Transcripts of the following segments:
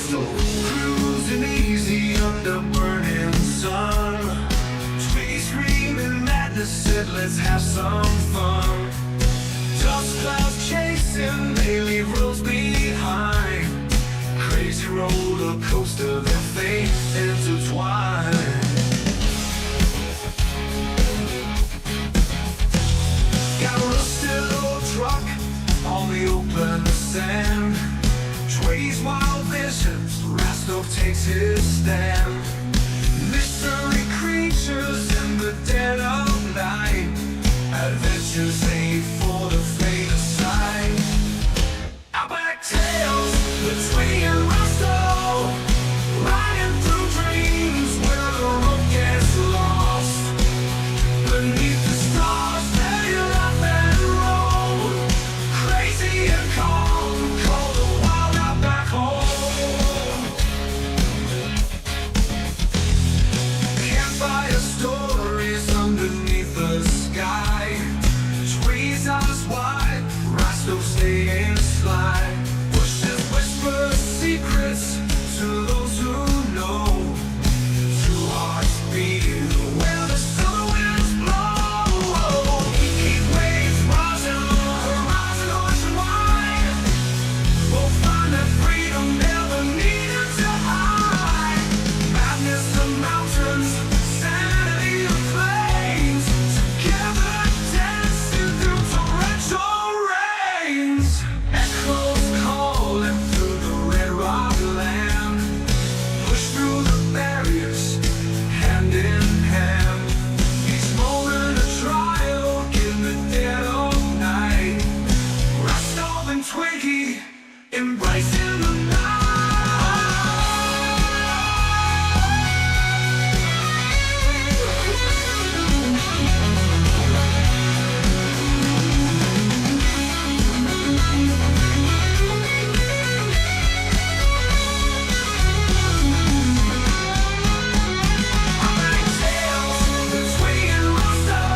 Cruising easy under burning sun. Twiggy screaming madness said let's have some fun. Dust clouds chasing, they leave rules behind. Crazy roller coaster, their fate intertwined. Got a rusted old truck on the open sand. Twiggy's wild visions, Rasto takes his stand. Mystery creatures in the dead of night. Adventures ain't for the faint of sight. Outback tales, the Twiggy and Rasto, riding through dreams where the road gets lost. Beneath the stars, they laugh and roll, crazy and calm, call the wild out back home. Campfire stories underneath the sky. Twiggy's eyes wide, Rasto staying sly. Bushes whisper secrets to those who know. Two hearts beat where the summer winds blow. Heat waves rising on the horizon, ocean wide. Both find that freedom never needed to hide. Madness of mountains, sanity of plains. Together dancing through torrential rains. Echoes calling through the red rock land. Push through the barriers, hand in hand. Each moment a trial in the dead of night. Rasto and Twiggy embracing the night. Outback tales, the Twiggy and Rasto,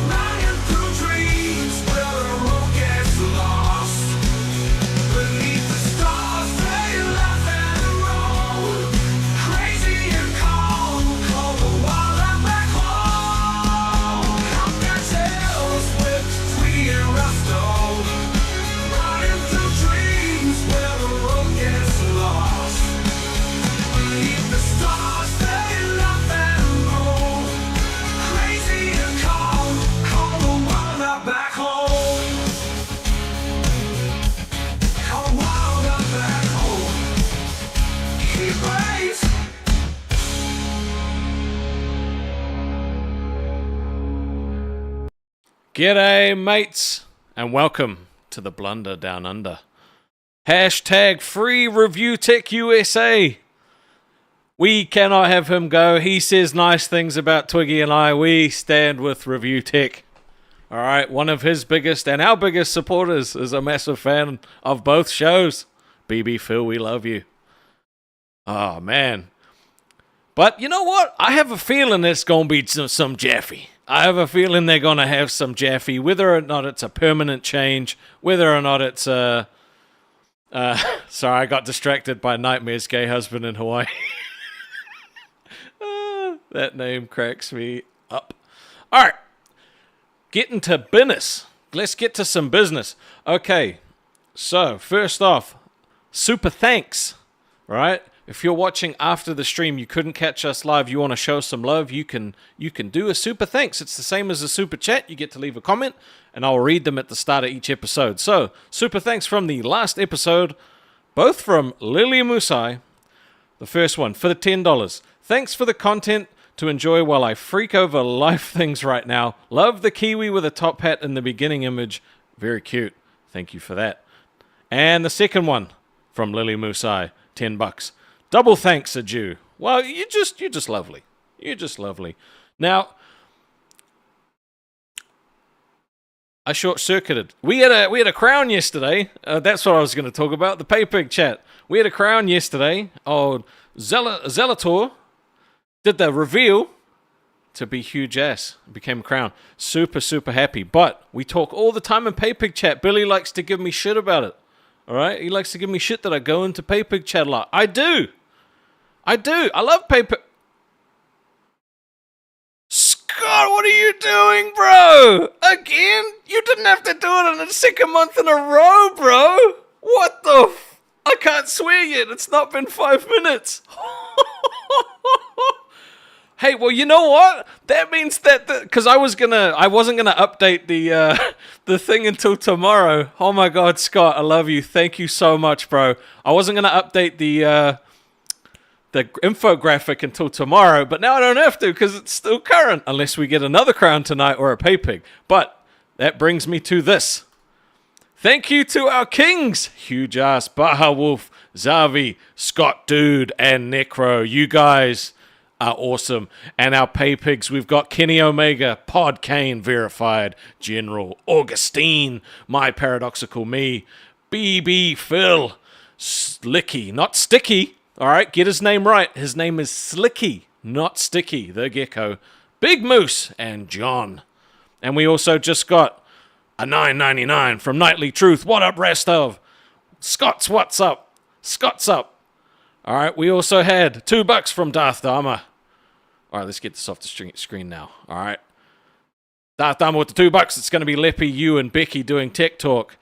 riding through dreams where the road gets lost. Beneath the stars, they laugh and roll, crazy and calm, call the wild out back home. Outback tales with Twiggy and Rasto, riding through dreams where the road gets lost. Beneath the stars, they laugh and roll, crazy and calm, call the wild out back home. Call the wild out back home. Keep race. G'day, mates, and welcome to the Blunder Down Under. Hashtag free review tech USA. We cannot have him go. He says nice things about Twiggy and I. We stand with Review Tech. All right, one of his biggest and our biggest supporters is a massive fan of both shows. BB Phil, we love you. Oh, man. But you know what? I have a feeling it's going to be some Jaffe. I have a feeling they're going to have some Jaffe, whether or not it's a permanent change, whether or not it's a... sorry, I got distracted by Nightmare's gay husband in Hawaii. That name cracks me up. All right. Getting to business. Let's get to some business. Okay. So, first off, super thanks. Right? If you're watching after the stream, you couldn't catch us live, you want to show some love, you can do a super thanks. It's the same as a super chat. You get to leave a comment, and I'll read them at the start of each episode. So, super thanks from the last episode, both from Lily Musai. The first one, for the $10. Thanks for the content to enjoy while I freak over life things right now. Love the Kiwi with a top hat in the beginning image. Very cute. Thank you for that. And the second one from Lily Musai, $10. Double thanks are due. Well, you're just lovely. You're just lovely. Now, I short-circuited. We had a crown yesterday. That's what I was going to talk about. The Pay-Pig chat. We had a crown yesterday. Oh, Zelator did the reveal. to be huge ass. Became a crown. Super, super happy. But we talk all the time in Paypig chat. Billy likes to give me shit about it. All right? He likes to give me shit that I go into Paypig chat a lot. I do. I love Paypig. Scott, what are you doing, bro? Again? You didn't have to do it in the second month in a row, bro. What the I can't swear yet. It's not been 5 minutes. Hey, well, you know what? That means that because I wasn't gonna update the thing until tomorrow. Oh my God, Scott, I love you. Thank you so much, bro. I wasn't gonna update the infographic until tomorrow, but now I don't have to because it's still current unless we get another crown tonight or a Paypig. But that brings me to this. Thank you to our kings, Huge Ass, Baha Wolf, Zavi, Scott Dude, and Necro. You guys are awesome. And our Paypigs, we've got Kenny Omega, Pod Kane verified, General Augustine, My Paradoxical Me, BB Phil, Slicky, not Sticky. All right, get his name right. His name is Slicky, not Sticky, the Gecko, Big Moose, and John. And we also just got a $9.99 from Nightly Truth. What up, rest of? Scott's what's up? Scott's up. All right, we also had $2 from Darth Dharma. All right, let's get this off the screen now. All right. Darth Dharma with the $2. It's going to be Leppy, you, and Becky doing Tech Talk.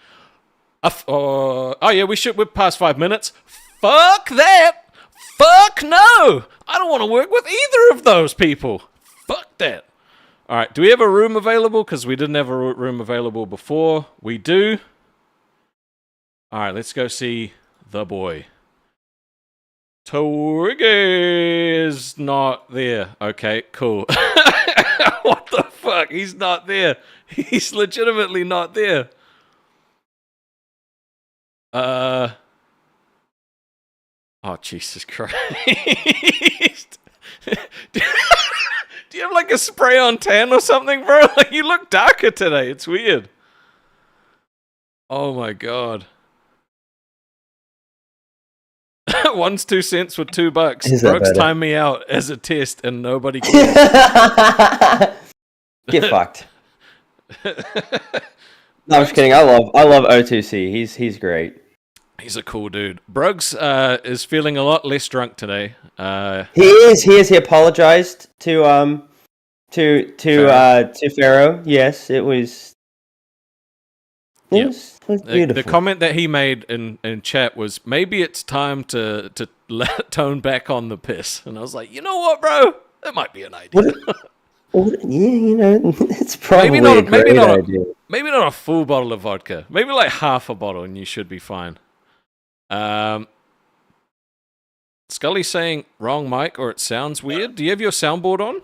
Oh, yeah, we're past 5 minutes. Fuck that. Fuck no. I don't want to work with either of those people. Fuck that. All right, do we have a room available? Because we didn't have a room available before. We do. All right, let's go see the boy. Twiggy is not there. Okay, cool. What the fuck? He's not there. He's legitimately not there. Oh, Jesus Christ. Do you have like a spray on tan or something, bro? Like you look darker today. It's weird. Oh my God. One's 2 cents with $2. Brooks timed me out as a test and nobody cares. Get fucked. No, I'm just kidding. I love O2C. He's great. He's a cool dude. Bruggs is feeling a lot less drunk today. He is. He apologized to Pharaoh. Yes, it was. It was beautiful. The comment that he made in chat was, maybe it's time to tone back on the piss. And I was like, you know what, bro? That might be an idea. It's probably a great idea. Maybe not a full bottle of vodka. Maybe like half a bottle and you should be fine. Scully's saying wrong mic or it sounds weird. Do you have your soundboard on?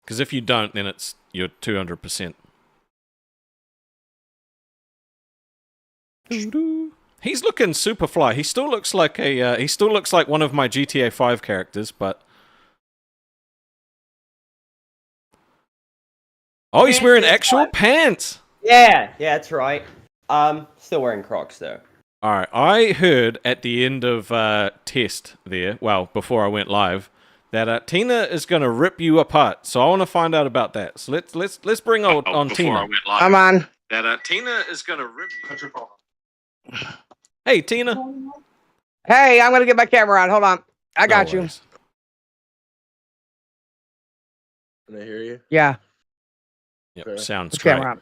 Because if you don't, then you're 200%. He's looking super fly. He still looks like one of my GTA 5 characters, but oh, he's wearing actual pants. Yeah, that's right. Still wearing Crocs though. All right, I heard at the end of test there, well, before I went live, that Tina is going to rip you apart. So I want to find out about that. So let's bring on Tina. I'm on. That Tina is going to rip you. Hey, Tina. Hey, I'm going to get my camera on. Hold on. I got you. Can I hear you? Yeah. Yep, Okay. sounds Put great. camera on.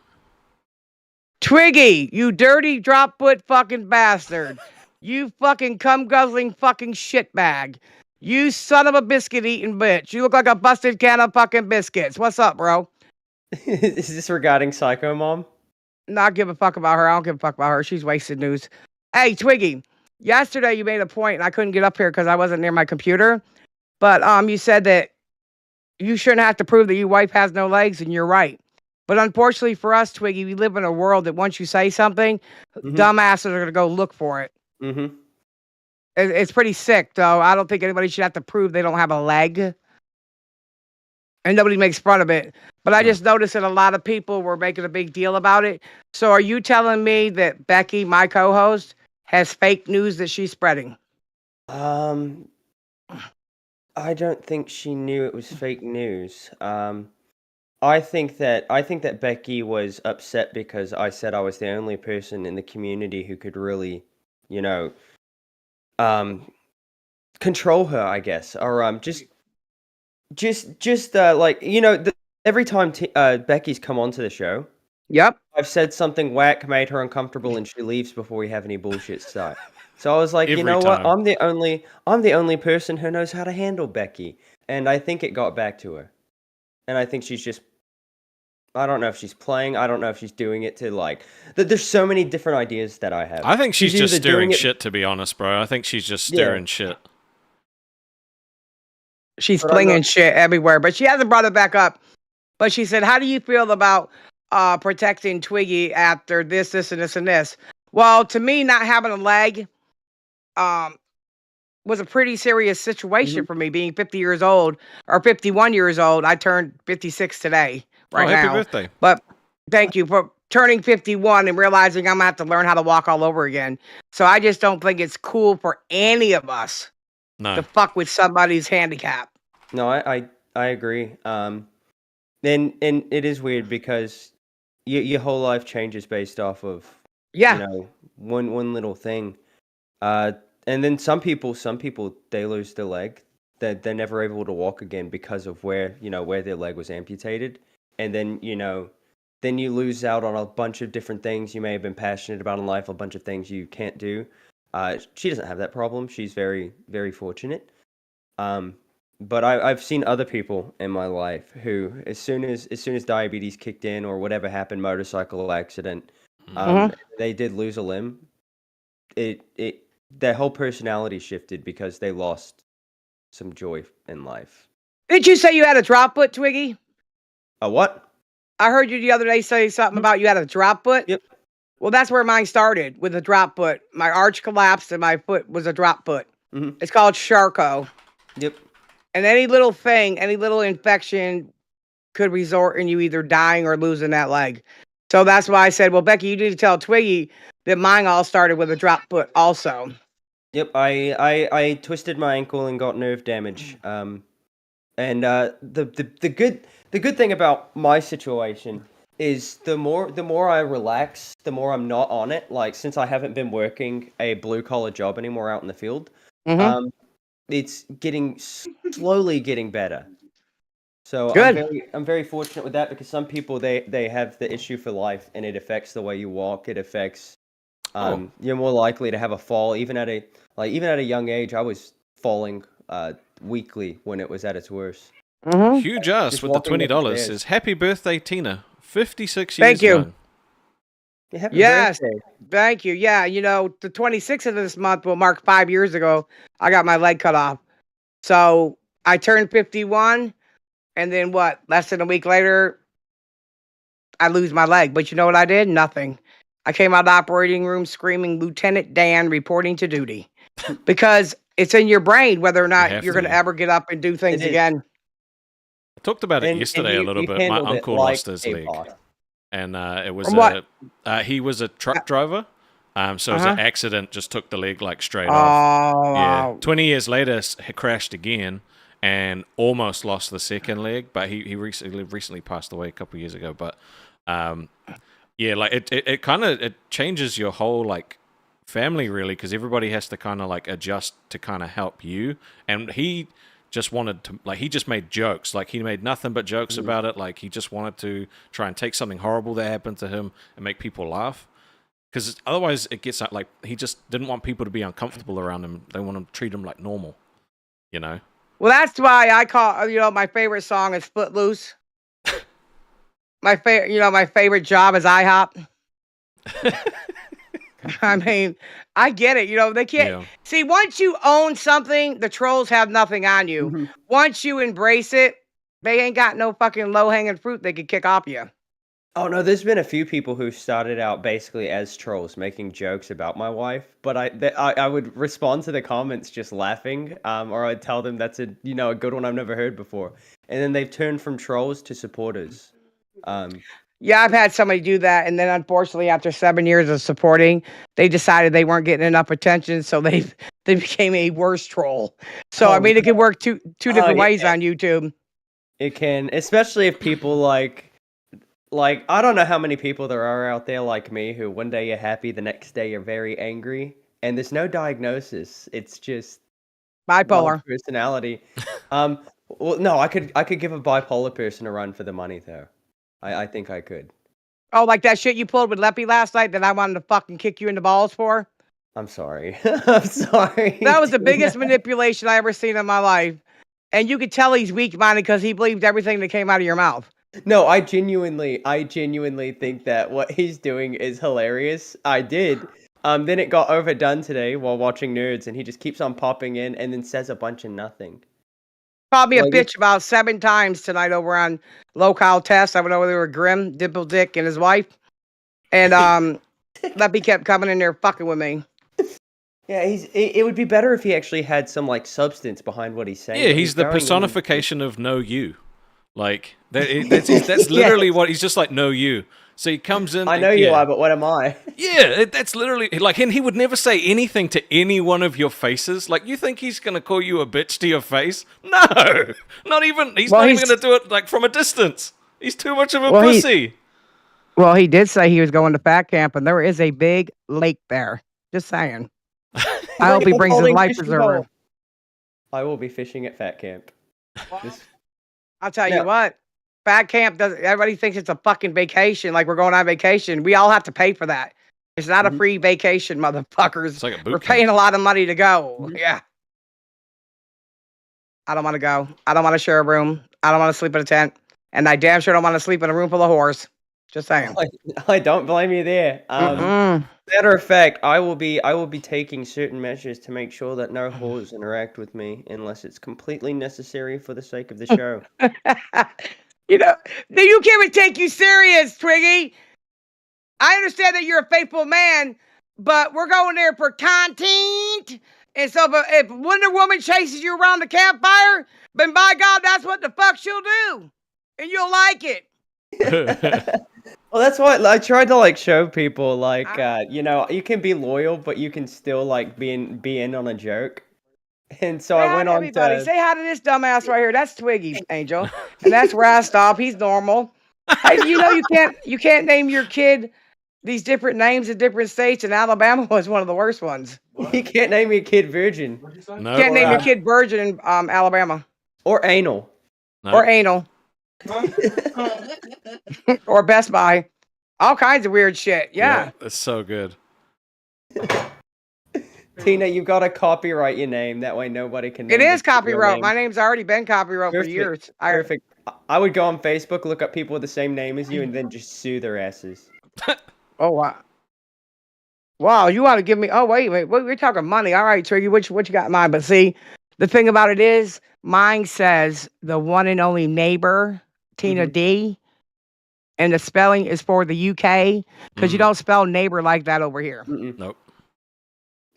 Twiggy, you dirty drop foot fucking bastard. You fucking cum guzzling fucking shitbag. You son of a biscuit eating bitch. You look like a busted can of fucking biscuits. What's up, bro? Is this regarding Psycho Mom? Not give a fuck about her. I don't give a fuck about her. She's wasted news. Hey, Twiggy, yesterday you made a point and I couldn't get up here because I wasn't near my computer. But you said that you shouldn't have to prove that your wife has no legs, and you're right. But unfortunately for us, Twiggy, we live in a world that once you say something, dumbasses are going to go look for it. Mm-hmm. It's pretty sick, though. I don't think anybody should have to prove they don't have a leg. And nobody makes fun of it. But I just noticed that a lot of people were making a big deal about it. So are you telling me that Becky, my co-host, has fake news that she's spreading? I don't think she knew it was fake news. I think that Becky was upset because I said I was the only person in the community who could really, you know, um, control her, I guess, or just like every time Becky's come onto the show, Yep. I've said something whack, made her uncomfortable, and she leaves before we have any bullshit start. So I was like, you Every know what? time. I'm the only person who knows how to handle Becky, and I think it got back to her. And I think she's just, I don't know if she's playing. I don't know if she's doing it to like. There's so many different ideas that I have. I think she's just either doing stirring it- shit, to be honest, bro. I think she's just Yeah. stirring shit. She's But I'm flinging not- shit everywhere, but she hasn't brought it back up. But she said, "How do you feel about protecting Twiggy after this, this, and this, and this?" Well, to me, not having a leg was a pretty serious situation for me. Being 50 years old or 51 years old, I turned 56 today, right oh, happy now. birthday. But thank you for turning 51 and realizing I'm gonna have to learn how to walk all over again. So I just don't think it's cool for any of us No. to fuck with somebody's handicap. No, I agree. And it is weird because your whole life changes based off of Yeah. one little thing. And then some people they lose their leg. They're never able to walk again because of where their leg was amputated. And then then you lose out on a bunch of different things you may have been passionate about in life, a bunch of things you can't do. She doesn't have that problem. She's very, very fortunate. But I've seen other people in my life who, as soon as diabetes kicked in or whatever happened, motorcycle accident, they did lose a limb. Their whole personality shifted because they lost some joy in life. Did you say you had a drop foot, Twiggy? A what? I heard you the other day say something about you had a drop foot. Yep. Well, that's where mine started, with a drop foot. My arch collapsed and my foot was a drop foot. Mhm. It's called Charcot. Yep. And any little thing, any little infection could result in you either dying or losing that leg. So that's why I said, well, Becky, you need to tell Twiggy that mine all started with a drop foot also. Yep. I twisted my ankle and got nerve damage. And the good thing about my situation is the more I relax, the more I'm not on it. Like, since I haven't been working a blue collar job anymore out in the field, it's slowly getting better. So Good. I'm very fortunate with that, because some people they have the issue for life, and it affects the way you walk. It affects you're more likely to have a fall even at a young age. I was falling weekly when it was at its worst. Huge ass Just with the walking up the $20 stairs. says, happy birthday, Tina. 56 years Thank you. young. Yeah, happy Yes. birthday. Thank you. Yeah, the 26th of this month will mark 5 years ago. I got my leg cut off. So I turned 51, and then what? Less than a week later, I lose my leg. But you know what I did? Nothing. I came out of the operating room screaming, Lieutenant Dan reporting to duty. Because it's in your brain whether or not have you're to. going to ever get up and do things It is. again. I talked about it And yesterday you- a little you bit. My handled it uncle like lost his a leg. boss. And it was From what? he was a truck driver. So it was an accident, just took the leg like straight Oh, off. Yeah. wow. 20 years later, he crashed again and almost lost the second leg, but he recently passed away a couple of years ago. But yeah, like it kind of it changes your whole like family really, because everybody has to kind of like adjust to kind of help you. And he just wanted to, like, he just made jokes. Like, he made nothing but jokes about it. Like, he just wanted to try and take something horrible that happened to him and make people laugh. Because otherwise it gets like, he just didn't want people to be uncomfortable around him. They want to treat him like normal, you know? Well, that's why I call, my favorite song is Footloose. My favorite job is IHOP. I mean, I get it. They can't Yeah. see, once you own something, the trolls have nothing on you. Once you embrace it, they ain't got no fucking low hanging fruit they could kick off you. Oh no, there's been a few people who started out basically as trolls, making jokes about my wife. But I would respond to the comments just laughing, or I'd tell them that's a good one I've never heard before, and then they've turned from trolls to supporters. Yeah, I've had somebody do that, and then unfortunately, after 7 years of supporting, they decided they weren't getting enough attention, so they they became a worse troll. So I Oh, mean, it could work two different yeah. ways on YouTube. It can, especially if people like I don't know how many people there are out there like me who one day you're happy, the next day you're very angry, and there's no diagnosis. It's just one's Bipolar. personality. Well, no, I could give a bipolar person a run for the money though. I think I could. Oh, like that shit you pulled with Leppy last night that I wanted to fucking kick you in the balls for? I'm sorry. I'm sorry. That was the Tina. biggest manipulation I ever seen in my life. And you could tell he's weak-minded because he believed everything that came out of your mouth. No, I genuinely think that what he's doing is hilarious. I did. Then it got overdone today while watching Nerds, and he just keeps on popping in and then says a bunch of nothing. Called me a Like, bitch about 7 times tonight over on Lolcow test. I went over there with Grim, Dimple Dick, and his wife. And Leppy kept coming in there fucking with me. Yeah, it would be better if he actually had some like substance behind what he's saying. Yeah, he's the going in- personification of no you. Like that's literally what he's just like no you. So he comes in. I know you are, but what am I? Yeah, that's literally like, and he would never say anything to any one of your faces. Like, you think he's gonna call you a bitch to your face? No, not even. He's not even gonna do it like from a distance. He's too much of a pussy. Well, he did say he was going to fat camp, and there is a big lake there. Just saying. I hope he brings his Holding life fishing preserver. pole. I will be fishing at fat camp. This- I'll tell Yeah. you what. Fat camp doesn't. Everybody thinks it's a fucking vacation, like we're going on vacation. We all have to pay for that. It's not a free vacation, motherfuckers. It's like a boot We're camp. paying a lot of money to go. Yeah. I don't want to go. I don't want to share a room. I don't want to sleep in a tent. And I damn sure don't want to sleep in a room full of whores. Just saying. I don't blame you there. Matter of fact, I will be taking certain measures to make sure that no whores interact with me unless it's completely necessary for the sake of the show. You know, you can't even take you serious, Twiggy. I understand that you're a faithful man, but we're going there for content. And so if Wonder Woman chases you around the campfire, then by God, that's what the fuck she'll do. And you'll like it. Well, that's why I tried to like show people like you know, you can be loyal, but you can still like be in on a joke. And so I went on to say hi to this dumbass right here. That's Twiggy, Angel, and that's Rastov. He's normal. Hey, you know you can't name your kid these different names in different states, and Alabama was one of the worst ones. you can't name your kid Virgin No, Can't name your kid Virgin in Alabama or Anal. no. or Anal or Best Buy. All kinds of weird shit. Yeah. That's so good. Tina, you gotta copyright your name. That way nobody can. It name is your copyright. name. My name's already been copyright for Perfect. years. Perfect. I would go on Facebook, look up people with the same name as you, and then just sue their asses. Oh wow. Wow, you want to give me? Oh wait, we're talking money. All right, Twiggy, what you got in mind? But see, the thing about it is, mine says the one and only neighbor, Tina D, and the spelling is for the UK because you don't spell neighbor like that over here. Nope.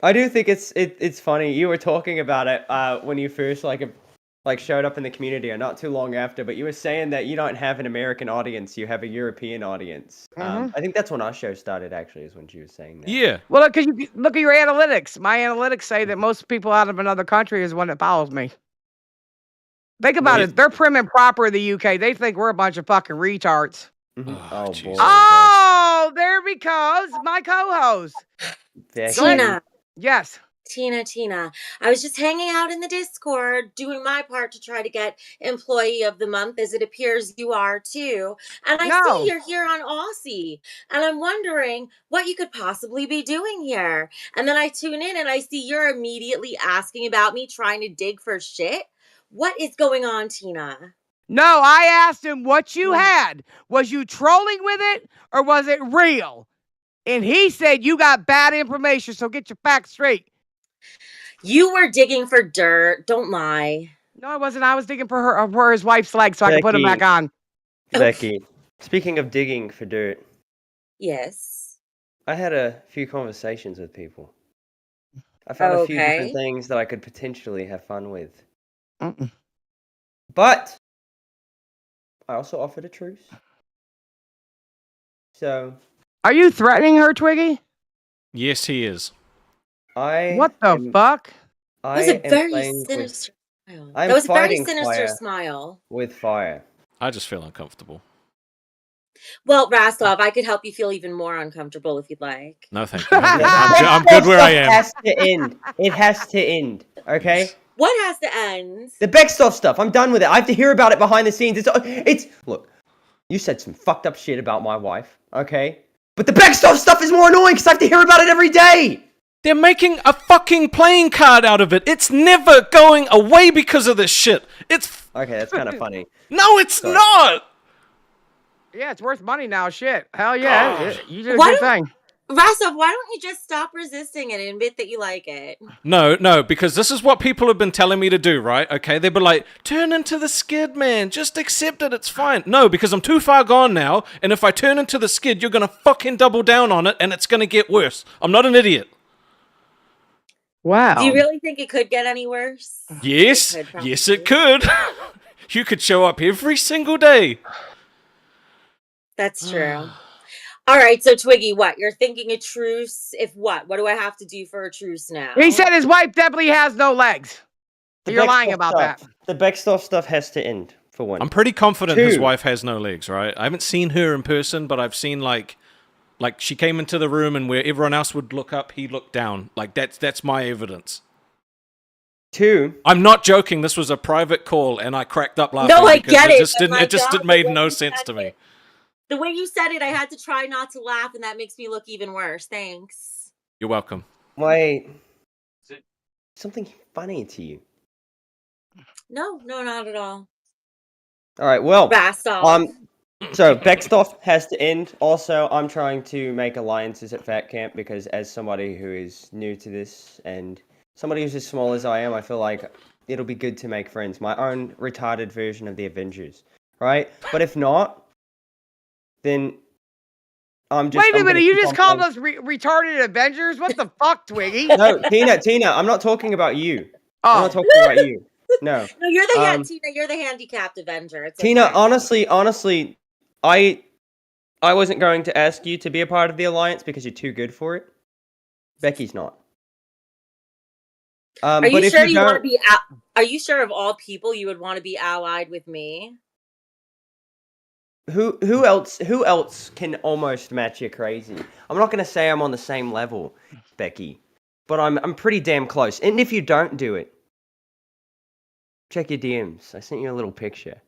I do think it's funny. You were talking about it when you first like showed up in the community, or not too long after. But you were saying that you don't have an American audience; you have a European audience. I think that's when our show started. Actually, is when she was saying that. Yeah. Well, because you look at your analytics. My analytics say that most people out of another country is one that follows me. Think about it. They're prim and proper in the UK. They think we're a bunch of fucking retards. Oh, boy. Jesus. Oh, there because my co-host. Becky. Tina, Yes. Tina. I was just hanging out in the Discord, doing my part to try to get Employee of the Month, as it appears you are too. And I No. see you're here on Aussie, and I'm wondering what you could possibly be doing here. And then I tune in and I see you're immediately asking about me trying to dig for shit. What is going on, Tina? No, I asked him what you had. Was you trolling with it or was it real? And he said you got bad information, so get your facts straight. You were digging for dirt. Don't lie. No, I wasn't. I was digging for his wife's leg so I could put him Becky. back on. Becky, speaking of digging for dirt, Yes. I had a few conversations with people. I found a few different Okay. things that I could potentially have fun with. Mm-mm. But I also offered a truce. So Are you threatening her, Twiggy? Yes, he is. What the fuck? That was a very playing sinister smile. I'm That was a very fighting sinister fire. smile. with fire. I just feel uncomfortable. Well, Rastov, I could help you feel even more uncomfortable if you'd like. No, thank you. I'm good where I am. It has to end. It has to end. Okay. What has to end? The Beckstoff stuff. I'm done with it. I have to hear about it behind the scenes. It's look. You said some fucked up shit about my wife. Okay. But the Beckstoff stuff is more annoying because I have to hear about it every day. They're making a fucking playing card out of it. It's never going away because of this shit. It's Okay, that's kind of funny. no, it's Sorry. not. Yeah, it's worth money now. Shit. Hell yeah. You did a Why good don't- thing. Rastov, why don't you just stop resisting it and admit that you like it? No, because this is what people have been telling me to do, right? Okay, they've been like, turn into the skid, man. Just accept it. It's fine. No, because I'm too far gone now, and if I turn into the skid, you're gonna fucking double down on it, and it's gonna get worse. I'm not an idiot. Wow. Do you really think it could get any worse? Yes, It could, yes, it could. You could show up every single day. That's true. All right, so Twiggy, what? You're thinking a truce? If what? What do I have to do for a truce now? He said his wife definitely has no legs. You're lying Beckstoff about stuff. that. The Beckstoff stuff has to end for one. I'm pretty confident his 2. wife has no legs, right? I haven't seen her in person, but I've seen like she came into the room and where everyone else would look up, he looked down. Like that's my evidence. 2. I'm not joking. This was a private call, and I cracked up laughing. No, I because get it, Just but didn't. my It just God, made the way no you sense said to me. it. The way you said it, I had to try not to laugh, and that makes me look even worse. Thanks. You're welcome. Wait. Something funny to you. No, not at all. All right. Well. Rastov. So Beckstoff has to end. Also, I'm trying to make alliances at Fat Camp because as somebody who is new to this and somebody who's as small as I am, I feel like it'll be good to make friends. My own retarded version of the Avengers, right? But if not, then I'm just. Wait a I'm minute. gonna You keep just on called us retarded Avengers? What the fuck, Twiggy? No, Tina, I'm not talking about you. I'm Oh, not talking about you. No. No, you're the Um, Tina. You're the handicapped Avenger. It's Tina, okay. honestly, I wasn't going to ask you to be a part of the alliance because you're too good for it. Becky's not. Are but you if sure you you want to don't, be? Are you sure of all people you would want to be allied with me? who else can almost match your crazy? I'm not gonna say I'm on the same level, Becky, but I'm pretty damn close. And if you don't do it, check your DMs. I sent you a little picture.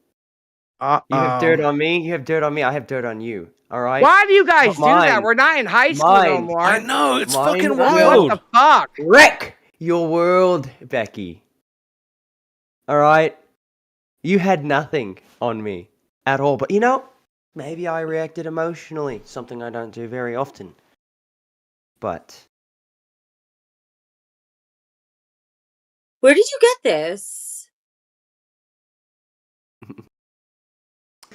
You have dirt on me. You have dirt on me. I have dirt on you. All right. Why do you guys Not do that? mine. We're not in high school no Mine. more. I know it's Mine fucking will- wild. What the fuck? Wreck your world, Becky. All right. You had nothing on me at all, but maybe I reacted emotionally, something I don't do very often. But Where did you get this?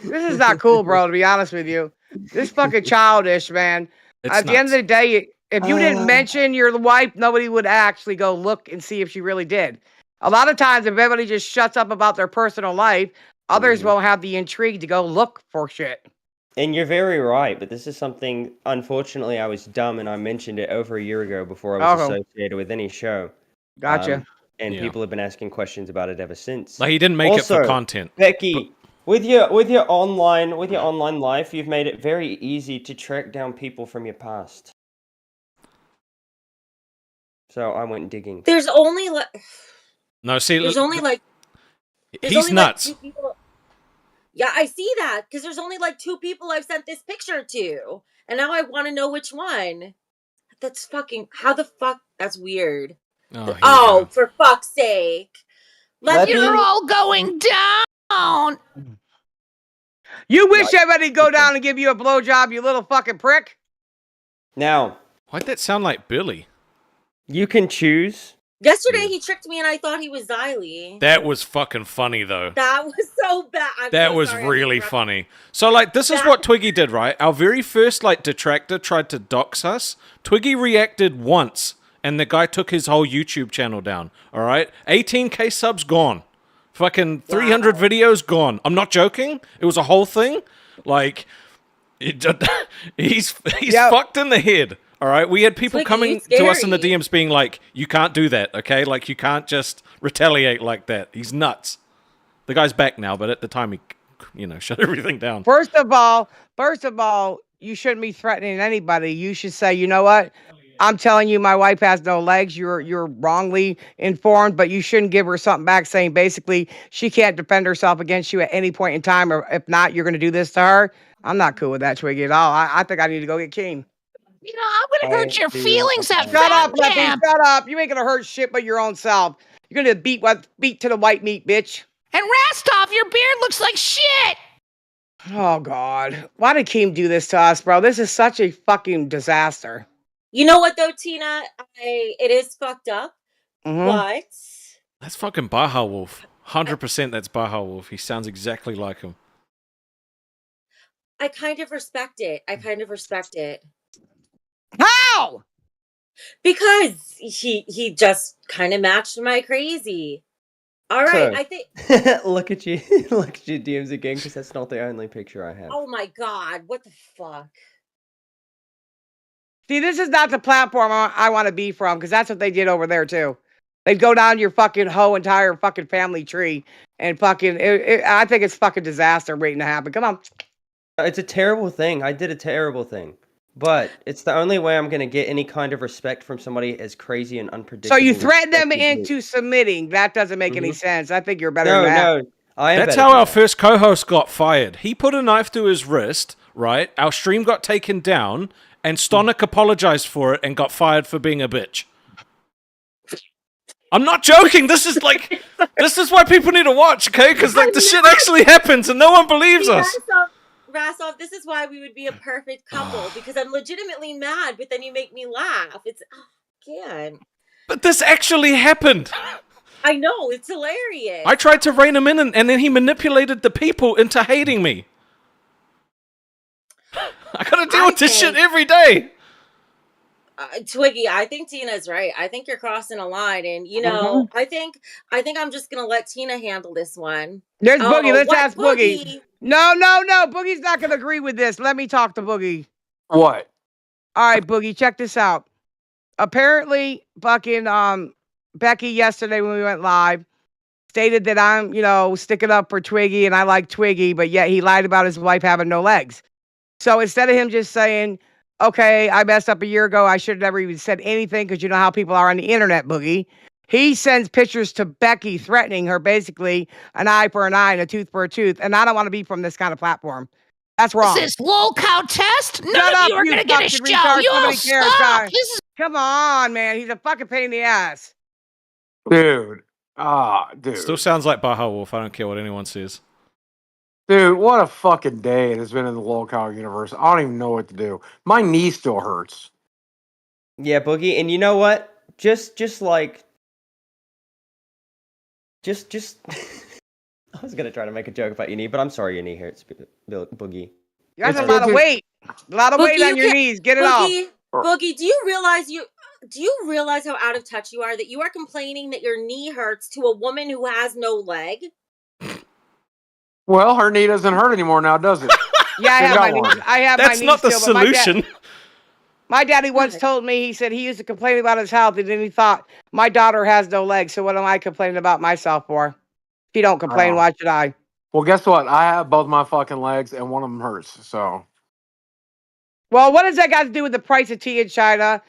This is not cool, bro, to be honest with you. This fucking childish, man. It's At the end of the day, if you didn't Uh. mention your wife, nobody would actually go look and see if she really did. A lot of times, if everybody just shuts up about their personal life, others Mhm. won't have the intrigue to go look for shit. And you're very right, but this is something, unfortunately, I was dumb and I mentioned it over a year ago before I was Uh-oh. associated with any show. Gotcha. And Yeah. people have been asking questions about it ever since. Like he didn't make it for Also, content. Becky, with your online life, you've made it very easy to track down people from your past. So I went digging. There's only like. No, see, There's only like. There's he's only, nuts. Like, 2 people. Yeah, I see that because there's only like 2 people I've sent this picture to, and now I want to know which one. That's fucking. How the fuck? That's weird. Oh, here we Oh, go. for fuck's sake! Let me- all going down. You wish Right. everybody go down and give you a blowjob, you little fucking prick. Now, Why'd that sound like Billy? you can choose. Yesterday he tricked me and I thought he was Xylee. That was fucking funny though. That was so bad. I'm That so was sorry, I really interrupted. funny. So, like, this is That- what Twiggy did, right? Our very first, like, detractor tried to dox us. Twiggy reacted once, and the guy took his whole YouTube channel down, all right? 18K subs gone. Fucking 300 videos gone. I'm not joking. It was a whole thing. Like, he's Yeah. fucked in the head. All right, we had people Twiggy, coming you to us in the scary. DMs being like, "You can't do that, okay? Like, you can't just retaliate like that. He's nuts." The guy's back now, but at the time he, shut everything down. First of all, you shouldn't be threatening anybody. You should say, you know what? I'm telling you, my wife has no legs. You're wrongly informed, but you shouldn't give her something back saying basically she can't defend herself against you at any point in time, or if not, you're going to do this to her. I'm not cool with that, Twiggy, at all. I think I need to go get Keen. You know, I'm gonna hurt your do feelings at apologize. Shut fat up, Leffy. camp. Shut up. You ain't going to hurt shit but your own self. You're going to beat to the white meat, bitch. And Rastov, your beard looks like shit. Oh, God. Why did Keem do this to us, bro? This is such a fucking disaster. You know what though, Tina? It is fucked up, Mhm. but That's fucking Baja Wolf. 100% that's Baja Wolf. He sounds exactly like him. I kind of respect it. How? Because he just kind of matched my crazy. All right, So- I think. Look at you. Look at your DMs again, because that's not the only picture I have. Oh my god, what the fuck? See, this is not the platform I want to be from, because that's what they did over there, too. They'd go down your fucking whole entire fucking family tree and fucking... I think it's fucking disaster waiting to happen. Come on. It's a terrible thing. I did a terrible thing. But it's the only way I'm going to get any kind of respect from somebody as crazy and So unpredictable. you threaten them as you do. into submitting. That doesn't make any Mhm. sense. I think you're better No, than that. no. I am That's better how than our that. first co-host got fired. He put a knife to his wrist, right? Our stream got taken down, and Stonic apologized for it and got fired for being a bitch. I'm not joking. This is why people need to watch, okay? Because the shit actually happens and no one believes us. Rasov, this is why we would be a perfect couple, because I'm legitimately mad, but then you make me laugh. It's can't. But this actually happened. I know, it's hilarious. I tried to rein him in, and then he manipulated the people into hating me. I gotta deal with this shit every day. Twiggy, I think Tina's right. I think you're crossing a line, and I think I'm just gonna let Tina handle this one. There's Boogie. Let's what ask Boogie. No. Boogie's not going to agree with this. Let me talk to Boogie. What? All right, Boogie, check this out. Apparently, fucking Becky yesterday when we went live stated that I'm, sticking up for Twiggy and I like Twiggy, but yet he lied about his wife having no legs. So instead of him just saying, okay, I messed up a year ago, I should have never even said anything because you know how people are on the internet, Boogie. He sends pictures to Becky threatening her, basically an eye for an eye and a tooth for a tooth. And I don't want to be from this kind of platform. That's wrong. Is this Lolcow test? None Shut of up, you are you gonna get a fucking show. retard. You all Somebody cares, guy. suck. This is Come on, man. He's a fucking pain in the ass. Dude. Dude. Still sounds like Baja Wolf. I don't care what anyone says. Dude, what a fucking day it has been in the Lolcow universe. I don't even know what to do. My knee still hurts. Yeah, Boogie, and you know what? Just I was gonna try to make a joke about your knee, but I'm sorry your knee hurts, Boogie. That's It's a lot good of to- weight. A lot of weight Boogie, on you your can't- knees. Get it off. Boogie, do you realize how out of touch you are, that you are complaining that your knee hurts to a woman who has no leg? Well, her knee doesn't hurt anymore now, does it? Yeah, I You have got my knees. one. I have That's my not knees the still, but solution. my daddy once told me, he said he used to complain about his health, and then he thought, my daughter has no legs, so what am I complaining about myself for? If you don't complain, Oh. why should I? Well, guess what? I have both my fucking legs, and one of them hurts. So Well, what does that got to do with the price of tea in China?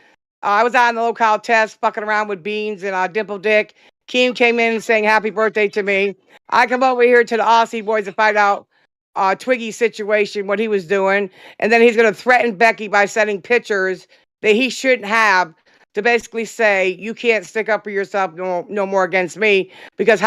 I was on the local test, fucking around with beans and Dimple Dick. Keem came in saying happy birthday to me. I come over here to the Aussie boys to find out Twiggy's situation, what he was doing. And then he's going to threaten Becky by sending pictures that he shouldn't have to basically say, you can't stick up for yourself no more against me because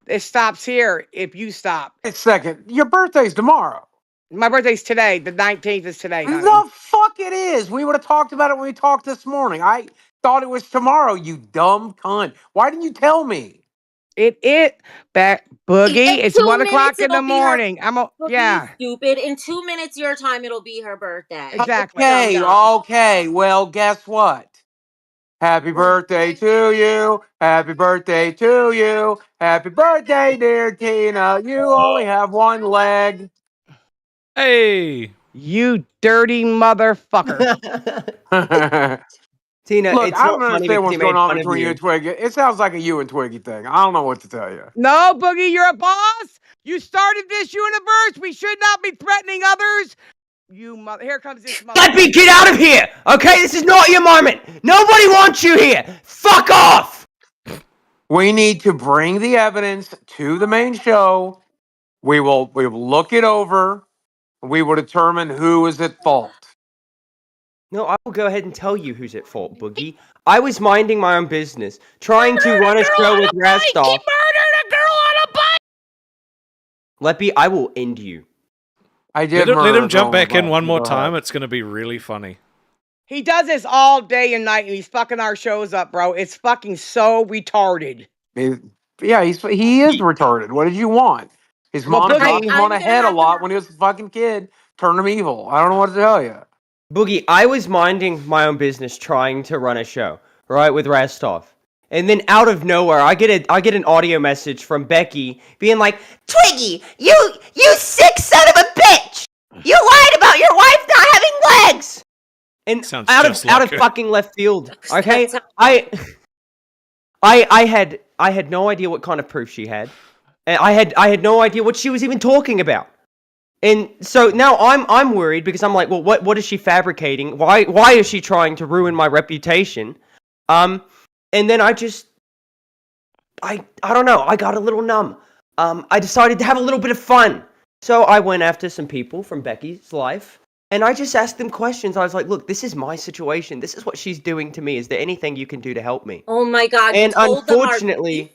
it stops here if you stop. wait a second. Your birthday's tomorrow. My birthday's today. The 19th is today, honey. The fuck it is. We would have talked about it when we talked this morning. I thought it was tomorrow, you dumb cunt. Why didn't you tell me? Back Boogie. In It's 2 1 o'clock minutes, in the it'll be her- morning. Boogie, Yeah, stupid. In 2 minutes your time, it'll be her birthday. exactly. Okay, Dumb. okay. Well, guess what? Happy birthday to you. Happy birthday to you. Happy birthday, dear Tina. You only have one leg. Hey, You dirty motherfucker. Tina, Look, it's I not don't funny understand because what's he going made on fun of between you you. and Twiggy. It sounds like a you and Twiggy thing. I don't know what to tell you. No, Boogie, you're a boss. You started this universe. We should not be threatening others. Here comes this mother. Leppy, get out of here! Okay, this is not your moment. Nobody wants you here. Fuck off. We need to bring the evidence to the main show. We will look it over. We will determine who is at fault. No, I will go ahead and tell you who's at fault, Boogie. I was minding my own business, trying to run a show with He Rastov. murdered a girl on a bike. Leppy, I will end you. I did Let murder him jump the back in girl, one more but- time. It's going to be really funny. He does this all day and night, and he's fucking our shows up, bro. It's fucking so retarded. Yeah, he is retarded. What did you want? His Well, mom Boogie- dropped him on I'm a gonna head a have to lot have- when he was a fucking kid. Turned him evil. I don't know what to tell you. Boogie, I was minding my own business, trying to run a show, right, with Rastov. And then out of nowhere, I get an audio message from Becky being like, "Twiggy, you sick son of a bitch! You lied about your wife not having legs!" And Sounds out just of out like of her. fucking left field. Okay, That's- I had no idea what kind of proof she had. And I had no idea what she was even talking about. And so now I'm worried because I'm like, well, what is she fabricating? Why is she trying to ruin my reputation? And then I don't know. I got a little numb. I decided to have a little bit of fun. So I went after some people from Becky's life, and I just asked them questions. I was like, look, this is my situation. This is what she's doing to me. Is there anything you can do to help me? Oh my God! you And told them our unfortunately, beef?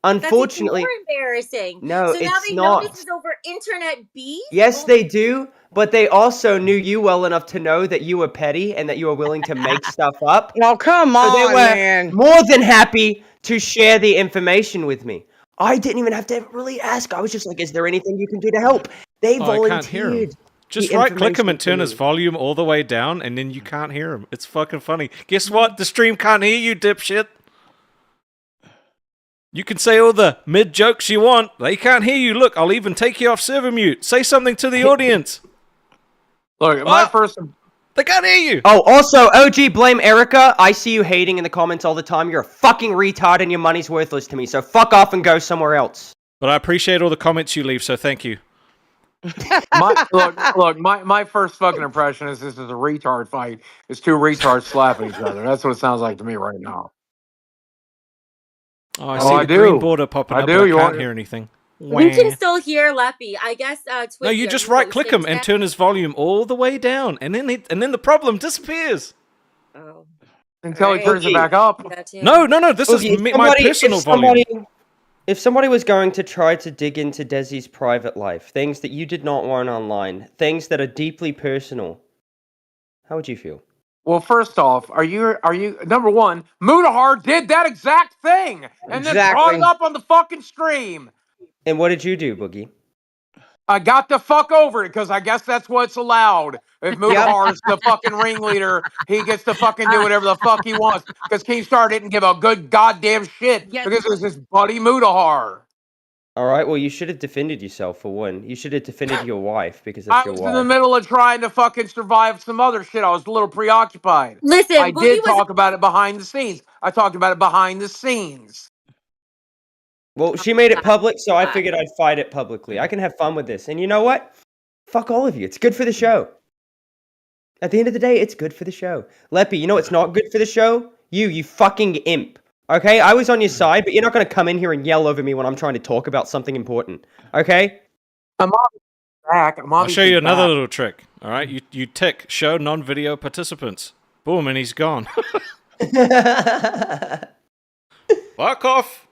That's even more unfortunately, embarrassing. no, so now it's they know not. this is over internet beef. Yes, Oh, they do, but they also knew you well enough to know that you were petty and that you were willing to make stuff up. Oh, come So they on, were man. more than happy to share the information with me. I didn't even have to really ask. I was just like, is there anything you can do to help? They Oh, I can't hear him. volunteered. Just the right click him information and to turn his me. volume all the way down, and then you can't hear him. It's fucking funny. Guess what? The stream can't hear you, dipshit. You can say all the mid jokes you want. They can't hear you. Look, I'll even take you off server mute. Say something to the audience. Look, my Oh. first. They can't hear you. Oh, also, OG, blame Erica. I see you hating in the comments all the time. You're a fucking retard and your money's worthless to me. So fuck off and go somewhere else. But I appreciate all the comments you leave, so thank you. My first fucking impression is this is a retard fight. It's two retards slapping each other. That's what it sounds like to me right now. Oh, I Oh, see I the green do. border popping I up, do. but I You can't want- hear anything. we can Wah. still hear Leppy. I guess. Twiggy, No, you are just right click him hosting and today? turn his volume all the way down, and then the problem disappears. Oh, Until he Alright. turns it back up. that too. No, this Oogie, is my personal volume. If somebody was going to try to dig into Desi's private life, things that you did not want online, things that are deeply personal, how would you feel? Well, first off, are you number one? Mudahar did that exact thing and then brought Exactly. it up on the fucking stream. And what did you do, Boogie? I got the fuck over it because I guess that's what's allowed. If Mudahar is the fucking ringleader, he gets to fucking do whatever the fuck he wants. Because Keemstar didn't give a good goddamn shit Yes. because it was his buddy Mudahar. All right, well, you should have defended yourself for one. You should have defended your wife because that's I your was wife. in the middle of trying to fucking survive some other shit. I was a little preoccupied. Listen, I Boogie did was talk about it behind the scenes. I talked about it behind the scenes. Well, she made it public, so I figured I'd fight it publicly. I can have fun with this. And you know what? Fuck all of you. It's good for the show. At the end of the day, it's good for the show. Leppy, you know what's not good for the show? You fucking imp. Okay? I was on your side, but you're not going to come in here and yell over me when I'm trying to talk about something important. Okay? I'm obviously back. I'll show you another little trick. All right, you tick show non-video participants. Boom, and he's gone. Fuck off.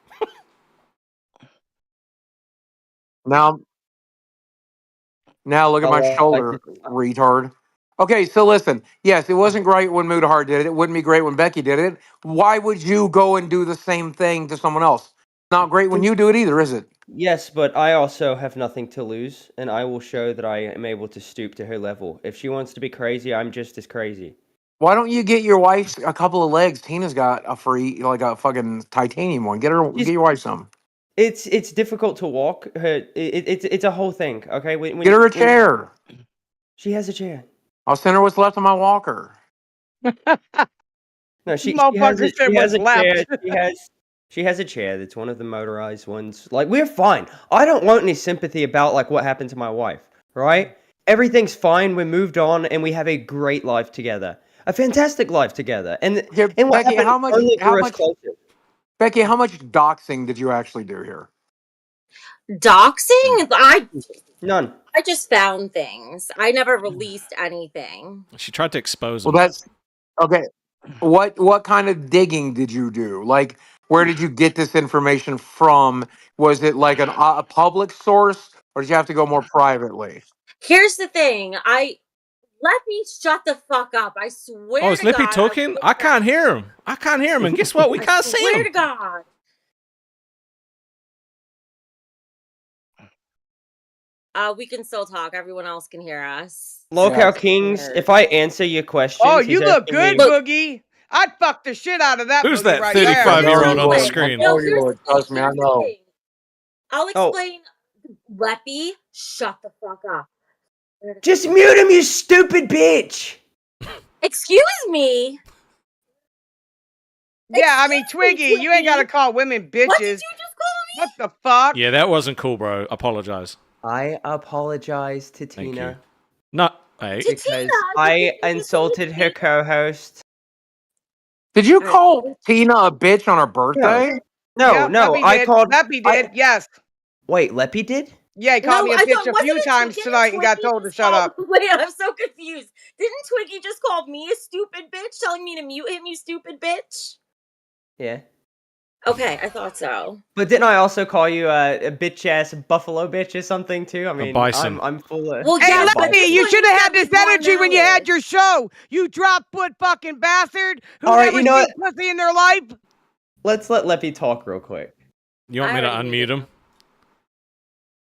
Now look at my Oh, shoulder, retard. Okay, so listen. Yes, it wasn't great when Mudahar did it. It wouldn't be great when Becky did it. Why would you go and do the same thing to someone else? Not great when you do it either, is it? Yes, but I also have nothing to lose, and I will show that I am able to stoop to her level. If she wants to be crazy, I'm just as crazy. Why don't you get your wife a couple of legs? Tina's got a free, like a fucking titanium one. Get your wife some. It's difficult to walk. It's a whole thing. Okay, Get her a chair. She has a chair. I'll send her what's left of my walker. No, she has Motherfucker a, said she has what's a chair. left. She has a chair that's one of the motorized ones. Like, we're fine. I don't want any sympathy about like what happened to my wife, right? Everything's fine. We're moved on and we have a great life together. A fantastic life together. And Here, and what Becky, happened how much? only How drew us much? closer. Becky, how much doxing did you actually do here? Doxing? None. I just found things. I never released anything. She tried to expose Well, him. that's okay. What kind of digging did you do? Like, where did you get this information from? Was it like a public source, or did you have to go more privately? Here's the thing. Let me shut the fuck up. I swear Oh, is to Lippy God. talking? I can't hear him. I can't hear him. And guess what? We can't see Swear to him. God. We can still talk. Everyone else can hear us. Lolcow Kings, if I answer your questions, Oh, he's you look asking good, me- Boogie. I'd fuck the shit out of that Who's Boogie that right there. 35-year-old on the Anyway, screen? No, Oh, here's you the would. thing. Trust me, I Here's the know. thing. I'll Oh. explain. Leppy, shut the fuck up. Just mute him, you stupid bitch! Excuse me. Yeah, I mean, Excuse me, Twiggy, you ain't got to Twiggy. call women bitches. What did you just call me? What the fuck? Yeah, that wasn't cool, bro. Apologize. I apologize to Thank Tina you. No, hey. To because Tina, I you just insulted told her me. co-host. Did you call Tina a bitch on her birthday? No, Yep, no, Leppy I did. called. Leppy did, yes. Wait, Leppy did? Yeah, he called No, me a I bitch thought a few wasn't times it? tonight and got Twiggy told to just shut called- up. Wait, I'm so confused. Didn't Twiggy just call me a stupid bitch, telling me to mute him, you stupid bitch? Yeah. Okay, I thought so. But didn't I also call you a bitch ass buffalo bitch or something too? I mean, bison. I'm full of. Well, Hey, yes, but Leppy, this you one should you have said had this was more energy when you had malice. your show. You drop foot fucking bastard who All right, never you know seen pussy in their life. Let's let Leppy talk real quick. You want me to I already unmute muted him?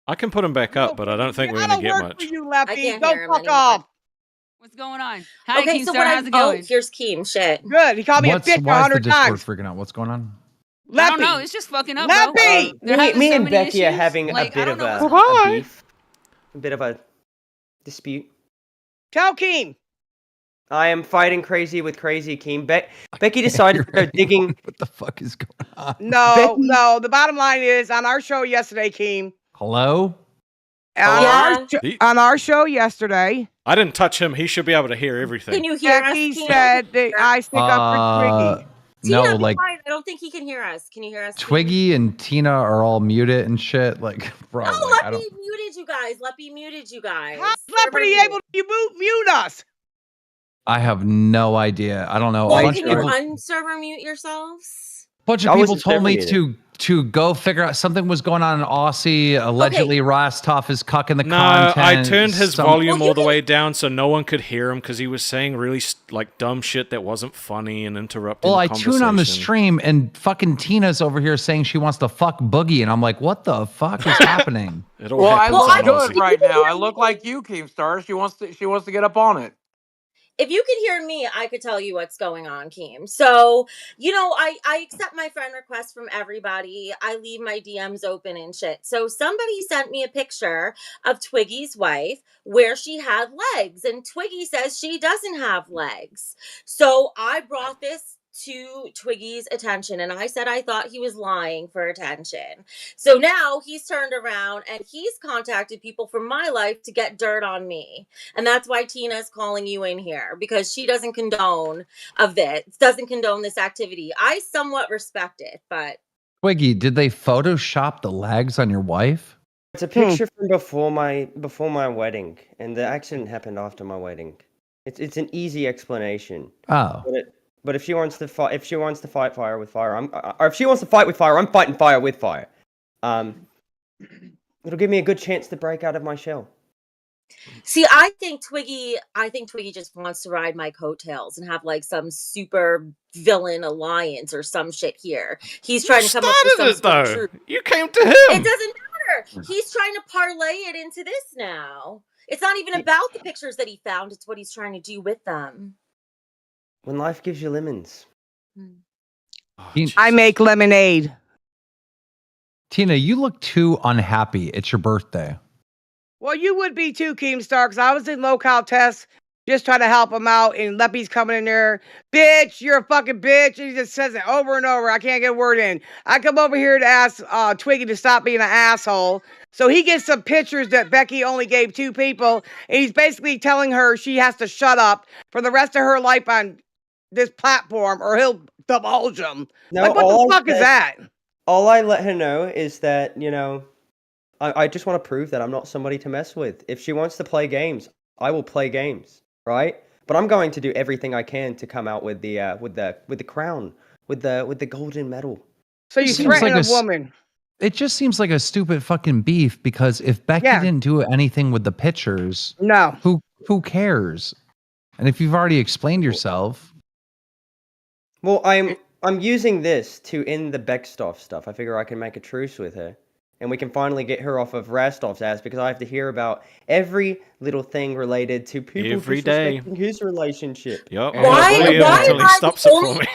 I can put him back up, but I don't think we're I going to don't get work for much. you, I Leppy. can't Go hear him fuck anymore. off. What's going on? Hi, Okay, so Keemstar. what How's it going? here's Keem. Shit. Good. He called me a bitch Why is the 100 Discord times. freaking out? What's going on? I don't know. Leppy. It's just fucking up, bro. Leppy. They're Me, having me so and many Becky are issues. having Like, a I bit don't of know a, what's Hi. beef, a bit of a dispute. Tell Keen. I am fighting crazy with Crazy Keem. Becky decided to go digging. What the fuck is going on? No, Becky- no. The bottom line is on our show yesterday, Keen. Hello? Yeah. On our show yesterday, I didn't touch him. He should be able to hear Can everything. you hear Becky us, Keem? said that I stick up for Twiggy. No, Tina, be like quiet. I don't think he can hear us. Can you hear us, Keem? Twiggy and Tina are all muted and shit. Like, bro, No, like I Leppy don't. muted you guys. Leppy muted you guys. How's Server Leppy mute. able to mute us? I have no idea. I don't know. Well, a bunch can of you people, unserver mute yourselves? bunch I of people wasn't told me server to go figure out something was going on in Aussie. Allegedly, Rostov is cucking the No, content. I turned his volume Well, all the you way down so no one could hear him because he was saying really like dumb shit that wasn't funny and interrupting Well, the I conversation. tune on the stream and fucking Tina's over here saying she wants to fuck Boogie, and I'm like, what the fuck is happening? It all Well, I happens look on good Aussie. right now. I look like you, Keemstar. She wants to get up on it. If you could hear me, I could tell you what's going on, Keem. So, I accept my friend requests from everybody. I leave my DMs open and shit. So somebody sent me a picture of Twiggy's wife where she had legs, and Twiggy says she doesn't have legs. So I brought this to Twiggy's attention, and I said I thought he was lying for attention. So now he's turned around and he's contacted people from my life to get dirt on me. And that's why Tina's calling you in here, because she doesn't condone this activity. I somewhat respect it, but Twiggy, did they Photoshop the legs on your wife? It's a picture from before my wedding, and the accident happened after my wedding. It's an easy explanation. Oh, But if she wants to fight, fire with fire, or if she wants to fight with fire, I'm fighting fire with fire. It'll give me a good chance to break out of my shell. see, I think Twiggy just wants to ride my coattails and have like some super villain alliance or some shit here. He's trying to come up with some Started it sort of though. truth. You came to It him. doesn't matter. He's trying to parlay it into this now. It's not even about the pictures that he found, it's what he's trying to do with them. When life gives you lemons. Oh, I make lemonade. Tina, you look too unhappy. It's your birthday. Well, you would be too, Keemstar, because I was in Lolcow tests just trying to help him out, and Leppy's coming in there. Bitch, you're a fucking bitch. And he just says it over and over. I can't get a word in. I come over here to ask Twiggy to stop being an asshole. So he gets some pictures that Becky only gave 2 people, and he's basically telling her she has to shut up for the rest of her life on this platform, or he'll divulge them. No, Like, what the fuck is that? All I let her know is that, I just want to prove that I'm not somebody to mess with. If she wants to play games, I will play games, right? But I'm going to do everything I can to come out with the crown, with the golden medal. So you Seems threaten like a woman. It just seems like a stupid fucking beef because if Becky Yeah. didn't do anything with the pictures, No. who cares? And if you've already explained yourself, Well, I'm using this to end the Beckstoff stuff. I figure I can make a truce with her, and we can finally get her off of Rastov's ass because I have to hear about every little thing related to people Every day. disrespecting his relationship. Yup. I'm Why- gonna bully him why until am he I stops the it for only- me.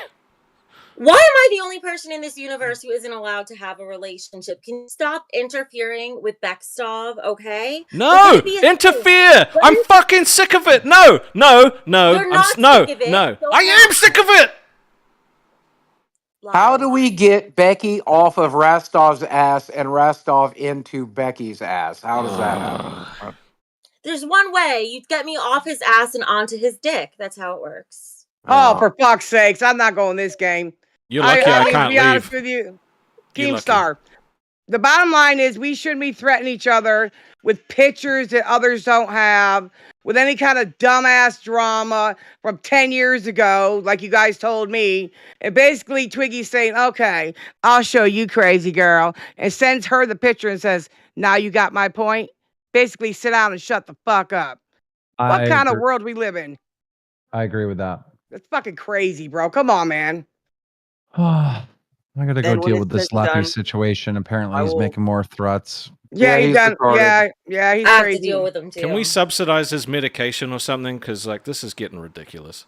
Why am I the only person in this universe who isn't allowed to have a relationship? Can you stop interfering with Bekstov, okay? No! Let it be a Interfere! Let I'm it- fucking sick of it! No! No! No! You're not no! sick of it. No! Don't I am lie. sick of it! How do we get Becky off of Rastov's ass and Rastov into Becky's ass? How does that happen? There's one way. You get me off his ass and onto his dick. That's how it works. Oh, for fuck's sakes. I'm not going this game. You're lucky I mean, can't to be leave. honest with you, You're lucky. Keemstar, the bottom line is we shouldn't be threatening each other with pictures that others don't have, with any kind of dumbass drama from 10 years ago, like you guys told me. And basically, Twiggy's saying, okay, I'll show you, crazy girl, and sends her the picture and says, now you got my point. Basically, sit down and shut the fuck up. What kind of world we live in? I agree with that. That's fucking crazy, bro. Come on, man. I gotta Then go when deal it's with this said and Lappy done, situation. Apparently, I he's will- making more threats. Yeah, Yeah, he he's done. retarded. Yeah, he's I have crazy. to deal with him too. Can we subsidize his medication or something? Because, like, this is getting ridiculous.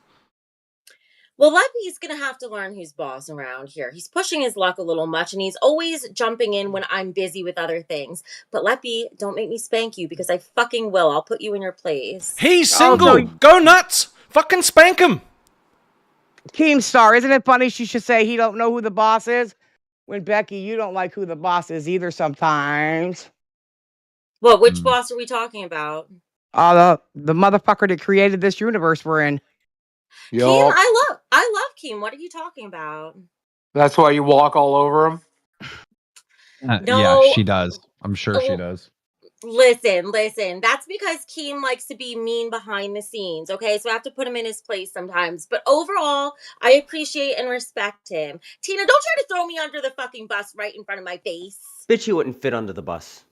Well, Leppy's gonna have to learn who's boss around here. He's pushing his luck a little much, and he's always jumping in when I'm busy with other things. But Leppy, don't make me spank you because I fucking will. I'll put you in your place. He's Oh, single! so- Go nuts! Fucking spank him! Keemstar, isn't it funny she should say he don't know who the boss is? When Becky, you don't like who the boss is either sometimes. Well, which boss are we talking about? The motherfucker that created this universe we're in. Keem, Yup. I love Keem. What are you talking about? That's why you walk all over him. Yeah, No. she does. I'm sure she Oh. does. Listen. That's because Keem likes to be mean behind the scenes, okay? So I have to put him in his place sometimes. But overall, I appreciate and respect him. Tina, don't try to throw me under the fucking bus right in front of my face. Bitch, you wouldn't fit under the bus.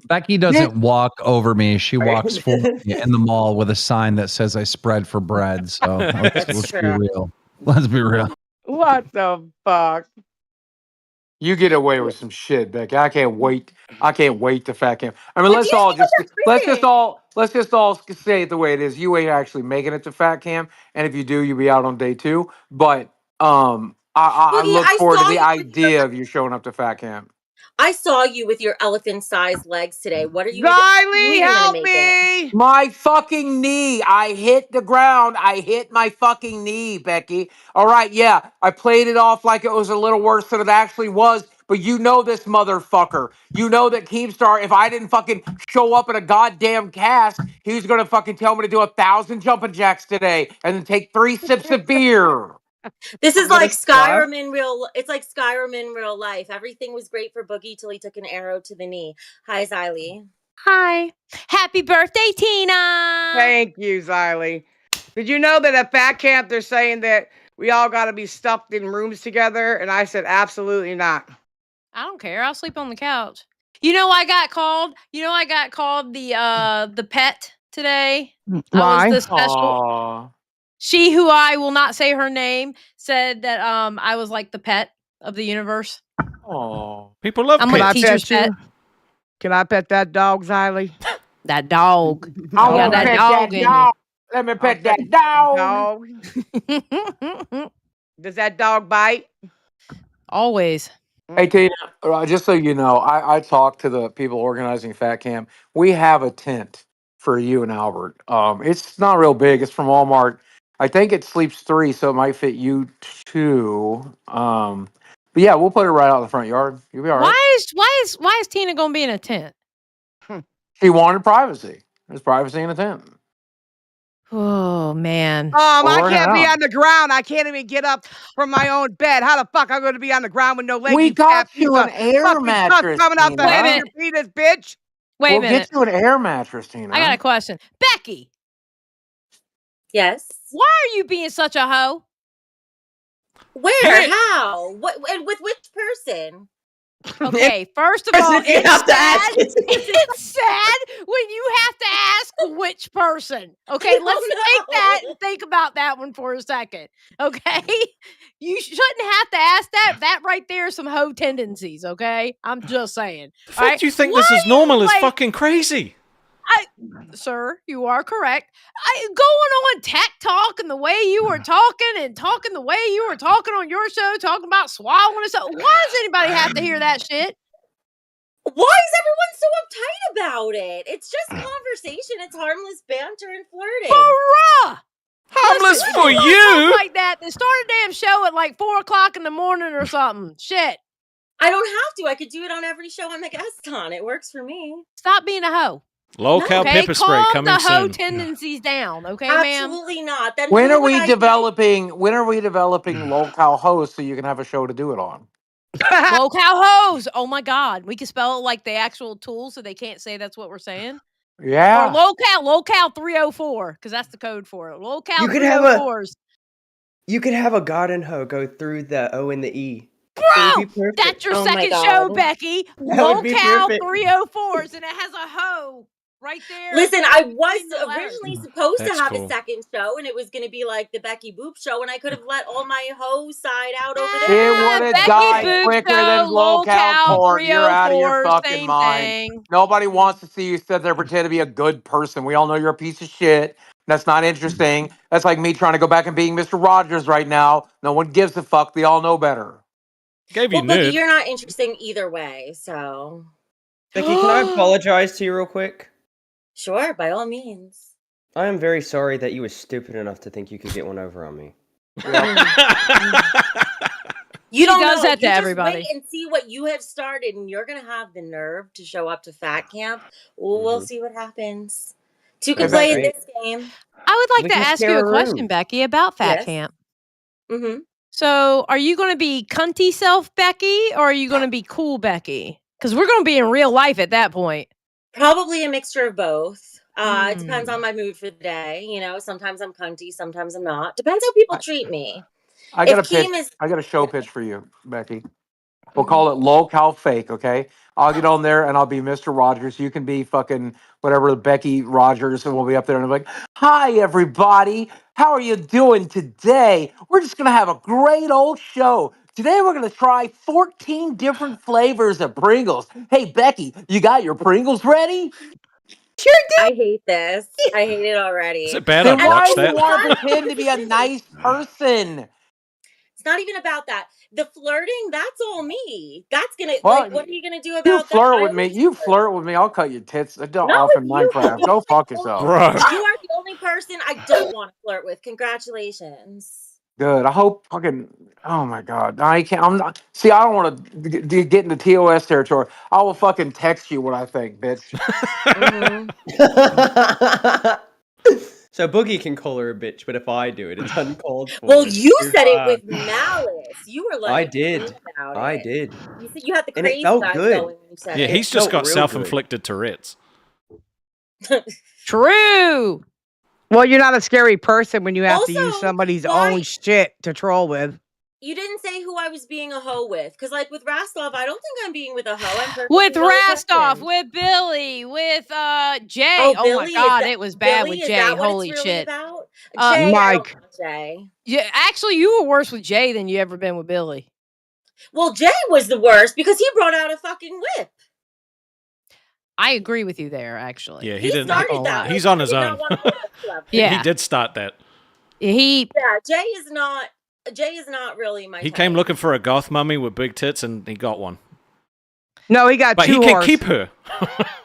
Becky doesn't walk over me. She walks for me in the mall with a sign that says I spread for bread. So let's be true. real. Let's be real. What the fuck? You get away with some shit, Becky. I can't wait. I can't wait to fat camp. I mean, What let's do you all think of just the let's just all say it the way it is. You ain't actually making it to fat camp, and if you do, you'll be out on day 2. But I Boogie, look I forward to saw the you with idea of you showing up to fat camp. I saw you with your elephant-sized legs today. What are you Riley, even gonna help make it? me! My fucking knee. I hit the ground. I hit my fucking knee, Becky. All right, yeah. I played it off like it was a little worse than it actually was, but you know this motherfucker. You know that Keemstar, if I didn't fucking show up in a goddamn cast, he was gonna fucking tell me to do 1,000 jumping jacks today and then take 3 sips of beer. This is What like a star. Skyrim in real. It's like Skyrim in real life. Everything was great for Boogie till he took an arrow to the knee. Hi, Xylee. Hi. Happy birthday, Tina. Thank you, Xylee. Did you know that at Fat Camp they're saying that we all got to be stuffed in rooms together? And I said, absolutely not. I don't care. I'll sleep on the couch. You know I got called? I got called the pet today. I Why? was the special. Aw. She who I will not say her name said that I was like the pet of the universe. Aw. People love I'm Can like I pets. teacher's pet you? pet. Can I pet that dog, Xylee? That dog. I Oh, want to that pet dog that in dog. Let me pet that dog. Dog. Does that dog bite? Always. Hey, Tina, just so you know, I talked to the people organizing Fat Camp. We have a tent for you and Albert. It's not real big. It's from Walmart. I think it sleeps 3, so it might fit you 2. But yeah, we'll put it right out in the front yard. You'll be all right. Why is Tina gonna be in a tent? She wanted privacy. There's privacy in a tent. Oh man. We're I working it can't be out. on the ground. I can't even get up from my own bed. How the fuck I'm going to be on the ground with no leg? We You fat got piece you an of air fucking tusk mattress, coming out the Wait a head of Tina. your minute. penis, bitch. Wait a We'll minute. get you an air mattress, Tina. I got a question. Becky, Yes. why are you being such a hoe? Where? How? What? And with which person? Okay, first of Person all, you it's have to sad. ask. It's sad when you have to ask which person. Okay, I let's don't take that know. and think about that one for a second. Okay, you shouldn't have to ask that. That right there is some hoe tendencies. Okay, I'm just saying. The All right, fact you think why this is do you, normal is like, fucking crazy. Sir, you are correct. Going on tech talk and the way you were talking and talking the way you were talking on your show, talking about swallowing and stuff. Why does anybody have to hear that shit? Why is everyone so uptight about it? It's just conversation. It's harmless banter and flirting. Hurrah! Harmless Listen, for if you wanna you. talk like that, then start a damn show at like 4:00 in the morning or something. Shit. I don't have to. I could do it on every show I'm a guest on. It works for me. Stop being a hoe. Lolcow Okay, pepper spray calm coming the hoe soon. tendencies down. Okay, ma'am. Absolutely not. Then When who are would we I developing? When are we developing Lolcow hosts so you can have a show to do it on? Lolcow hose. Oh my god, we can spell it like the actual tool, so they can't say that's what we're saying. Yeah. Or Lolcow 304, because that's the code for it. Lolcow You could have a 304s. you could have a garden hoe go through the O and the E. It would Bro, be perfect. that's your Oh my second show, God. Becky. That would be Lolcow perfect. 304s, and it has a hoe right there. Listen, okay, I was between the letters. originally supposed to That's have cool. a second show, and it was going to be like the Becky Boop show, and I could have let all my hoe side out over there. It would have Becky died Boop quicker Show, than Lolcow Lolcow Court. You're out of your 304, fucking same mind. thing. Nobody wants to see you sit there and pretend to be a good person. We all know you're a piece of shit. That's not interesting. That's like me trying to go back and being Mr. Rogers right now. No one gives a fuck. They all know better. Gave you Well, Boogie, nerd. you're not interesting either way, so Becky, can I apologize to you real quick? sure, by all means. I am very sorry that you were stupid enough to think you could get one over on me. You don't does know. that to You just everybody. wait and see what you have started, and you're gonna have the nerve to show up to Fat Camp. We'll see what happens. Two can Hey, play in Becky. this game. I would like We to can ask share you a a question, room. Becky, about Fat Yes. Camp. Mm-hmm. So, are you going to be cunty self Becky, or are you going to be cool Becky? Because we're going to be in real life at that point. Probably a mixture of both. It Hmm. depends on my mood for the day. You know, sometimes I'm cunty, sometimes I'm not. Depends how people treat me. I got a If pitch. Keem is, I got a show pitch for you, Becky. We'll call it Lolcow Fake, okay? I'll get on there and I'll be Mr. Rogers. You can be fucking whatever, Becky Rogers, and we'll be up there and I'm like, hi, everybody. How are you doing today? We're just going to have a great old show. Today, we're going to try 14 different flavors of Pringles. Hey, Becky, you got your Pringles ready? I hate this. I hate it already. Is it bad? Then I'd why watch do you that. want to pretend to be a nice person? It's not even about that. The flirting, that's all me. That's gonna Well, like, what are you gonna do you about that? flirt I with me. always You flirt. flirt with me. I'll cut your tits Not off with in you. Minecraft. Go fuck yourself. Bro. You are the only person I don't want to flirt with. Congratulations. Good. I hope fucking. Oh my god. I can't. I'm not. See, I don't want to get into TOS territory. I will fucking text you what I think, bitch. Mm-hmm. So Boogie can call her a bitch, but if I do it, it's uncalled for. Well, It's you too said it far. with malice. You were like, I did. mean about I it. did. You said you had the And it crazy felt eyes good. going when you said Yeah, it. he's just felt got real self-inflicted Tourette's. True. Well, you're not a scary person when you have to use Also, somebody's why- own shit to troll with. You didn't say who I was being a hoe with, because like with Rastov, I don't think I'm being with a hoe. I'm perfectly With well Rastov, person. with Billy, with Jay. Oh, Oh, Billy, my god, is it was bad Billy, with is Jay. that what Holy it's really shit. about? Uh, Jay, I don't Mike. want Jay. Yeah, actually, you were worse with Jay than you ever been with Billy. Well, Jay was the worst because he brought out a fucking whip. I agree with you there, actually. Yeah, He didn't. started that. He's Like, on I his did own. not want to go whatsoever. Yeah. He did start that. He Yeah, Jay is not. Jay is not really my He type. came looking for a goth mummy with big tits, and he got one. No, he got But two he can horse. keep her.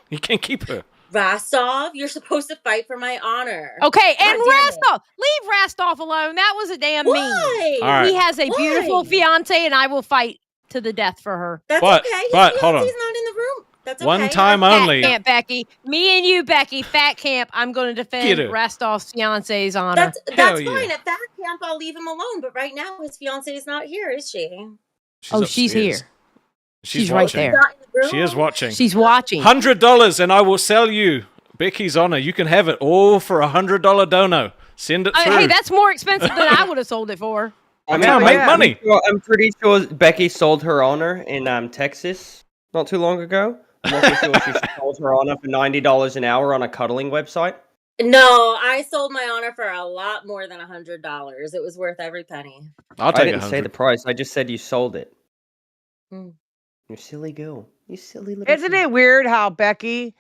He can keep her. Rastov, you're supposed to fight for my honor. Okay, and God damn it. Rastov, leave Rastov alone. That was a damn mean. Why? All right. He has a beautiful Why? fiance, and I will fight to the death for her. That's But- okay. His but, hold on. fiance's not in the room. That's okay. One time Fat only. camp, Becky. Me and you, Becky. Fat camp. I'm going to defend Get her. Rastov's fiance's honor. That's Hell fine. yeah. At that camp, I'll leave him alone. But right now, his fiance is not here, is she? She's here. She's right watching. there. Not in the room? She is watching. She's watching. $100, and I will sell you Becky's honor. You can have it all for $100 dono. Send it through. Hey, that's more expensive than I would have sold it for. I That's how I make money. I'm pretty sure Becky sold her honor in Texas not too long ago. I'm also sure she sold her honor for $90 an hour on a cuddling website. No, I sold my honor for a lot more than $100. It was worth every penny. I'll I take didn't say the 100. price. I just said you sold it. Hmm. You silly girl. You silly little. Isn't it weird how Becky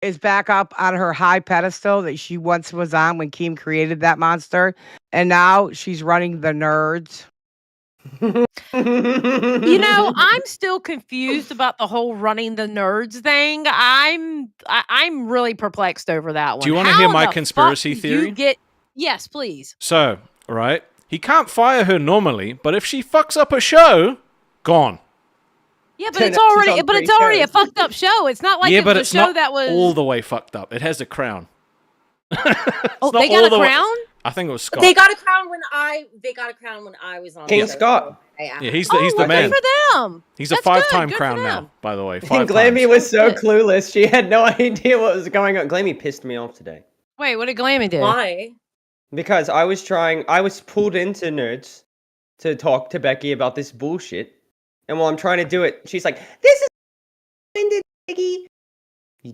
is back up on her high pedestal that she once was on when Keem created that monster, and now she's running the nerds? You know, I'm still confused about the whole running the nerds thing. I'm really perplexed over that one. Do you wanna How hear my the conspiracy fuck do you theory? get yes, please. So, right? He can't fire her normally, but if she fucks up a show, gone. Yeah, but So it's now she's already on but it's 3 already a shows. fucked up show. It's not like yeah, it but was it's a show not that was all the way fucked up. It has a crown. Oh, not they all got the a way- crown? I think it was Scott. They got a crown when I was on. King the show, Scott. so I asked. Yeah, he's Oh, the well, man. good for them. He's a That's good. 5-time Good for crown them. now, by the way. And 5 Glammy times. was so Good. clueless. She had no idea what was going on. Glammy pissed me off today. Wait, what did Glammy do? Why? Because I was pulled into Nerds to talk to Becky about this bullshit. And while I'm trying to do it, she's like, this is winded, Becky.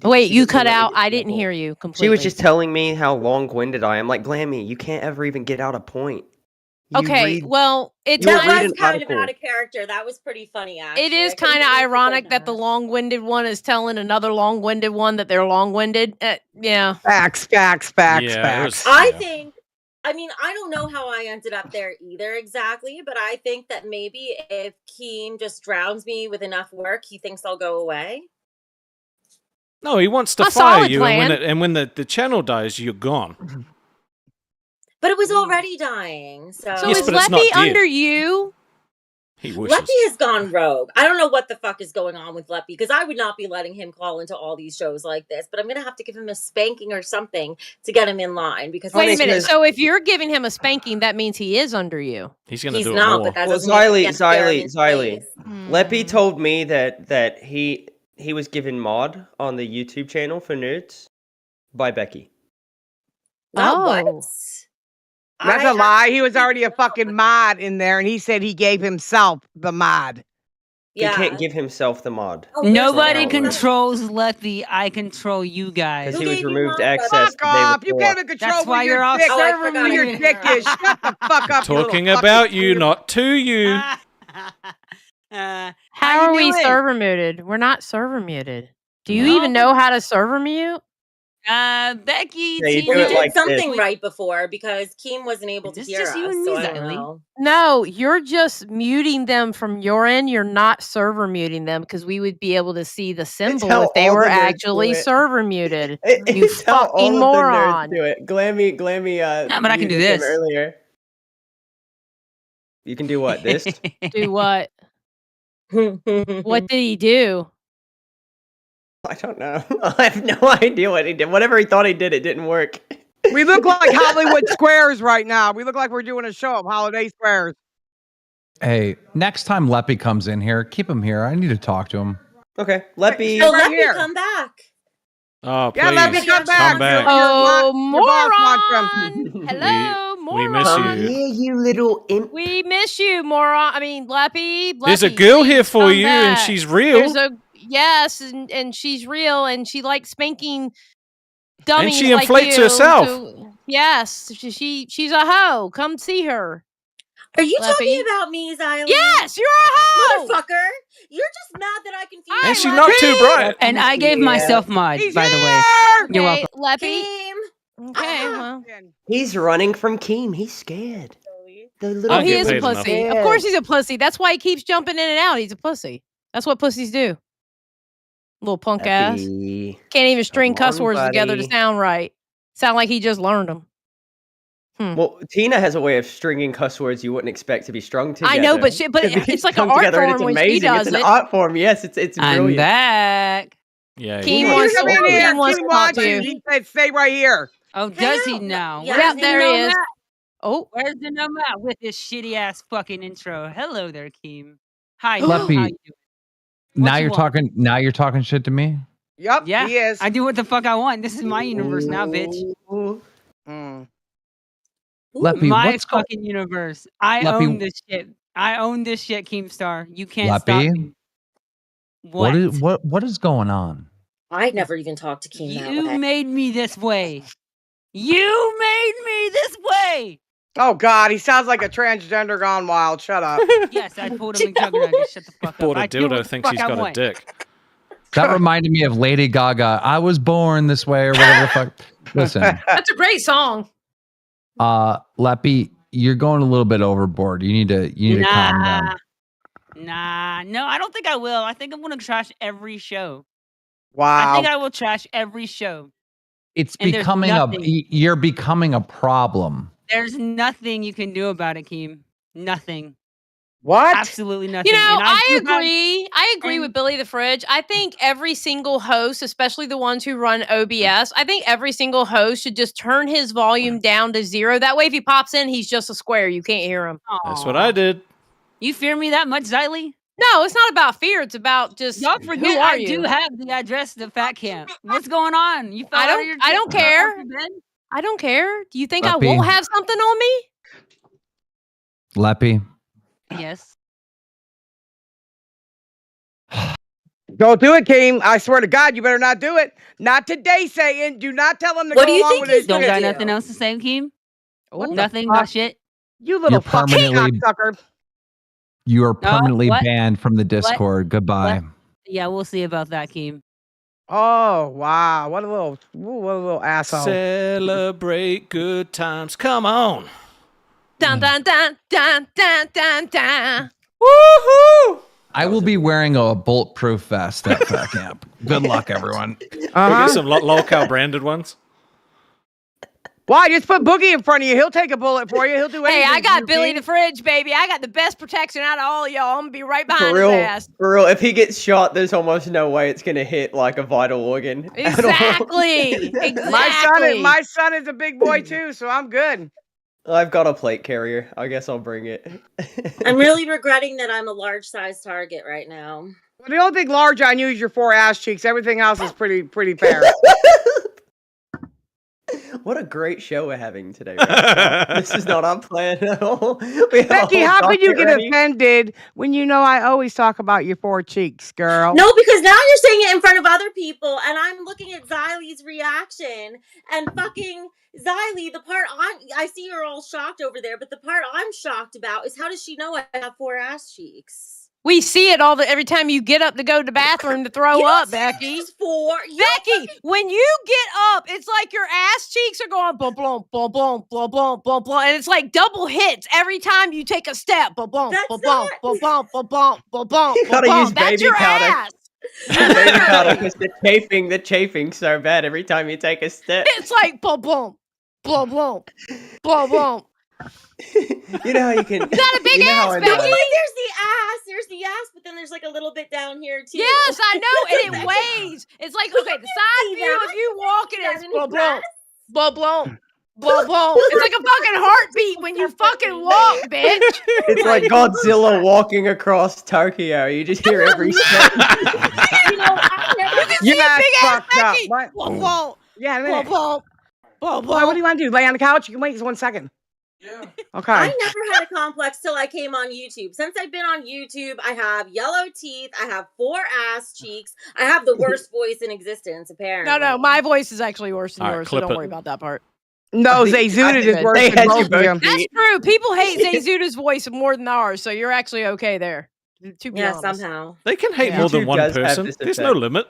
Wait, She you doesn't cut let me out. get I to that didn't point. hear you completely. She was just telling me how long-winded I am. Like, Glammy, you can't ever even get out a point. You Okay, read- well, it's You That read kind was an kind of article. out of character. That was pretty funny, actually. it is I couldn't kind of believe you said ironic that the long-winded one is telling another long-winded one that they're long-winded. Yeah. Facts. Yeah, it was- I yeah. think, I mean, I don't know how I ended up there either exactly, but I think that maybe if Keem just drowns me with enough work, he thinks I'll go away. No, he wants to A fire solid you, plan. and when the channel dies, you're gone. But it was already dying, so. So Yes, is but it's not Leppy dead. under you? He wishes. Leppy has gone rogue. I don't know what the fuck is going on with Leppy because I would not be letting him call into all these shows like this. But I'm gonna have to give him a spanking or something to get him in line because Wait a Honest, minute. because- So if you're giving him a spanking, that means he is under you. He's gonna he's do it not. more. But that Well, doesn't mean he can't scare him in Xylee. place. Leppy told me that he was given mod on the YouTube channel for Nerds by Becky. Not what? Oh. That's I a lie. He was actually already a don't. fucking mod in there, and he said he gave himself the mod. Yeah. He can't give himself the mod. Oh, there's no Nobody way. controls Leppy. I control you guys. Because Who he was gave you removed mod? access Fuck the day off! You before. can't even control That's why where you're your off dick, Oh, I server forgot where your meeting. dick is. Shut the fuck up. you little Talking fucking about you, creep. not to you. How How you are we doing? server muted? We're not server muted. Do you No. even know how to server mute? Becky, Yeah, you T- do Well, it he did like something this. right before because Keem wasn't able to Is this hear just us. you and So me, I don't Xylee? know. No, you're just muting them from your end. You're not server muting them because we would be able to see the symbol how if they all were the nerds do actually it. server muted. You It's how fucking all of the moron. nerds do it. Glammy, Nah, but I can do muted him this. earlier. You can do what? This? Do what? What did he do? I don't know. I have no idea what he did. Whatever he thought he did, it didn't work. We look like Hollywood Squares right now. We look like we're doing a show of Holiday Squares. Hey, next time Leppy comes in here, keep him here. I need to talk to him. Okay, Leppy. So Right let me here. come back. Oh, please. Yeah, let me come back. Come back. Oh, Your boss moron! wants Hello, we miss moron. you. here, you little imp. We miss you, moron. I mean, Leppy. There's a Leppy, girl please here for come you, and back. she's real. There's a yes, and she's real, and she likes spanking dummies. she like inflates you herself. Yes, she's a hoe. Come see her. Are you Leppy. talking about me, Xylee? Yes, you're a hoe. Motherfucker. You're just mad that I confused And Hi, she's you. not too bright. and I gave Yeah. myself mod, He's by the way. here! You're Okay, welcome. Leppy. Keem. Okay, well, He's running from Keem. He's scared. The I little don't he get is a paid enough. pussy. Of course he's a pussy. That's why he keeps jumping in and out. He's a pussy. That's what pussies do. Little punk ass. Happy. Can't even string Come cuss on, words together to buddy. sound right. Sound like he just learned them. Well, Tina has a way of stringing cuss words you wouldn't expect to be strung together. I know, but to it's like an come art together, and form when she amazing. does It's an it. art form. Yes, it's I'm brilliant. back. Yeah. Keem yeah. wants, Come in here. Keem wants Keem to talk wants to you. you. He said, "Stay right here." Oh, Hang does he out. now? Yeah, Where's hang the there he gnome is. at? Oh, Where's the gnome at with this shitty ass fucking intro? Hello there, Keem. Hi, Leppy. gnome. How you doing? Now What you you're want? talking. Now you're talking shit to me. Yep, Yeah, he is. I do what the fuck I want. This is my universe now, bitch. Ooh. Mm. Leppy, My what's going? fucking universe. I Leppy- own this shit. I own this shit, Keemstar. You can't stop Leppy? me. What is going on? I never even talked to Keem that You way. made me this way. You made me this way. Oh God, he sounds like a transgender gone wild. Shut up. Yes, I pulled him in Juggernaut. Just shut the fuck Bought up. a I do what dildo, the thinks fuck he's I got a want. dick. That reminded me of Lady Gaga. I was born this way, or whatever the fuck. Listen, that's a great song. Leppy, you're going a little bit overboard. You need to calm down. Nah, no, I don't think I will. I think I'm gonna trash every show. I Wow. think I will trash every show. It's And there's becoming nothing. you're becoming a problem. There's nothing you can do about it, Keem. Nothing. What? Absolutely nothing. You know, And I do have- agree. I agree with and- Billy the Fridge. I think every single host, especially the ones who run OBS, I think every single host should just turn his volume down to 0. That way, if he pops in, he's just a square. You can't hear him. That's what I did. You fear me that much, Xylee? No, it's not about fear. It's about just Don't who forget, are I you? do have the address to the fat camp. What's going on? You fell I out don't- of your I don't fell off care. your bed? I don't care. Do you think I Leppy. won't have something on me? Leppy, Yes. Don't do it, Keem. I swear to God, you better not do it. Not today, Satan. Do not tell him to What go do you along think with he's his Don't gonna got do? nothing else to say, Keem? What the Nothing, fuck? not shit. You little fucking permanently- cocksucker. you are permanently what? banned from the Discord. Goodbye. Yeah, we'll see about that, Keem. Oh wow, what a little asshole. Celebrate good times. Come on. Dun dun dun dun dun dun dun. Woohoo! I will be wearing a bulletproof vest at fat camp. Good luck, everyone. We get some Lolcow branded ones. Why? Just put Boogie in front of you. He'll take a bullet for you. He'll do anything. Hey, I for got you, Billy Keem. the Fridge, baby. I got the best protection out of all of y'all. I'm gonna be right For behind real, his ass. for real. If he gets shot, there's almost no way it's gonna hit like a vital organ. at all. Exactly. Exactly. My son is a big boy too, so I'm good. I've got a plate carrier. I guess I'll bring it. I'm really regretting that I'm a large size target right now. The only thing large on you is your 4 ass cheeks. Everything else is pretty fair. What a great show we're having today. Right? This is not our plan at all. We have a Becky, whole how could you docket get ready. offended when you know I always talk about your 4 cheeks, girl? No, because now you're saying it in front of other people, and I'm looking at Xylie's reaction, and fucking Xylee, the part I see you're all shocked over there, but the part I'm shocked about is how does she know I have 4 ass cheeks? We see it every time you get up to go to the bathroom to throw You don't up, see Becky. there's 4. Becky, when you get up, it's like your ass cheeks are going boom, boom, boom, boom, boom, boom, boom, boom, and it's like double hits every time you take a step. Boom, boom, That's boom, boom, not- boom, boom, boom, boom, boom, boom, You gotta boom. use That's baby your powder. ass. Baby powder, because the chafing so bad every time you take a step. It's like boom, boom, boom, boom, boom, boom. You know how you can. Got a big you know how ass, in, Becky. Like there's the ass, but then there's like a little bit down here too. Yes, I know, and it weighs. It's like, okay, the side See view that? of you walking That is in boom, his boom, breast? boom, boom, boom, boom. It's like a fucking heartbeat when you fucking walk, bitch. it's like Godzilla walking across Tokyo. You just hear every step. You know, I never. See a Your ass big ass fucked up. Becky. What? Boom, boom, Yeah, a boom, minute. boom, boom, Why, what do boom. you want to do? Lay on the couch? You can wait just 1 second. Yeah. Okay. I never had a complex till I came on YouTube. Since I've been on YouTube, I have yellow teeth. I have 4 ass cheeks. I have the worst voice in existence, apparently. No, my voice is actually worse than All right, yours, so clip don't it. worry about that part. No, I think- Zayzudit is worse They than had you both of both you. That's beat. true. People hate Zayzuda's voice more than ours, so you're actually okay there. To be Yeah, honest. somehow. They can hate Yeah. more than YouTube one does have person. this There's no effect. limit.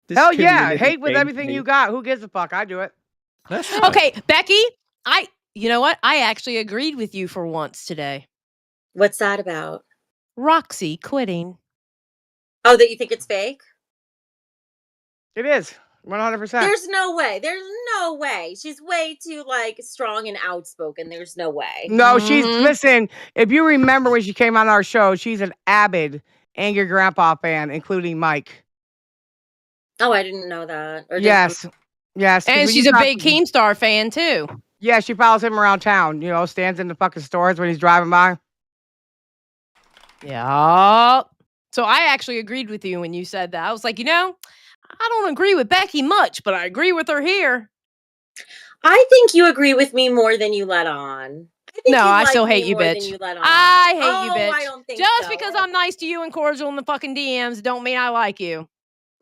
This Hell yeah. community Hate with changed everything me. you got. Who gives a fuck? I do it. That's right. Okay, Becky, You know what? I actually agreed with you for once today. What's that about? Roxy quitting. Oh, that you think it's fake? It is 100%. There's no way. There's no way. She's way too like strong and outspoken. There's no way. No, she's Mhm. listen. If you remember when she came on our show, she's an avid Angry Grandpa fan, including Mike. Oh, I didn't know that. Or Yes, yes. 'cause And when she's you a talk- big Keemstar fan too. Yeah, she follows him around town. You know, stands in the fucking stores when he's driving by. Yeah. So I actually agreed with you when you said that. I was like, I don't agree with Becky much, but I agree with her here. I think you agree with me more than you let on. I think No, you I like still me hate you, more than bitch. you let on. I hate you, Oh, bitch. I don't think Just so. because I'm nice to you and cordial in the fucking DMs don't mean I like you.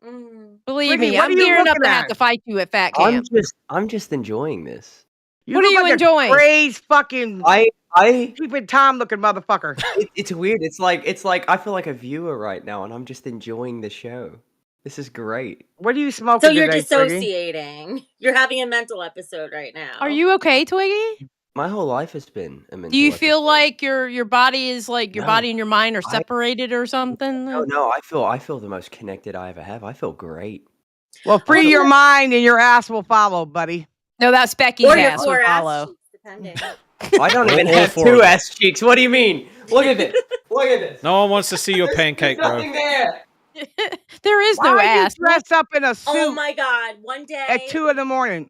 Mm. Believe Twiggy, me, what I'm are you gearing up looking to have at? to fight you at Fat I'm Camp. just enjoying this. You What are look you like enjoying? a crazed fucking I stupid Tom looking motherfucker. it's weird. It's like I feel like a viewer right now, and I'm just enjoying the show. This is great. What are you smoking So you're today, Twiggy? dissociating. You're having a mental episode right now. Are you okay, Twiggy? My whole life has been a mental Do you feel episode. like your body is like your No, body and your mind are I- separated or something? No, I feel the most connected I ever have. I feel great. Well, free Well, your yeah. mind and your ass will follow, buddy. No, that's Becky's Or your ass will poor ass follow. cheeks, depending. I don't even All have four of two them. ass cheeks. What do you mean? Look at this. Look at this. No one wants to see your There's pancake, bro. nothing there. There is Why no are ass. you dressed up in a suit Oh my god! One at day, 2 a.m?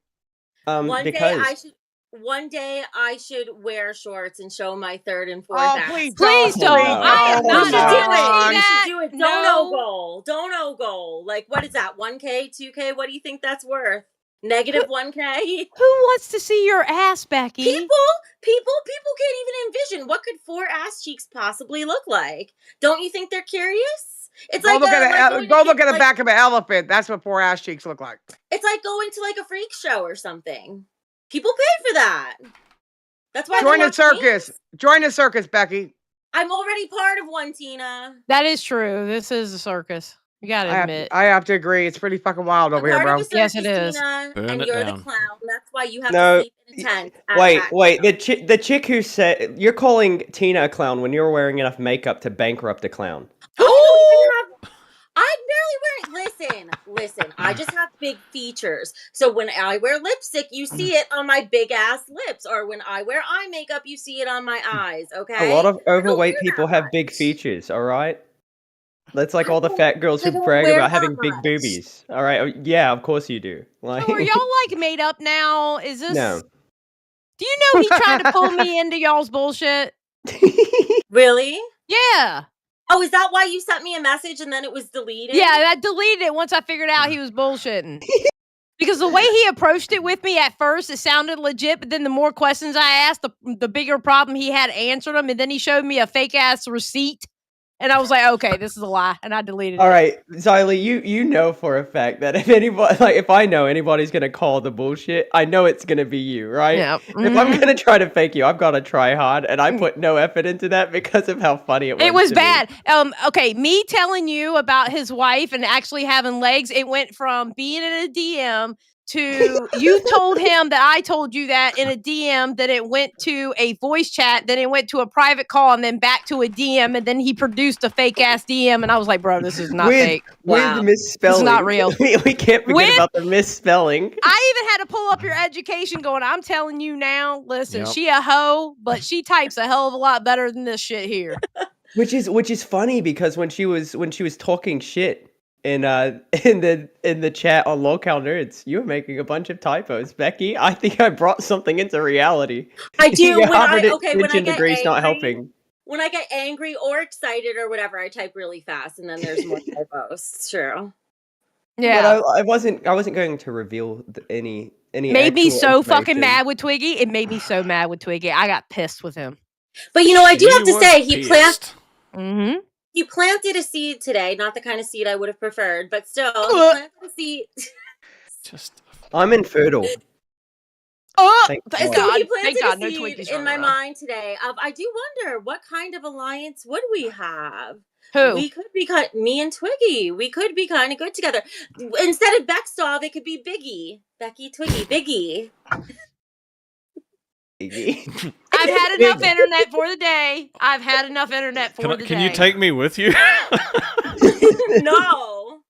Because One day I should wear shorts and show my third and fourth Oh, ass. please Please don't. don't. no. I am Oh, You not should come do going to it. see on. You that. should do it. No. Don't goal. Like, what is that? 1K, 2K? What do you think that's worth? Negative 1K? Who wants to see your ass, Becky? People can't even envision what could 4 ass cheeks possibly look like. Don't you think they're curious? It's Go like look like at going a, to go look get, at the like, back of an elephant. That's what 4 ass cheeks look like. It's like going to like a freak show or something. People pay for that. That's why Join they the watch circus. memes. Join the circus, Becky. I'm already part of one, Tina. That is true. This is a circus. You got to admit. I have to agree. It's pretty fucking wild over I'm here, part bro. of a circus, Yes, it is. Tina, Burn and it you're down. the clown. That's why you have No, to sleep in a tent. at wait. that The chick who said you're calling Tina a clown when you're wearing enough makeup to bankrupt a clown. I'm barely wearing. Listen. I just have big features. So when I wear lipstick, you see it on my big ass lips, or when I wear eye makeup, you see it on my eyes. Okay. A lot of I don't overweight wear people that have big much. features. All right. That's like I all the don't- fat girls I who don't brag wear about that having big much. boobies. All right. Oh, yeah, of course you do. Like, So are y'all like made up now? Is this? no. Do you know he tried to pull me into y'all's bullshit? Really? Yeah. Oh, is that why you sent me a message and then it was deleted? Yeah, I deleted it once I figured out he was bullshitting. Because the way he approached it with me at first, it sounded legit, but then the more questions I asked, the bigger problem he had answered them, and then he showed me a fake ass receipt, and I was like, okay, this is a lie, and I deleted All it. right, Xylee, you know for a fact that if anybody, like, if I know anybody's gonna call the bullshit, I know it's gonna be you, right? Yeah. If I'm Mhm. gonna try to fake you, I've got to try hard, and I put no effort into that because of how funny it was. It was to me. bad. Okay, me telling you about his wife and actually having legs, it went from being in a DM to you told him that I told you that in a DM, that it went to a voice chat, then it went to a private call, and then back to a DM, and then he produced a fake ass DM, and I was like, bro, this is not fake. Wow. With misspelling. This is not real. we can't forget With- about the misspelling. I even had to pull up your education going, I'm telling you now, listen, Yep. she a hoe, but she types a hell of a lot better than this shit here. Which is funny because when she was talking shit in the chat on Lolcow Nerds, you were making a bunch of typos, Becky. I think I brought something into reality. I do Your when I Harvard okay when I extension get degree's angry. not helping. When I get angry or excited or whatever, I type really fast, and then there's more typos. It's true. Yeah. But I wasn't going to reveal any Made me actual so fucking information. mad with Twiggy. It made me so mad with Twiggy. I got pissed with him. But you know, I do have to was say pissed. Mm-hmm. he planted a seed today. Not the kind of seed I would have preferred, but still, he planted a seed. Just I'm infertile. Oh, Thank thank God. So God. he planted Thank God. a No seed Twiggy's in running my around. mind today. I do wonder what kind of alliance would we have. Who? We could be me and Twiggy. We could be kind of good together. Instead of Beckstov, it could be Biggie, Becky, Twiggy, Biggie. I've had enough internet for the day. I've had enough internet for the day. Can you take me with you? No.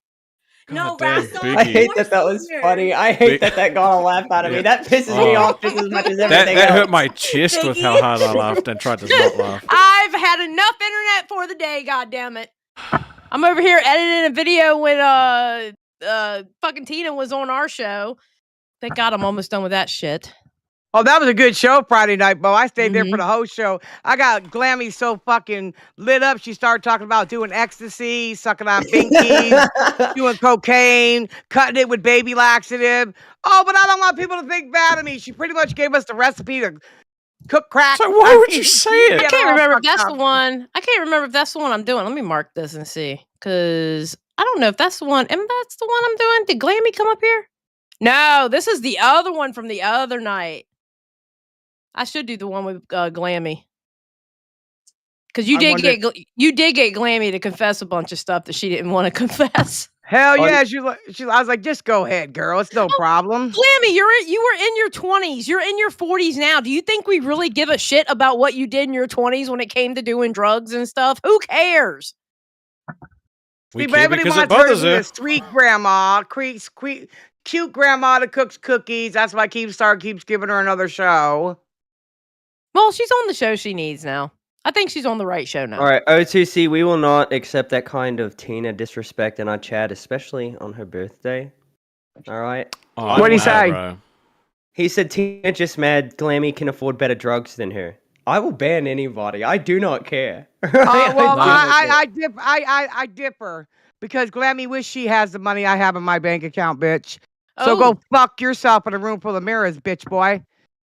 No, Goddamn Rascal. Biggie. I hate you're that was senior. funny. I hate that got a laugh out of me. That pisses me off just as much as everything That else. hurt my chest with how hard I laughed and tried to not laugh. I've had enough internet for the day, goddammit. I'm over here editing a video when fucking Tina was on our show. Thank God I'm almost done with that shit. Oh, that was a good show Friday night, Bo. I stayed there for Mhm. the whole show. I got Glammy so fucking lit up. She started talking about doing ecstasy, sucking on binkies, doing cocaine, cutting it with baby laxative. Oh, but I don't want people to think bad of me. She pretty much gave us the recipe to cook crack. So why would you say it? I Yeah, can't all remember if fucked that's up. the one. I can't remember if that's the one I'm doing. Let me mark this and see. Because I don't know if that's the one. Am that's the one I'm doing? Did Glammy come up here? No, this is the other one from the other night. I should do the one with Glammy. Because you did get Glammy to confess a bunch of stuff that she didn't want to confess. Hell yeah. I was like, just go ahead, girl. It's no problem. Glammy, you were in your 20s. You're in your 40s now. Do you think we really give a shit about what you did in your 20s when it came to doing drugs and stuff? Who cares? We See, but care everybody because it wants her to bothers be her. the street grandma, cute grandma that cooks cookies. That's why Keemstar keeps giving her another show. Well, she's on the show she needs now. I think she's on the right show now. All right, O2C, we will not accept that kind of Tina disrespect in our chat, especially on her birthday. All right? Oh, What'd he wow, say? bro. He said Tina just mad Glammy can afford better drugs than her. I will ban anybody. I do not care. Well, I I differ because Glammy wish she has the money I have in my bank account, bitch. So go fuck yourself in a room full of mirrors, bitch boy.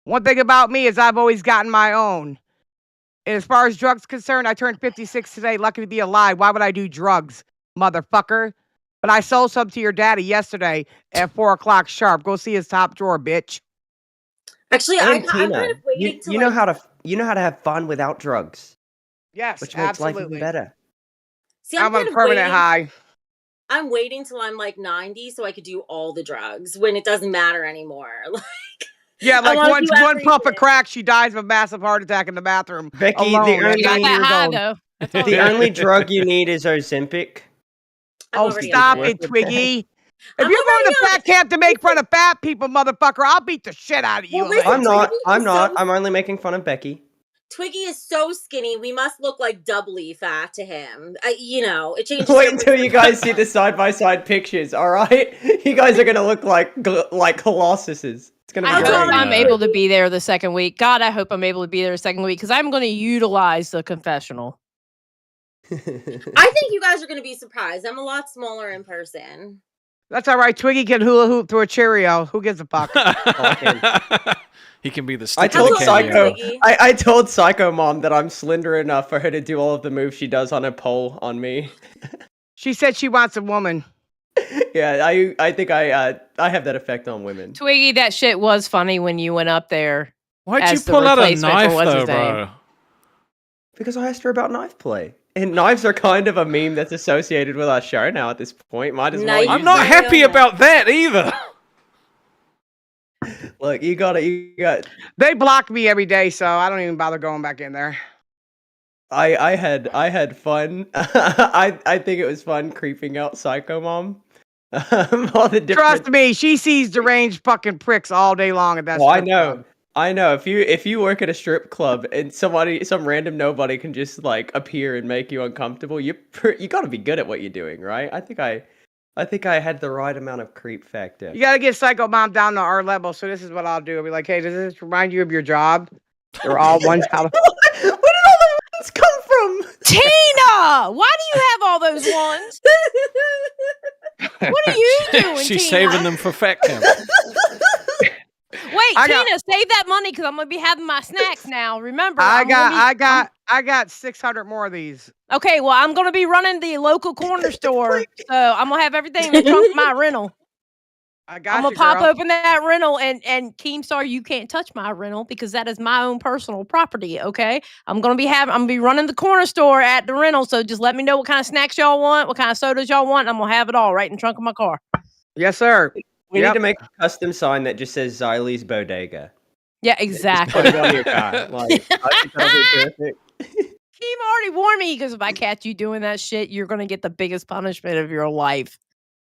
One thing about me is I've always gotten my own. And as far as drugs concerned, I turned 56 today. Lucky to be alive. Why would I do drugs, motherfucker? But I sold some to your daddy yesterday at 4 o'clock sharp. Go see his top drawer, bitch. Actually, and I'm Tina, kind of waiting to you know how to have fun without drugs, Yes, which makes life absolutely. even better. See, I'm on kind of permanent waiting. high. I'm waiting till I'm like 90 so I could do all the drugs when it doesn't matter anymore. Yeah, I like wanna one do puff of everything. crack, she dies of a massive heart attack in the bathroom. Becky, alone the at only- You got 90 that years high old. though. That's all The that only drug you need is Ozempic. I'm Oh, already stop on it, Twiggy. If I'm you're going to already on fat it. camp to make fun of fat people, motherfucker, I'll beat the shit out of you. Well, listen, I'm not. Twiggy I'm is not. so- I'm only making fun of Becky. Twiggy is so skinny, we must look like doubly fat to him. It changes. Wait until you guys see the side-by-side pictures, all right? You guys are gonna look like colossuses. It's gonna I be hope great. I'm able to be there the second week. God, I hope I'm able to be there the second week because I'm going to utilize the confessional. I think you guys are going to be surprised. I'm a lot smaller in person. That's all right. Twiggy can hula hoop through a Cheerio. Who gives a fuck? He can be the I stick told in the candy. Psycho. Twiggy. I told Psycho Mom that I'm slender enough for her to do all of the moves she does on a pole on me. She said she wants a woman. Yeah, I think I have that effect on women. Twiggy, that shit was funny when you went up there. Why'd you as the pull out a replacement for knife what's though, his name. bro? Because I asked her about knife play. And knives are kind of a meme that's associated with our show now at this point. Might as well Knife- use I'm not it. happy about that either. Look, you got. They block me every day, so I don't even bother going back in there. I had fun. I think it was fun creeping out Psycho Mom. All the different. Trust me, she sees deranged fucking pricks all day long at that Well, I strip know. club. I know. If you work at a strip club and some random nobody can just like appear and make you uncomfortable, you got to be good at what you're doing, right? I think I had the right amount of creep factor. You gotta get Psycho Mom down to our level. So this is what I'll do. I'll be like, hey, does this remind you of your job? They're all one dollar. Where did all the ones come from? Tina! Why do you have all those ones? What are you doing, She's Tina? saving them for fat camp. Wait, I Tina, got- save that money because I'm gonna be having my snacks now. Remember, I I'm gonna be- got 600 more of these. Okay, well, I'm gonna be running the local corner store, so I'm gonna have everything in the trunk of my rental. I got I'm gonna you, pop girl. open that rental, and Keemstar, you can't touch my rental because that is my own personal property. Okay, I'm gonna be running the corner store at the rental, so just let me know what kind of snacks y'all want, what kind of sodas y'all want. And I'm gonna have it all right in the trunk of my car. Yes, sir. We Yep. need to make a custom sign that just says Xylie's Bodega. Yeah, Put exactly. it on your car. Like, I think that'll be perfect. Keem already warned me because if I catch you doing that shit, you're gonna get the biggest punishment of your life.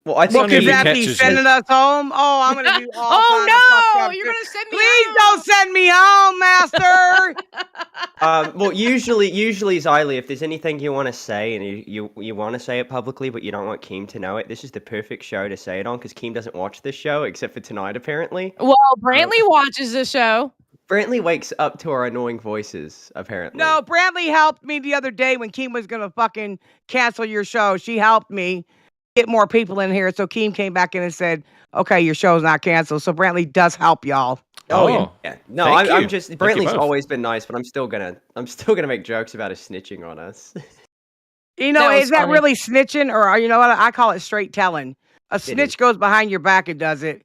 Well, I It's think only if Because he after catches he's you. sending us home, oh, I'm gonna do all Oh kinds of fucked no! up You're shit. gonna send me Please home. don't send me home, master. Well, usually, Xylee, if there's anything you want to say and you want to say it publicly, but you don't want Keem to know it, this is the perfect show to say it on because Keem doesn't watch this show except for tonight, apparently. Well, Brantley watches the show. Brantley wakes up to our annoying voices, apparently. No, Brantley helped me the other day when Keem was gonna fucking cancel your show. She helped me get more people in here. So Keem came back in and said, "Okay, your show's not canceled." So Brantley does help y'all. Oh yeah. No, thank I'm you. just Thank you Brantley's both. always been nice, but I'm still gonna make jokes about his snitching on us. You know, That was is that funny. really snitching, or you know what? I call it straight telling. A snitch goes behind your back and does it.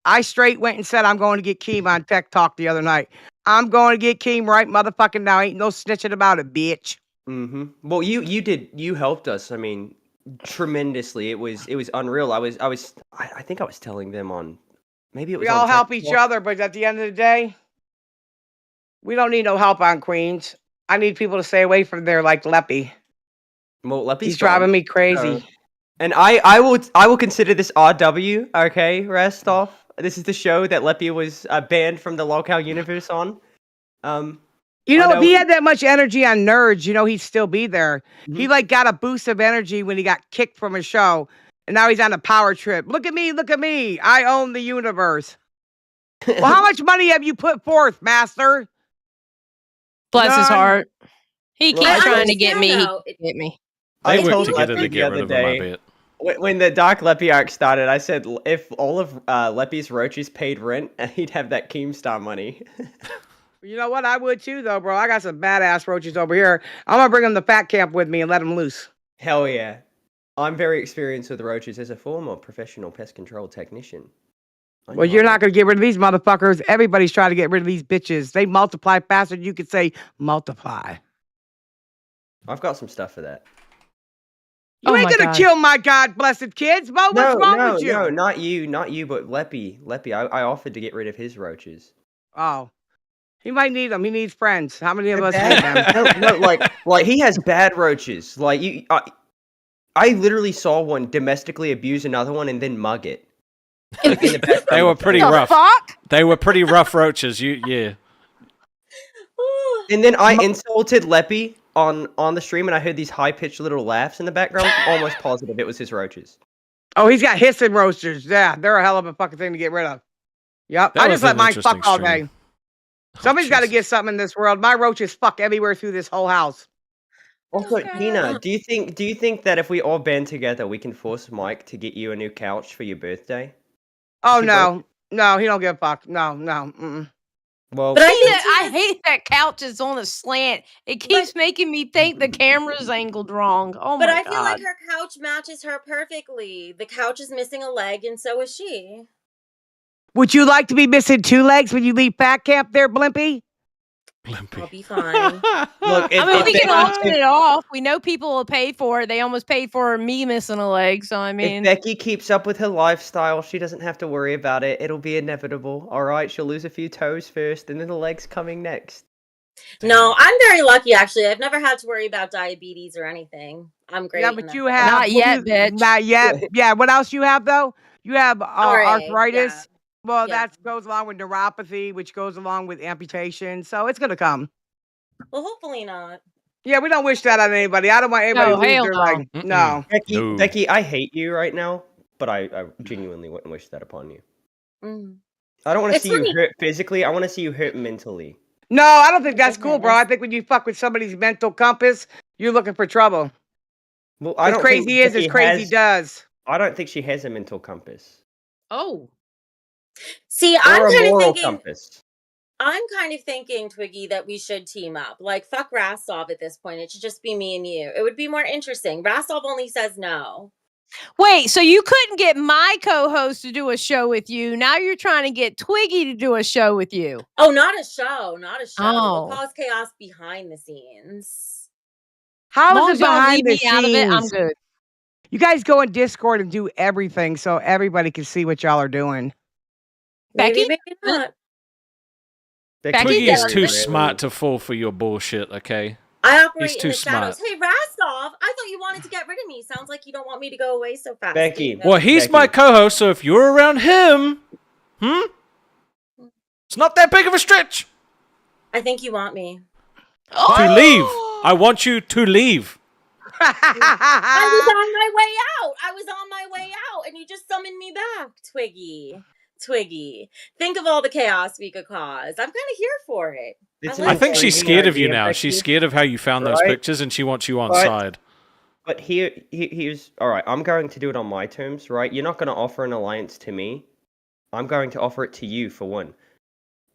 I straight went and said I'm going to get Keem on Tech Talk the other night. I'm going to get Keem right motherfucking now. Ain't no snitching about it, bitch. Mm-hmm. Well, you helped us. I mean, tremendously. It was unreal. I think I was telling them on maybe it was We on all Tech help each Talk. other, but at the end of the day, we don't need no help on Queens. I need people to stay away from there like Leppy. Well, Leppy's He's driving gone. me crazy. So- And I will consider this RW, okay, Restov. This is the show that Leppy was banned from the Lolcow universe on. You I know, if he know- had that much energy on Nerds, you know, he'd still be there. He Mhm. like got a boost of energy when he got kicked from his show. And now he's on a power trip. Look at me. I own the universe. Well, how much money have you put forth, master? Bless his None. heart. He Well, keeps I trying to get understand, me. He though. can't get me. They I work told together Leppy to the get other rid of them, I day- bet. When the Dark Leppy arc started, I said if all of Leppy's roaches paid rent, he'd have that Keemstar money. You know what? I would too, though, bro. I got some badass roaches over here. I'm going to bring them to Fat Camp with me and let them loose. Hell yeah. I'm very experienced with roaches as a former professional pest control technician. I Well, know you're I not going to get rid of these motherfuckers. Everybody's trying to get rid of these bitches. They multiply faster than you could say multiply. I've got some stuff for that. You Oh ain't my going God. to kill my God blessed kids, Bo. What's wrong with you? No, not you, but Leppy. I offered to get rid of his roaches. Oh, he might need them. He needs friends. How many of They're us need bad. them? no, like he has bad roaches. Like I literally saw one domestically abuse another one and then mug it. Like, in the background They of were the pretty video. The rough. fuck? They were pretty rough roaches. Yeah. And then I insulted Leppy on the stream, and I heard these high pitched little laughs in the background. Almost positive it was his roaches. Oh, he's got hissing roasters. Yeah, they're a hell of a fucking thing to get rid of. Yep. That I was just let an mine interesting fuck all stream. day. Somebody's got to Jesus. get something in this world. My roaches fuck everywhere through this whole house. Also, Okay. Tina, do you think that if we all band together, we can force Mike to get you a new couch for your birthday? Oh, She no. No, he don't give a fuck. No. Mm-mm. Well, But I think I hate that couch is on a slant. It keeps making me think the camera's angled wrong. Oh But my I feel God. like her couch matches her perfectly. The couch is missing a leg, and so is she. Would you like to be missing 2 legs when you leave Fat Camp there, Blimpy? I'll be fine. Look, I mean, we can auction if, it off. We know people will pay for it. They almost paid for me missing a leg. So, I if mean, Becky keeps up with her lifestyle, she doesn't have to worry about it. It'll be inevitable. All right, she'll lose a few toes first, and then the legs coming next. No, I'm very lucky, actually. I've never had to worry about diabetes or anything. I'm great. Yeah, in but that. you have. Not yet, bitch. Not yet. Yeah, what else you have, though? You have arthritis. yeah. Well, Yeah. that goes along with neuropathy, which goes along with amputation. So it's going to come. Well, hopefully not. Yeah, we don't wish that on anybody. I don't want anybody No, to lose hell their no. leg. Mm-mm. No. No. Becky, I hate you right now, but I genuinely wouldn't wish that upon you. Mm. I don't want to It's see funny. you hurt physically. I want to see you hurt mentally. No, I don't think that's cool, bro. I Goodness. think when you fuck with somebody's mental compass, you're looking for trouble. Well, I As don't crazy think is, as Becky crazy has- does. I don't think she has a mental compass Oh. See, or I'm a kind of moral thinking. compass. I'm kind of thinking, Twiggy, that we should team up. Like, fuck Rastov at this point. It should just be me and you. It would be more interesting. Rastov only says no. Wait, so you couldn't get my co-host to do a show with you. Now you're trying to get Twiggy to do a show with you. Oh, not a show. Not a show. Oh. We'll cause chaos behind the scenes. As How long is as it y'all behind leave the me out of it, I'm scenes? good. You guys go in Discord and do everything so everybody can see what y'all are doing. Becky? Maybe not. Becky Twiggy is does. too smart to fall for your bullshit, okay? I operate He's in too the shadows. smart. Hey, Rastov, I thought you wanted to get rid of me. Sounds like you don't want me to go away so fast. Becky. Well, he's my Becky. co-host, so if you're around him, it's not that big of a stretch. I think you want me. To leave. I want you to leave. I was on my way out. I was on my way out, and you just summoned me back, Twiggy. Twiggy. Think of all the chaos we could cause. I'm kind of here for it. I think she's scared of you now. She's scared of how you found those pictures, and she wants you on side. But here's all right. I'm going to do it on my terms, right? You're not going to offer an alliance to me. I'm going to offer it to you for one.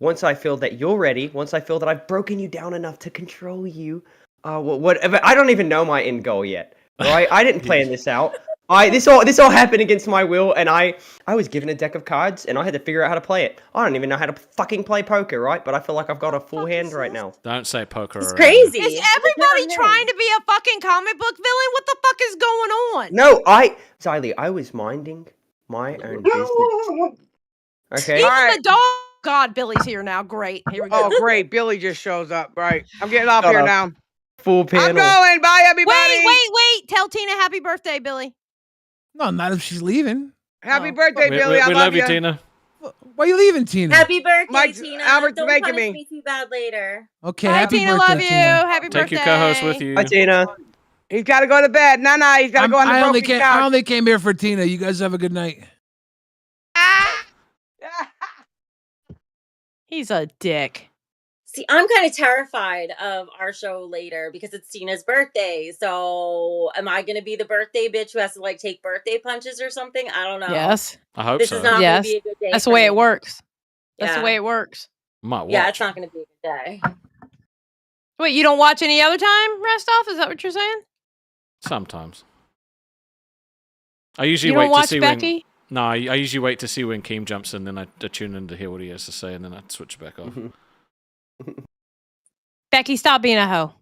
Once I feel that you're ready, once I feel that I've broken you down enough to control you, whatever. I don't even know my end goal yet, right? I didn't plan this out. This all happened against my will, and I was given a deck of cards, and I had to figure out how to play it. I don't even know how to fucking play poker, right? But I feel like I've got a full hand right now. Don't say poker. It's crazy. Is everybody trying to be a fucking comic book villain? What the fuck is going on? No, Xylee, I was minding my own business. Okay. Even the dog. God, Billy's here now. Great. Here we go. Oh, great. Billy just shows up. Right. I'm getting off Shut here up. now. Full panel. I'm going. Bye, everybody. Wait. Tell Tina happy birthday, Billy. No, not if she's leaving. Happy birthday, Billy. We I love you, Tina. Why are you leaving, Tina? Happy birthday, Mike- Tina. Albert's Don't making punish me. me too bad later. Okay, Bye, happy Tina. birthday, Love you. Tina. Happy birthday. Take your co-host with you. Hi, Tina. He's got to go to bed. Nah. He's got to go on the I only broken came. I couch. only came here for Tina. You guys have a good night. He's a dick. See, I'm kind of terrified of our show later because it's Tina's birthday. So, am I going to be the birthday bitch who has to like take birthday punches or something? I don't know. Yes. I hope This so. is not Yes. going to be a good day. That's the for way me. it works. That's Yeah. the way it works. Might watch. Yeah, it's not going to be a good day. Wait, you don't watch any other time, Restov? Is that what you're saying? Sometimes. I usually You wait don't to watch see Becky? when. No, I usually wait to see when Keem jumps in, then I tune in to hear what he has to say, and then I switch back off. Becky, stop being a hoe.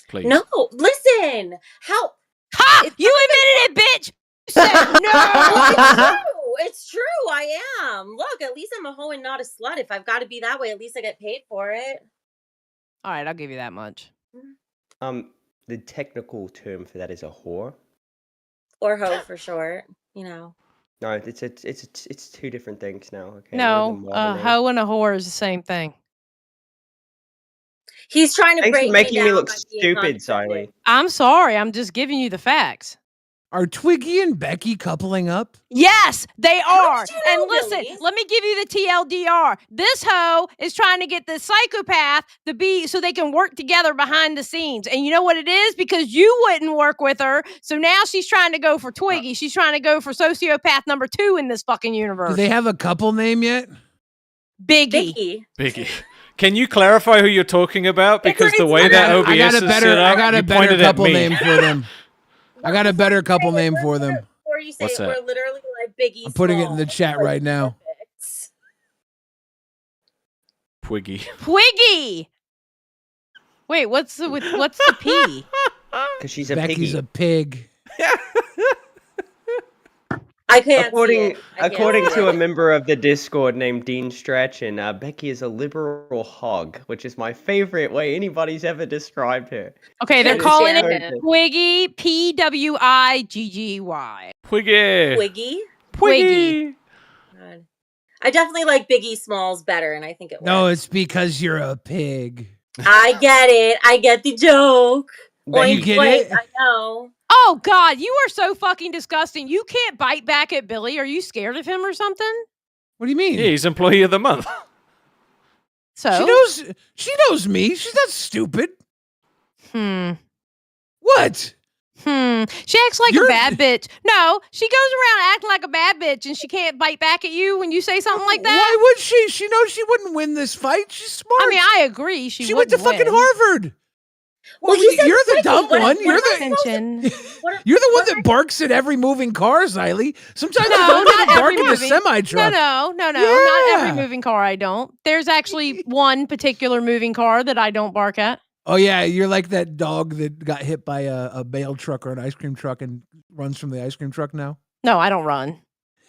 Please. No, listen. How? Ha! It's You admitted it, bitch! You said no! It's true. I am. Look, at least I'm a hoe and not a slut. If I've got to be that way, at least I get paid for it. All right, I'll give you that much. The technical term for that is a whore. Or hoe for short. You know. No, it's two different things now. Okay. No, a hoe and a whore is the same thing. He's trying to Thanks break for making me down look by being stupid, condescending. Xylee. I'm sorry. I'm just giving you the facts. Are Twiggy and Becky coupling up? Yes, they are. did you know, And listen, Billy? let me give you the TLDR. This hoe is trying to get the psychopath to be so they can work together behind the scenes. And you know what it is? Because you wouldn't work with her. So now she's trying to go for Twiggy. She's trying to go for sociopath number 2 in this fucking universe. Do they have a couple name yet? Biggie. Vicky. Biggie. Can you clarify who you're talking about? Because the way that OBS I got is a better. set up, I got a you better pointed at couple me. name for them. I got a better couple name for them. Or you say What's that? we're literally like Biggie. I'm putting it in Small. the chat right now. Twiggy. Twiggy. Wait, what's the P? Because she's a Becky's piggy. a pig. I can't According see it. I can't according see to it. a member of the Discord named Dean Strachan, Becky is a liberal hog, which is my favorite way anybody's ever described her. Okay, they're Can't calling stand it him. Twiggy. Twiggy. Twiggy. Twiggy. Twiggy. God. I definitely like Biggie Smalls better, and I think it works. No, it's because you're a pig. I get it. I get the joke. Becky, you get Oink, it? I know. Oh God, you are so fucking disgusting. You can't bite back at Billy. Are you scared of him or something? What do you mean? Yeah, he's Employee of the Month. So She knows me. She's not stupid. Hmm. What? She acts like a bad bitch. No, she goes around acting like a bad bitch and she can't bite back at you when you say something like that. Why would she? She knows she wouldn't win this fight. She's smart. I mean, I agree. She went to wouldn't fucking win. Harvard. Well, you said you're the Twiggy. dumb What- one. what You're am I the Attention. you're the one that barks at every moving car, Xylee. Sometimes No, you don't not even bark every at the moving- semi truck. No. Not Yeah. every moving car I don't. There's actually one particular moving car that I don't bark at. Oh yeah, you're like that dog that got hit by a mail truck or an ice cream truck and runs from the ice cream truck now. No, I don't run.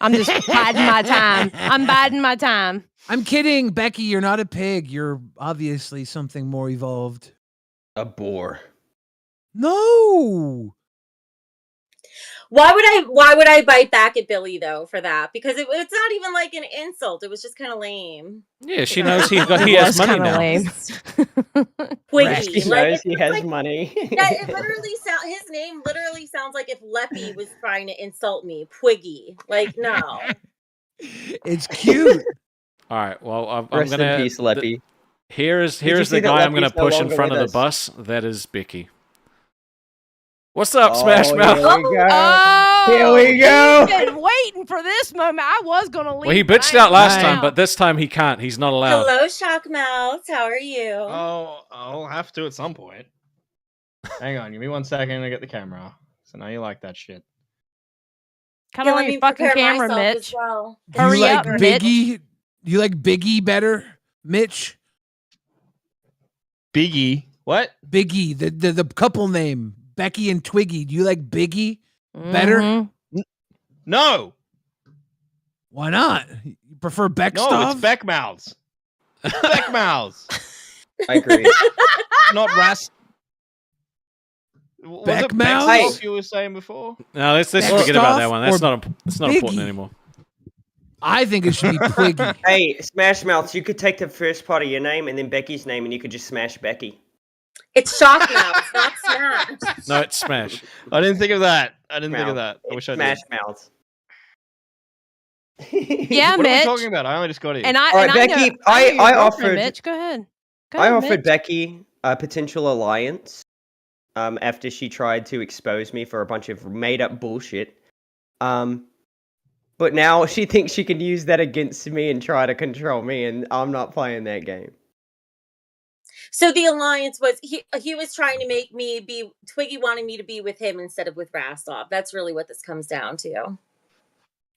I'm just biding my time. I'm biding my time. I'm kidding, Becky. You're not a pig. You're obviously something more evolved. A boar. No. Why would I bite back at Billy though for that? Because it's not even like an insult. It was just kind of lame. Yeah, she knows he has money now. Lame. Twiggy. He Like, knows he has money. yeah, it literally his name literally sounds like if Leppy was trying to insult me. Twiggy. Like, no. It's cute. All right. Well, I'm Rest gonna. in peace, Leppy. Here's you the see that guy I'm gonna Leppy's no push in longer front of with the us? bus. That is Bicky. What's up, Smash Mouth? Here we go. Oh, Here we go. He's been waiting for this moment. I was gonna leave. Well, he but bitched I out ain't last now. time, but this time he can't. He's not allowed. Hello, Shockmouth. How are you? Oh, I'll have to at some point. Hang on, give me 1 second to get the camera. So now you like that shit. Come Yeah, on let your me fucking prepare camera, myself Mitch. as well. Hurry you like up, Mitch. Biggie? You like Biggie better, Mitch? Biggie. What? Biggie, the couple name, Becky and Twiggy. Do you like Biggie better? Mhm. No! Why not? You prefer Beck No, stuff? it's Beckmouths. Beckmouths. I agree. Not Rast. Was it Beckmouths? Beckmouths you were saying before? No, let's Beck forget about that stuff one. That's or not important Biggie? anymore. I think it should be Twiggy. Hey, Smash Mouths, you could take the first part of your name and then Becky's name, and you could just smash Becky. It's Shockmouth, not Smash. No, it's Smash. I didn't think of that. I didn't think Mouth. of that. I wish I Smash did. Mouths. Yeah, What are we Mitch. talking about? I only just got here. And I, All right, and I Becky, know, I know your girlfriend, offered- Mitch. Go ahead. Go I ahead, offered Mitch. Becky a potential alliance after she tried to expose me for a bunch of made-up bullshit. But now she thinks she can use that against me and try to control me, and I'm not playing that game. So the alliance was he was trying to make me be Twiggy wanting me to be with him instead of with Rastov. That's really what this comes down to.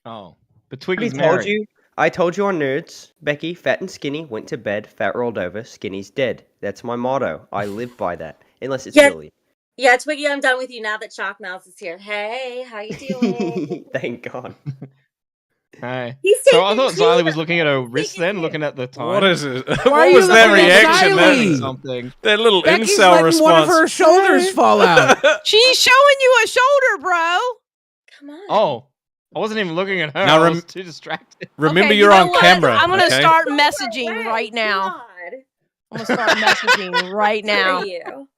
Oh. But I Twiggy's told married. you. I told you on Nerds. Becky, fat and skinny, went to bed. Fat rolled over. Skinny's dead. That's my motto. I live by that. Unless it's Yeah. Billy. Yeah, Twiggy, I'm done with you now that Shockmouth is here. Hey, how you doing? Thank God. Hey. He's So I taking thought Xylee was two. looking at her wrist taking then, two. looking at the time. What is it? Why are What you was that looking at reaction? Xylee? That, Something. that little Becky's incel letting one of response. her shoulders fall out. She's showing you a shoulder, bro. Come on. Oh. I wasn't even looking at her. Now I was too distracted. Remember, Okay, you're you know on what? camera. I'm gonna okay? start Go messaging away. right now. God. I'm gonna start messaging right now. For you.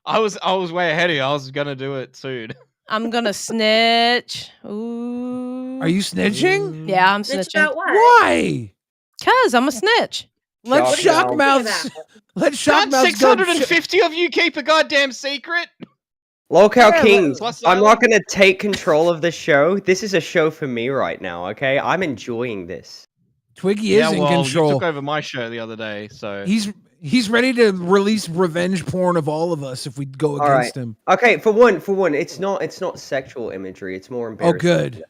I was way ahead of you. I was gonna do it soon. I'm gonna snitch. Ooh. Are you snitching? Yeah, I'm Snitch snitching. about what? Why? Cause I'm a snitch. Let Shock What are you Shockmouth. talking about? Let Can't Shockmouth go. 650 of you keep a goddamn secret? Lolcow Yeah, Kings, Plus I'm not Xylee. going to take control of the show. This is a show for me right now, okay? I'm enjoying this. Twiggy is in You control. took over my show the other day, so He's ready to release revenge porn of all of us if we go All against right. him. Okay, for one, it's not sexual imagery. It's more Oh, embarrassing. good.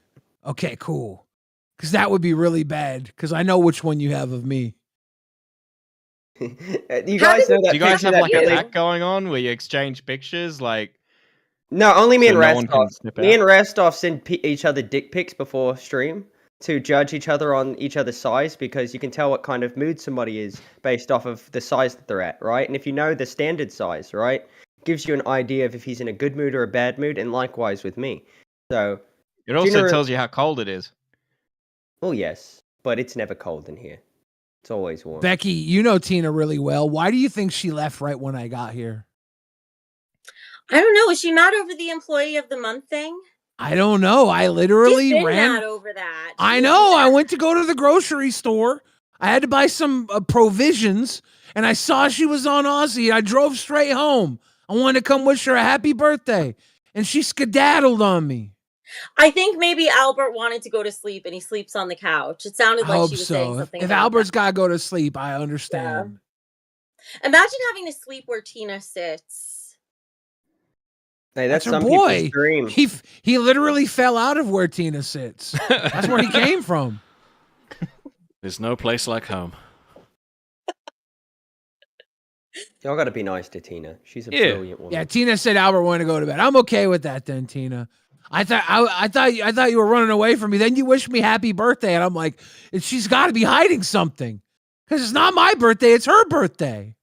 Okay, cool. Because that would be really bad. Because I know which one you have of me. You How guys did know we that do you guys picture have that like a Billy- pack going on where you exchange pictures? Like, No, only me so and no one can Rastov. snip Me out? and Rastov send each other dick pics before stream to judge each other on each other's size, because you can tell what kind of mood somebody is based off of the size that they're at, right? And if you know the standard size, right, gives you an idea of if he's in a good mood or a bad mood, and likewise with me. So, It also General- tells you how cold it is. well, yes, but it's never cold in here. It's always warm. Becky, you know Tina really well. Why do you think she left right when I got here? I don't know. Is she not over the employee of the month thing? I don't know. I literally She's been ran. not over that. I She's know. been I not- went to go to the grocery store. I had to buy some provisions, and I saw she was on Aussie. I drove straight home. I wanted to come wish her a happy birthday, and she skedaddled on me. I think maybe Albert wanted to go to sleep and he sleeps on the couch. It sounded I like hope she was saying so. something. If about Albert's that. got to go to sleep, I understand. Imagine having to sleep where Tina sits. Hey, That's that's her some boy. people's dream. He literally fell out of where Tina sits. That's where he came from. There's no place like home. Y'all got to be nice to Tina. She's a Yeah. brilliant woman. Yeah, Tina said Albert wanted to go to bed. I'm okay with that then, Tina. I thought you were running away from me. Then you wished me happy birthday, and I'm like, she's got to be hiding something, because it's not my birthday; it's her birthday.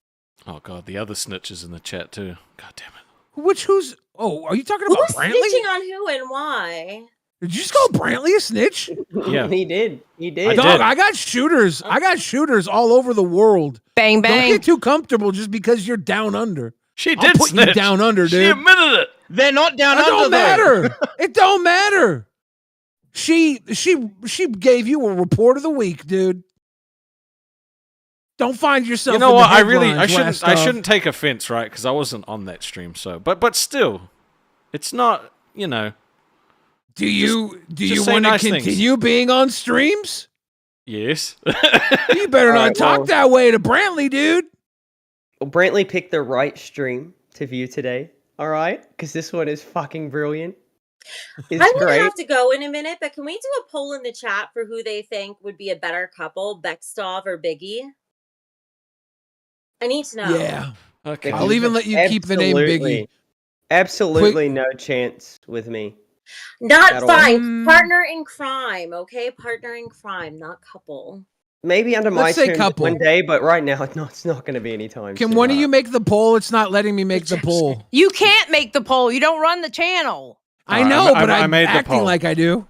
Oh god, the other snitches in the chat too. God damn it. Who's? Oh, are you talking about Who's Brantley? snitching on who and why? Did you just call Brantley a snitch? Yeah. He did. Dog, I got shooters. I got shooters all over the world. Bang Don't bang. get too comfortable just because you're down under. She I'll did put snitch. you down under, She dude. admitted it. They're not down It under. don't though. matter. It don't matter. She gave you a report of the week, dude. Don't find yourself. You know in what? the I headlines, shouldn't take offense, right? Because I wasn't on that stream. So, but still, it's not. You know. Do you just say want to nice things. continue being on streams? Yes. You better not Alright, talk well- that way to Brantley, dude. Well, Brantley picked the right stream to view today. All right, because this one is fucking brilliant. It's I'm gonna great. have to go in a minute, but can we do a poll in the chat for who they think would be a better couple, Bekstov or Biggie? I need to know. Yeah. Okay. I'll even let you keep the name Biggie. Absolutely no chance with me. Not At all. fine. Partner in crime, okay? Partner in crime, not couple. Maybe under my Let's say terms couple. one day, but right now it's not going to be any time. Can soon. one of you make the poll? It's not letting me make the poll. You can't make the poll. You don't run the channel. I Alright, know, I but made I'm the acting poll. like I do.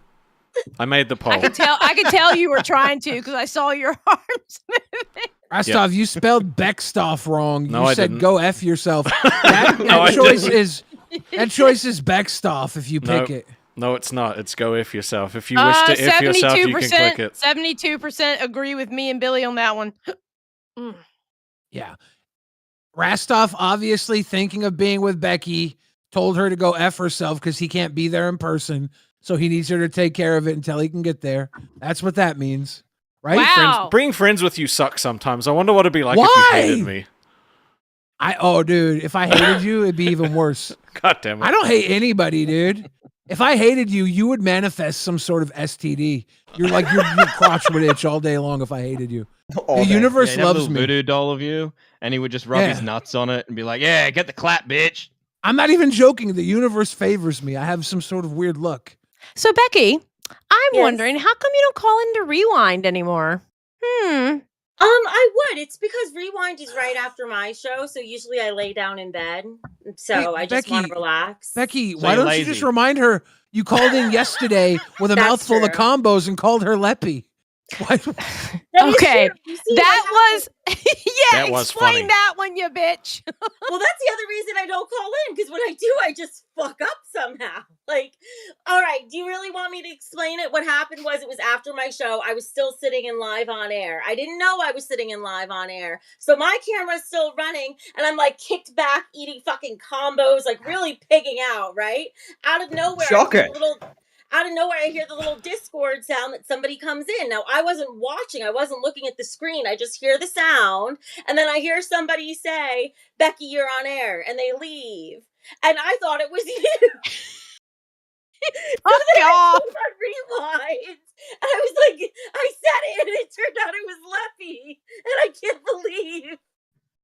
I made the poll. I could tell you were trying to because I saw your arms moving. Rostov, you spelled Beckstoff wrong. No, you I said didn't. go F yourself. That, No, I choice didn't. is Beckstoff if you pick it. No, it's not. It's go if yourself. If you wish to if yourself, you can click it. 72% agree with me and Billy on that one. Yeah. Rostov obviously thinking of being with Becky, told her to go F herself because he can't be there in person. So he needs her to take care of it until he can get there. That's what that means. Right? Wow. Bring friends with you sucks sometimes. I wonder what it'd be like Why? if you hated me. Dude, if I hated you, it'd be even worse. God damn it. I don't hate anybody, dude. If I hated you, you would manifest some sort of STD. You're like your crotch would itch all day long if I hated you. All The day. universe He'd have a loves little me. voodoo doll of you, and he would just rub his Yeah. nuts on it and be like, "Yeah, get the clap, bitch." I'm not even joking. The universe favors me. I have some sort of weird luck. So, Becky, I'm Yes. wondering, how come you don't call into Rewind anymore? I would. It's because Rewind is right after my show, so usually I lay down in bed. So Hey, I just want Becky, to relax. Becky, So why you're don't you just lazy. remind her you called in yesterday with a That's mouthful of true. combos and called her Leppy? Why? That is Okay, true. You see, that was That was explain funny. that one, you bitch. well, that's the other reason I don't call in, because when I do, I just fuck up somehow. Like, all right, do you really want me to explain it? What happened was it was after my show. I was still sitting in live on air. I didn't know I was sitting in live on air. So my camera's still running, and I'm like kicked back, eating fucking combos, like really pigging out, right? Out of nowhere, Shocker. Out of nowhere, I hear the little Discord sound that somebody comes in. Now, I wasn't watching. I wasn't looking at the screen. I just hear the sound. And then I hear somebody say, "Becky, you're on air." And they leave. And I thought it was you. Fuck Then I off. put on Rewind. And I was like, I said it, and it turned out it was Leppy. And I can't believe.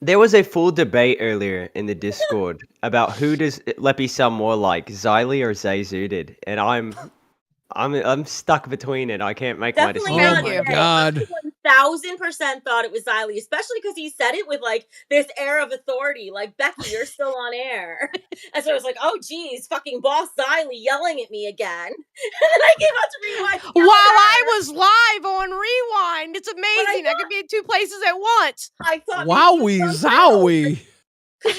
There was a full debate earlier in the Discord about who does Leppy sound more like, Xylee or Zay Zooted, and I'm stuck between it. I can't make my Definitely decision. Oh not my you. God. 1000% thought it was Xylee, especially because he said it with like this air of authority, like, "Becky, you're still on air." And so I was like, oh geez, fucking boss Xylee yelling at me again. And then I came out to Rewind. While I was live on Rewind. It's amazing. I could be in two places at once. I thought Wowie, zowie. because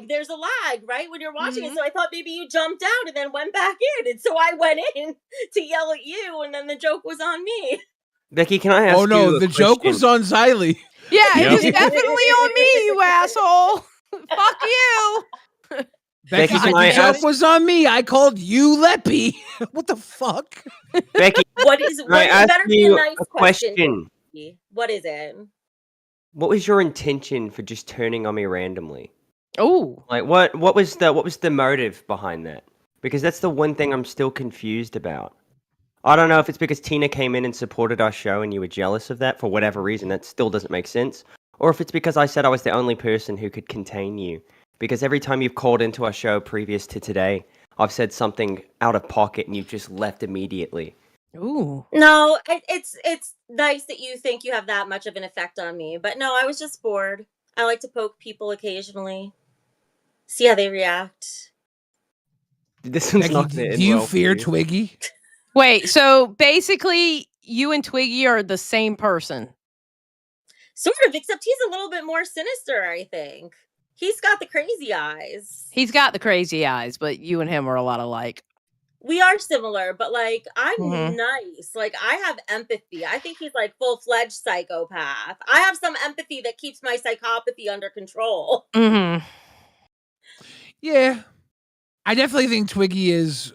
there's a lag, right, when you're watching it. So I thought maybe you jumped out and then went back in, and so I went in to yell at you, and then the joke was on me. Becky, can I ask Oh no, you a the joke question? was on Xylee. Yeah, it Yep. was definitely on me, you asshole. Fuck you. Becky Becky, said can I the joke ask- was on me. I called you Leppy. What the fuck? Becky, What is? can I What ask better be a you nice a question? What is it? What was your intention for just turning on me randomly? Oh. Like, what was the motive behind that? Because that's the one thing I'm still confused about. I don't know if it's because Tina came in and supported our show and you were jealous of that for whatever reason. That still doesn't make sense. Or if it's because I said I was the only person who could contain you. Because every time you've called into our show previous to today, I've said something out of pocket and you've just left immediately. Ooh. No, it's nice that you think you have that much of an effect on me, but no, I was just bored. I like to poke people occasionally, see how they react. This one's Becky, not do gonna end you well for fear you. Twiggy? Wait, so basically, you and Twiggy are the same person. Sort of, except he's a little bit more sinister, I think. He's got the crazy eyes. He's got the crazy eyes, but you and him are a lot alike. We are similar, but like I'm Mhm. nice. Like I have empathy. I think he's like full-fledged psychopath. I have some empathy that keeps my psychopathy under control. Mm-hmm. Yeah. I definitely think Twiggy is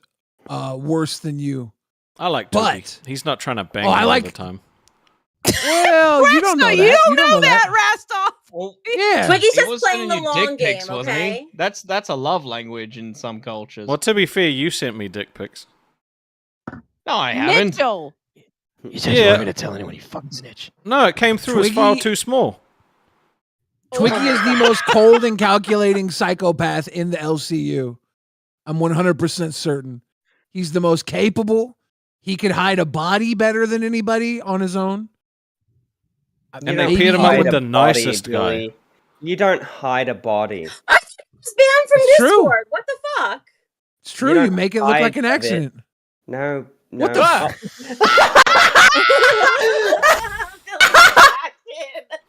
worse than you. I like Twiggy. But He's not trying to bang Oh, me I all like- the time. well, you don't know that. You don't know know that, Rastov. Well, Yeah. Twiggy's he just was playing the sending you long dick game, pics, wasn't okay? he? That's a love language in some cultures. Well, to be fair, you sent me dick pics. No, I haven't. Mitchell. You said you wanted me to tell anyone, you fucking snitch. No, it came through as file Twiggy- too small. Twiggy is the most cold and calculating psychopath in the LCU. I'm 100% certain. He's the most capable. He could hide a body better than anybody on his own. And You they don't paired him up hide with a the body, nicest guy. Billy. You don't hide a body. I think he's banned from It's true. Discord. What the fuck? It's true. You don't make it look hide like an of it. accident. No. What no. the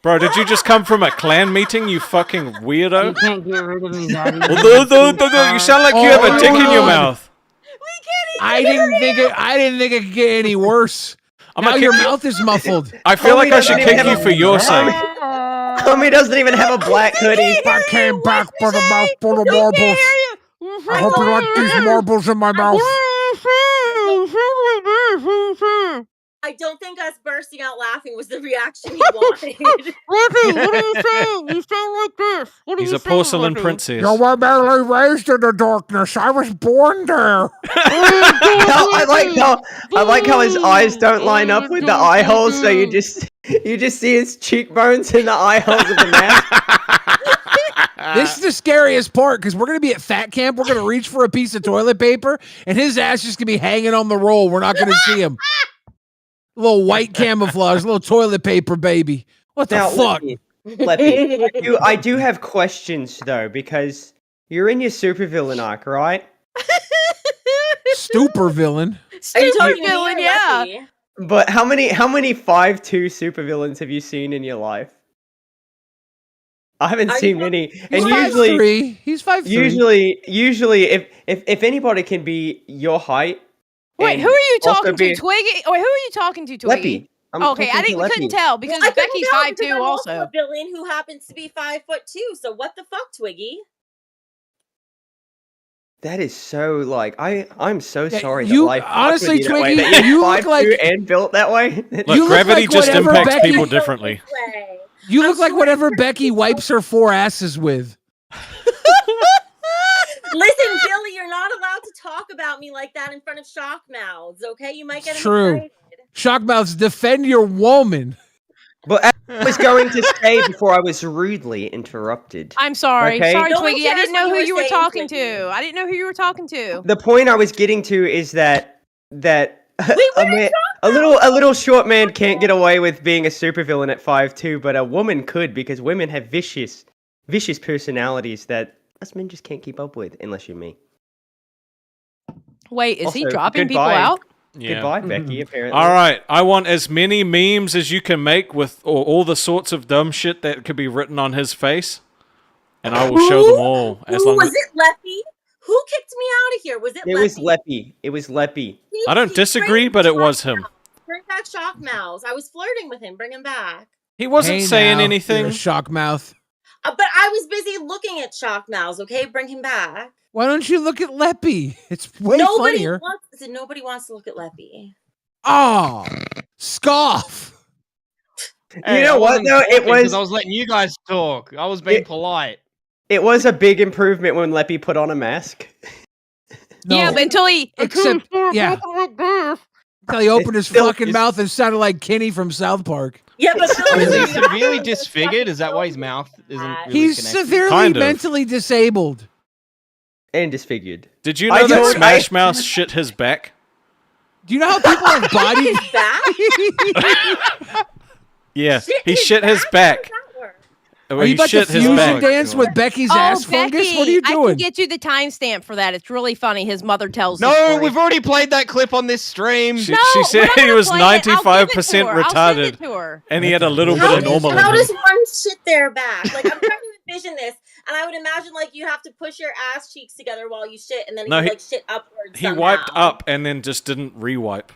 Bro, did you just come from a clan meeting, you fucking weirdo? can't get rid of me, Daddy. You sound like you have a dick in your God. mouth. I didn't think it could get any worse. I'm Now gonna your kick- mouth is muffled. I feel like I should doesn't kick even you have for a- your sake. Tommy doesn't even have a black hoodie. I came back for the mouth full of marbles. I hope you like these marbles in my mouth. I don't think us bursting out laughing was the reaction he wanted. Lippy, what are you saying? You sound like this. What are He's you a saying, porcelain Lippy? princess. You were barely raised in the darkness. I was born there. I like how his eyes don't line up with the eye holes, so you just see his cheekbones in the eye holes of the mask. This is the scariest part because we're gonna be at fat camp. We're gonna reach for a piece of toilet paper, and his ass just gonna be hanging on the roll. We're not gonna see him. A little white camouflage, a little toilet paper, baby. What the Now, fuck? Leppy, I do have questions though, because you're in your supervillain arc, right? Super villain. Are you Stupid talking to me villain, or yeah. Lucky? But how many 5'2" supervillains have you seen in your life? I haven't Are seen you- many. He's And 5'3". He's 5'3". usually, if anybody can be your height. Wait, and who are you also talking be- to, Twiggy? Wait, who are you talking to, Twiggy? Leppy. I'm Okay, I talking to couldn't Leppy. tell because I couldn't Becky's tell 5'2" because I'm also also. a villain who happens to be 5'2". So what the fuck, Twiggy? That is so like I'm so Yeah, sorry. you- that life fucked with honestly, you that way, Twiggy, that you're you look 5'2" like- and built that way. Look, You look gravity like just whatever impacts Becky- people Feel differently. this way. You I'm look like sure whatever there's Becky people- wipes her 4 asses with. Listen, Billy, you're not allowed to talk about me like that in front of shock mouths, okay? You might get It's him true. excited. Shockmouths, defend your woman. But as I was going to say before I was rudely interrupted. I'm sorry. Okay. Sorry, No one Twiggy. I cares didn't know what who you you were were saying, talking Twiggy. to. I didn't know who you were talking to. The point I was getting to is that what a little short man can't get away with being a supervillain at 5'2", but a woman could, because women have vicious personalities that us men just can't keep up with, unless you're me. Wait, is he Also, dropping people goodbye. out? Yeah. Goodbye, Becky. Apparently. All right, I want as many memes as you can make with all the sorts of dumb shit that could be written on his face, and I will show them all. As long was as it Leppy? Who kicked me out of here? Was it It Leppy? was Leppy. It was Leppy. I don't disagree, but it was him. Bring back Shock Mouse. I was flirting with him. Bring him back. He wasn't Hey saying now, anything. you're a shockmouth. But I was busy looking at Shock Mouse, okay? Bring him back. Why don't you look at Leppy? It's way Nobody funnier. wants to look at Leppy. Oh, scoff. You know what, though? It was I was letting you guys talk. I was being polite. It was a big improvement when Leppy put on a mask. No, Yeah, but until he except yeah, until he opened his still- fucking mouth and sounded like Kenny from South Park. Yeah, but Is Billy, he severely disfigured? Is that why his mouth isn't really He's connected? severely Kind of. mentally disabled. and disfigured. Did you I know that told- Smash Mouth shit his back? Do you know how people have bodies? His back? Yeah, he shit his back. How does that work? Are you about to fusion dance with Becky's ass fungus? What are you I doing? can get you the timestamp for that. It's really funny. His mother tells the No, story. we've already played that clip on this stream. She, No, she said we're not he gonna was play it. I'll give it to 95% her. I'll send it retarded, to her. and he had a little bit How, of normal in how him. does one shit their back? Like, I'm trying to envision this, and I would imagine, like, you have to push your ass cheeks together while you shit, and then No, you, he- like, shit upwards He somehow. wiped up and then just didn't re-wipe.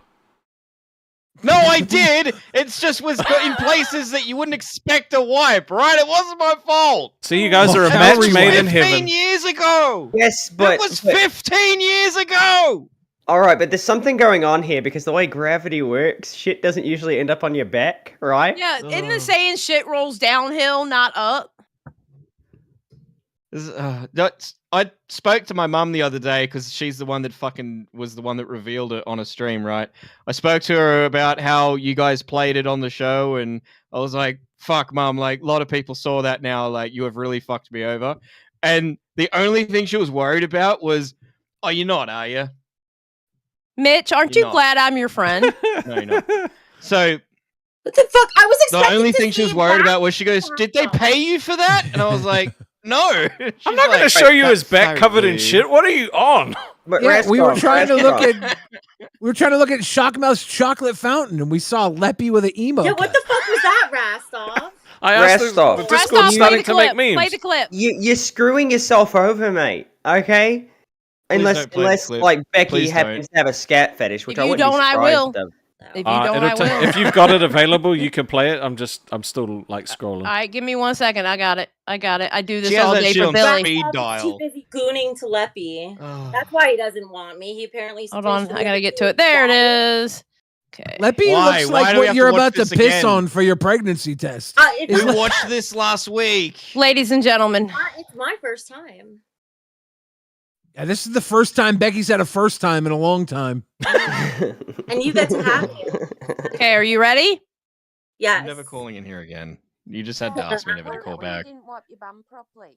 No, I did. It's just was in places that you wouldn't expect to wipe, right? It wasn't my fault. See, you guys are a Well, match calorie made in 15 heaven. years ago. Yes, That but was 15 years ago. all right, but there's something going on here because the way gravity works, shit doesn't usually end up on your back, right? Yeah, isn't the saying shit rolls downhill, not up? I spoke to my mum the other day because she's the one that fucking was the one that revealed it on a stream, right? I spoke to her about how you guys played it on the show, and I was like, fuck, mum, like, a lot of people saw that now, like, you have really fucked me over. And the only thing she was worried about was, oh, you're not, are you? Mitch, aren't You're you not. glad I'm your friend? No, you're not. So What the fuck? I was the expecting only to thing she see was worried back about was she goes, did they pay you for that? And I was like, no. I'm not going to show you his back covered in shit. What are you on? But Yeah, we were Rascal, trying to look Rascal. at Shockmouth's chocolate fountain, and we saw Leppy with an emo. Yeah, what cat. the fuck was that, Rastov? I asked the Rastov. Discord Rastov, play starting the to clip. make Play memes. the clip. You're screwing yourself over, mate. Okay. Unless, don't play the clip. like Becky Please happens to have a scat fetish, which If I you wouldn't don't, be I surprised will. of. If you don't, I will. If you've got it available, you can play it. I'm still like scrolling. All right, give me 1 second. I got it. I do this She has all that day shit for on Billy. speed Rastov is dial. too busy gooning to Leppy. Oh. That's why he doesn't want me. He apparently. Hold on, I gotta get to it. There it is. Okay. Leppy Why? looks Why like do we what have you're to watch about to this piss again? on for your pregnancy test. It's, We watched this last week. Ladies and gentlemen, it's my first time. Yeah, this is the first time Becky's had a first time in a long time. And you get to have it. okay, are you ready? Yes. I'm never calling in here again. You just had to ask me never to call back. didn't wipe your bum properly.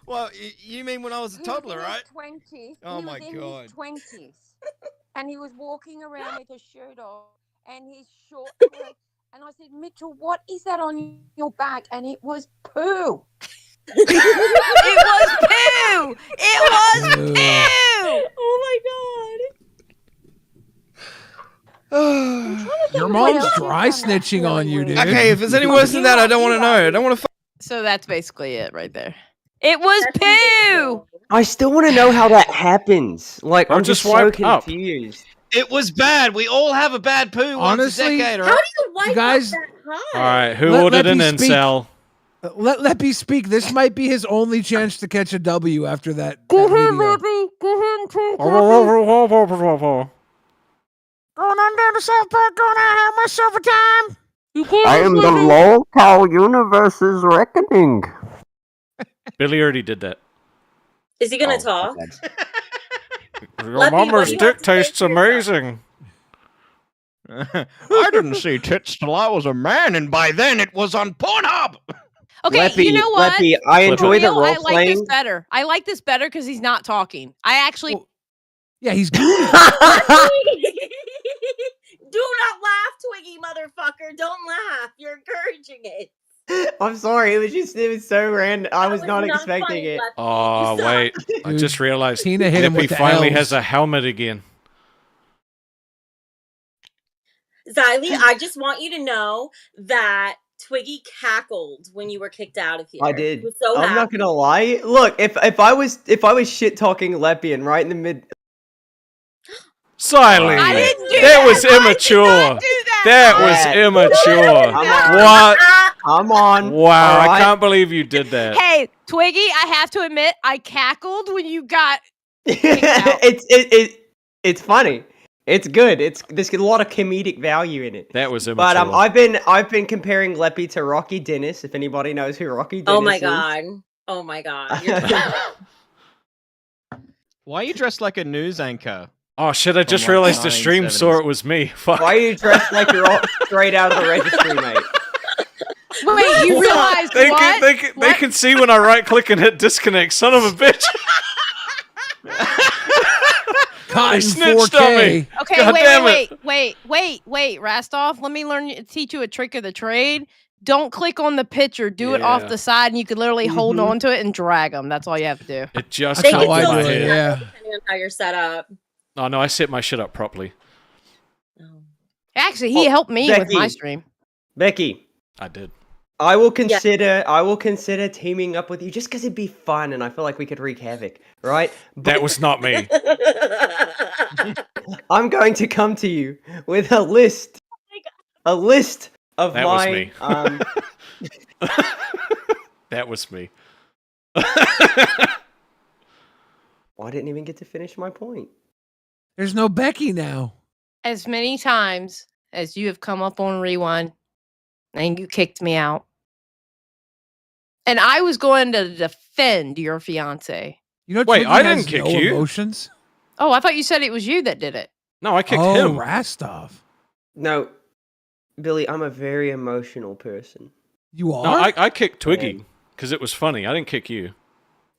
Well, you mean when I was a toddler, right? 20s. Oh he my was in God. his 20s. And he was walking around with his shirt off and his short clothes. And I said, Mitchell, what is that on your back? And it was poo. It was poo. It was poo. Oh Your mom's dry snitching on you, dude. Okay, if it's any worse than that, I don't want to know. I don't want to. So that's basically it right there. It was poo. I still want to know how that happens. Like, Bro, I'm just just so wipe up. confused. It was bad. We all have a bad poo Honestly, once a decade, How right? do you wipe guys- up that high? All right, who Let ordered an Leppy speak. incel? Let Leppy speak. This might be his only chance to catch a W after that. Go ahead, Leppy. Go ahead, Going on down to South Park, going to have myself a time. I am the Lolcow universe's reckoning. Billy already did that. Is he gonna Oh, talk? Your Leppy, what mama's do you dick have to say tastes for yourself? amazing. I didn't see tits till I was a man, and by then it was on Pornhub. Okay, Leppy, you know what? Leppy, I enjoy the Real, role I like this playing. better. I like this better because he's not talking. I actually. Yeah, he's good. Do not laugh, Twiggy motherfucker. Don't laugh. You're encouraging it. I'm sorry, it was so random. I was That not not expecting funny, it. Leppy. Oh, You suck. wait. I Dude, just realized Tina hit him Nippy with the finally L's. has a helmet again. Xylee, I just want you to know that Twiggy cackled when you were kicked out of here. I did. He was so I'm happy. not gonna lie. Look, if I was shit talking Leppy and right in the mid, Siley. I didn't do That that. was I did immature. not do that. That Yeah. was immature. Come on. What? come on. Wow, All right? I can't believe you did that. Hey, Twiggy, I have to admit, I cackled when you got. It's funny. It's good. There's a lot of comedic value in it. That was immature. But I've been comparing Leppy to Rocky Dennis. If anybody knows who Rocky Dennis Oh my is. god. Oh my god. You're Why are you dressed like a news anchor? Oh shit, I just From, like, realized the stream 1970s. saw it was me. Fuck. Why are you dressed like you're all straight out of the registry, mate? Wait, you realized They what? they can see when I right click and hit disconnect. Son of a bitch. Caught They in snitched on 4K. me. Okay, God damn it. wait, Rastov. Let me teach you a trick of the trade. Don't click on the picture. Do it off Yeah. the side, and you can literally hold on to it and drag them. That's all you have to do. It just They clicked can in still my see head. Yeah. Depending on how you're set up. Oh no, I set my shit up properly. Actually, he helped me with my Becky. stream. Becky, I did. I will consider teaming up with you just because it'd be fun, and I feel like we could wreak havoc, right? That was not me. I'm going to come to you with a list of That was my me. That was me. I didn't even get to finish my point. There's no Becky now. As many times as you have come up on Rewind and you kicked me out. And I was going to defend your fiance. You know, Wait, Twiggy I has didn't kick no you. emotions. Oh, I thought you said it was you that did it. No, I kicked Oh, him. Rastov. No, Billy, I'm a very emotional person. You are? No, I kicked Twiggy because it was funny. I didn't kick you.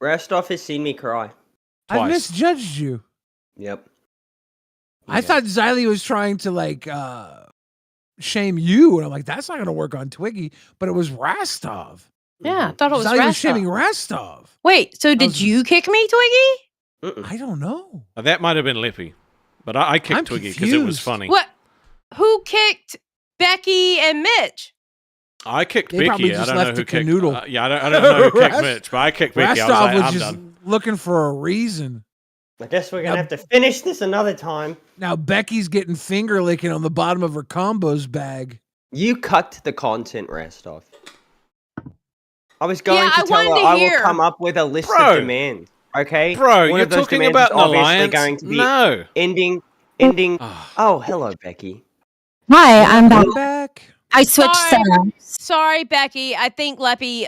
Rastov has seen me cry. I Twice. misjudged you. Yep. I thought Xylee was trying to like shame you, and I'm like, that's not gonna work on Twiggy. But it was Rastov. Yeah, I thought it was Xylee was shaming Rastov. Rastov. Wait, so did you kick me, Twiggy? I don't know. That might have been Lippy, but I kicked I'm Twiggy because it was confused. funny. What? Who kicked Becky and Mitch? I kicked They probably Becky. I just don't know left who the kicked. canoodle. Yeah, I don't know who kicked Rast- Mitch, but I kicked Becky. I was Rastov like, was I'm just done. looking for a reason. I guess we're gonna have to finish this another time. Now Becky's getting finger licking on the bottom of her combos bag. You cut the content, Rastov. I was going Yeah, to I tell her wanted to I hear. will come up with a list Bro. of demands. Okay, Bro, One you're of those talking demands about is an obviously alliance? going to be No. ending. Ah. Oh, hello, Becky. Hi, I'm back. Come back. I switched settings. Sorry, Becky. I think Leppy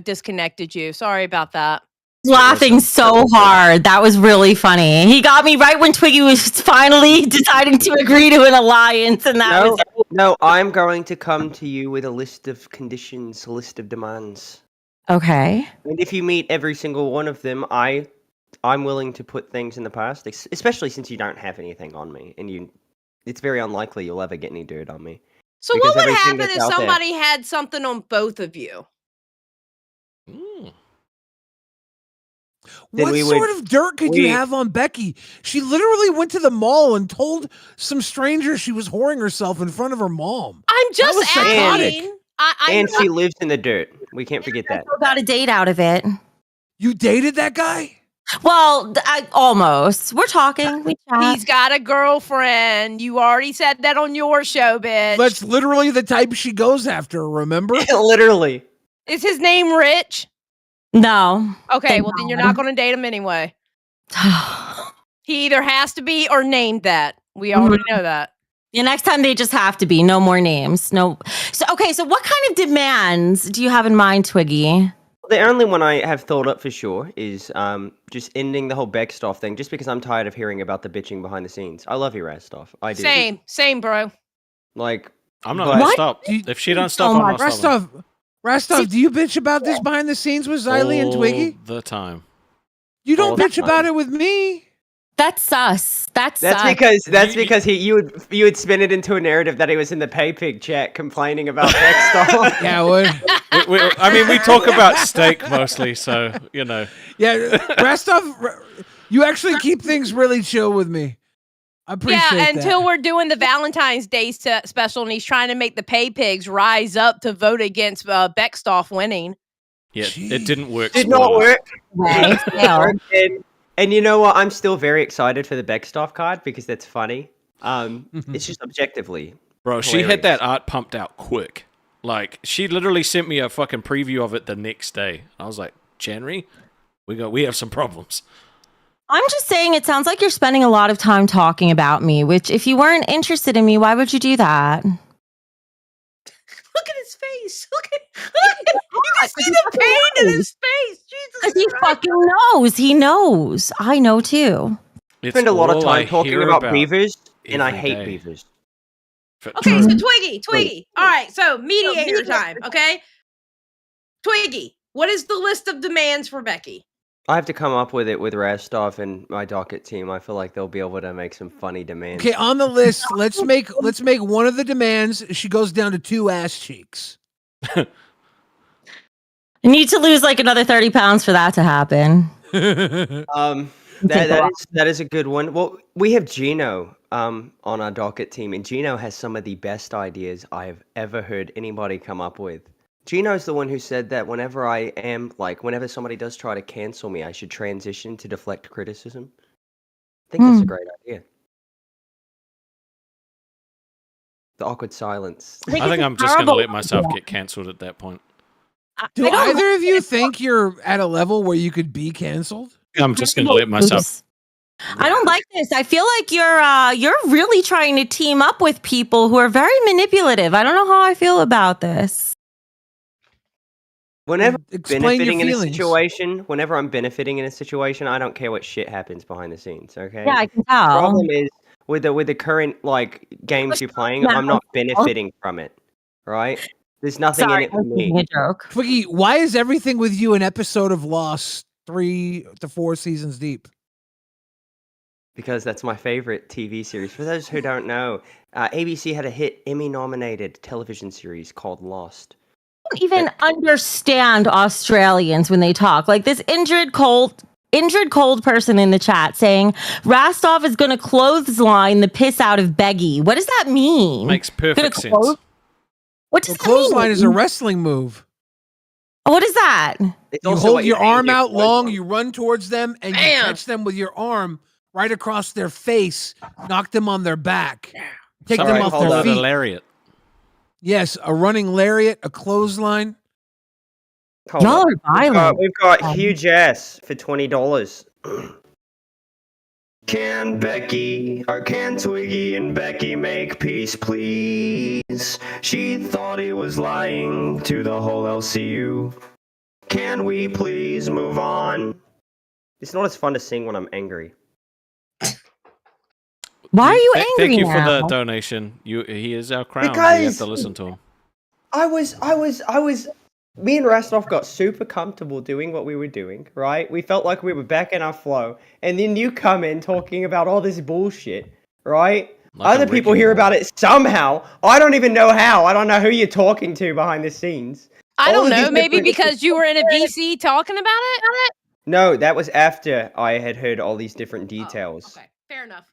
disconnected you. Sorry about that. Laughing so hard. That was really funny. He got me right when Twiggy was finally deciding to agree to an alliance, and that was No, I'm going to come to you with a list of conditions, a list of demands. okay. And if you meet every single one of them, I'm willing to put things in the past, especially since you don't have anything on me, and it's very unlikely you'll ever get any dirt on me. So Because what would everything happen that's if out there- somebody had something on both of you? Then What we sort would- of dirt could you have on Becky? She literally went to the mall and told some stranger she was whoring herself in front of her mom. I'm just was psychotic. asking. And she lives in the dirt. We can't forget that. Got a date out of it. You dated that guy? Well, almost. We're talking. We chat. He's got a girlfriend. You already said that on your show, bitch. That's literally the type she goes after, remember? Literally. Is his name Rich? No. Okay, Thank well then you're God. not going to date him anyway. He either has to be or named that. We already know that. The next time they just have to be. No more names. No. So what kind of demands do you have in mind, Twiggy? The only one I have thought up for sure is just ending the whole Beckstoff thing, just because I'm tired of hearing about the bitching behind the scenes. I love you, Rastov. I do. Same, bro. Like, I'm not but- gonna What? stop. If she don't stop, I'm not stopping. Rastov, do you bitch about this behind the scenes with Xylee and Twiggy? All the time. You don't all the bitch about time. it with me. That's sus. That's sus. because you would spin it into a narrative that he was in the pay pig chat complaining about Beckstoff. Yeah, well, I mean, we talk about steak mostly, so you know. yeah, Rastov, you actually keep things really chill with me. I appreciate Yeah, that. until we're doing the Valentine's Day special, and he's trying to make the pay pigs rise up to vote against Beckstoff winning. Yeah, it didn't work. Did not spoilers. work. Right, still. And you know what? I'm still very excited for the Beckstoff card because that's funny. It's just objectively. Bro, she had that art pumped out quick. Like, she literally sent me a fucking preview of it the next day. I was like, January, we have some problems. I'm just saying, it sounds like you're spending a lot of time talking about me, which if you weren't interested in me, why would you do that? Look at his face. Look at you can see the pain in his face. Because Jesus he Christ. fucking knows. He knows. I know too. I spend a lot of all I time talking hear about beavers, and I every hate day. beavers. Okay, so True. Twiggy. All right, so mediator time. Okay, Twiggy, what is the list of demands for Becky? I have to come up with it with Rastov and my docket team. I feel like they'll be able to make some funny demands. Okay, on the list, let's make one of the demands. She goes down to 2 ass cheeks. You need to lose like another 30 pounds for that to happen. That is a good one. Well, we have Gino on our docket team, and Gino has some of the best ideas I've ever heard anybody come up with. Gino's the one who said that whenever somebody does try to cancel me, I should transition to deflect criticism. I think that's a great idea. The awkward silence. I think I'm just going to let myself get cancelled at that point. Do either of you think you're at a level where you could be canceled? I'm just going to let myself. I don't like this. I feel like you're really trying to team up with people who are very manipulative. I don't know how I feel about this. Whenever Explain benefiting your in a feelings. situation, whenever I'm benefiting in a situation, I don't care what shit happens behind the scenes. Okay. Yeah, I can The tell. problem is with the current games you're playing, I'm not benefiting from it. Right? There's nothing in it for me. A joke. Twiggy, why is everything with you an episode of Lost 3 to 4 seasons deep? Because that's my favorite TV series. For those who don't know, ABC had a hit Emmy-nominated television series called Lost. I don't even understand Australians when they talk. Like this injured cold person in the chat saying Rastov is going to clothesline the piss out of Beggy. What does that mean? Makes perfect sense. What does that Clothesline mean? is a wrestling move. What is that? It's You also hold what your name arm your out long, clothesline. you run towards them, and you catch them with your arm right across their face, knock them on their back, take Some them people off call their that a feet. lariat. Yes, a running lariat, a clothesline. Hold Y'all up. are violent. We've got huge ass for $20. Can Twiggy and Becky make peace, please? She thought he was lying to the whole LCU. Can we please move on? It's not as fun to sing when I'm angry. Why are you angry Thank you now? for the donation. He is our crown. You Because- have to listen to him. Me and Rastov got super comfortable doing what we were doing, right? We felt like we were back in our flow. And then you come in talking about all this bullshit, right? Like a Other people wrecking hear ball. about it somehow. I don't even know how. I don't know who you're talking to behind the scenes. I All don't of know. these Maybe different- because you were in a VC talking about it. No, that was after I had heard all these different details. Okay, fair enough.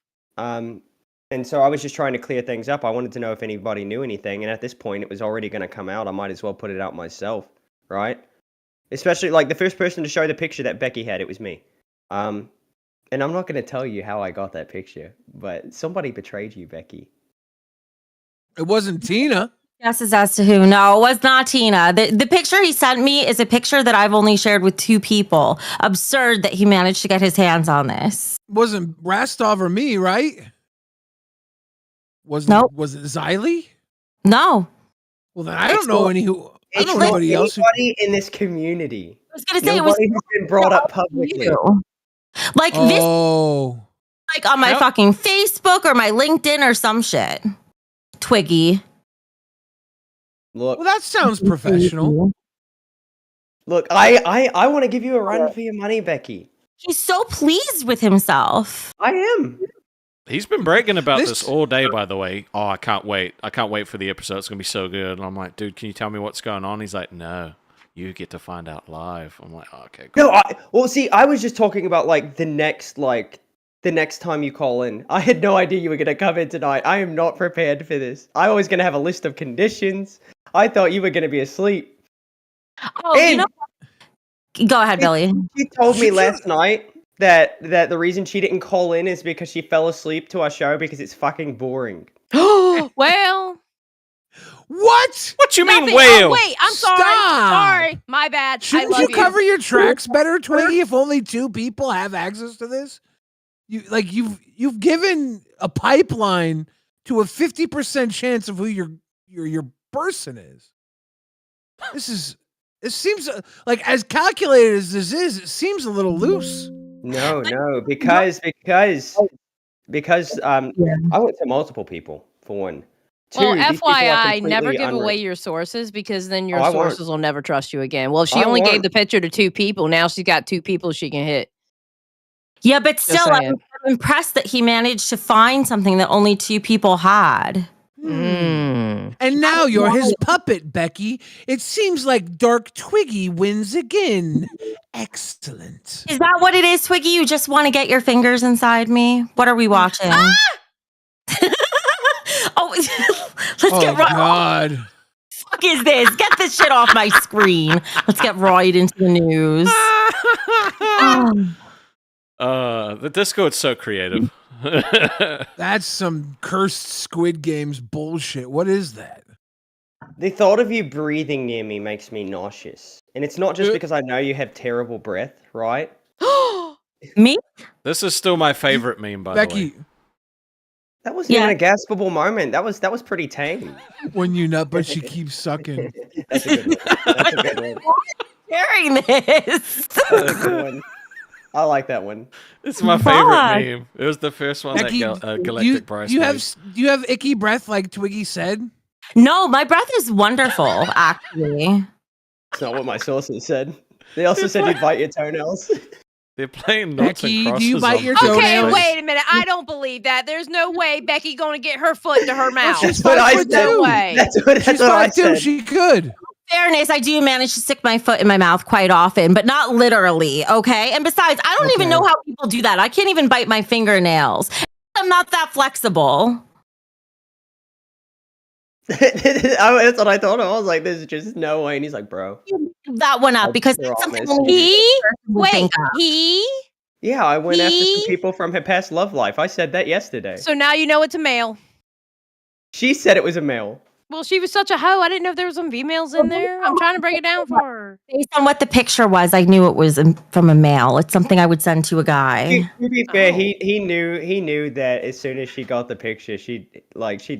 And so I was just trying to clear things up. I wanted to know if anybody knew anything. And at this point, it was already going to come out. I might as well put it out myself, right? Especially, like, the first person to show the picture that Becky had, it was me. And I'm not going to tell you how I got that picture, but somebody betrayed you, Becky. It wasn't Tina. Guesses as to who? No, it was not Tina. The picture he sent me is a picture that I've only shared with 2 people. Absurd that he managed to get his hands on this. Wasn't Rastov or me, right? Was Nope. Was it Xylee? No. Well, then I don't know I don't know anybody else. Anybody in this community. I was going to say it was Nobody who's been brought up publicly. you. Like this, Oh, like on my fucking Facebook or my LinkedIn or some shit. Twiggy. Look, well, that sounds professional. look, I want to give you a run for your money, Becky. He's so pleased with himself. I am. He's been bragging about This- this all day, by the way. Oh, I can't wait. I can't wait for the episode. It's going to be so good. And I'm like, dude, can you tell me what's going on? He's like, no, you get to find out live. I'm like, oh, okay, cool. No, well, see, I was just talking about, like, the next time you call in. I had no idea you were going to come in tonight. I am not prepared for this. I was going to have a list of conditions. I thought you were going to be asleep. Oh, you know what? Go ahead, Billy. She told me last night that the reason she didn't call in is because she fell asleep to our show because it's fucking boring. Well, What? What you mean, nothing. whale? Oh, wait, I'm sorry. Stop. Sorry, my bad. Shouldn't I you love cover your tracks better, Twiggy? If only 2 people have access to this, you've given a pipeline to a 50% chance of who your person is. This seems like, as calculated as this is, it seems a little loose. No, because I went to multiple people, for one. Well, these people are FYI, never completely give away unre- your sources because then your Oh, I won't. sources will never trust you again. Well, she I only gave won't. the picture to 2 people. Now she's got 2 people she can hit. Yeah, but Just still, I'm saying. impressed that he managed to find something that only 2 people had. Mm. And now you're his puppet, Becky. It seems like Dark Twiggy wins again. Excellent. Is that what it is, Twiggy? You just want to get your fingers inside me? What are we watching? Oh, let's get right. God. Fuck is this? Get this shit off my screen. Let's get right into the news. The Discord's so creative. That's some cursed Squid Games bullshit. What is that? The thought of you breathing near me makes me nauseous. And it's not just because I know you have terrible breath, right? Me? This is still my favorite meme, by the way. Becky, That wasn't even a gaspable moment. That was pretty tame. when you nut, but she keeps sucking. That's a good one. That's a good one. Sharing this. That's a good one. I like that one. It's my favorite meme. It was the first one Becky, that Galactic Bryce do you made. have icky breath like Twiggy said? No, my breath is wonderful, actually. That's not what my sources said. They also said you'd bite your toenails. They're playing noughts Becky, and do you crosses bite your on toenails? Okay, people's wait a minute. I don't believe that. There's no way Becky gonna get her foot to her mouth. She's what I 5'2". No way. That's She's what I 5'2". said. She could. Fairness, I do manage to stick my foot in my mouth quite often, but not literally, okay? And besides, I don't even know how people do that. I can't even bite my fingernails. I'm not that flexible. That's what I thought. I was like, "There's just no way." And he's like, "Bro." That one up because You're it's something honest. only He? would Wait, think of. he? Yeah, I went after some He? people from her past love life. I said that yesterday. So now you know it's a male. She said it was a male. Well, she was such a hoe. I didn't know if there was some females in there. I'm trying to break it down for her. Based on what the picture was, I knew it was from a male. It's something I would send to a guy. To be fair, he knew that as soon as she got the picture, she'd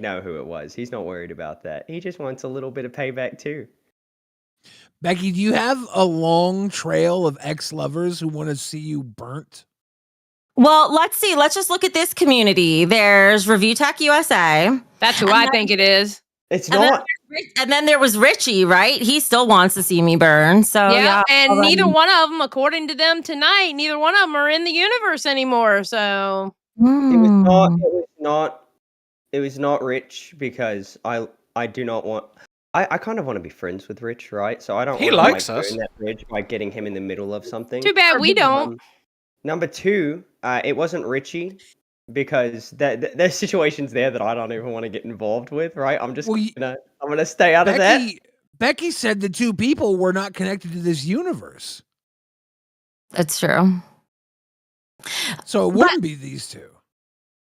know who it was. He's not worried about that. He just wants a little bit of payback too. Becky, do you have a long trail of ex-lovers who want to see you burnt? Well, let's see. Let's just look at this community. There's Review Tech USA. That's who I think it is. It's And not. And then there was Richie, right? He still wants to see me burn. So Yeah, and alright. neither one of them, according to them tonight, neither one of them are in the universe anymore. So It was not. Hmm. It was not. It was not Rich because I do not want. I kind of want to be friends with Rich, right? So I don't. He want likes to, like, us. burn that bridge by getting him in the middle of something. too bad we don't. Number two, it wasn't Richie because there's situations there that I don't even want to get involved with, right? I'm just I'm gonna stay out of that. Becky said the 2 people were not connected to this universe. That's true. So it wouldn't be these 2.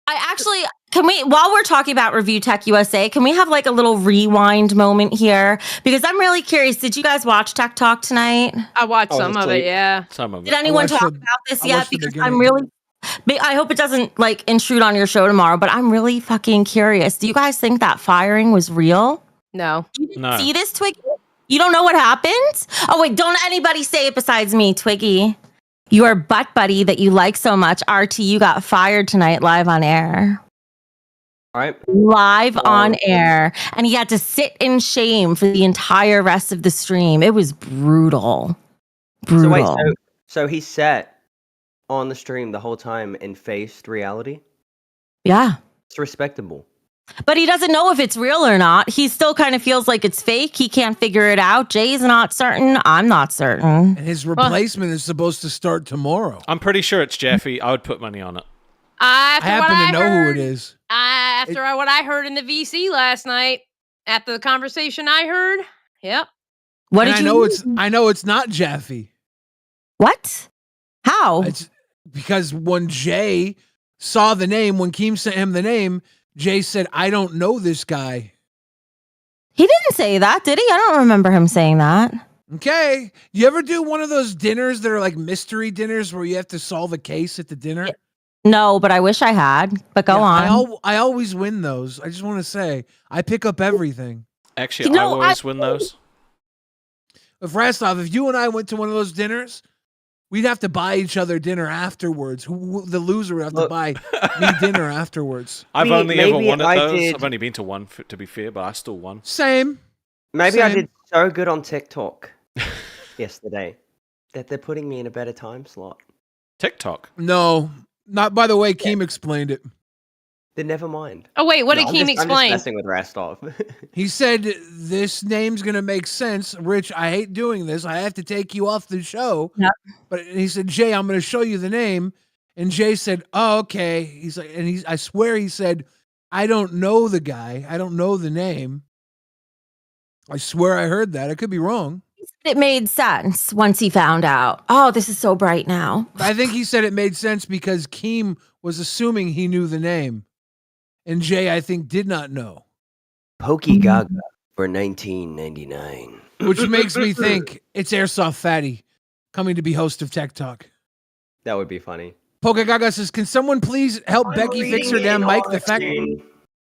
I actually, can we, while we're talking about Review Tech USA, can we have like a little rewind moment here? Because I'm really curious. Did you guys watch Tech Talk tonight? I watched I was some of it, asleep. yeah. Some of Did it. anyone watched talk the- about this I yet? watched the Because beginning. I'm really, I hope it doesn't like intrude on your show tomorrow, but I'm really fucking curious. Do you guys think that firing was real? No. You didn't No. see this, Twiggy? You don't know what happened? Oh, wait, don't anybody say it besides me, Twiggy. Your butt buddy that you like so much, RT, you got fired tonight live on air. Right? Live Oh. on air. And he had to sit in shame for the entire rest of the stream. It was brutal. Brutal. So wait, so he sat on the stream the whole time and faced reality. Yeah. It's respectable. But he doesn't know if it's real or not. He still kind of feels like it's fake. He can't figure it out. Jay's not certain. I'm not certain. And his replacement is supposed to start tomorrow. I'm pretty sure it's Jeffy. I would put money on it. After I happen what to know heard, who it is. What I heard in the VC last night, after the conversation I heard, yep. What And did I know it's not Jeffy. What? How? It's because when Jay saw the name, when Keem sent him the name, Jay said, "I don't know this guy." He didn't say that, did he? I don't remember him saying that. Okay. You ever do one of those dinners that are like mystery dinners where you have to solve a case at the dinner? No, but I wish I had. But go on. I always win those. I just want to say, I pick up everything. Actually, I always win those. If Rastov, if you and I went to one of those dinners, We'd have to buy each other dinner afterwards. The loser would have to buy me dinner afterwards. I've only ever won at those. did- I've only been to one, to be fair, but I still won. Same. Maybe I Same. did so good on TikTok yesterday that they're putting me in a better time slot. TikTok? No, not by the way Keem explained it. Then never mind. Oh wait, what No, did I'm Keem just- I'm explain? just messing with Rastov. He said, this name's going to make sense. Rich, I hate doing this. I have to take you off the show. Yep. But he said, Jay, I'm going to show you the name. And Jay said, oh, okay. He's like, and I swear he said, I don't know the guy. I don't know the name. I swear I heard that. I could be wrong. It made sense once he found out. Oh, this is so bright now. I think he said it made sense because Keem was assuming he knew the name. And Jay, I think, did not know. Pokey Gaga for 1999. Which makes me think it's Airsoft Fatty coming to be host of Tech Talk. That would be funny. Poke Gaga says, can someone please help Becky fix her damn mic? The fact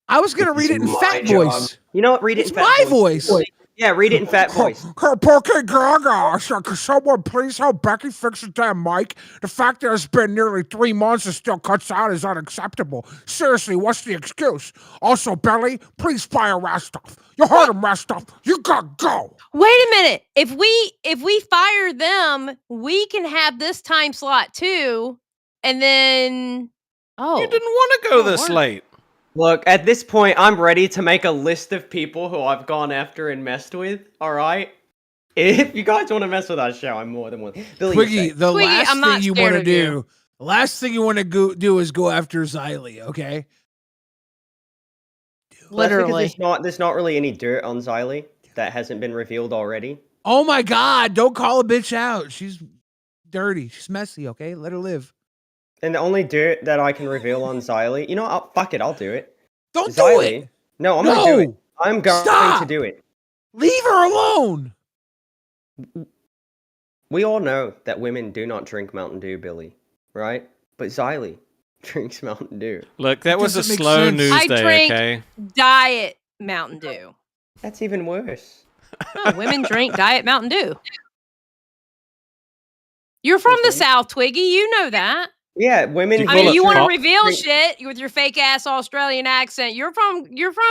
I was going to read it in fat voice. You know what? Read it It's in fat my voice. Yeah, read it in fat voice. Poke Gaga, can someone please help Becky fix her damn mic? The fact that it's been nearly 3 months and still cuts out is unacceptable. Seriously, what's the excuse? Also, Belly, please fire Rastov. You heard him, Rastov. You gotta go. Wait a minute. If we fire them, we can have this time slot too. And then You didn't want to go this late. Look, at this point, I'm ready to make a list of people who I've gone after and messed with. All right. If you guys want to mess with our show, I'm more than willing. Billy, Twiggy, the Twiggy, last I'm not thing you scared want to of do, you. the last thing you want to do is go after Xylee, okay? Literally. There's not really any dirt on Xylee that hasn't been revealed already. Oh my God, don't call a bitch out. She's dirty. She's messy, okay? Let her live. And the only dirt that I can reveal on Xylee, you know, fuck it, I'll do it. Don't do Xylee. it. No, I'm gonna do it. No. I'm going Stop. to do it. Leave her alone. We all know that women do not drink Mountain Dew, Billy, right? But Xylee drinks Mountain Dew. Look, that was a doesn't make slow sense. news I day, drink okay? Diet Mountain Dew. That's even worse. No, women drink Diet Mountain Dew. You're from the South, Twiggy. You know that. Yeah, women. I mean, you want to Pop. reveal shit with your fake ass Australian accent. You're from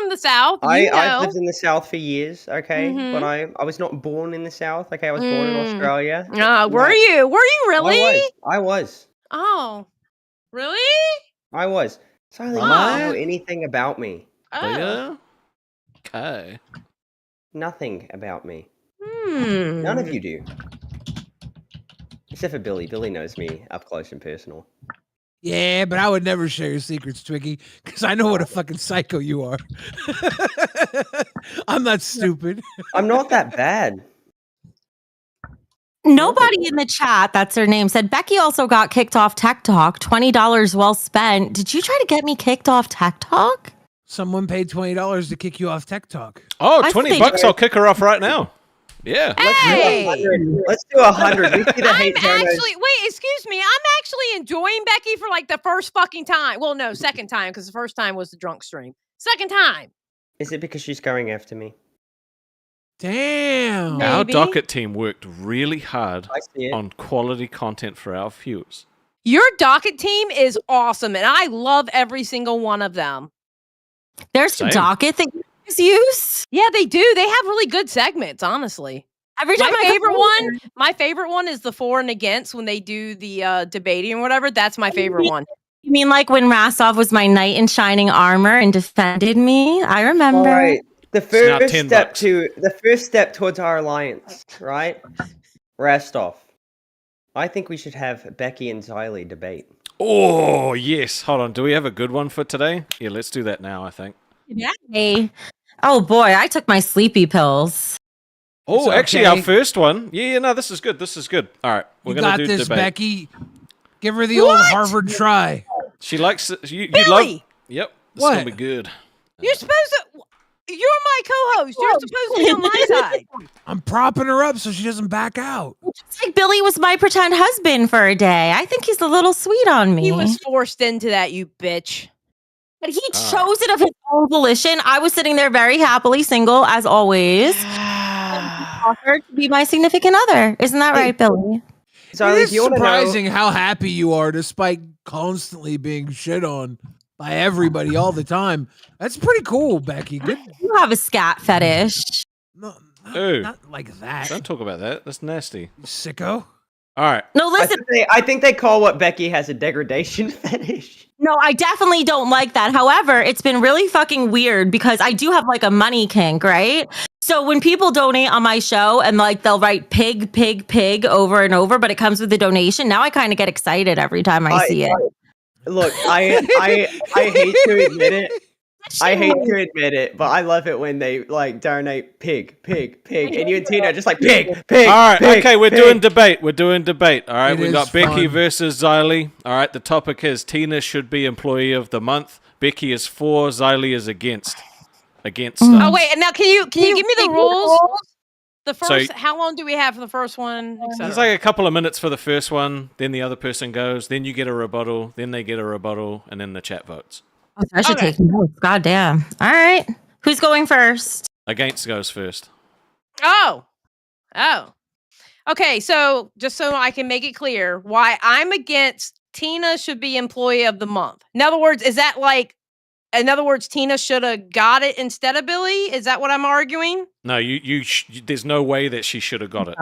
the South. You know. I've lived in the South for years, okay? Mhm. But I was not born in the South, okay? I was born in Australia. Were you? Were you really? I was. Oh, really? I was. Xylee, you What? don't know anything about me. Oh. Yeah. Okay. Nothing about me. Hmm. None of you do. Except for Billy. Billy knows me up close and personal. Yeah, but I would never share your secrets, Twiggy, because I know what a fucking psycho you are. I'm not stupid. I'm not that bad. Nobody in the chat, that's her name, said Becky also got kicked off Tech Talk. $20 well spent. Did you try to get me kicked off Tech Talk? Someone paid $20 to kick you off Tech Talk. Oh, I 20 think- bucks, I'll kick her off right now. Yeah. Hey. Let's do 100. We see the I'm hate journos. actually wait, excuse me. I'm actually enjoying Becky for like the first fucking time. Well, no, second time because the first time was the drunk stream. Second time. Is it because she's going after me? Damn. No. Our Maybe. docket team worked really hard I see it. on quality content for our viewers. Your docket team is awesome, and I love every single one of them. There's Same. a docket that you guys use. Yeah, they do. They have really good segments, honestly. Every time My favorite one is the for and against when they do the debating or whatever. That's my favorite one. You mean like when Rastov was my knight in shining armor and defended me? I remember. All right. The now first 10 step bucks. the first step towards our alliance, right? Rastov. I think we should have Becky and Xylee debate. Oh, yes. Hold on. Do we have a good one for today? Yeah, let's do that now, I think. Hey. Oh boy, I took my sleepy pills. Oh, It's actually, our okay. first one. Yeah, no, this is good. This is good. All right. We're You going got to do this, debate. Becky. Give her the old Harvard try. She likes it. You Billy! love. Yep. This is What? going to be good. You're supposed to. You're my co-host. You're supposed to be on my side. I'm propping her up so she doesn't back out. It's like Billy was my pretend husband for a day. I think he's a little sweet on me. He was forced into that, you bitch. But he chose it of his own volition. I was sitting there very happily single, as always. Offered to be my significant other. Isn't that right, Billy? So it if is you want to know, surprising how happy you are despite constantly being shit on by everybody all the time. That's pretty cool, Becky. Good. You have a scat fetish. No, Ooh. not like that. Don't talk about that. That's nasty. You sicko. All right. No, listen. I think they call what Becky has a degradation fetish. No, I definitely don't like that. However, it's been really fucking weird because I do have like a money kink, right? So when people donate on my show and like they'll write pig, pig, pig over and over, but it comes with a donation. Now I kind of get excited every time I see it. Look, I hate to admit it. I hate to admit it, but I love it when they like donate pig, pig, pig, and you and Tina are just like pig, pig. All right, pig, okay, we're pig. doing debate. We're doing debate. All right, It we is got Becky fun. versus Xylee. All right, the topic is Tina should be employee of the month. Becky is for, Xylee is against. Against. Oh wait, and now can you give me the rules? The So- first, how long do we have for the first one? Et There's cetera? like a couple of minutes for the first one, then the other person goes, then you get a rebuttal, then they get a rebuttal, and then the chat votes. Oh, I should Okay. take notes. God damn. All right. Who's going first? Against goes first. Oh. Okay, so just so I can make it clear, why I'm against Tina should be employee of the month. In other words, is that like, Tina should have got it instead of Billy? Is that what I'm arguing? No, there's no way that she should have got it.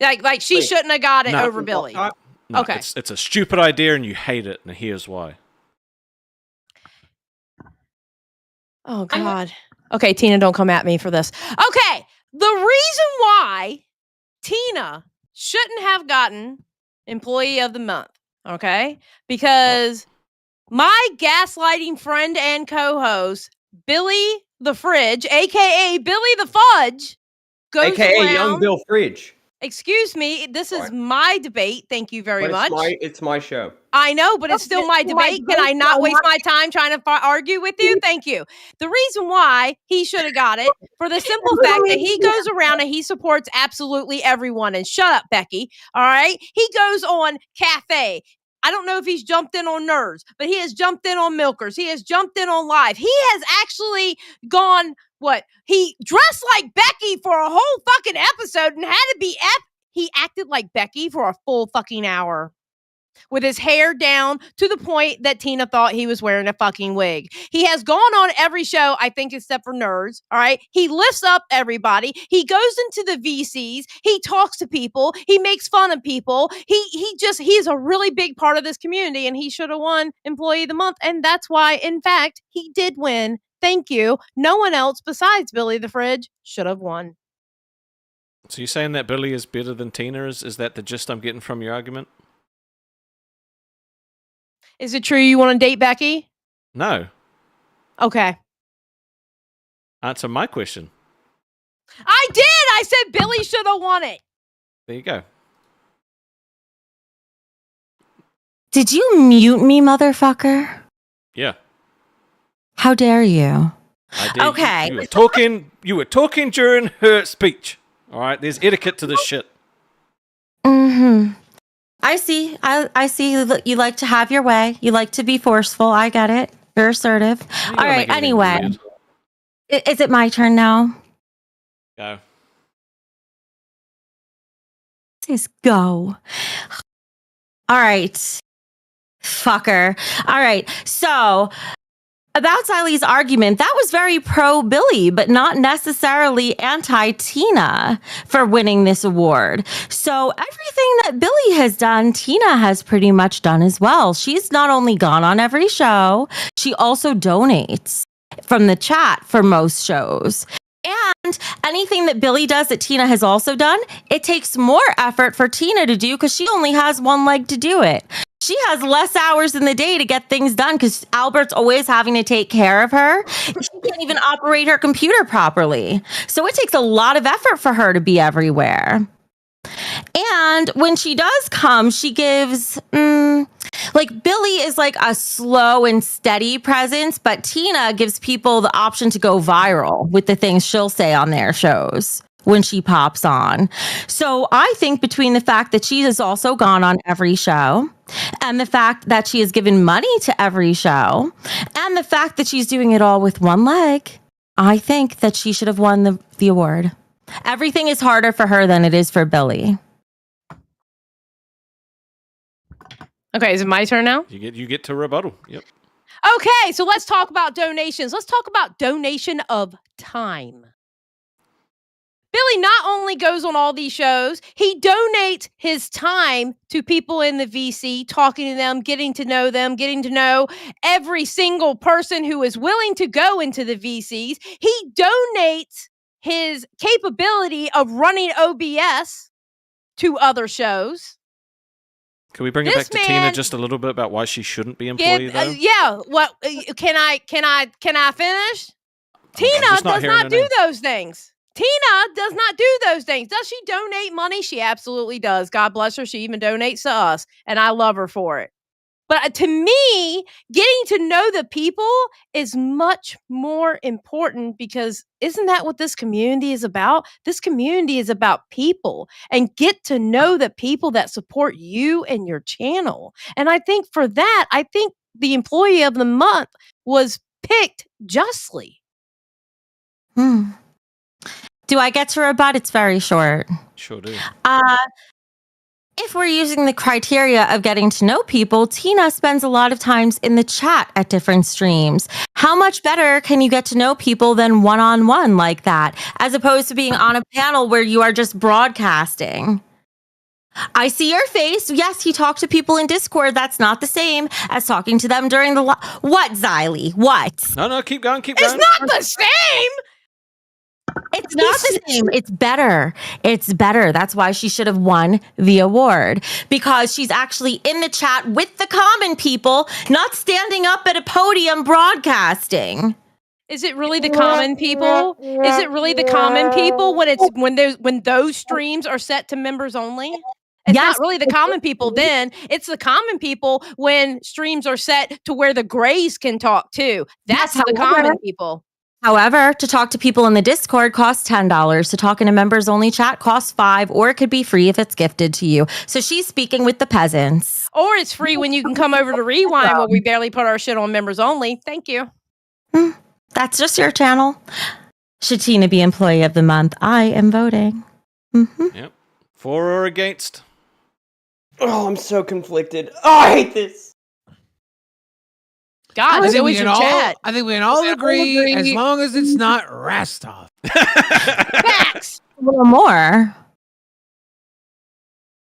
Like she Wait. shouldn't have got it No. over Billy. No, Okay. it's a stupid idea and you hate it, and here's why. Oh God. Okay, Tina, don't come at me for this. Okay, the reason why Tina shouldn't have gotten employee of the month, okay? Because my gaslighting friend and co-host, Billy the Fridge, aka Billy the Fudge, goes AKA around. Young Bill Fridge. Excuse me, this is Sorry. my debate. Thank you very But much. it's my show. I know, but it's still my debate. Can I not waste my time trying to argue with you? Thank you. The reason why he should have got it for the simple fact that he goes around and he supports absolutely everyone. And shut up, Becky. All right. He goes on Cafe. I don't know if he's jumped in on Nerds, but he has jumped in on Milkers. He has jumped in on Live. He has actually gone, he dressed like Becky for a whole fucking episode and had to be he acted like Becky for a full fucking hour with his hair down to the point that Tina thought he was wearing a fucking wig. He has gone on every show, I think, except for Nerds. All right. He lifts up everybody. He goes into the VCs. He talks to people. He makes fun of people. He is a really big part of this community, and he should have won Employee of the Month. And that's why, in fact, he did win. Thank you. No one else besides Billy the Fridge should have won. So you're saying that Billy is better than Tina? Is that the gist I'm getting from your argument? Is it true you want to date Becky? No. Okay. Answer my question. I did. I said Billy should have won it. There you go. Did you mute me, motherfucker? Yeah. How dare you? I did. Okay. You were talking during her speech. All right. There's etiquette to this shit. Mm-hmm. I see. I see. You like to have your way. You like to be forceful. I get it. You're assertive. You All gotta right. make everything Anyway, weird. is it my turn now? Go. Please go. All right. Fucker. All right. So, about Xylee's argument, that was very pro-Billy, but not necessarily anti-Tina for winning this award. So everything that Billy has done, Tina has pretty much done as well. She's not only gone on every show, she also donates from the chat for most shows. And anything that Billy does that Tina has also done, it takes more effort for Tina to do because she only has one leg to do it. She has less hours in the day to get things done because Albert's always having to take care of her. She can't even operate her computer properly. So it takes a lot of effort for her to be everywhere. And when she does come, she gives, like Billy is like a slow and steady presence, but Tina gives people the option to go viral with the things she'll say on their shows when she pops on. So I think between the fact that she has also gone on every show and the fact that she has given money to every show and the fact that she's doing it all with one leg, I think that she should have won the award. Everything is harder for her than it is for Billy. Okay, is it my turn now? You get to rebuttal. Yep. Okay, so let's talk about donations. Let's talk about donation of time. Billy not only goes on all these shows, he donates his time to people in the VC, talking to them, getting to know every single person who is willing to go into the VCs. He donates his capability of running OBS to other shows. Can we bring it back to Tina just a little bit about why she shouldn't be employee though? Yeah. What can I finish? Tina just not does hearing not her do name. those things. Tina does not do those things. Does she donate money? She absolutely does. God bless her. She even donates to us, and I love her for it. But to me, getting to know the people is much more important because isn't that what this community is about? This community is about people and get to know the people that support you and your channel. And I think for that, I think the employee of the month was picked justly. Do I get to rebut? It's very short. Sure do. If we're using the criteria of getting to know people, Tina spends a lot of times in the chat at different streams. How much better can you get to know people than one-on-one like that, as opposed to being on a panel where you are just broadcasting? I see your face. Yes, he talked to people in Discord. That's not the same as talking to them during the What, Xylee? What? No, keep going. It's not the same. It's not the same. It's better. It's better. That's why she should have won the award, because she's actually in the chat with the common people, not standing up at a podium broadcasting. Is it really the common people? Is it really the common people when those streams are set to members only? It's not really the common people then. It's the common people when streams are set to where the grays can talk too. That's the common people. However, to talk to people in the Discord costs $10. To talk in a members only chat costs $5, or it could be free if it's gifted to you. So she's speaking with the peasants. Or it's free when you can come over to Rewind where we barely put our shit on members only. Thank you. That's just your channel. Should Tina be employee of the month? I am voting. Yep. For or against? Oh, I'm so conflicted. Oh, I hate this. God, I so think we is can your all, chat. I think we can all agree as long as it's not Rastov. Facts. A little more.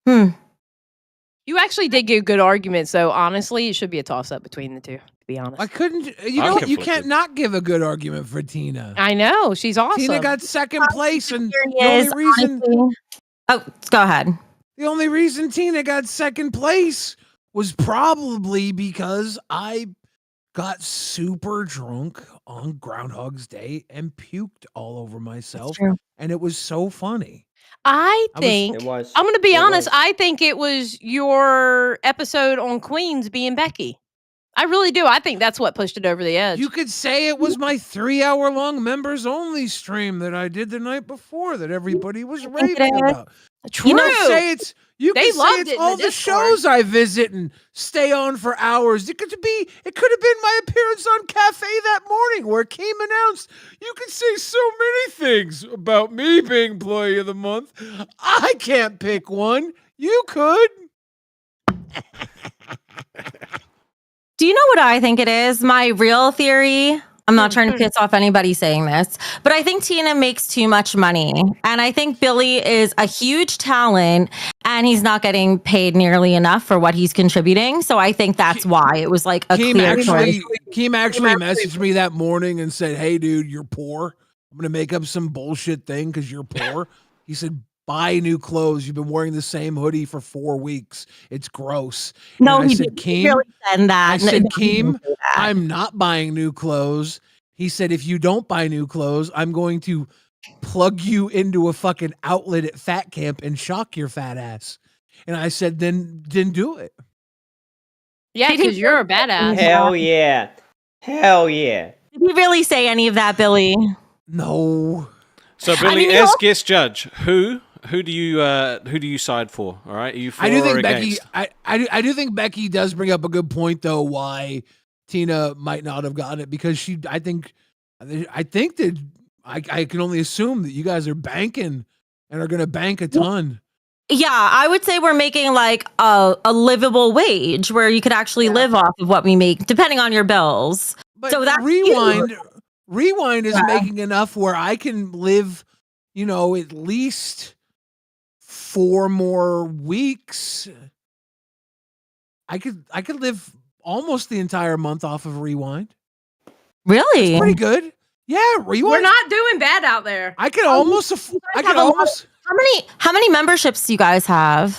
You actually did give good arguments, so honestly, it should be a toss-up between the two, to be honest. I couldn't. You know what? You can't not give a good argument for Tina. I know. She's awesome. Tina got second place, and the only reason. Oh, go ahead. The only reason Tina got second place was probably because I got super drunk on Groundhog's Day and puked all over myself, and it was so funny. I think It was. I'm going to be It honest. was. I think it was your episode on Queens being Becky. I really do. I think that's what pushed it over the edge. You could say it was my 3-hour-long members only stream that I did the night before that everybody was raving about. True. You could say it's They loved it's it in all the the Discord. shows I visit and stay on for hours. It could have been my appearance on Cafe that morning where Keem announced you could say so many things about me being employee of the month. I can't pick one. You could. Do you know what I think it is? My real theory. I'm not trying to piss off anybody saying this, but I think Tina makes too much money. And I think Billy is a huge talent and he's not getting paid nearly enough for what he's contributing. So I think that's why it was like a clear choice. Keem actually messaged me that morning and said, "Hey, dude, you're poor. I'm going to make up some bullshit thing because you're poor." He said, "Buy new clothes. You've been wearing the same hoodie for 4 weeks. It's gross." No, and I he said, didn't "Keem," really send that. I said, No, he didn't "Keem, say that. I'm not buying new clothes." He said, "If you don't buy new clothes, I'm going to plug you into a fucking outlet at Fat Camp and shock your fat ass." And I said, then do it. Yeah, because you're a badass. Hell yeah. Hell yeah. Did he really say any of that, Billy? No. So Billy, as guest judge, who do you side for? All right, are you for I do or think against? Becky. I do think Becky does bring up a good point though. Why Tina might not have gotten it because I think that I can only assume that you guys are banking and are going to bank a ton. Yeah, I would say we're making like a livable wage where you could actually live off of what we make, depending on your bills. But So that's Rewind is making enough where I can live, at least 4 more weeks. I could live almost the entire month off of Rewind. Really? That's pretty good. Yeah, Rewind. We're not doing bad out there. I could almost. How many memberships do you guys have?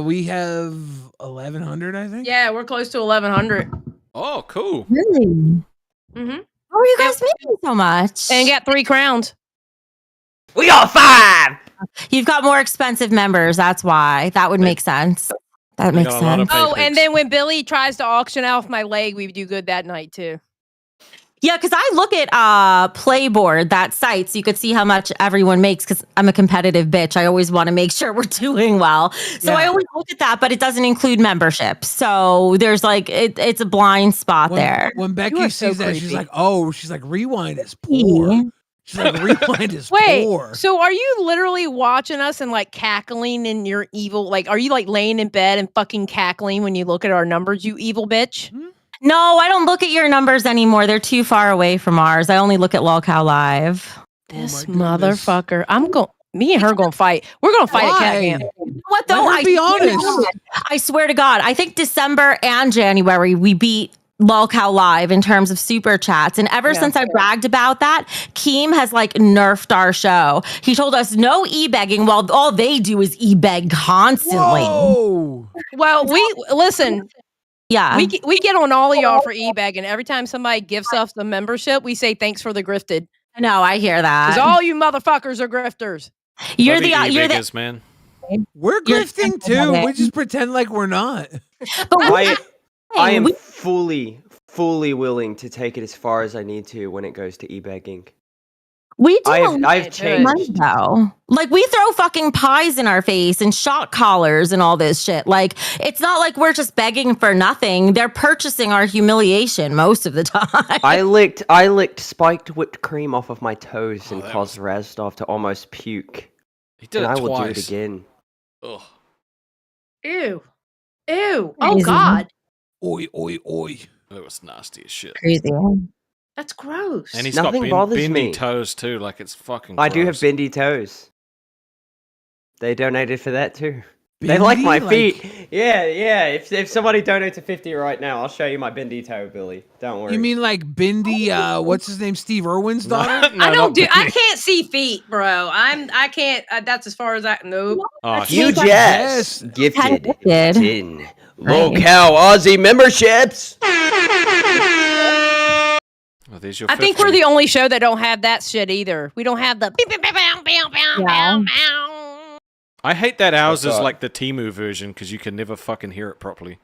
We have 1,100, I think. Yeah, we're close to 1,100. Oh, cool. Really? Mm-hmm. How are you guys making so much? And got 3 crowns. We got 5. You've got more expensive members. That's why. That would make sense. That makes sense. Oh, and then when Billy tries to auction off my leg, we do good that night too. Yeah, because I look at Playboard, that site, so you could see how much everyone makes, because I'm a competitive bitch. I always want to make sure we're doing well. So I always look at that, but it doesn't include membership. So there's like, it's a blind spot there. When Becky sees that, she's like, Rewind is poor. She's like, Rewind is poor. So are you literally watching us and like cackling in your evil, like, are you like laying in bed and fucking cackling when you look at our numbers, you evil bitch? No, I don't look at your numbers anymore. They're too far away from ours. I only look at Lolcow Live. This motherfucker. Me and her gonna fight. We're gonna fight at Cat Camp. What though? Let her be honest. I swear to God, I think December and January we beat Lolcow Live in terms of super chats. And ever since I bragged about that, Keem has like nerfed our show. He told us no e-begging while all they do is e-beg constantly. Whoa. Well, listen. Yeah. We get on all of y'all for e-begging. Every time somebody gives us the membership, we say thanks for the grifted. No, I hear that. Because all you motherfuckers are grifters. You're Bloody the e-beggars, man. We're grifting too. We just pretend like we're not. I am fully willing to take it as far as I need to when it goes to e-begging. We do. I've changed. Though. Like we throw fucking pies in our face and shock collars and all this shit. Like it's not like we're just begging for nothing. They're purchasing our humiliation most of the time. I licked spiked whipped cream off of my toes and caused Razdov to almost puke. He did and it I will do it twice. again. Ugh. Ew. Oh God. Oi, oi, oi. That was nasty as shit. Crazy. That's gross. And he's Nothing got bothers bendy me. toes too. Like it's fucking. I do have gross. bendy toes. They donated for that too. They like my feet. Yeah. If somebody donates a 50 right now, I'll show you my bendy toe, Billy. Don't worry. You mean like Bindi? What's his name? Steve Irwin's daughter? I don't do. I can't see feet, bro. I can't. That's as far as I. Nope. Oh, you just gifted Gifted. 10 Lolcow Aussie memberships. Oh, there's your I think 50. we're the only show that don't have that shit either. We don't have the. Beep, beep, beep, bow, bow, bow, bow, bow. I hate that ours What's is up? like the Temu version because you can never fucking hear it properly.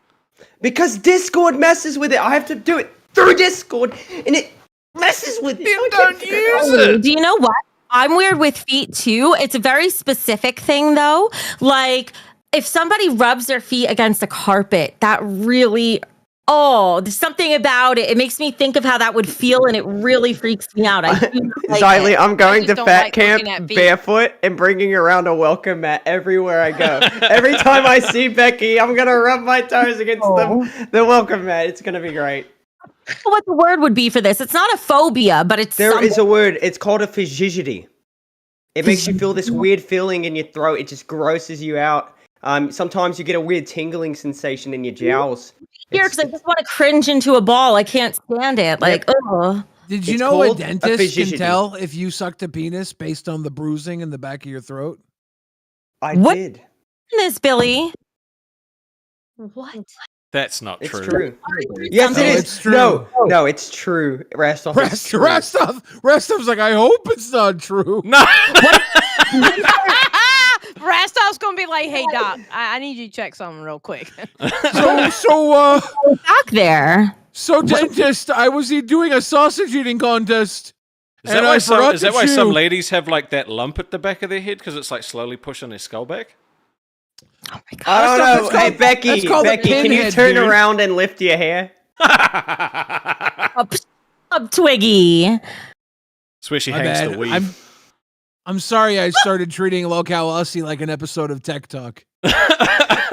Because Discord messes with it. I have to do it through Discord, and it messes with it. Don't use it. Do you know what? I'm weird with feet too. It's a very specific thing though. Like if somebody rubs their feet against a carpet, that really, there's something about it. It makes me think of how that would feel and it really freaks me out. I do not like Xylee, it. I'm going just to don't fat like camp looking at feet. barefoot and bringing around a welcome mat everywhere I go. Every time I see Becky, I'm going to rub my toes against the welcome mat. It's going to be great. What the word would be for this? It's not a phobia, but it's There something. is a word. It's called a physicity. It makes you feel this weird feeling in your throat. It just grosses you out. Sometimes you get a weird tingling sensation in your jowls. Here, because I just want to cringe into a ball. I can't stand it. Like, oh. Did you It's know a called a dentist can physician. tell if you sucked a penis based on the bruising in the back of your throat? I What? did. This, Billy. What? That's not It's true. true. Yes, No, it is. it's true. No, it's true. Rastov's like, I hope it's not true. No. Rastov's gonna be like, hey doc, I need you to check something real quick. So Back there. dentist, I was doing a sausage eating contest. Is that and why I some? forgot Is to that why some chew. ladies have like that lump at the back of their head because it's like slowly pushing their skull back? I don't That's know. Hey, called- Becky, that's called a can you pinhead, turn dude. around and lift your hair? Up Twiggy. It's where she My hangs bad. the weave. I'm sorry I started treating Lolcow Aussie like an episode of Tech Talk.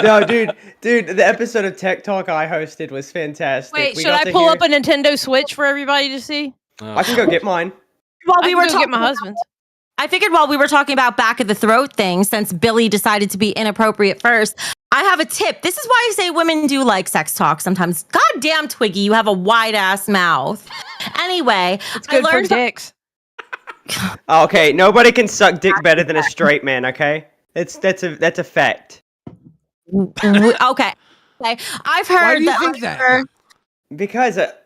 No, dude, the episode of Tech Talk I hosted was fantastic. Wait, We should got I to pull hear- up a Nintendo Switch for everybody to see? I can go get mine. While I we can were go get talking my husband's. I figured while we were talking about back of the throat thing, since Billy decided to be inappropriate first, I have a tip. This is why I say women do like sex talk sometimes. God damn, Twiggy, you have a wide ass mouth. Anyway, It's good for dicks. Okay, nobody can suck dick better than a straight man. Okay, that's a fact. Okay. Okay. I've heard Why do you that. think that?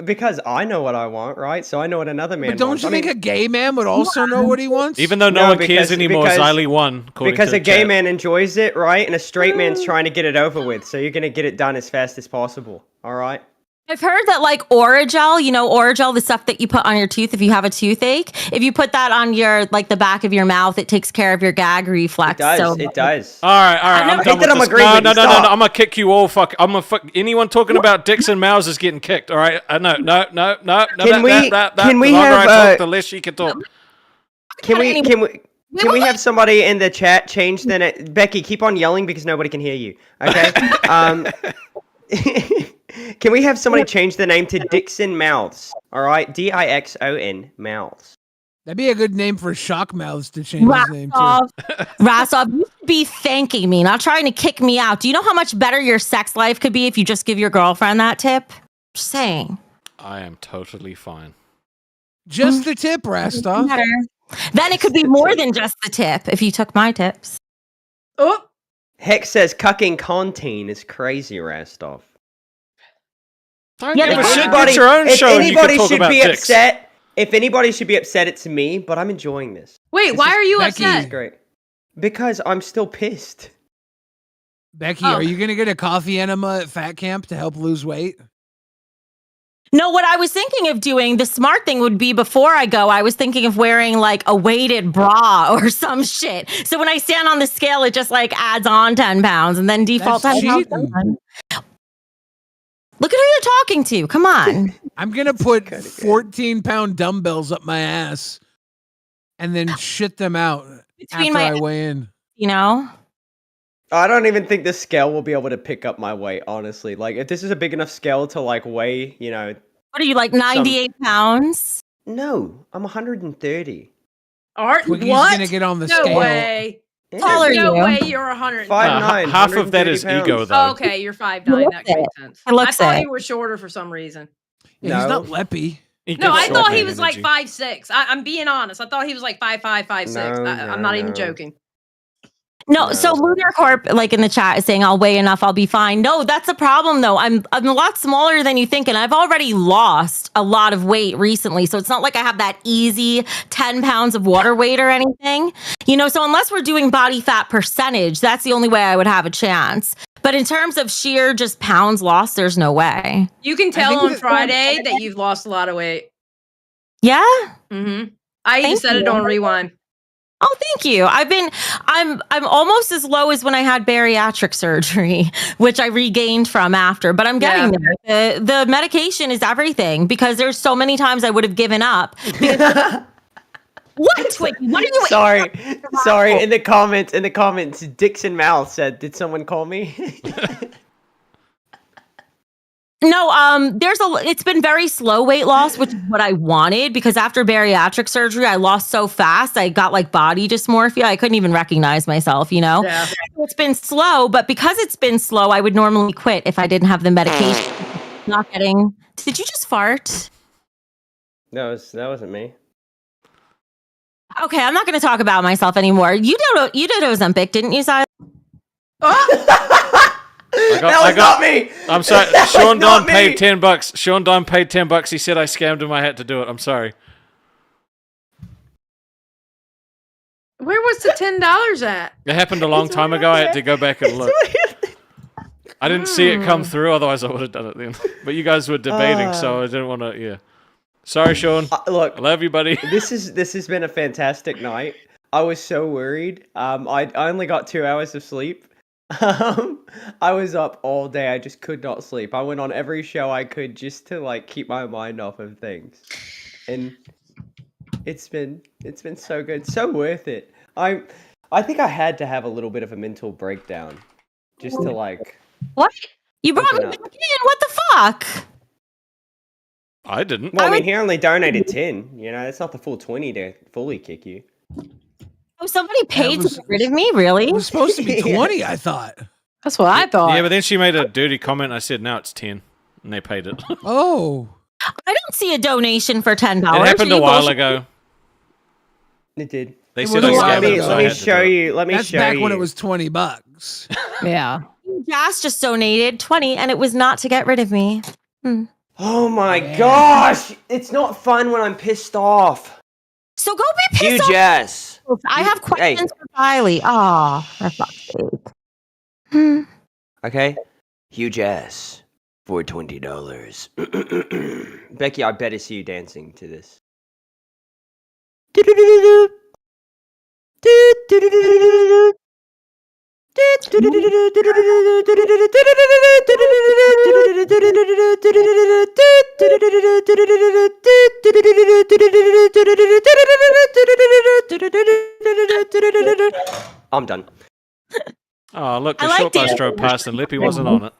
Because I know what I want, right? So I know what another man But don't wants. you think a gay man would also know what he wants? Even though no one cares anymore, Xylee won. according Because to the a gay chat. man enjoys it, right? And a straight man's trying to get it over with. So you're gonna get it done as fast as possible. All right. I've heard that like Oragel, you know, Oragel, the stuff that you put on your tooth if you have a toothache, if you put that on your like the back of your mouth, it takes care of your gag reflex. It does. It does. All right. I'm done with this. No, I'm gonna kick you all. Fuck. I'm gonna fuck anyone talking about dicks and mouths is getting kicked. All right. No. Can we the longer have, I talk, the less she can talk. Can we have somebody in the chat change the name? Becky, keep on yelling because nobody can hear you. Okay. Can we have somebody change the name to Dixon Mouths? All right, Dixon Mouths. That'd be a good name for Shock Mouths to change his name to. Rasov, you should be thanking me, not trying to kick me out. Do you know how much better your sex life could be if you just give your girlfriend that tip? Just saying. I am totally fine. Just the tip, Rastov. Then it could be more than just the tip if you took my tips. Oh. Hex says cucking conteen is crazy, Rastov. Don't give a shit. Get your own if show and you can anybody talk should about be dicks. upset, if anybody should be upset, it's me. But I'm enjoying this. Wait, This why is- are you Becky. This is upset? great. Because I'm still pissed. Becky, Oh. are you gonna get a coffee enema at Fat Camp to help lose weight? No, what I was thinking of doing, the smart thing would be before I go, I was thinking of wearing like a weighted bra or some shit. So when I stand on the scale, it just like adds on 10 pounds and then default That's 10 pounds. cheating. Look at who you're talking to. Come on. I'm gonna put 14-pound dumbbells up my ass and then shit them out Between after my- I weigh in. You know? I don't even think the scale will be able to pick up my weight, honestly. Like, if this is a big enough scale to, like, weigh, you know... What are you, like 98 pounds? No, I'm 130. Art, Twiggy's what? gonna get on the no scale. way. Yeah. Tall are No you? way you're 100. 5'9", half of that is 130 ego, pounds. though. Oh, okay, you're 5'9". That makes sense. He looks I thought it. you were shorter for some reason. Yeah, he's No. not leppy. He No, gives I short thought he man was like energy. 5'6". I'm being honest. I thought he was like 5'5", 5'6". No, I'm not even no. joking. No, so Lunar Corp, like in the chat, is saying I'll weigh enough, I'll be fine. No, that's a problem though. I'm a lot smaller than you think, and I've already lost a lot of weight recently. So it's not like I have that easy 10 pounds of water weight or anything. You know, so unless we're doing body fat percentage, that's the only way I would have a chance. But in terms of sheer just pounds lost, there's no way. You can think tell on that- Friday that you've lost a lot of weight. Yeah? Mm-hmm. I even Thank said it you. on Rewind. Oh, thank you. I'm almost as low as when I had bariatric surgery, which I regained from after, but I'm getting there. The medication is everything because there's so many times I would have given up. What, Twiggy? What are you? Sorry. In the comments, Dixon Mouth said, "Did someone call me?" No, it's been very slow weight loss, which is what I wanted because after bariatric surgery, I lost so fast. I got like body dysmorphia. I couldn't even recognize myself, you know? Yeah. So it's been slow, but because it's been slow, I would normally quit if I didn't have the medication. Not getting. Did you just fart? that wasn't me. Okay, I'm not going to talk about myself anymore. You did Ozempic, didn't you, Silas? That was not me. I'm sorry. That Sean was not Don paid me. $10. Sean Don paid $10. He said I scammed him. I had to do it. I'm sorry. Where was the $10 at? It happened a long time ago. I had to go back and look. I didn't see it come through. Otherwise, I would have done it then. But you guys were debating, so I didn't want to. Yeah. Sorry, Sean. Look, I love you, buddy. this has been a fantastic night. I was so worried. I only got 2 hours of sleep. I was up all day. I just could not sleep. I went on every show I could just to like keep my mind off of things, and it's been so good, so worth it. I think I had to have a little bit of a mental breakdown just to like. What? You brought me Open back up. in. What the fuck? I didn't. Well, I mean, he only donated 10. You know, it's not the full 20 to fully kick you. Oh, somebody paid was- to get rid of me? Really? It was supposed to be Yeah. 20, I thought. That's what I thought. Yeah, but then she made a dirty comment. I said, "No, it's 10," and they paid it. Oh. I don't see a donation for $10. It happened a while ago. It did. They It said was I a while scammed ago. them, so Let I me had to show do it. you. Let me That's show back you. when it was $20. Yeah. Josh just donated 20 and it was not to get rid of me. Oh my gosh! It's not fun when I'm pissed off. So go be pissed Huge off. ass. I have Hey. questions for Riley. Oh, for fuck's sake. Okay? Huge ass for $20. Becky, I better see you dancing to this. I'm done. Oh, look, I the short liked bus it. drove past and Lippy wasn't on it.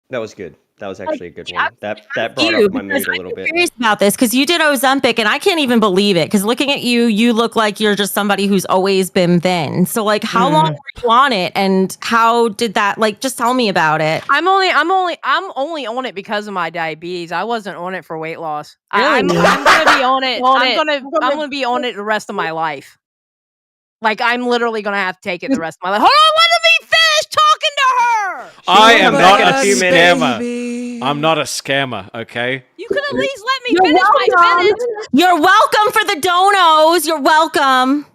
That was good. That was actually a good one. That brought You, up my because mood a I'm little bit. curious about this because you did Ozempic and I can't even believe it because looking at you, you look like you're just somebody who's always been thin. So like how long were you on it and how did that like just tell me about it? I'm only on it because of my diabetes. I wasn't on it for weight loss. I'm Really? gonna be on it. I'm gonna be on it the rest of my life. Like I'm literally gonna have to take it the rest of my life. Hold on, let me finish talking to her. I am come not back in a a few scammer. Baby. I'm not a scammer, okay? You could at least let me finish my sentence. You're welcome for the donos. You're welcome.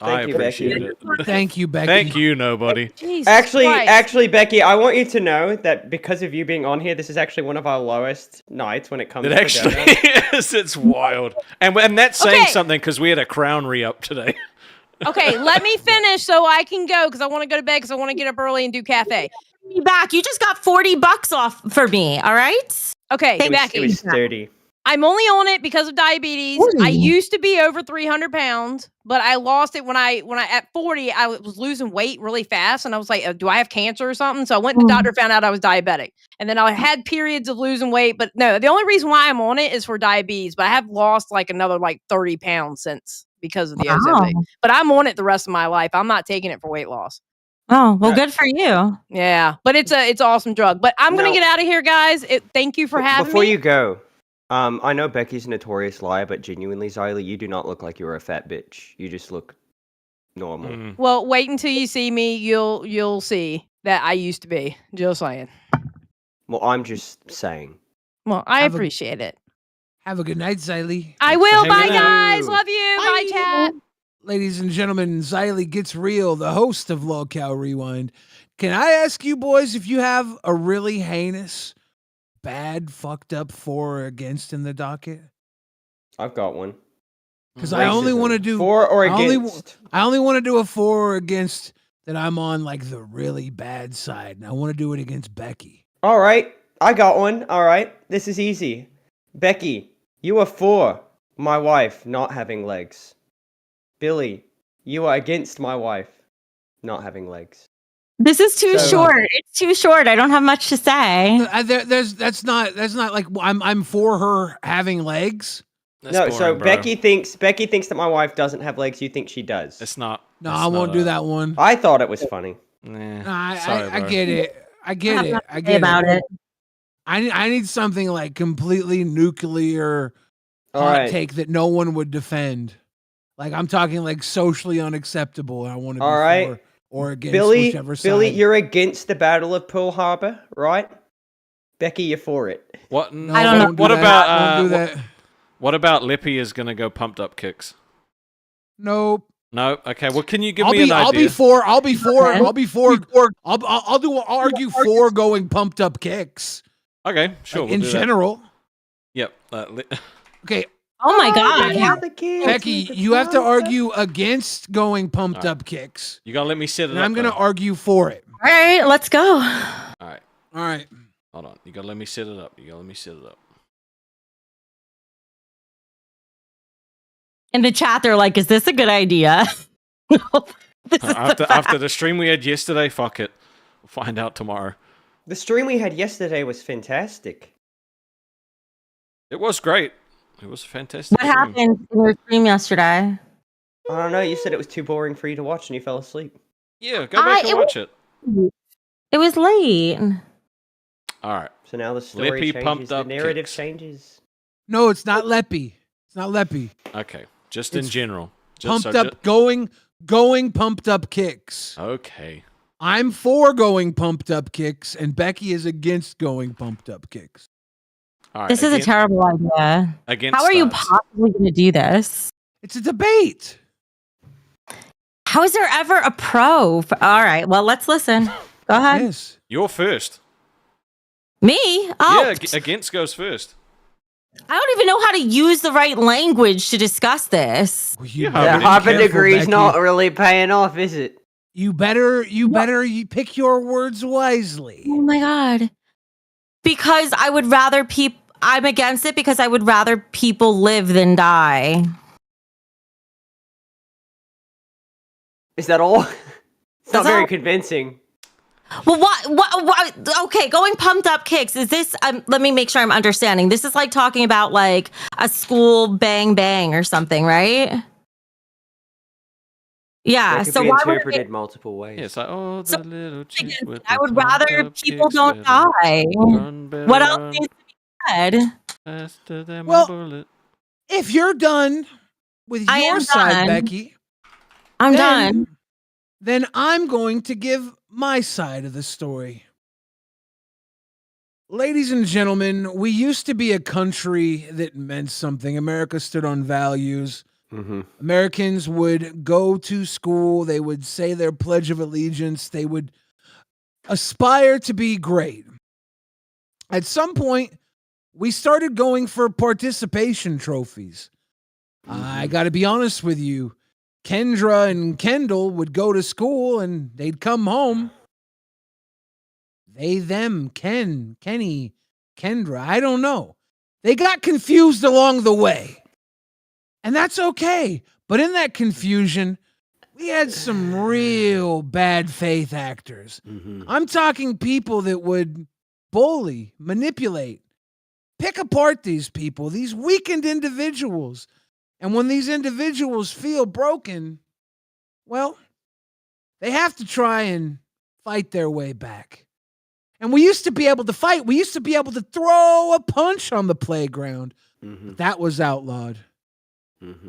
I Thank you, Becky. appreciate it. Thank you, Becky. Thank you, nobody. Jesus Actually, Christ. Becky, I want you to know that because of you being on here, this is actually one of our lowest nights when it comes It to actually donuts. is. It's wild. And that's saying Okay. something because we had a crown re-up today. Okay, let me finish so I can go because I want to go to bed because I want to get up early and do cafe. Be back. You just got $40 off for me. All right. Okay, It Becky. was 30. I'm only on it because of diabetes. I used to be over 300 pounds, but I lost it when I at 40, I was losing weight really fast. And I was like, do I have cancer or something? So I went to the doctor, found out I was diabetic. And then I had periods of losing weight. But no, the only reason why I'm on it is for diabetes. But I have lost like another like 30 pounds since because of the Ozempic. But I'm on it the rest of my life. I'm not taking it for weight loss. Oh, well, good for you. Yeah, but it's an awesome drug. But I'm gonna Now- get out of here, guys. Thank you for having Before me. you go, I know Becky's a notorious liar, but genuinely, Xylee, you do not look like you're a fat bitch. You just look normal. Mm. Well, wait until you see me. You'll see that I used to be. Just saying. Well, I'm just saying. Well, I Have a- appreciate it. Have a good night, Xylee. I will. hanging Bye, out. guys. Love you. Bye, chat. Ladies and gentlemen, Xylee Gets Real, the host of Lolcow Rewind. Can I ask you boys if you have a really heinous, bad, fucked up for or against in the docket? I've got one. Because I only Racism. want to do For or I only, against. I only want to do a for or against that I'm on like the really bad side, and I want to do it against Becky. All right, I got one. All right, this is easy. Becky, you are for my wife not having legs. Billy, you are against my wife not having legs. This is too So- short. It's too short. I don't have much to say. That's not like I'm for her having legs. That's no, boring, so bro. Becky thinks that my wife doesn't have legs. You think she does? It's not. No, it's I won't not do a- that one. I thought it was funny. Nah, Nah, sorry, I bro. get it. I get have it. nothing I to say get about it. I need something like completely nuclear All hot right. take that no one would defend. Like I'm talking like socially unacceptable. And I want to be All right. for or against Billy, whichever side. Billy, you're against the Battle of Pearl Harbor, right? Becky, you're for it. What? No, I don't know. do What that. about Don't do what- that? What about Lippy is gonna go pumped up kicks? Nope. No. Okay. Well, can you give I'll me be an idea? I'll be for I'll argue for going pumped up kicks. Okay. Sure. Like, we'll in do that. general. Yep. Okay, Oh my god. Becky, you have to argue against going pumped up kicks. You gotta let me set it And up. I'm gonna though. argue for it. All right, let's go. All right. All right. Hold on. You gotta let me set it up. In the chat, they're like, "Is this a good idea?" After the stream we had yesterday, fuck it. We'll find out tomorrow. The stream we had yesterday was fantastic. It was great. It was a fantastic. What happened in your stream yesterday? I don't know. You said it was too boring for you to watch, and you fell asleep. Yeah, go back and watch it. It was late. All right. So now the story Lippy changes. pumped The up narrative kicks. changes. No, it's not Leppy. It's not Leppy. Okay, just in It's general. Pumped up, going pumped up kicks. Okay. I'm for going pumped up kicks, and Becky is against going pumped up kicks. All right. This is a terrible idea. Against How are you starts. possibly going to do this? It's a debate. How is there ever a pro? All right, well, let's listen. Go ahead. Yes. You're first. Me? Oh, Yeah, against goes first. I don't even know how to use the right language to discuss this. The Harvard degree's not really paying off, is it? You better pick your words wisely. Oh my god. Because I would rather I'm against it because I would rather people live than die. Is that all? It's not That's very all. convincing. Well, what? Okay, going pumped up kicks. Is this? Let me make sure I'm understanding. This is like talking about like a school bang bang or something, right? Yeah. It could So be why would interpreted multiple ways. Yeah, it's like, oh, the little chicks with I the would rather pumped-up people kicks don't better die. run, better What else run needs to be said? faster than Well, a bullet. If you're done with I your am side, done. Becky, I'm then- done. then I'm going to give my side of the story. Ladies and gentlemen, we used to be a country that meant something. America stood on values. Americans would go to school. They would say their Pledge of Allegiance. They would aspire to be great. At some point, we started going for participation trophies. I got to be honest with you. Kendra and Kendall would go to school and they'd come home. They, them, Ken, Kenny, Kendra, I don't know. They got confused along the way. And that's okay. But in that confusion, we had some real bad faith actors. I'm talking people that would bully, manipulate, pick apart these people, these weakened individuals. And when these individuals feel broken, well, they have to try and fight their way back. And we used to be able to fight. We used to be able to throw a punch on the playground. But that was outlawed.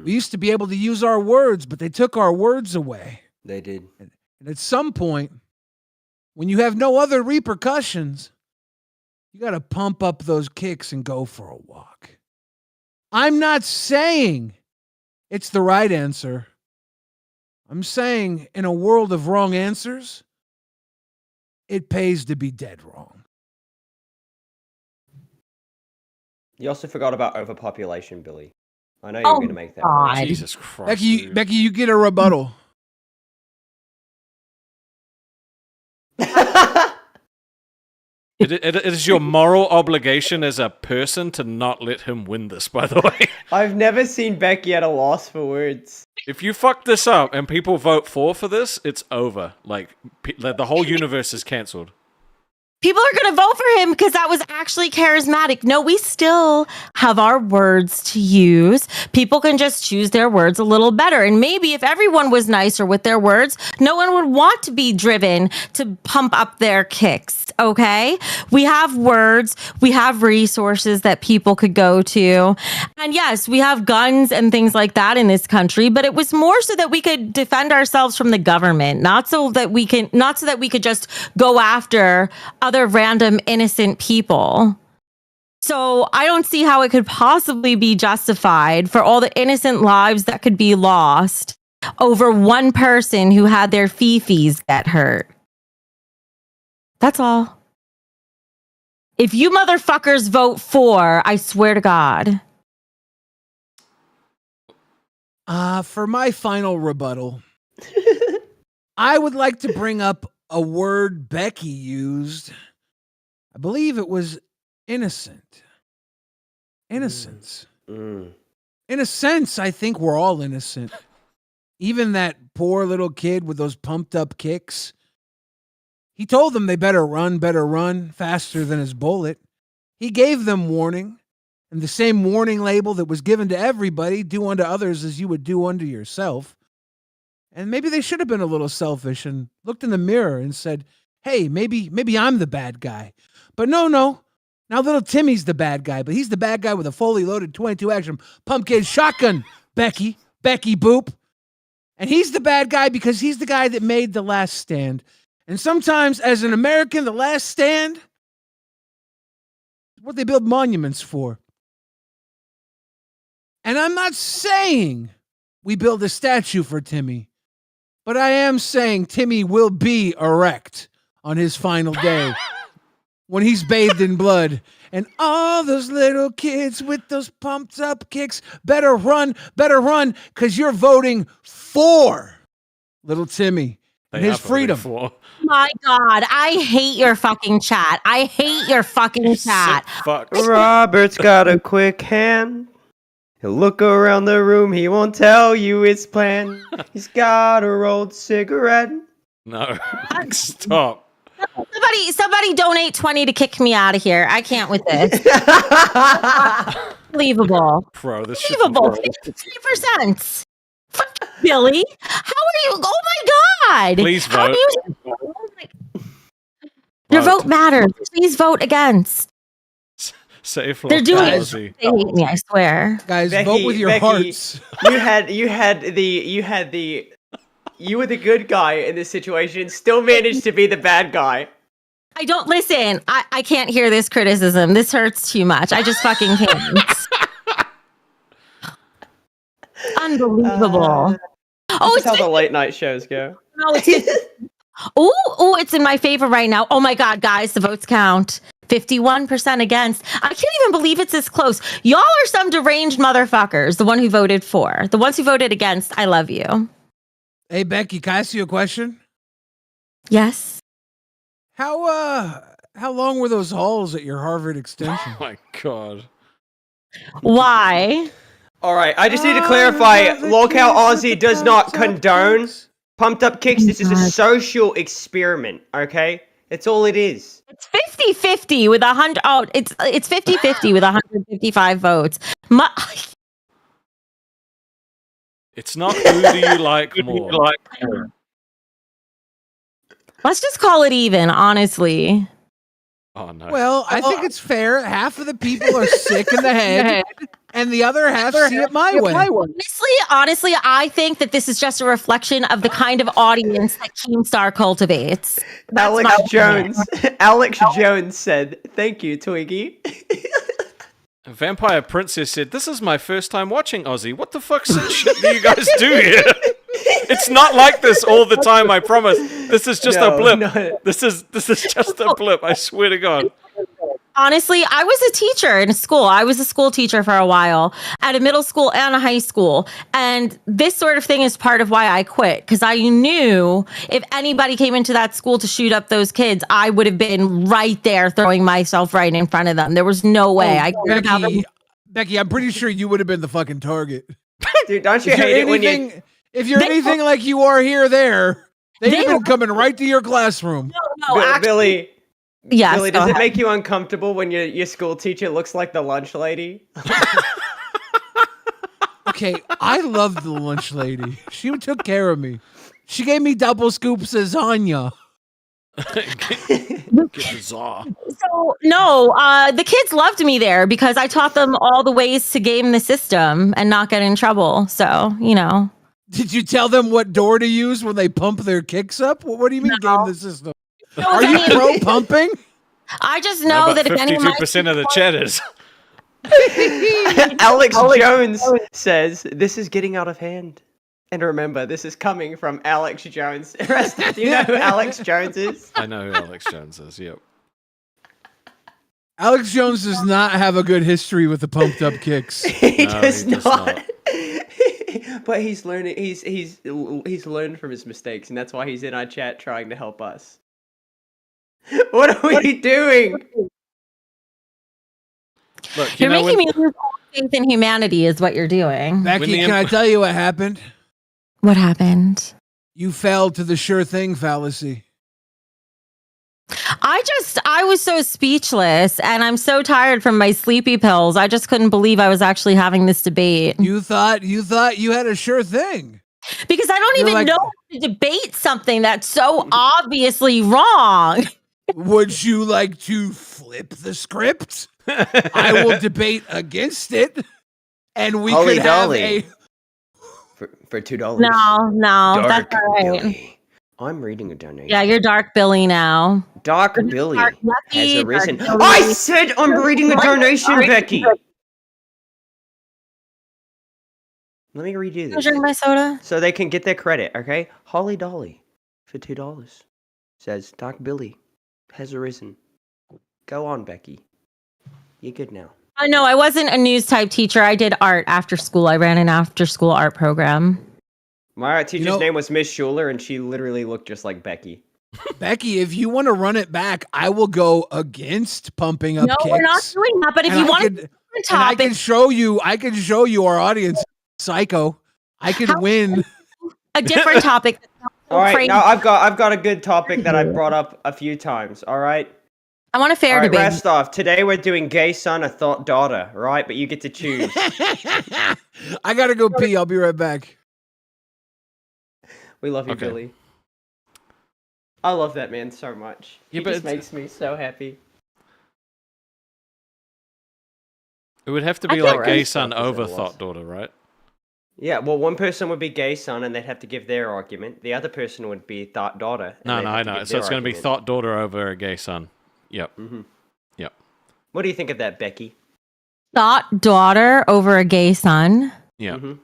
We used to be able to use our words, but they took our words away. They did. And at some point, when you have no other repercussions, you got to pump up those kicks and go for a walk. I'm not saying it's the right answer. I'm saying in a world of wrong answers, it pays to be dead wrong. You also forgot about overpopulation, Billy. I know you Oh, were going to make that God. point. Jesus Christ. Becky, you get a rebuttal. It is your moral obligation as a person to not let him win this, by the way. I've never seen Becky at a loss for words. If you fuck this up and people vote for this, it's over. Like, the whole universe is cancelled. People are going to vote for him because that was actually charismatic. No, we still have our words to use. People can just choose their words a little better. And maybe if everyone was nicer with their words, no one would want to be driven to pump up their kicks. Okay? We have words. We have resources that people could go to. And yes, we have guns and things like that in this country, but it was more so that we could defend ourselves from the government, not so that we could just go after other random innocent people. So I don't see how it could possibly be justified for all the innocent lives that could be lost over one person who had their fifis get hurt. That's all. If you motherfuckers vote for, I swear to God. For my final rebuttal, I would like to bring up a word Becky used. I believe it was innocent. Innocence. In a sense, I think we're all innocent. Even that poor little kid with those pumped up kicks. He told them they better run faster than his bullet. He gave them warning, and the same warning label that was given to everybody, do unto others as you would do unto yourself. And maybe they should have been a little selfish and looked in the mirror and said, hey, maybe I'm the bad guy. But no. Now little Timmy's the bad guy, but he's the bad guy with a fully loaded 22 action pumpkin shotgun, Becky Boop. And he's the bad guy because he's the guy that made the last stand. And sometimes, as an American, the last stand is what they build monuments for. And I'm not saying we build a statue for Timmy, but I am saying Timmy will be erect on his final day when he's bathed in blood. And all those little kids with those pumped up kicks better run, because you're voting for little Timmy and his freedom. My God, I hate your fucking chat. I hate your fucking chat. Robert's got a quick hand. He'll look around the room, he won't tell you his plan. He's got a rolled cigarette. No, stop. Somebody donate 20 to kick me out of here. I can't with this. Unbelievable. Bro, this Unbelievable. 53%. Fucking Billy. How are you? Oh my God. Please How vote. Your vote matters. Please vote against. Safe They're doing it. Lolcow. They hate me, I swear. Guys, vote with your hearts. You were the good guy in this situation, still managed to be the bad guy. I don't listen. I can't hear this criticism. This hurts too much. I just fucking can't. Unbelievable. This is how the late night shows go. No, it's in my favor right now. Oh my God, guys, the votes count. 51% against. I can't even believe it's this close. Y'all are some deranged motherfuckers. The one who voted for. The ones who voted against, I love you. Hey, Becky, can I ask you a question? Yes. How long were those halls at your Harvard extension? Oh my God. Why? All right, I just need to clarify. Lolcow Aussie does not condone pumped up kicks. This is a social experiment, okay? That's all it is. It's 50-50 with 100. Oh, it's 50-50 with 155 votes. It's not who do you like more. Let's just call it even, honestly. Oh no. Well, I think it's fair. Half of the people are sick in the head, and the other half see it my way. Honestly, I think that this is just a reflection of the kind of audience that Keemstar cultivates. Alex Jones. Alex Jones said, "Thank you, Twiggy." Vampire Princess said, "This is my first time watching Aussie. What the fuck shit do you guys do here? It's not like this all the time, I promise. This is just a blip. No. This is just a blip, I swear to God." Honestly, I was a teacher in school. I was a school teacher for a while at a middle school and a high school. And this sort of thing is part of why I quit. Because I knew if anybody came into that school to shoot up those kids, I would have been right there throwing myself right in front of them. There was no way. Becky, I'm pretty sure you would have been the fucking target. Dude, don't you hate it when you... If you're anything like you are here, they'd have been coming right to your classroom. Billy... Yes. Billy, does it make you uncomfortable when your school teacher looks like the lunch lady? Okay, I love the lunch lady. She took care of me. She gave me double scoops of lasagna. So, no, the kids loved me there because I taught them all the ways to game the system and not get in trouble. So, you know. Did you tell them what door to use when they pump their kicks up? What do you mean game the system? No, Are you pro pumping? I just know that if any of my 52% of the chat is. Alex Jones says, "This is getting out of hand." And remember, this is coming from Alex Jones. Do you know who Alex Jones is? I know who Alex Jones is, yep. Alex Jones does not have a good history with the pumped up kicks. He does not. But he's learning. He's learned from his mistakes, and that's why he's in our chat trying to help us. What are we doing? Look, you You're know making when, me lose all faith in humanity, is what you're doing. Becky, the can I em- tell you what happened? What happened? You fell to the sure thing fallacy. I was so speechless and I'm so tired from my sleepy pills. I just couldn't believe I was actually having this debate. You thought you had a sure thing. Because I don't You're even like- know how to debate something that's so obviously wrong. Would you like to flip the script? I will debate against it, and we Holly could have Dolly. a. For $2. No, that's Dark all right. Billy. I'm reading a donation. Yeah, you're Dark Billy now. Dark Billy Dark has Lucky, arisen. Dark Billy. I said I'm reading a donation, Becky. Let me redo Can I this drink my soda? so they can get their credit. Okay, Holly Dolly for $2 says Dark Billy has arisen. Go on, Becky. You're good now. I know I wasn't a news type teacher. I did art after school. I ran an after school art program. My art teacher's know- name was Miss Schuler, and she literally looked just like Becky. Becky, if you want to run it back, I will go against pumping up No, kicks. we're not doing that. But if And you I want could- to and I topic, can show you. I can show you our audience, psycho. I could How- win. a different topic. All right, crazy. now I've got a good topic that I've brought up a few times. All right. I want a fair All right, debate. Rastov, today we're doing gay son or thought daughter, right? But you get to choose. I gotta go pee. I'll be right back. We love you, Okay. Billy. I love that man so much. Yeah, He but just it's- makes me so happy. it would have to I be can't like gay read son stuff as over it was. thought daughter, right? Yeah, well, one person would be gay son, and they'd have to give their argument. The other person would be thought daughter. and No, they'd no, have I to know. give So their it's going to be argument. thought daughter over a gay son. Yep. Mhm. Yep. What do you think of that, Becky? Thought daughter over a gay son. Yeah. Mhm.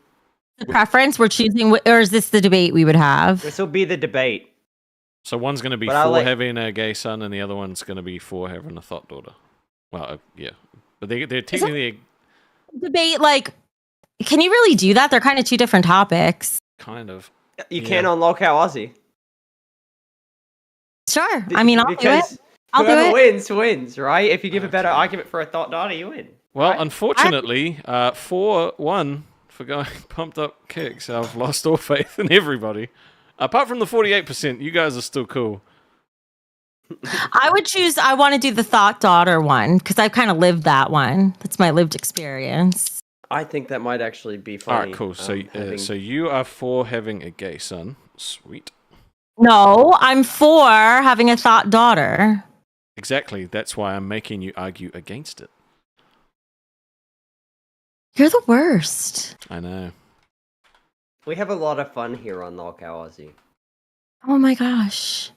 The preference we're choosing, or is this the debate we would have? This will be the debate. So one's going to be But I for like- having a gay son, and the other one's going to be for having a thought daughter. Well, yeah, but they're technically Debate, like, can you really do that? They're kind of two different topics. kind of. You Yeah. can on Lolcow Aussie. Sure. I mean, I'll do it. Because I'll do whoever it. wins, wins, right? If you give a better argument for a thought daughter, you win. Well, Right. unfortunately, 4-1 for going pumped up kicks. I've lost all faith in everybody. Apart from the 48%, you guys are still cool. I would choose, I want to do the thought daughter one because I've kind of lived that one. That's my lived experience. I think that might actually be All funny. right, cool. So, having- so you are for having a gay son. Sweet. No, I'm for having a thought daughter. Exactly. That's why I'm making you argue against it. You're the worst. I know. We have a lot of fun here on Lolcow Aussie. Oh my gosh.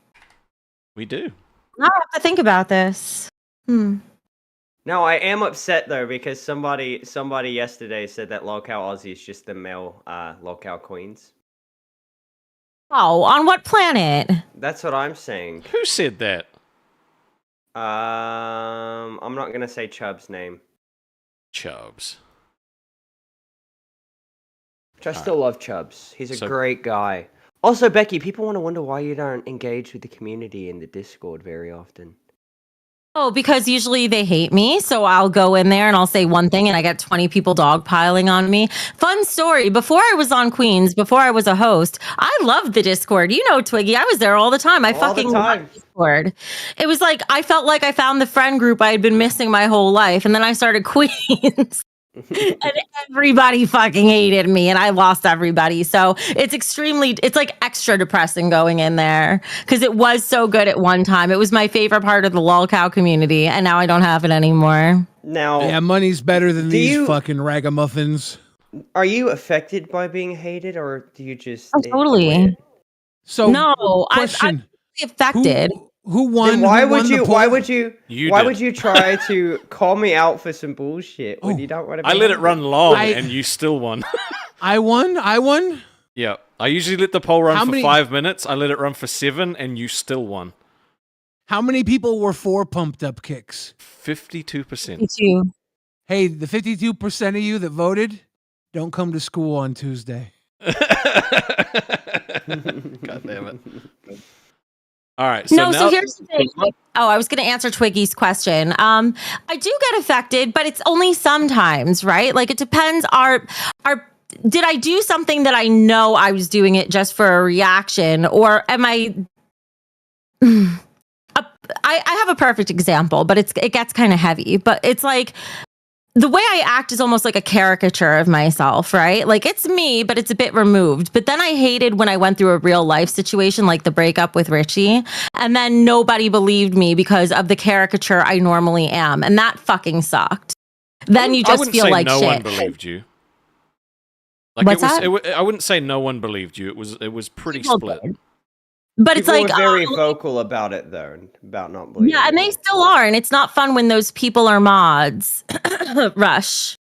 We do. Now I have to think about this. No, I am upset though because somebody yesterday said that Lolcow Aussie is just the male Lolcow Queens. Oh, on what planet? That's what I'm saying. Who said that? I'm not gonna say Chubb's name. Chubbs. Which I still love Chubbs. He's a So- great guy. Also, Becky, people want to wonder why you don't engage with the community in the Discord very often. Oh, because usually they hate me. So I'll go in there and I'll say one thing and I get 20 people dogpiling on me. Fun story. Before I was on Queens, before I was a host, I loved the Discord. You know, Twiggy, I was there all the time. I All the fucking time. loved Discord. It was like, I felt like I found the friend group I had been missing my whole life. And then I started Queens. And everybody fucking hated me and I lost everybody. So it's like extra depressing going in there because it was so good at one time. It was my favorite part of the Lolcow community and now I don't have it anymore. Now, Yeah, money's better than these you- fucking ragamuffins. are you affected by being hated, or do you just? Oh, totally. quit? So No, I'm question: affected. who won? Then why who would won the you? poll? Why would you? You why did. would you try to call me out for some bullshit when Oh, you don't want to? I let it run long, I- and you still won. I won? I won. Yeah, I usually let the poll run How for many- 5 minutes. I let it run for 7, and you still won. How many people were for pumped up kicks? 52%. Me too. Hey, the 52% of you that voted, don't come to school on Tuesday. God damn it. All right. So No, now, so here's the thing. Oh, I was going to answer Twiggy's question. I do get affected, but it's only sometimes, right? Like it depends. Did I do something that I know I was doing it just for a reaction, or am I? I have a perfect example, but it gets kind of heavy. But it's like the way I act is almost like a caricature of myself, right? Like it's me, but it's a bit removed. But then I hated when I went through a real life situation, like the breakup with Richie, and then nobody believed me because of the caricature I normally am, and that fucking sucked. Then you I just wouldn't feel say like no shit. one believed you. Like What's I wouldn't say no one believed you. It was pretty People split. did. But it's People like were very vocal about it, though, about not believing. yeah, and they still are, and it's not fun when those people are mods. Rush.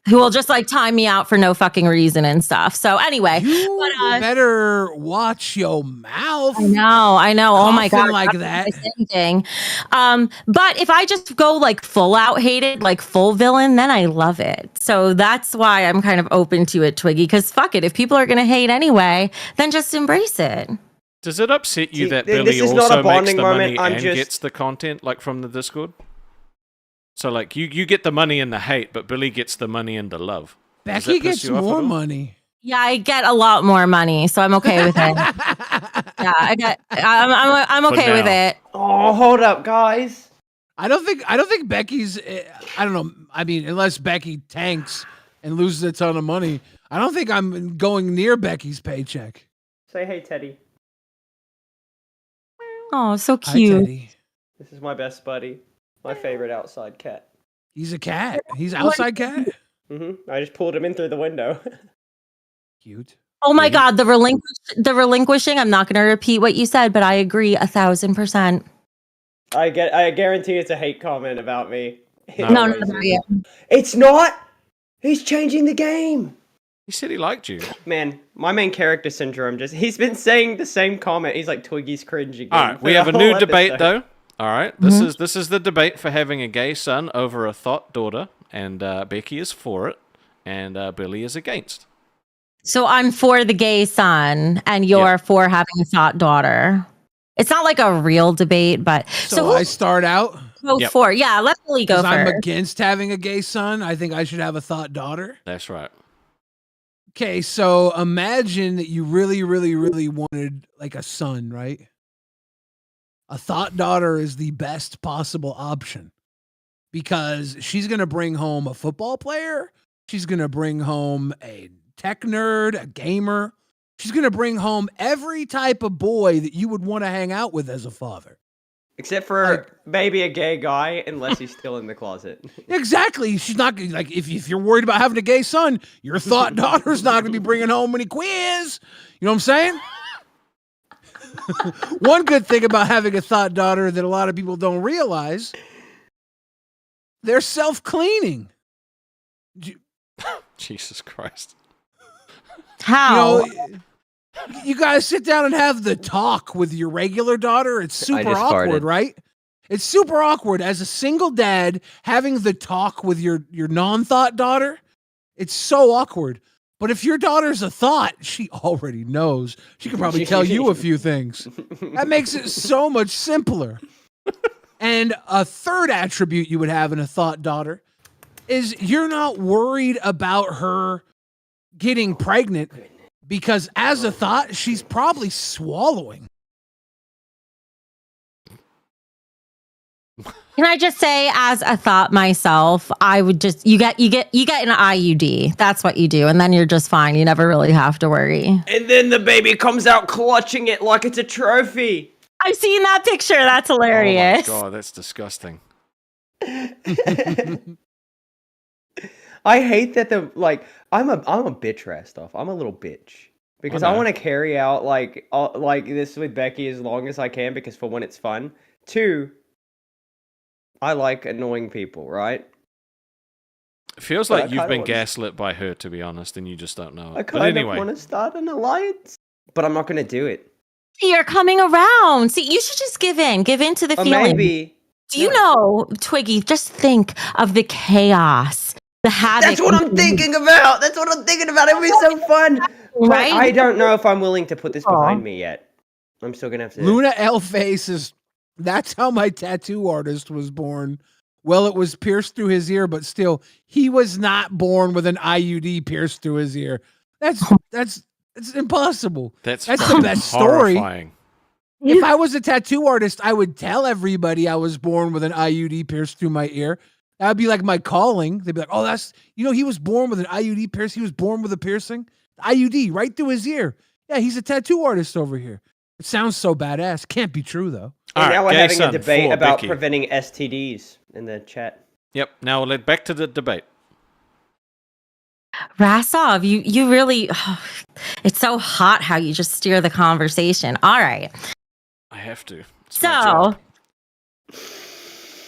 Who will just like time me out for no fucking reason and stuff. So anyway, You better watch your mouth. I know. Oh my Coughing god, like that's that. the same thing. But if I just go like full out hated, like full villain, then I love it. So that's why I'm kind of open to it, Twiggy. Because fuck it, if people are gonna hate anyway, then just embrace it. Does it upset you See, that this Billy is not a also makes bonding the moment, money I'm and just- gets the content, like from the Discord? So like you get the money and the hate, but Billy gets the money and the love. Does that Becky piss gets you off at more all? money. Yeah, I get a lot more money, so I'm okay with it. Yeah, I'm For okay with now. it. Oh, hold up, guys. I don't think Becky's. I don't know. I mean, unless Becky tanks and loses a ton of money, I don't think I'm going near Becky's paycheck. Say hey, Teddy. Oh, so Hi, cute. Teddy. This is my best buddy. My favorite outside cat. He's a cat. He's outside cat. I just pulled him in through the window. Cute. Oh my god, the relinquishing. I'm not going to repeat what you said, but I agree 1,000%. I guarantee it's a hate comment about me. No, not about you. It's not. He's changing the game. He said he liked you. Man, my main character syndrome he's been saying the same comment. He's like Twiggy's cringe again. All right, we have a new debate though. All right, this is the debate for having a gay son over a thought daughter, and Becky is for it, and Billy is against. So I'm for the gay son, and you're for having a thought daughter. It's not like a real debate, but So I start out. go for it. Yeah, let Billy go Because I'm first. against having a gay son. I think I should have a thought daughter. That's right. Okay, so imagine that you really, really, really wanted like a son, right? A thought daughter is the best possible option because she's going to bring home a football player. She's going to bring home a tech nerd, a gamer. She's going to bring home every type of boy that you would want to hang out with as a father. Except for maybe a gay guy, unless he's still in the closet. Exactly. She's not like if you're worried about having a gay son, your thought daughter's not going to be bringing home any quiz. You know what I'm saying? One good thing about having a thought daughter that a lot of people don't realize, they're self-cleaning. Jesus Christ. How? You guys sit down and have the talk with your regular daughter. It's super just awkward, farted. right? It's super awkward as a single dad having the talk with your non-thought daughter. It's so awkward. But if your daughter's a thought, she already knows. She could probably tell you a few things. That makes it so much simpler. And a third attribute you would have in a thought daughter is you're not worried about her getting pregnant because as a thought, she's probably swallowing. Can I just say, as a thought myself, I would just you get an IUD. That's what you do, and then you're just fine. You never really have to worry. And then the baby comes out clutching it like it's a trophy. I've seen that picture. That's hilarious. Oh my god, that's disgusting. I hate that I'm a bitch rest off. I'm a little bitch because I want to carry out like this with Becky as long as I can because for when it's fun. 2, I like annoying people, right? It feels But like I you've kinda been wanna- gaslit by her, to be honest, and you just don't know I it. But kind anyway, of want to start an alliance, but I'm not going to do it. You're coming around. See, you should just give in to the Or feeling. maybe. Do you know, Twiggy? Just think of the chaos, the havoc. That's what I'm thinking about. It would be so fun. Right? But I don't know if I'm willing to put this behind me yet. I'm still gonna have to. Luna L Face says, that's how my tattoo artist was born. Well, it was pierced through his ear, but still, he was not born with an IUD pierced through his ear. That's impossible. That's the best story. horrifying. If I was a tattoo artist, I would tell everybody I was born with an IUD pierced through my ear. That would be like my calling. They'd be like, oh, that's, he was born with an IUD pierced. He was born with a piercing. IUD right through his ear. Yeah, he's a tattoo artist over here. It sounds so badass. Can't be true, though. And now we're gay having son a debate for about Becky. preventing STDs in the chat. Yep. Now we'll back to the debate. Rasov, you really, it's so hot how you just steer the conversation. All right. I have to. It's my job.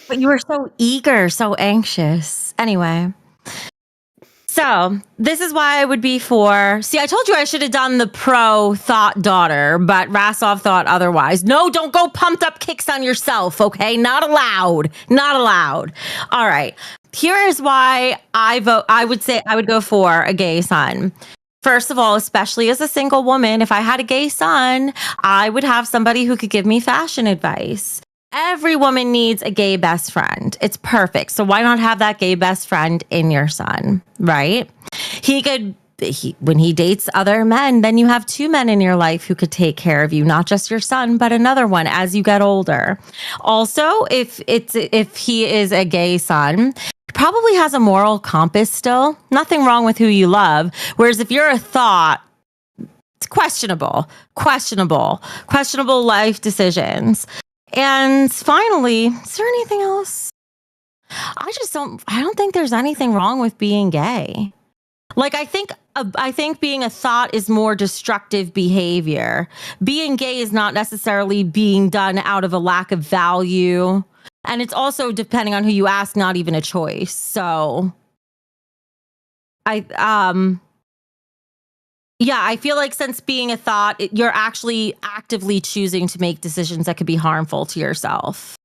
But you were so eager, so anxious. Anyway. So this is why I would be for. See, I told you I should have done the pro thought daughter, but Rasov thought otherwise. No, don't go pumped up kicks on yourself, okay? Not allowed. Not allowed. All right. Here is why I vote. I would say I would go for a gay son. First of all, especially as a single woman, if I had a gay son, I would have somebody who could give me fashion advice. Every woman needs a gay best friend. It's perfect. So why not have that gay best friend in your son, right? When he dates other men, then you have two men in your life who could take care of you, not just your son, but another one as you get older. Also, if he is a gay son, he probably has a moral compass still. Nothing wrong with who you love. Whereas if you're a thought, it's questionable life decisions. And finally, is there anything else? I don't think there's anything wrong with being gay. Like, I think being a thought is more destructive behavior. Being gay is not necessarily being done out of a lack of value. And it's also, depending on who you ask, not even a choice. So yeah, I feel like since being a thought, you're actually actively choosing to make decisions that could be harmful to yourself.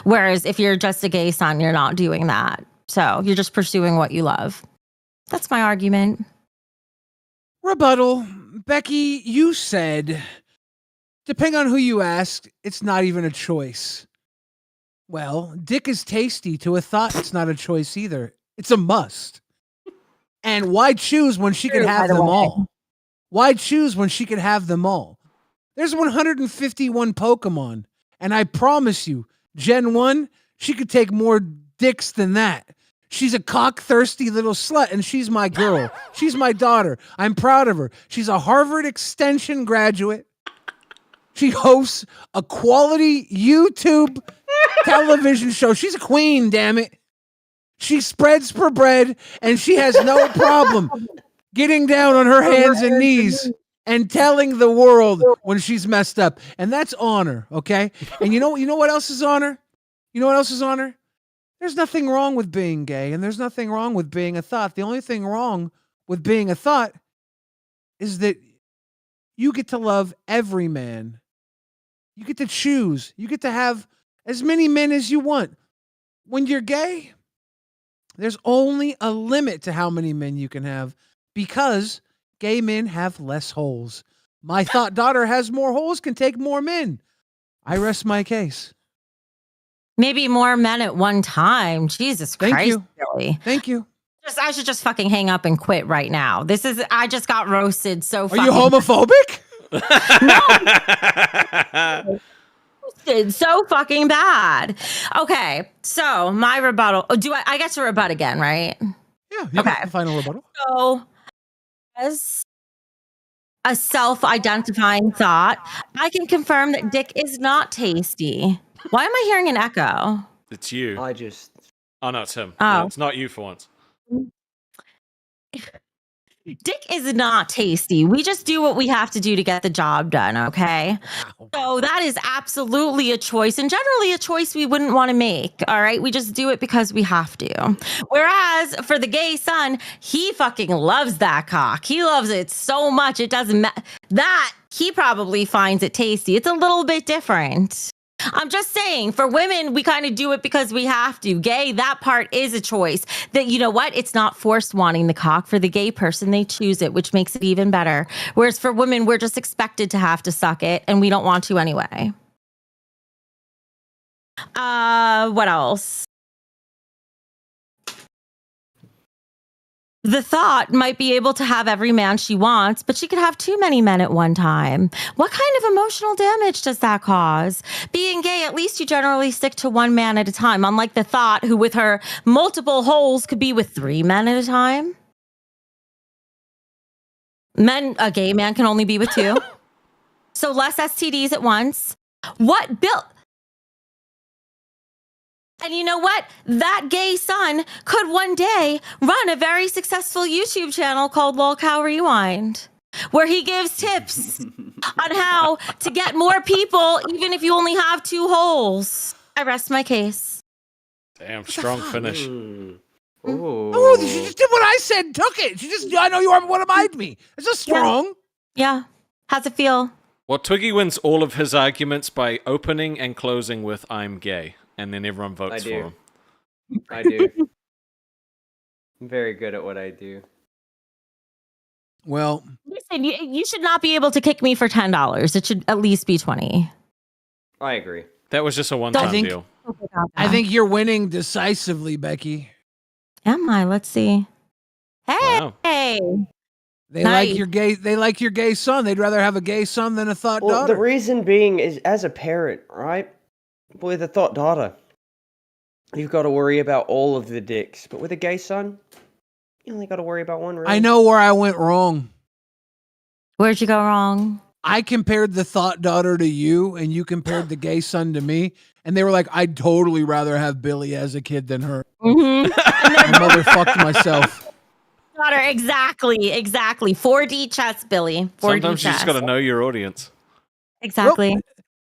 Whereas if you're just a gay son, you're not doing that. So you're just pursuing what you love. That's my argument. Rebuttal. Becky, you said, depending on who you ask, it's not even a choice. Well, dick is tasty. To a thought, it's not a choice either. It's a must. And why choose when she can have them all? Why choose when she could have them all? There's 151 Pokemon, and I promise you, Gen 1, she could take more dicks than that. She's a cock-thirsty little slut, and she's my girl. She's my daughter. I'm proud of her. She's a Harvard Extension graduate. She hosts a quality YouTube television show. She's a queen, damn it. She spreads for bread, and she has no problem getting down on her hands and knees and telling the world when she's messed up. And that's honor, okay? And you know what else is honor? You know what else is honor? There's nothing wrong with being gay, and there's nothing wrong with being a thought. The only thing wrong with being a thought is that you get to love every man. You get to choose. You get to have as many men as you want. When you're gay, there's only a limit to how many men you can have, because gay men have less holes. My thought daughter has more holes, can take more men. I rest my case. Maybe more men at one time. Jesus Christ. Thank you. Really. Thank you. I should just fucking hang up and quit right now. I just got roasted so fucking. Are you homophobic? No. It's so fucking bad. Okay, so my rebuttal. Oh, I get to rebut again, right? Yeah. Okay. Final rebuttal. So, as a self-identifying thought, I can confirm that dick is not tasty. Why am I hearing an echo? It's you. Oh, no, it's him. Oh. No, it's not you for once. Dick is not tasty. We just do what we have to do to get the job done, okay? So that is absolutely a choice, and generally a choice we wouldn't want to make, all right? We just do it because we have to. Whereas for the gay son, he fucking loves that cock. He loves it so much, it doesn't matter. That, he probably finds it tasty. It's a little bit different. I'm just saying, for women, we kind of do it because we have to. Gay, that part is a choice. That, you know what? It's not forced wanting the cock. For the gay person, they choose it, which makes it even better. Whereas for women, we're just expected to have to suck it, and we don't want to anyway. What else? The thought might be able to have every man she wants, but she could have too many men at one time. What kind of emotional damage does that cause? Being gay, at least you generally stick to one man at a time, unlike the thought who with her multiple holes could be with 3 men at a time. A gay man can only be with 2. So less STDs at once. What, Bill? And you know what? That gay son could one day run a very successful YouTube channel called Lolcow Rewind, where he gives tips on how to get more people, even if you only have 2 holes. I rest my case. Damn, strong finish. Oh, she just did what I said. Took it. I know you are what remind me. It's just strong. Yeah. How's it feel? Well, Twiggy wins all of his arguments by opening and closing with "I'm gay," and then everyone votes for him. I do. I'm very good at what I do. Well, listen, you should not be able to kick me for $10. It should at least be 20. I agree. That was just a one-time deal. I think you're winning decisively, Becky. Am I? Let's see. Hey. Wow. They Nice. like your gay. They like your gay son. They'd rather have a gay son than a thought Well, daughter. the reason being is, as a parent, right? With a thought daughter, you've got to worry about all of the dicks. But with a gay son, you only got to worry about one. Really. I know where I went wrong. Where'd you go wrong? I compared the thought daughter to you, and you compared the gay son to me, and they were like, "I'd totally rather have Billy as a kid than her." Mm-hmm. I motherfucked myself. Daughter, exactly. 4D chess, Billy. 4D Sometimes you chess. just got to know your audience. Exactly.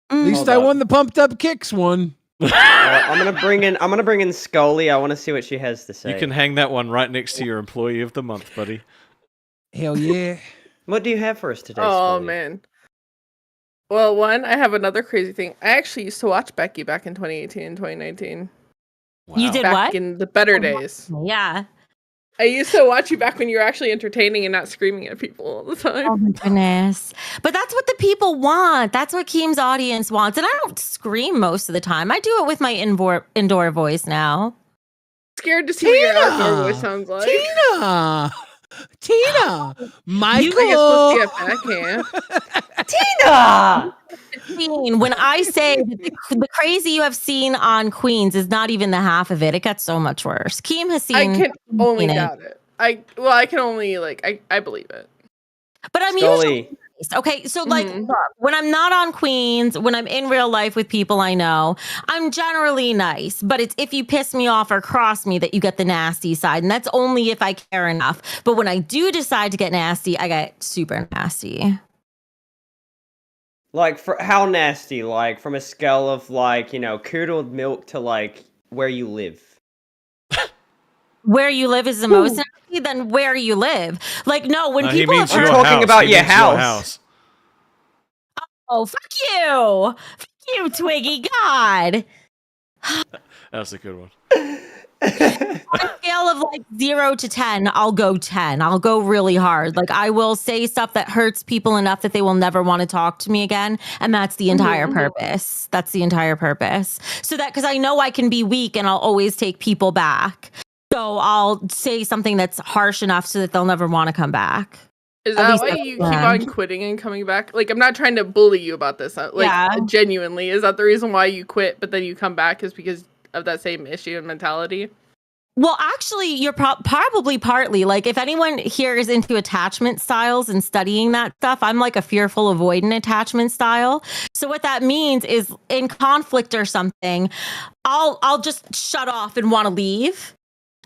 At least I won the pumped up kicks one. I'm gonna bring in Scully. I want to see what she has to say. You can hang that one right next to your employee of the month, buddy. Hell yeah. What do you have for us today? Oh Scully? man. Well, one, I have another crazy thing. I actually used to watch Becky back in 2018 and 2019. You did back what? in the better days. Yeah. I used to watch you back when you were actually entertaining and not screaming at people all the time. Oh my goodness. But that's what the people want. That's what Keem's audience wants. And I don't scream most of the time. I do it with my indoor voice now. Scared to see what your outdoor voice sounds like. Tina! Michael! I guess let's get back Tina! When I say that the crazy you have seen on Queens is not even the half of it, it gets so much worse. Keem has seen. I can only doubt it. I can only I believe it. But I'm usually okay. So like, look, when I'm not on Queens, when I'm in real life with people I know, I'm generally nice. But it's if you piss me off or cross me that you get the nasty side, and that's only if I care enough. But when I do decide to get nasty, I get super nasty. Like, for how nasty? Like, from a scale of curdled milk to where you live. Where you live is the most nasty. Then where you live, like when people have I'm talking about your house. Oh, fuck you, Twiggy. God. That's a good one. On a scale of 0 to 10, I'll go 10. I'll go really hard. I will say stuff that hurts people enough that they will never want to talk to me again. And that's the entire purpose. That's the entire purpose. So that, because I know I can be weak and I'll always take people back. So I'll say something that's harsh enough so that they'll never want to come back. Is that why you keep on quitting and coming back? I'm not trying to bully you about this. Genuinely, is that the reason why you quit, but then you come back is because of that same issue and mentality? Well, actually, you're probably partly. If anyone here is into attachment styles and studying that stuff, I'm a fearful avoidant attachment style. So what that means is in conflict or something, I'll just shut off and want to leave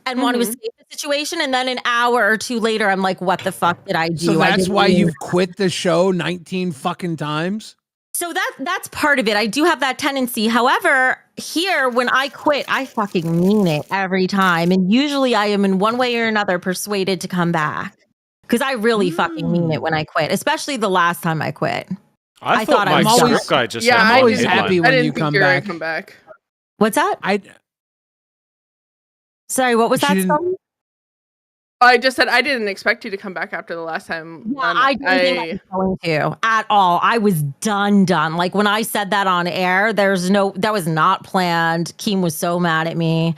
and want to escape the situation. And then an hour or two later, I'm like, what the fuck did I do? So that's why you've quit the show 19 fucking times? So that's part of it. I do have that tendency. However, here, when I quit, I fucking mean it every time. And usually I am in one way or another persuaded to come back. Because I really fucking mean it when I quit, especially the last time I quit. I thought my I'm always- script guy just Yeah, had I'm I always didn't- happy I when didn't you think come you were gonna back. come back. What's that? Sorry, what was She that? didn't- Scully? I just said I didn't expect you to come back after the last time. Yeah, I didn't think I was going to at all. I was done. Like when I said that on air, that was not planned. Keem was so mad at me.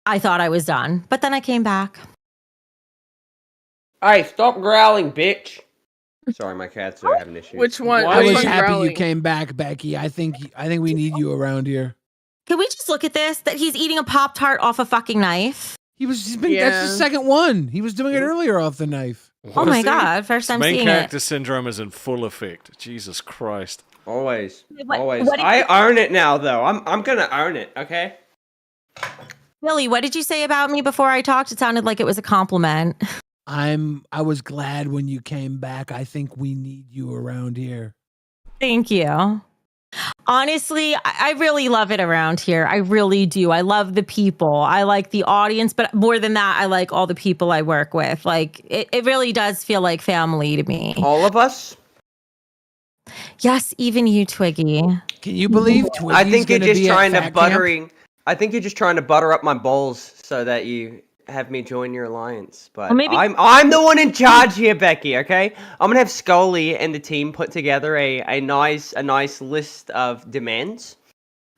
I thought I was done, but then I came back. Hey, stop growling, bitch. Sorry, my cats are having issues. Which one? I which was one's happy you growling? came back, Becky. I think we need you around here. Can we just look at this? That he's eating a Pop-Tart off a fucking knife. That's the second one. He was doing it earlier off the knife. Oh my God, first time Main seeing character it. syndrome is in full effect. Jesus Christ. Always. What- Always. what did I you- own it now, though. I'm gonna own it, okay? Billy, what did you say about me before I talked? It sounded like it was a compliment. I was glad when you came back. I think we need you around here. Thank you. Honestly, I really love it around here. I really do. I love the people. I like the audience, but more than that, I like all the people I work with. Like, it really does feel like family to me. All of us? Yes, even you, Twiggy. Can you believe Twiggy's I think you're gonna just be at trying to Fat Camp? buttering. I think you're just trying to butter up my balls so that you have me join your alliance. But Well, maybe- I'm the one in charge here, Becky. Okay, I'm gonna have Scully and the team put together a nice list of demands,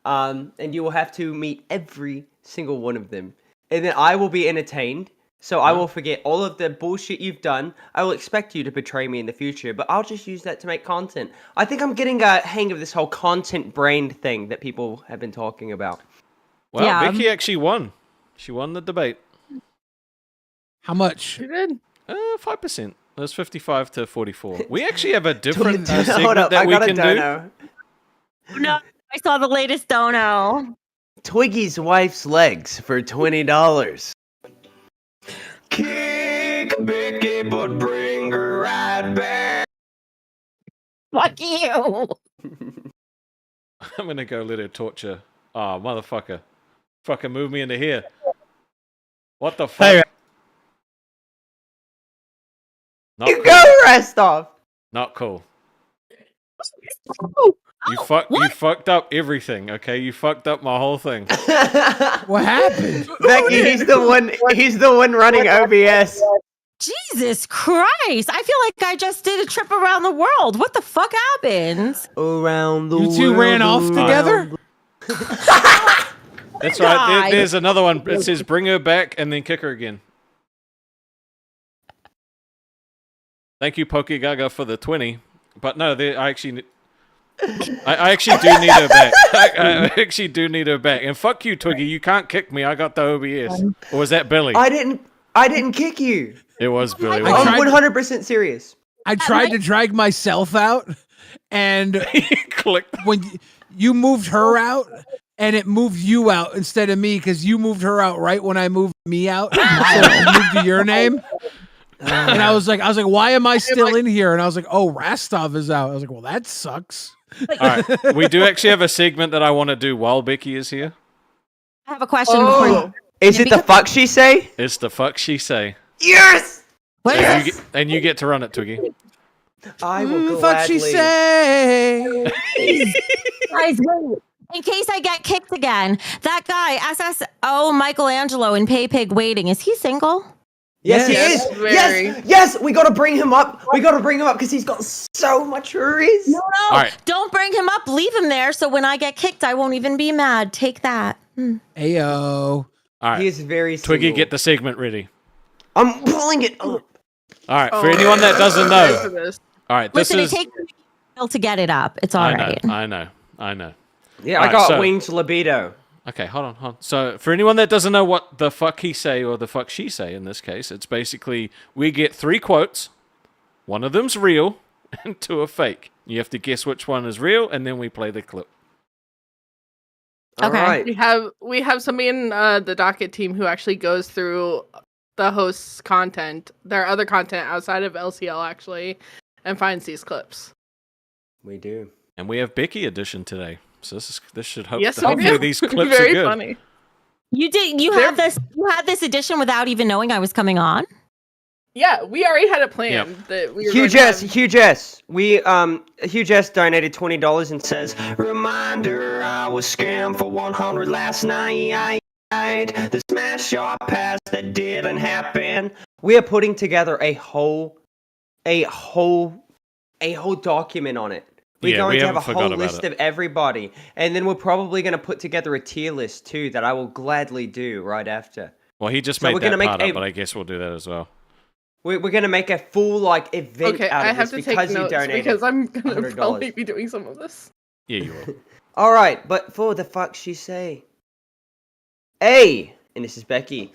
and you will have to meet every single one of them, and then I will be entertained. So I will forget all of the bullshit you've done. I will expect you to betray me in the future, but I'll just use that to make content. I think I'm getting a hang of this whole content brain thing that people have been talking about. Well, Yeah. Becky actually won. She won the debate. How much? You did. 5%. It was 55 to 44. We actually have a different Hold segment up, that I we got a can do. dono. No, I saw the latest dono. Twiggy's wife's legs for $20. Kick Becky, but bring her right back. Fuck you. I'm gonna go let her torture. Oh, motherfucker. Fucking move me into here. What the fuck? Hey, Not you cool. go, Restov. Not cool. Oh, You fucked up everything, okay? You fucked up my whole thing. What happened? Becky, he's the one running OBS. Jesus Christ. I feel like I just did a trip around the world. What the fuck happened? Around the You two world, ran off together? That's right. God. There's another one. It says bring her back and then kick her again. Thank you, Pokegaga, for the 20. But no, I actually do need her back. I actually do need her back. And fuck you, Twiggy. You can't kick me. I got the OBS. Or was that Billy? I didn't kick you. It was Billy. I I'm tried- 100% serious. I tried to drag myself out, and Clicked. when you moved her out, and it moved you out instead of me because you moved her out right when I moved me out. So it moved to your name. And I was like, why am I still in here? And I was like, oh, Rastov is out. I was like, well, that sucks. All right. We do actually have a segment that I want to do while Becky is here. I have a question before you. Is it the fuck she say? It's the fuck she say. Yes! What is this? And you get to run it, Twiggy. I will Fuck she gladly. say. Guys, wait. In case I get kicked again, that guy, SSO Michelangelo in Pay Pig Waiting, is he single? Yes, Yes, he is. very. Yes. We gotta bring him up. because he's got so much riz. No, right. don't bring him up. Leave him there so when I get kicked, I won't even be mad. Take that. Ayo. All right. He is very Twiggy, single. get the segment ready. I'm pulling it up. All right. For anyone that doesn't For know. this. All right. This Listen, is. it takes me a while to get it up. It's all right. I know. Yeah, All I right, got so- winged libido. Okay, hold on. So, for anyone that doesn't know what the fuck he say or the fuck she say in this case, it's basically we get 3 quotes. One of them's real and 2 are fake. You have to guess which one is real, and then we play the clip. Okay. All right. We have somebody in the docket team who actually goes through the host's content, their other content outside of LCL actually, and finds these clips. We do. And we have Becky edition today. So this should Yes, we hopefully do. these clips Very are good. funny. You They're- had this edition without even knowing I was coming on? Yeah, we already had a plan Yep. that we were Huge going to S, have. Huge S. Huge S donated $20 and says, "Reminder, I was scammed for 100 last night. The smash your past that didn't happen." We are putting together a whole document on it. We're going to have a whole list of everybody, and then we're probably going to put together a tier list too that I will gladly do right after. Well, he just made that part up, but I guess we'll do that as well. We're going to make a full event out of this because you donated. Because I'm going to $100. probably be doing some of this. Yeah, you will. All right, but for the fuck she say? Hey, and this is Becky.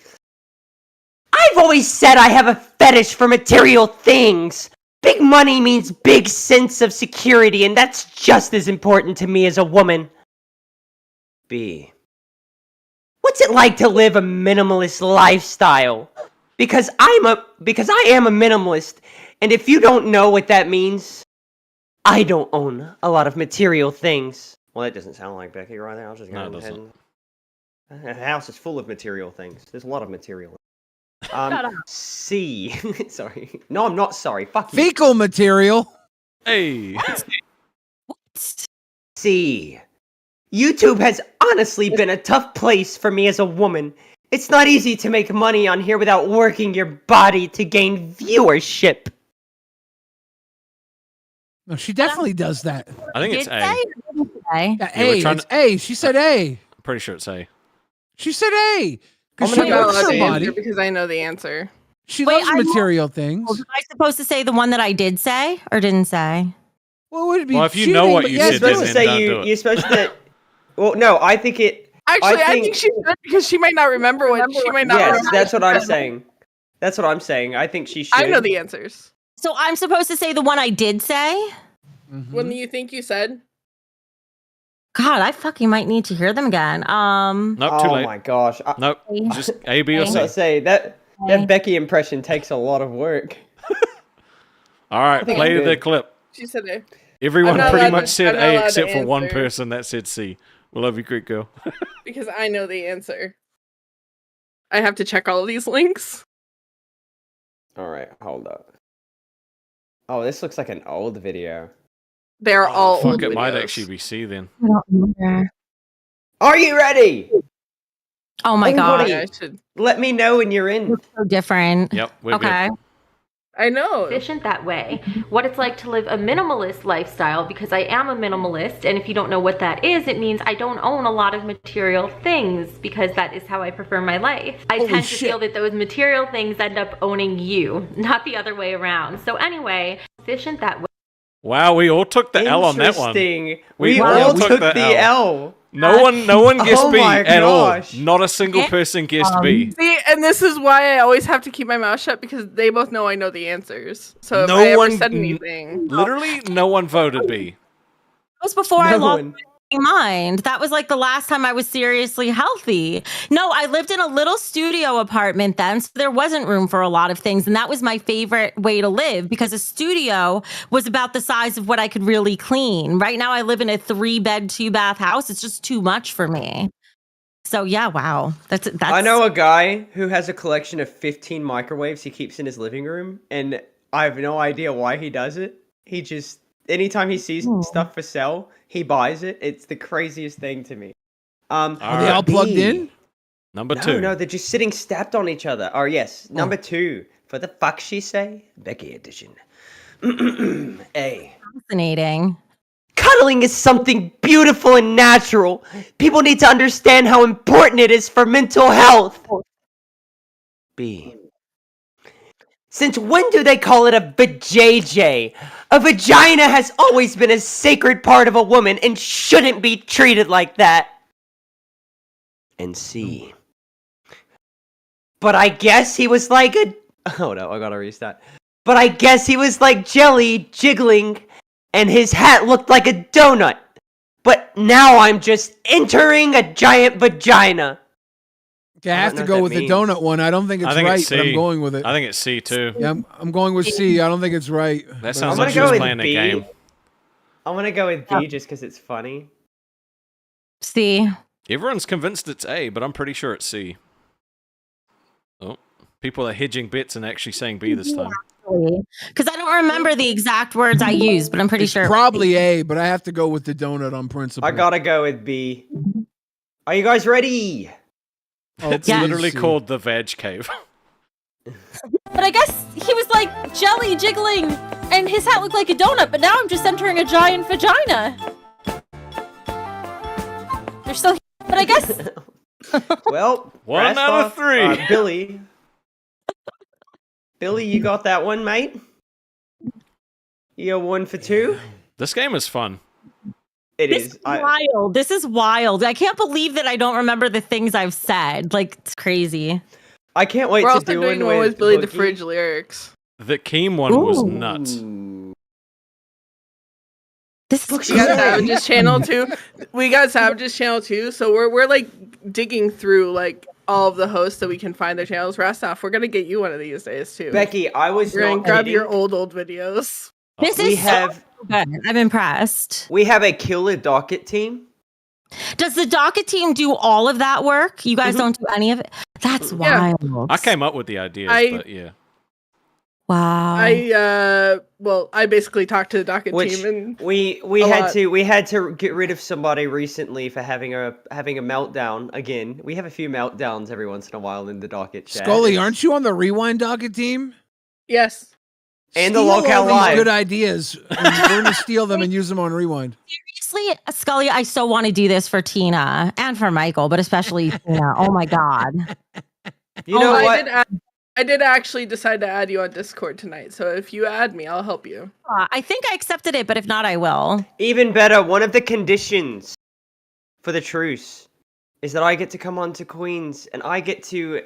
I've always said I have a fetish for material things. Big money means big sense of security, and that's just as important to me as a woman. B. What's it like to live a minimalist lifestyle? Because I am a minimalist, and if you don't know what that means, I don't own a lot of material things. Well, that doesn't sound like Becky right there. I was just going ahead and... The house is full of material things. There's a lot of material. C. Sorry. No, I'm not sorry. Fuck you. Fecal material. Hey. C. YouTube has honestly been a tough place for me as a woman. It's not easy to make money on here without working your body to gain viewership. No, she definitely does that. I think it's A. Yeah, A. It's A. She said A. I'm pretty sure it's A. She said A. Because I'm she not works allowed her to body. answer because I know the answer. She loves material things. Was I supposed to say the one that I did say or didn't say? Well, it would be Well, if you know what you said, You're supposed to then say don't do it. you're supposed to... Well, no, I think it... Actually, I think she should because she might not remember what she might not. Yes, remember that's what what I'm she said. saying. That's what I'm saying. I think she should. I know the answers. So I'm supposed to say the one I did say? When you think you said? God, I fucking might need to hear them again. Nope, too late. Oh my gosh. Nope, just A, B, or I was C. gonna say that Becky impression takes a lot of work. All right, think play it's the good. clip. She said A. Everyone I'm not pretty allowed much to- said I'm not A allowed to except for one answer. person that said C. We love you, Greek girl. Because I know the answer. I have to check all of these links. All right, hold up. Oh, this looks like an old video. They're all Fuck, old it might videos. actually be C then. I don't remember. Are you ready? Oh my god. Yeah, I should. Let me know when you're in. So different. Yep, we're Okay. good. I know. Efficient that way. What it's like to live a minimalist lifestyle, because I am a minimalist, and if you don't know what that is, it means I don't own a lot of material things because that is how I prefer my life. I tend to feel that those material things end up owning you, not the other way around. So anyway, efficient that way. Wow, we all took the L on that one. Interesting. We all all took the L. No one guessed Oh B my at all. gosh. Not a single person guessed B. See, and this is why I always have to keep my mouth shut because they both know I know the answers. So if No I ever one- said anything, Literally, no one voted B. That was before I No lost one. my mind. That was like the last time I was seriously healthy. No, I lived in a little studio apartment then, so there wasn't room for a lot of things. And that was my favorite way to live because a studio was about the size of what I could really clean. Right now, I live in a 3-bed, 2-bath house. It's just too much for me. So yeah, wow. That's I know a guy who has a collection of 15 microwaves he keeps in his living room, and I have no idea why he does it. He just, anytime he sees stuff for sale, he buys it. It's the craziest thing to me. Are they all plugged in? Number No, 2. no, they're just sitting stacked on each other. Oh, yes. Number 2. For the fuck she say? Becky edition. A. fascinating. Cuddling is something beautiful and natural. People need to understand how important it is for mental health. B. Since when do they call it a vajayjay? A vagina has always been a sacred part of a woman and shouldn't be treated like that. And C. But I guess he was like a... Oh no, I gotta restart. But I guess he was like jelly jiggling and his hat looked like a donut. But now I'm just entering a giant vagina. Okay, I have to go with the donut one. I don't think it's I think right, it's but I'm C. going with it. I think it's C too. Yeah, I'm going with C. I don't think it's right. That sounds I'm like gonna she go was with playing the B. game. I'm gonna go with B just because it's funny. C. Everyone's convinced it's A, but I'm pretty sure it's C. Oh, People are hedging bets and actually saying B this time. Because I don't remember the exact words I used, but I'm pretty sure. Probably A, but I have to go with the donut on principle. I gotta go with B. Are you guys ready? It's literally called the Vag Cave. But I guess he was like jelly jiggling, and his hat looked like a donut. But now I'm just entering a giant vagina. They're still, but I guess. Well, One out of three. Billy. Billy, you got that one, mate? You're 1 for 2? This game is fun. This is wild. This is wild. I can't believe that I don't remember the things I've said. Like, it's crazy. I can't wait We're to also do doing one one with with Billy the Boogie. Fridge lyrics. The Keem one was nuts. This We got Savage's channel too. We got Savage's channel too. So we're like digging through like all of the hosts that we can find their channels. Rastoff, we're gonna get you one of these days too. Becky, I was We're gonna not grab kidding. your old videos. This We is have- so good. I'm impressed. We have a killer docket team. Does the docket team do all of that work? You guys don't do any of it? That's Yeah. wild. I came up with the ideas, I- but yeah. Wow. I basically talked to the docket Which team and we a had lot. to get rid of somebody recently for having a meltdown again. We have a few meltdowns every once in a while in the docket chat. Scully, aren't you on the Rewind docket team? Yes. And the Steal Lolcow all these Live. good ideas. We're going to steal them and use them on Rewind. Seriously, Scully, I so want to do this for Tina and for Michael, but especially Tina. Oh my God. You know what? I did actually decide to add you on Discord tonight. So if you add me, I'll help you. I think I accepted it, but if not, I will. Even better, one of the conditions for the truce is that I get to come on to Queens and I get to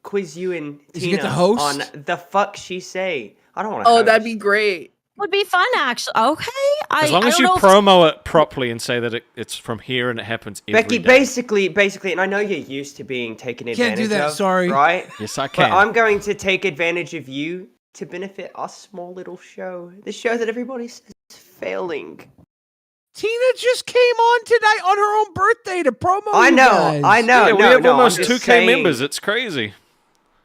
quiz you and Does he Tina get to host? on the fuck she say. I don't want to. Oh, that'd be great. Would be fun, actually. Okay. As long as you promo it properly and say that it's from here and it happens every Becky, day. basically, and I know you're used to being taken Can't advantage do that, of. sorry. Right? Yes, I But can. I'm going to take advantage of you to benefit our small little show. The show that everybody says is failing. Tina just came on tonight on her own birthday to promo. I you know, guys. I know. Yeah, we no, have no, almost I'm just 2K saying. members. It's crazy.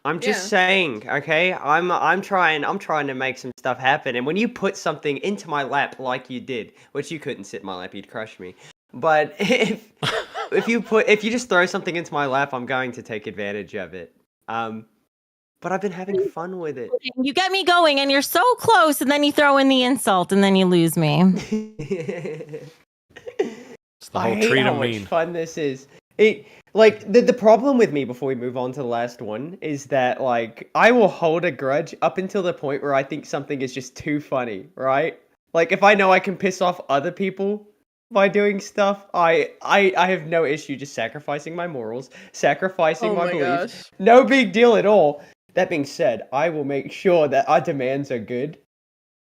I'm just saying, okay? I'm trying to make some stuff happen. And when you put something into my lap like you did, which you couldn't sit in my lap, you'd crush me. But if you just throw something into my lap, I'm going to take advantage of it. But I've been having fun with it. You get me going, and you're so close, and then you throw in the insult, and then you lose me. It's the I whole hate treat how them much mean. fun this is. The problem with me before we move on to the last one is that like I will hold a grudge up until the point where I think something is just too funny, right? Like if I know I can piss off other people by doing stuff, I have no issue just sacrificing my morals, sacrificing Oh my my beliefs. gosh. No big deal at all. That being said, I will make sure that our demands are good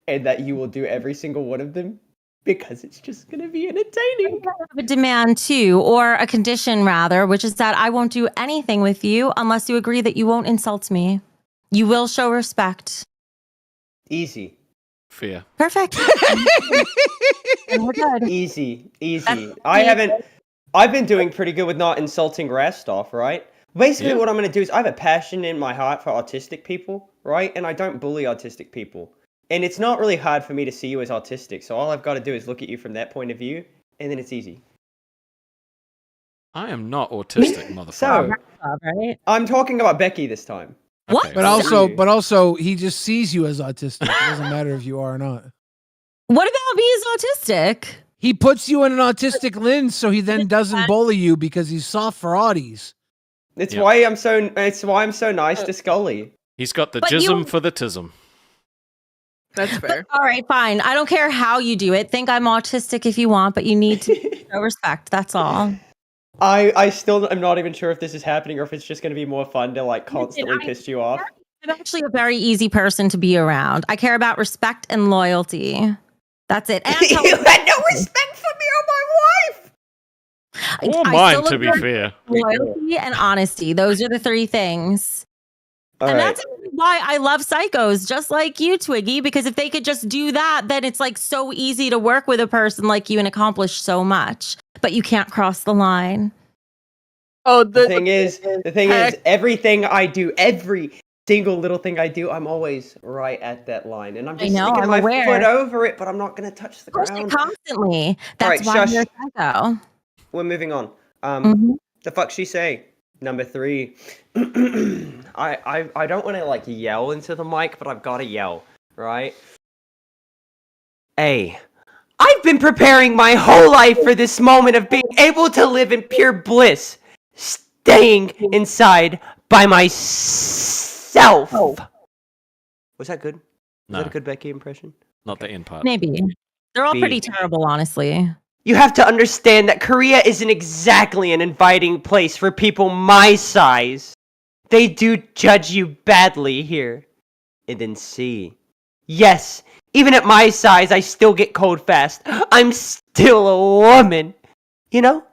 and that you will do every single one of them because it's just going to be entertaining. I have a demand too, or a condition rather, which is that I won't do anything with you unless you agree that you won't insult me. You will show respect. Easy. Fair. Perfect. And we're good. Easy. I've been doing pretty good with not insulting Rastov, right? Basically, what I'm going to do is I have a passion in my heart for autistic people, right? And I don't bully autistic people. And it's not really hard for me to see you as autistic. So all I've got to do is look at you from that point of view, and then it's easy. I am not autistic, motherfucker. So, right? I'm talking about Becky this time. What? Okay. But also, he just sees you as autistic. It doesn't matter if you are or not. What about me as autistic? He puts you in an autistic lens, so he then doesn't bully you because he's soft for audis. It's why I'm so nice to Scully. He's got the But jism you- for the tism. That's fair. All right, fine. I don't care how you do it. Think I'm autistic if you want, but you need to show respect. That's all. I still am not even sure if this is happening or if it's just going to be more fun to like constantly piss you off. I'm actually a very easy person to be around. I care about respect and loyalty. That's it. And You had no respect for me or my wife. Or I mine, still to look be for fair. Loyalty and honesty. Those are the three things. All And right. that's why I love psychos, just like you, Twiggy, because if they could just do that, then it's like so easy to work with a person like you and accomplish so much. But you can't cross the line. Oh, the thing is, everything I do, every single little thing I do, I'm always right at that line, and I'm just sticking my foot over it, but I'm not gonna touch the ground constantly. All That's right, why shush. you're psycho. We're moving on. Mhm. The fuck she say? Number 3. I don't want to like yell into the mic, but I've got to yell, right? A. I've been preparing my whole life for this moment of being able to live in pure bliss, staying inside by myself. Was that good? Was that a good Becky impression? Not the end part. Maybe. They're all B. pretty terrible, honestly. You have to understand that Korea isn't exactly an inviting place for people my size. They do judge you badly here. And then C. Yes, even at my size, I still get cold fast. I'm still a woman. You know?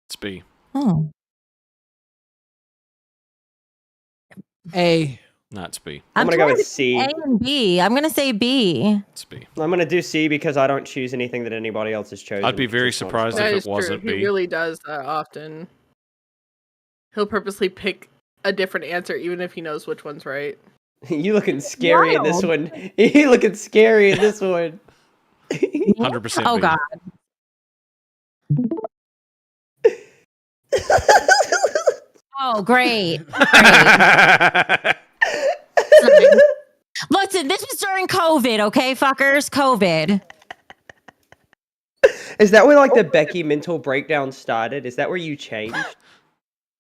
It's B. Oh. A. No, it's B. I'm gonna go with C. A and B. I'm gonna say B. It's B. I'm gonna do C because I don't choose anything that anybody else has chosen. I'd be very surprised That if is it wasn't true. B. He really does that often. He'll purposely pick a different answer even if he knows which one's right. You looking scary in this one. You looking scary in this one. 100% Oh B. God. Oh, great. Listen, this was during COVID, okay, fuckers? COVID. Is that where like the Becky mental breakdown started? Is that where you changed?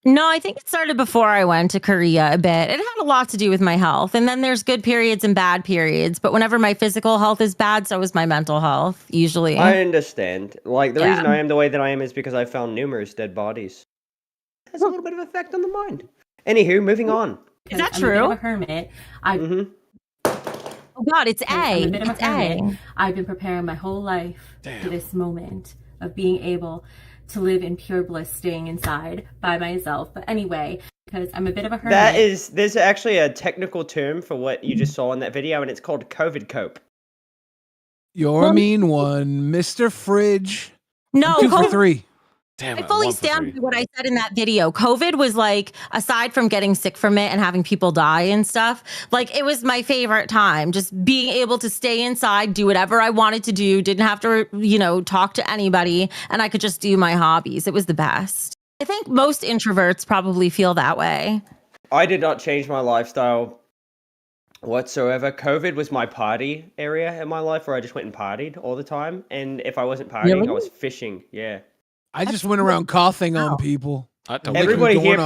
No, I think it started before I went to Korea a bit. It had a lot to do with my health. And then there's good periods and bad periods. But whenever my physical health is bad, so is my mental health, usually. I understand. Like, the Yeah. reason I am the way that I am is because I found numerous dead bodies. Has a little bit of effect on the mind. Anywho, moving on. Is that I'm a bit true? of a hermit. Oh God, it's A. I'm a bit of a It's hermit. A. I've been preparing my whole life for this moment of being able to live in pure bliss, staying inside by myself. But anyway, because I'm a bit of a hermit. There's actually a technical term for what you just saw in that video, and it's called COVID cope. You're a mean one, Mr. Fridge. No, I'm 2 for COVID 3. Damn I it. fully 1 for stand 3. by what I said in that video. COVID was like, aside from getting sick from it and having people die and stuff, like it was my favorite time. Just being able to stay inside, do whatever I wanted to do, didn't have to, talk to anybody, and I could just do my hobbies. It was the best. I think most introverts probably feel that way. I did not change my lifestyle whatsoever. COVID was my party area in my life where I just went and partied all the time. And if I wasn't partying, Really? I was fishing. Yeah. I just went around coughing on people. Everybody here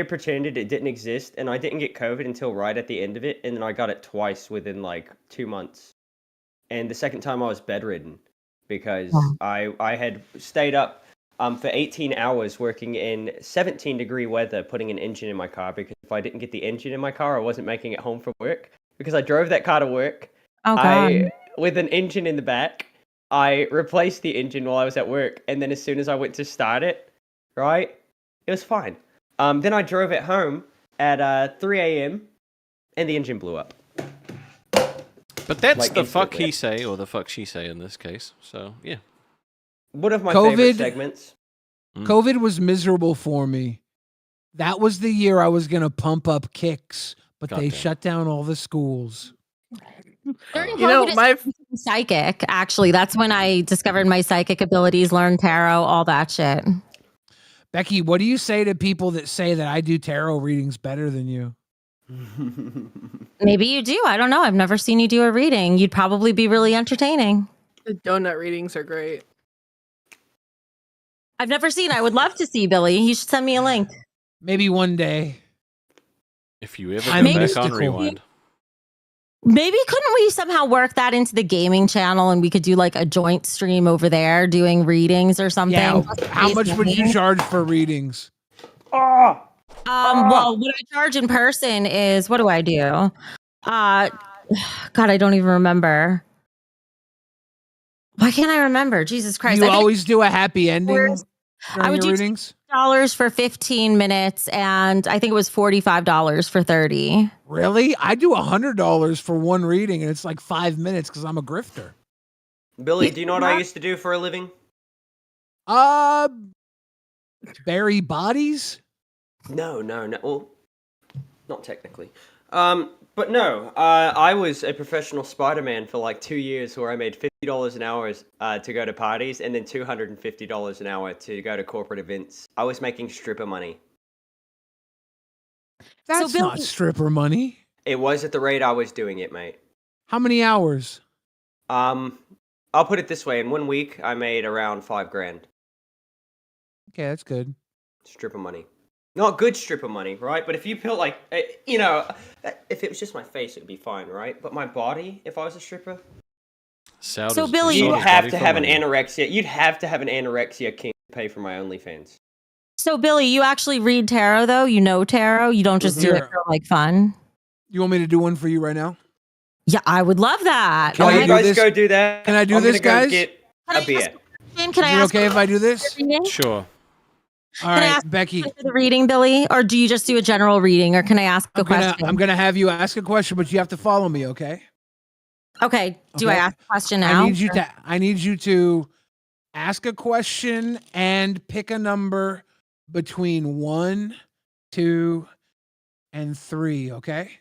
pretended it didn't exist, and I didn't get COVID until right at the end of it, and then I got it twice within like 2 months. And the second time I was bedridden because I had stayed up for 18 hours working in 17-degree weather, putting an engine in my car, because if I didn't get the engine in my car, I wasn't making it home from work, because I drove that car to work. Oh God. With an engine in the back. I replaced the engine while I was at work, and then as soon as I went to start it, right, it was fine. Then I drove it home at 3 a.m., and the engine blew up. But that's Like, the fuck instantly. he say or the fuck she say in this case. So, yeah. One of my favorite COVID segments. COVID was miserable for me. That was the year I was gonna pump up kicks, but they shut down all the schools. During You know, COVID, my psychic, actually. That's when I discovered my psychic abilities, learned tarot, all that shit. Becky, what do you say to people that say that I do tarot readings better than you? Maybe you do. I don't know. I've never seen you do a reading. You'd probably be really entertaining. the donut readings are great. I've never seen. I would love to see, Billy. You should send me a link. Maybe one day. If you ever I'm go back mystical. on Rewind. Maybe couldn't we somehow work that into the gaming channel and we could do like a joint stream over there doing readings or something? Yeah. How much would you charge for readings? Oh! Well, what I charge in person is, what do I do? God, I don't even remember. Why can't I remember? Jesus Christ. You I think always do a happy ending I during would your do readings? $2 for 15 minutes, and I think it was $45 for 30. Really? I do $100 for one reading, and it's like 5 minutes because I'm a grifter. Billy, do you know what I used to do for a living? Bury bodies? No. Well, not technically. But no, I was a professional Spider-Man for like 2 years, where I made $50 an hour to go to parties, and then $250 an hour to go to corporate events. I was making stripper money. That's not stripper money. It was at the rate I was doing it, mate. How many hours? I'll put it this way: in 1 week, I made around $5,000. Okay, that's good. Stripper money. Not good stripper money, right? But if you felt like, if it was just my face, it would be fine, right? But my body, if I was a stripper, So, Billy, you'd have to have an anorexia. You'd have to have an anorexia king to pay for my OnlyFans. So, Billy, you actually read tarot, though? You know tarot? You don't just do it for, like, fun? You want me to do one for you right now? Yeah, I would love that. Can you guys go do that? Can I do this, guys? Get a beer. Can I Is it ask okay if I do this? Sure. All Can I right, ask Becky. for the reading, Billy? Or do you just do a general reading? Or can I ask a question? I'm gonna have you ask a question, but you have to follow me, okay? Okay. Do I Okay. ask a question now? I need you to ask a question and pick a number between 1, 2, and 3, okay?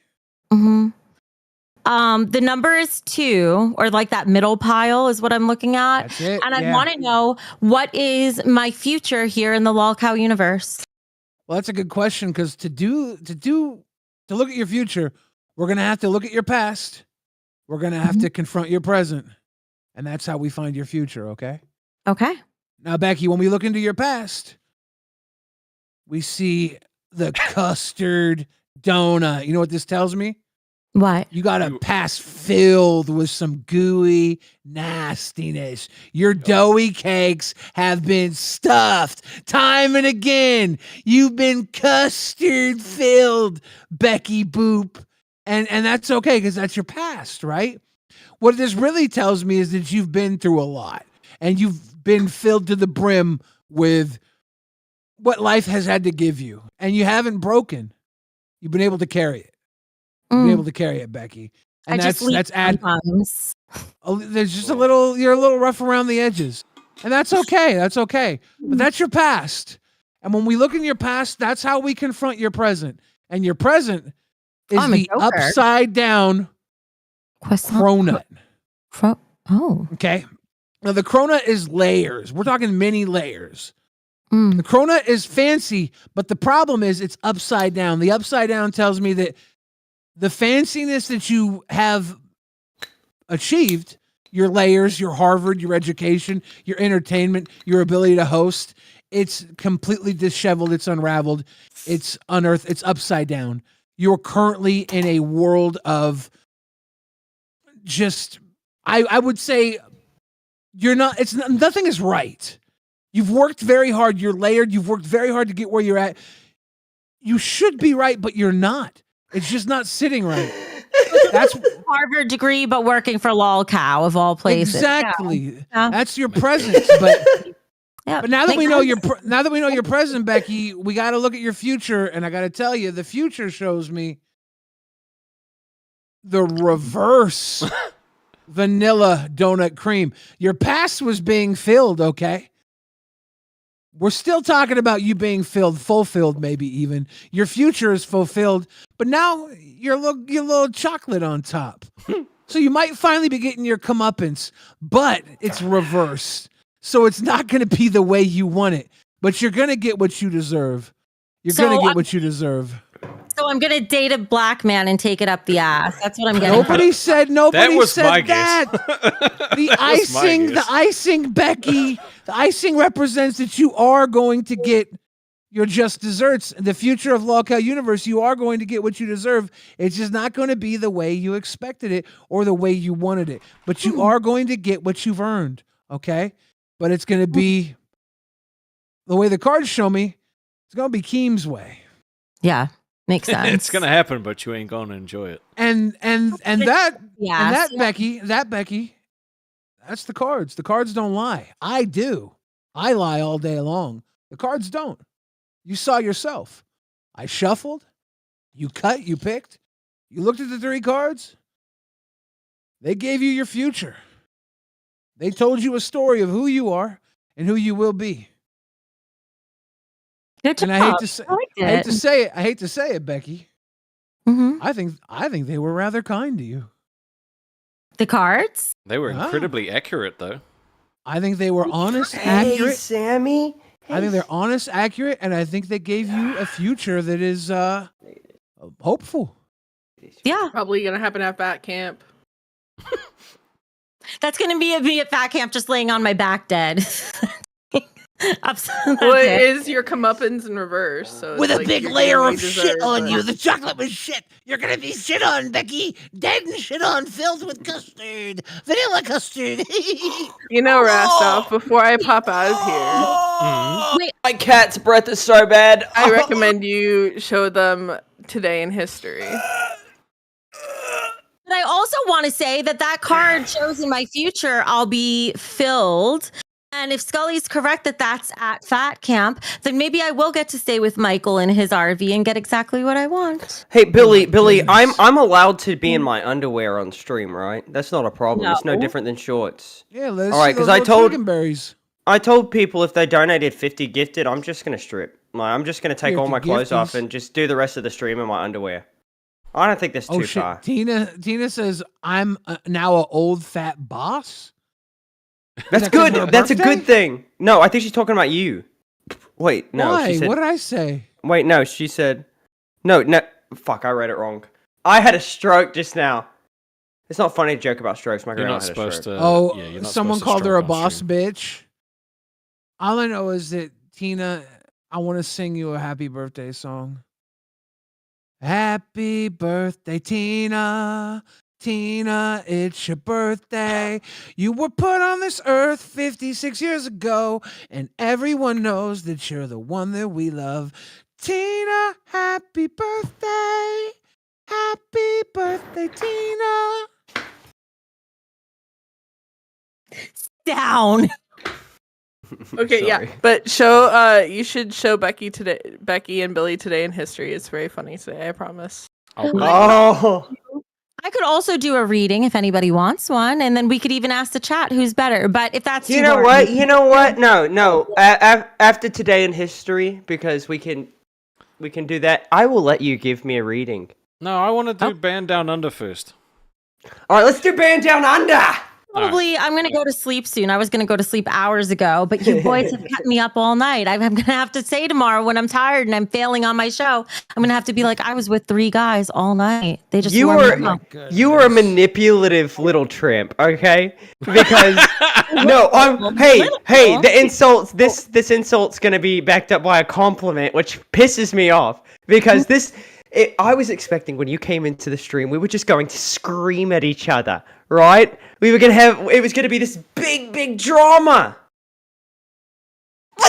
Mm-hmm. The number is 2, or like that middle pile is what I'm looking at. That's it. And I yeah. want to know, what is my future here in the Lolcow universe? Well, that's a good question, because to look at your future, we're gonna have to look at your past. We're gonna have to confront your present, and that's how we find your future. Okay. Okay. Now, Becky, when we look into your past, we see the custard donut. You know what this tells me? What? You got a past filled with some gooey nastiness. Your doughy cakes have been stuffed time and again. You've been custard filled, Becky Boop. And that's okay, because that's your past, right? What this really tells me is that you've been through a lot, and you've been filled to the brim with what life has had to give you, and you haven't broken. You've been able to carry it. You've been able to carry it, Becky. And I just leave sometimes. There's just you're a little rough around the edges. And that's okay. That's okay. But that's your past. And when we look in your past, that's how we confront your present. And your present is the upside down cronut. Okay. Now the cronut is layers. We're talking many layers. The cronut is fancy, but the problem is it's upside down. The upside down tells me that the fanciness that you have achieved, your layers, your Harvard, your education, your entertainment, your ability to host, it's completely disheveled. It's unraveled. It's unearthed. It's upside down. You're currently in a world of just, I would say, nothing is right. You've worked very hard. You're layered. You've worked very hard to get where you're at. You should be right, but you're not. It's just not sitting right. That's Harvard degree, but working for Lolcow of all places. Exactly. Yeah. That's your presence. But now that we know your present, Becky, we got to look at your future, and I got to tell you, the future shows me the reverse vanilla donut cream. Your past was being filled, okay? We're still talking about you being fulfilled, maybe even. Your future is fulfilled, but now you're a little chocolate on top. So you might finally be getting your comeuppance, but it's reversed. So it's not going to be the way you want it, but you're going to get what you deserve. You're going to get what you deserve. So I'm going to date a black man and take it up the ass. That's what I'm getting. Nobody said my that. The icing, Becky. The icing represents that you are going to get your just desserts. The future of Lolcow Universe, you are going to get what you deserve. It's just not going to be the way you expected it or the way you wanted it. But you are going to get what you've earned, okay? But it's going to be the way the cards show me. It's going to be Keem's way. Yeah, makes sense. It's gonna happen, but you ain't gonna enjoy it. And Becky, that's the cards. The cards don't lie. I do. I lie all day long. The cards don't. You saw yourself. I shuffled. You cut. You picked. You looked at the 3 cards. They gave you your future. They told you a story of who you are and who you will be. Good job. And I hate to say, I liked I hate it. to say it. I hate to say it, Becky. Mhm. I think they were rather kind to you. The cards? They were Ah. incredibly accurate, though. I think they were honest, Hey, accurate. Sammy. I think they're honest, accurate, and I think they gave you a future that is hopeful. Yeah. Probably gonna happen at Bat Camp. That's going to be me at fat camp just laying on my back dead. Absolutely. Well, it is your comeuppance in reverse. So With it's a like big you're layer getting what of you shit deserve, on but- you. The chocolate was shit. You're gonna be shit on, Becky. Dead and shit on, filled with custard, vanilla custard. You know, Rastov, before I pop out of Mm-hmm. here, My cat's breath is so bad. I recommend you show them Today in History. But I also want to say that card shows in my future I'll be filled. And if Scully's correct that that's at fat camp, then maybe I will get to stay with Michael in his RV and get exactly what I want. Hey, Billy, I'm allowed to be in my underwear on stream, right? That's not a problem. It's no No. different than shorts. Yeah, let's All right, see because those I little told berries. I told people if they donated 50 gifted, I'm just gonna strip. Like, I'm just gonna take Here, all my clothes off gifties. and just do the rest of the stream in my underwear. I don't think that's Oh too shit, far. Tina says I'm now an old fat boss. That's that 'cause good. of her That's a birthday? good thing. No, I think she's talking about you. Wait, no. Why? She said, What did I say? Wait, no. She said, no. Fuck, I read it wrong. I had a stroke just now. It's not funny to joke about strokes. My You're grandma not had a supposed stroke. to. Oh, yeah, you're not someone supposed to called her a stroke on boss stream. bitch. All I know is that Tina, I want to sing you a happy birthday song. Happy birthday, Tina. Tina, it's your birthday. You were put on this earth 56 years ago, and everyone knows that you're the one that we love. Tina, happy birthday. Happy birthday, Tina. Down. Okay, yeah, but you should show Becky and Billy Today in History. It's very funny today, I promise. Oh. I could also do a reading if anybody wants one, and then we could even ask the chat who's better. But if that's You too know hard- what? You know what? No. After Today in History, because we can do that. I will let you give me a reading. No, I want to do Band Down Under first. All right, let's do Band Down Under. Probably, I'm going to go to sleep soon. I was going to go to sleep hours ago, but you boys have kept me up all night. I'm going to have to say tomorrow when I'm tired and I'm failing on my show, I'm going to have to be like, I was with 3 guys all night. They just You warmed me were up. a manipulative little tramp, okay? Because no, hey, the insults. This insult's gonna be backed up by a compliment, which pisses me off because I was expecting when you came into the stream, we were just going to scream at each other, right? It was gonna be this big drama.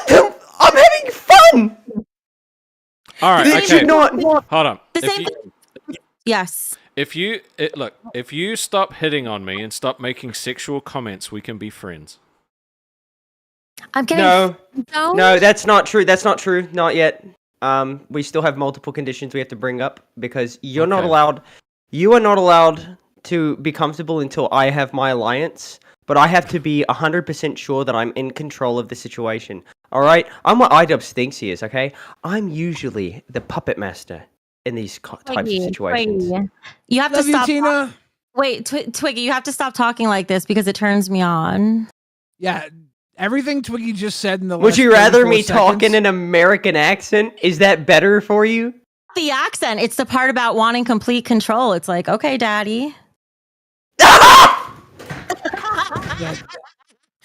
I'm having fun. All right, This okay. should not. Hold on. The same Yes. If you stop hitting on me and stop making sexual comments, we can be friends. I'm getting No, that's not true. That's not true. Not yet. We still have multiple conditions we have to bring up because you're not Okay. allowed. You are not allowed to be comfortable until I have my alliance. But I have to be 100% sure that I'm in control of the situation. All right, I'm what iDubbbz thinks he is. Okay, I'm usually the puppet master in these types of situations. Twiggy. You have Love to you, stop. Tina. Wait, Twiggy, you have to stop talking like this because it turns me on. Yeah, everything Twiggy just said in the last Would you rather 34 me talk in seconds- an American accent? Is that better for you? The accent, it's the part about wanting complete control. It's like, okay, daddy.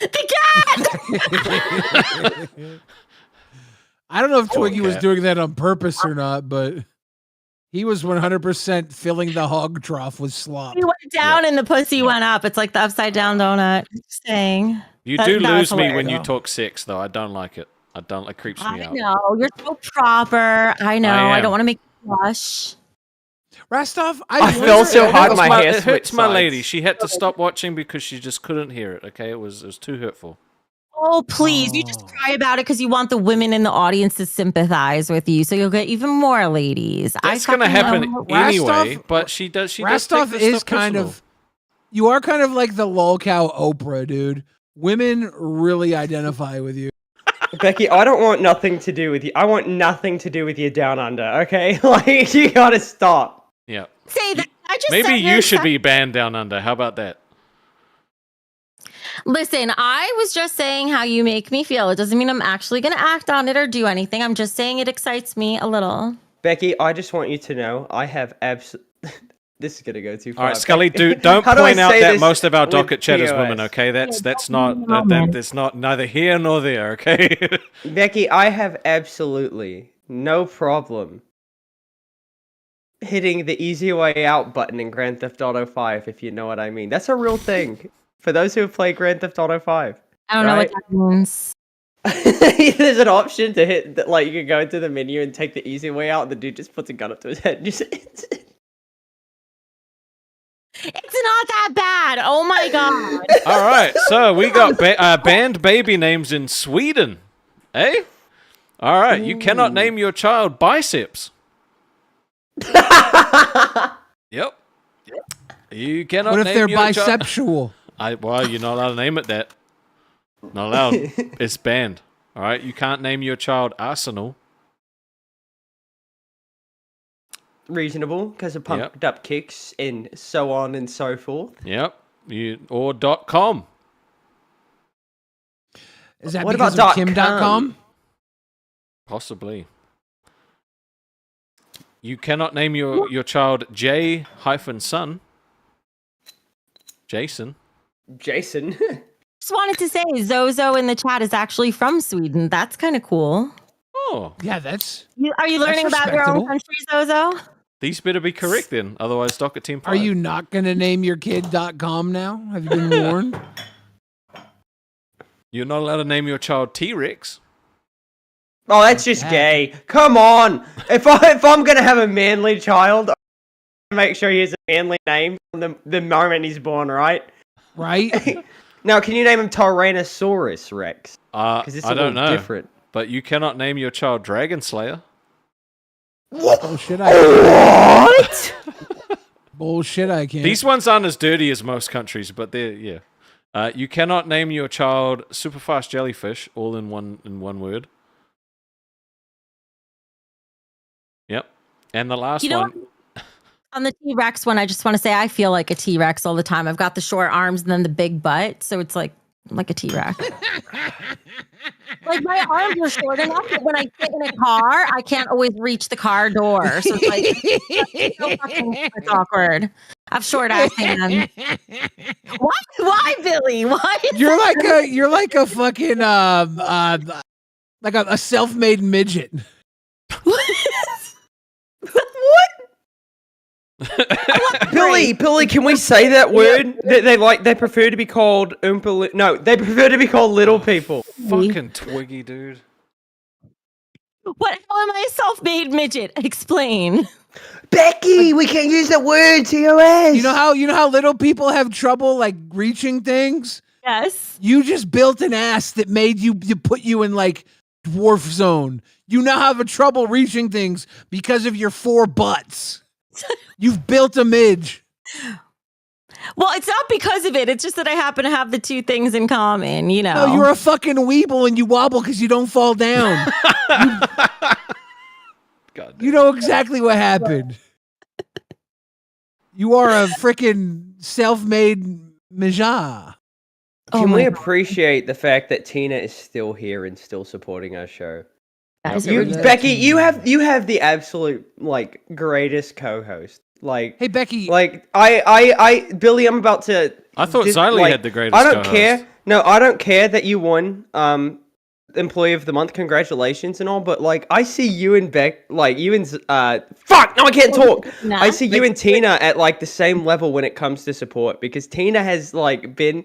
The cat! I don't know if Twiggy was cat. doing that on purpose or not, but he was 100% filling the hog trough with slop. He went down and the pussy went up. It's like the upside down donut. Just saying. You That- do that was lose me when you hilarious. talk sex, though. I don't like it. It creeps me I out. know. You're so proper. I know. I am. don't want to make you blush. Rastov, I fell so hard my hair It hurts switched my sides. lady. She had to stop watching because she just couldn't hear it. Okay, it was too hurtful. Oh, please. You just cry about it because you want the women in the audience to sympathize with you. So you'll get even more ladies. That's gonna happen love- anyway. But she does. She does take Rastov this is stuff kind personal. of. You are kind of like the Lolcow Oprah, dude. Women really identify with you. Becky, I don't want nothing to do with you. I want nothing to do with you down under, okay? Like, you gotta stop. Yeah. Say that. I just Maybe said you this. should be banned down under. How about that? Listen, I was just saying how you make me feel. It doesn't mean I'm actually going to act on it or do anything. I'm just saying it excites me a little. Becky, I just want you to know I have This is gonna go too far. All right, Scully, don't How do I point out say that this most of our with docket chat is POS? women. Okay, that's not that's not neither here nor there. Okay. Becky, I have absolutely no problem hitting the easy way out button in Grand Theft Auto 5, if you know what I mean. That's a real thing for those who have played Grand Theft Auto 5. I don't know what that means. There's an option to hit, like, you can go into the menu and take the easy way out, and the dude just puts a gun up to his head. And just, It's not that bad. Oh my god. All right, so we got banned baby names in Sweden. Eh? All right, you cannot name your child Biceps. Yep. You cannot. What if name they're your bisexual? Well, you're not allowed to name it that. Not allowed. It's banned. All right, you can't name your child Arsenal. reasonable because of pumped up kicks and so on and so forth. Yep. Or .com. Is that What because about of Kim.com? Possibly. You cannot name your child J-son. Jason. Jason. Just wanted to say Zozo in the chat is actually from Sweden. That's kind of cool. Oh. Yeah, that's... Are you learning about your own country, Zozo? These better be correct then. Otherwise, docket team. Are you not going to name your kid .com now? Have you been warned? You're not allowed to name your child T-Rex. Oh, that's just gay. Come on. If I'm gonna have a manly child, I make sure he has a manly name from the moment he's born, right? Right. Now, can you name him Tyrannosaurus Rex? Because it's I don't know. different. But you cannot name your child Dragon Slayer. Bullshit, I can. What? Bullshit, I can't. These ones aren't as dirty as most countries, but they're you cannot name your child Superfast Jellyfish, all in one word. Yep. And the last one. On the T-Rex one, I just want to say I feel like a T-Rex all the time. I've got the short arms and then the big butt, so it's like a T-Rex. Like my arms are short enough that when I get in a car, I can't always reach the car door. So it's like it's awkward. I have short ass hands. Why, Billy? Why? You're like a fucking like a self-made midget. Billy, can we say that word? They prefer to be called Oompa. No, they prefer to be called little people. Fucking Twiggy, dude. How am I a self-made midget? Explain. Becky, we can't use that word. TOS. You know how little people have trouble like reaching things? Yes. You just built an ass that made you put you in like dwarf zone. You now have a trouble reaching things because of your 4 butts. You've built a midge. Well, it's not because of it. It's just that I happen to have the two things in common, you know. No, you're a fucking weeble and you wobble because you don't fall down. You know exactly what happened. You are a freaking self-made Majah. Can we appreciate the fact that Tina is still here and still supporting our show? Becky, you have the absolute like greatest co-host. Like, hey Becky, like I Billy, I'm about to. I thought Xylee had the greatest. I don't co-host. care. No, I don't care that you won Employee of the Month. Congratulations and all, but like I see you and fuck. No, I can't talk. I see you and Tina at like the same level when it comes to support because Tina has like been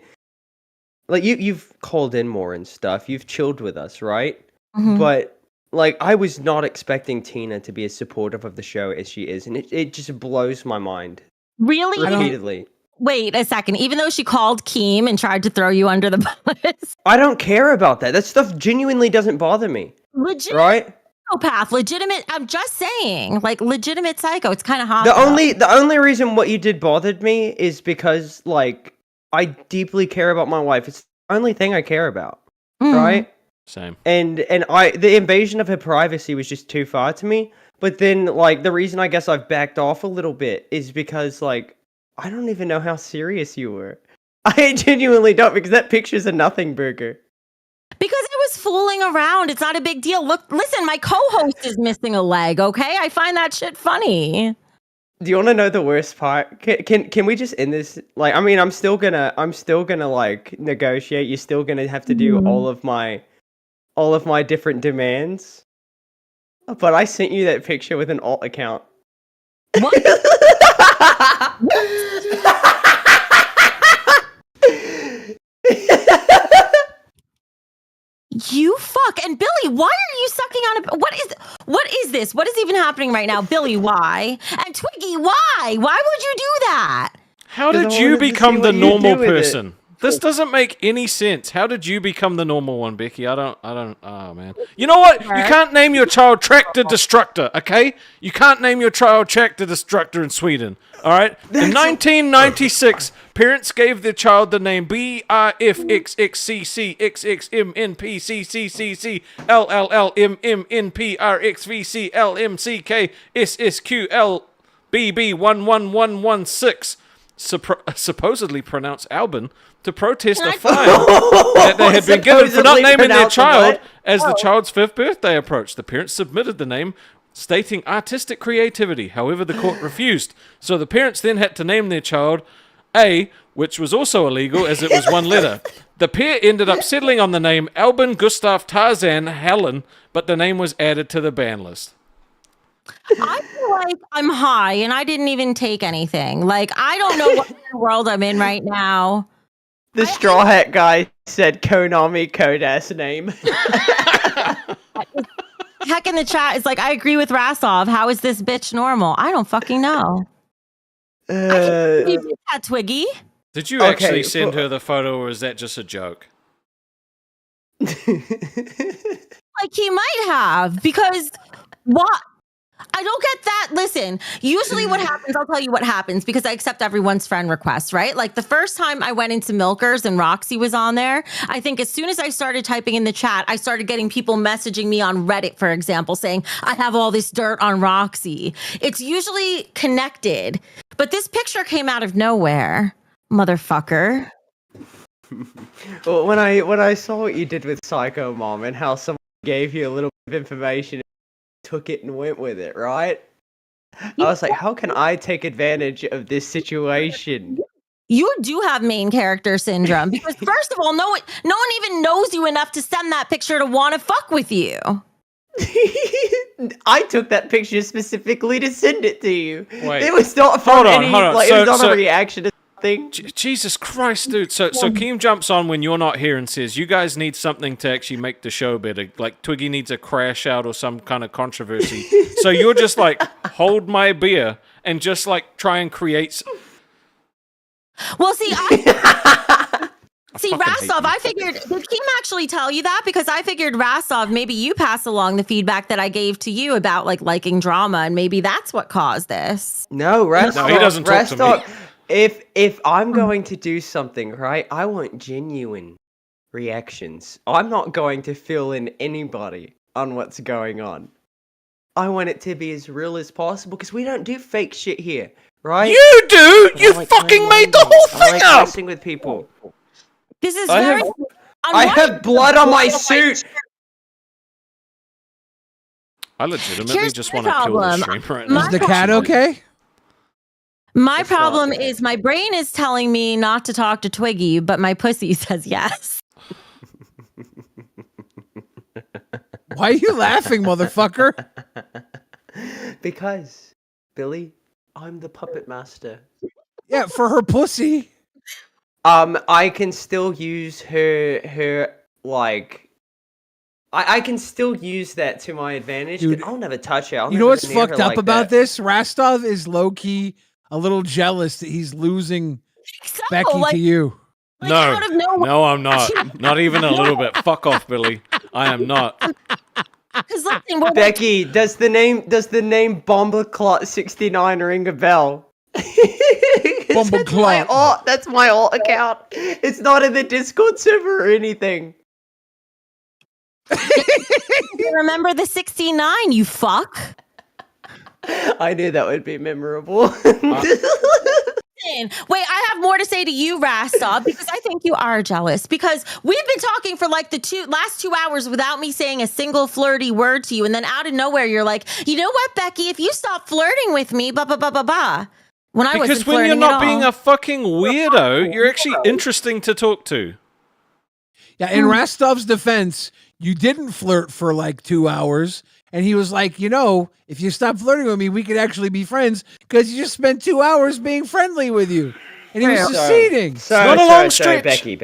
like you've called in more and stuff. You've chilled with us, right? Mm-hmm. But like, I was not expecting Tina to be as supportive of the show as she is, and it just blows my mind. Really? Repeatedly. Wait a second. Even though she called Keem and tried to throw you under the bus? I don't care about that. That stuff genuinely doesn't bother me. Legit. Right? Psychopath. Legitimate. I'm just saying. Like, legitimate psycho. It's kind of hot. The only reason what you did bothered me is because, like, I deeply care about my wife. It's the only thing I care about. Right? Same. And the invasion of her privacy was just too far to me. But then, like, the reason I guess I've backed off a little bit is because, like, I don't even know how serious you were. I genuinely don't, because that picture's a nothing burger. Because I was fooling around. It's not a big deal. Look, listen, my co-host is missing a leg, okay? I find that shit funny. Do you want to know the worst part? Can we just end this? Like, I mean, I'm still gonna like negotiate. You're still gonna have to do all of my different demands. But I sent you that picture with an alt account. What? You fuck. And Billy, why are you sucking on a... What is this? What is even happening right now? Billy, why? And Twiggy, why? Why would you do that? How did you become the normal person? This doesn't make any sense. How did you become the normal one, Becky? I don't, oh man. You know what? You can't name your child Tractor Destructor, okay? You can't name your child Tractor Destructor in Sweden, alright? In 1996, parents gave their child the name BRFXXCCXMNPCCCCLMCKSSQLBB11116, supposedly pronounced Albin, to protest a fine that they had been given for not naming their child as the child's 5th birthday approached. The parents submitted the name, stating artistic creativity. However, the court refused. So the parents then had to name their child A, which was also illegal as it was one letter. The pair ended up settling on the name Albin Gustav Tarzan Helen, but the name was added to the ban list. I feel like I'm high and I didn't even take anything. Like, I don't know what world I'm in right now. The Straw Hat guy said Konami code-ass name. Heck in the chat is like, I agree with Rasov. How is this bitch normal? I don't fucking know. I can't believe that, Twiggy. Did you actually send her the photo, or is that just a joke? Like, he might have, because what? I don't get that. Listen, usually what happens, I'll tell you what happens, because I accept everyone's friend requests, right? Like the first time I went into Milkers and Roxy was on there, I think as soon as I started typing in the chat, I started getting people messaging me on Reddit, for example, saying, I have all this dirt on Roxy. It's usually connected, but this picture came out of nowhere, motherfucker. Well, when I saw what you did with Psycho Mom and how someone gave you a little bit of information, took it and went with it, right? I was like, how can I take advantage of this situation? You do have main character syndrome, because first of all, no one even knows you enough to send that picture to want to fuck with you. I took that picture specifically to send it to you. Wait. It was not from any, like, it was not a reaction to something. Jesus Christ, dude. So Keem jumps on when you're not here and says, you guys need something to actually make the show better. Like Twiggy needs a crash out or some kind of controversy. So you're just like, hold my beer and just like try and create... Well, see, Rasov, I figured, did Keem actually tell you that? Because I figured, Rasov, maybe you pass along the feedback that I gave to you about like liking drama, and maybe that's what caused this. No, Rasov. No, he doesn't talk to me. If I'm going to do something, right, I want genuine reactions. I'm not going to fill in anybody on what's going on. I want it to be as real as possible, because we don't do fake shit here, right? You do! You fucking made the whole thing up! I like messing with people. This is I have blood on my suit! I legitimately just want to kill the stream right now. Is the cat okay? My problem is my brain is telling me not to talk to Twiggy, but my pussy says yes. Why are you laughing, motherfucker? Because, Billy, I'm the puppet master. Yeah, for her pussy. I can still use her like... I can still use that to my advantage, Dude, but I'll never touch her. You know what's fucked up about this? Rastov is low-key a little jealous that he's losing Becky to you. No, no, I'm not. Not even a little bit. Fuck off, Billy. I am not. Becky, does the name Bomberclot 69 ring a bell? Bomberclot. That's my alt account. It's not in the Discord server or anything. Remember the 69, you fuck. I knew that would be memorable. Wait, I have more to say to you, Rastov, because I think you are jealous. Because we've been talking for like the last 2 hours without me saying a single flirty word to you, and then out of nowhere, you're like, you know what, Becky? If you stop flirting with me, blah blah blah blah blah. When I wasn't Because when you're flirting not at being all. a fucking weirdo, you're actually interesting to talk to. Yeah, in Rastov's defense, you didn't flirt for like 2 hours. And he was like, you know, if you stop flirting with me, we could actually be friends because you just spent 2 hours being friendly with you. And he was seceding. Becky.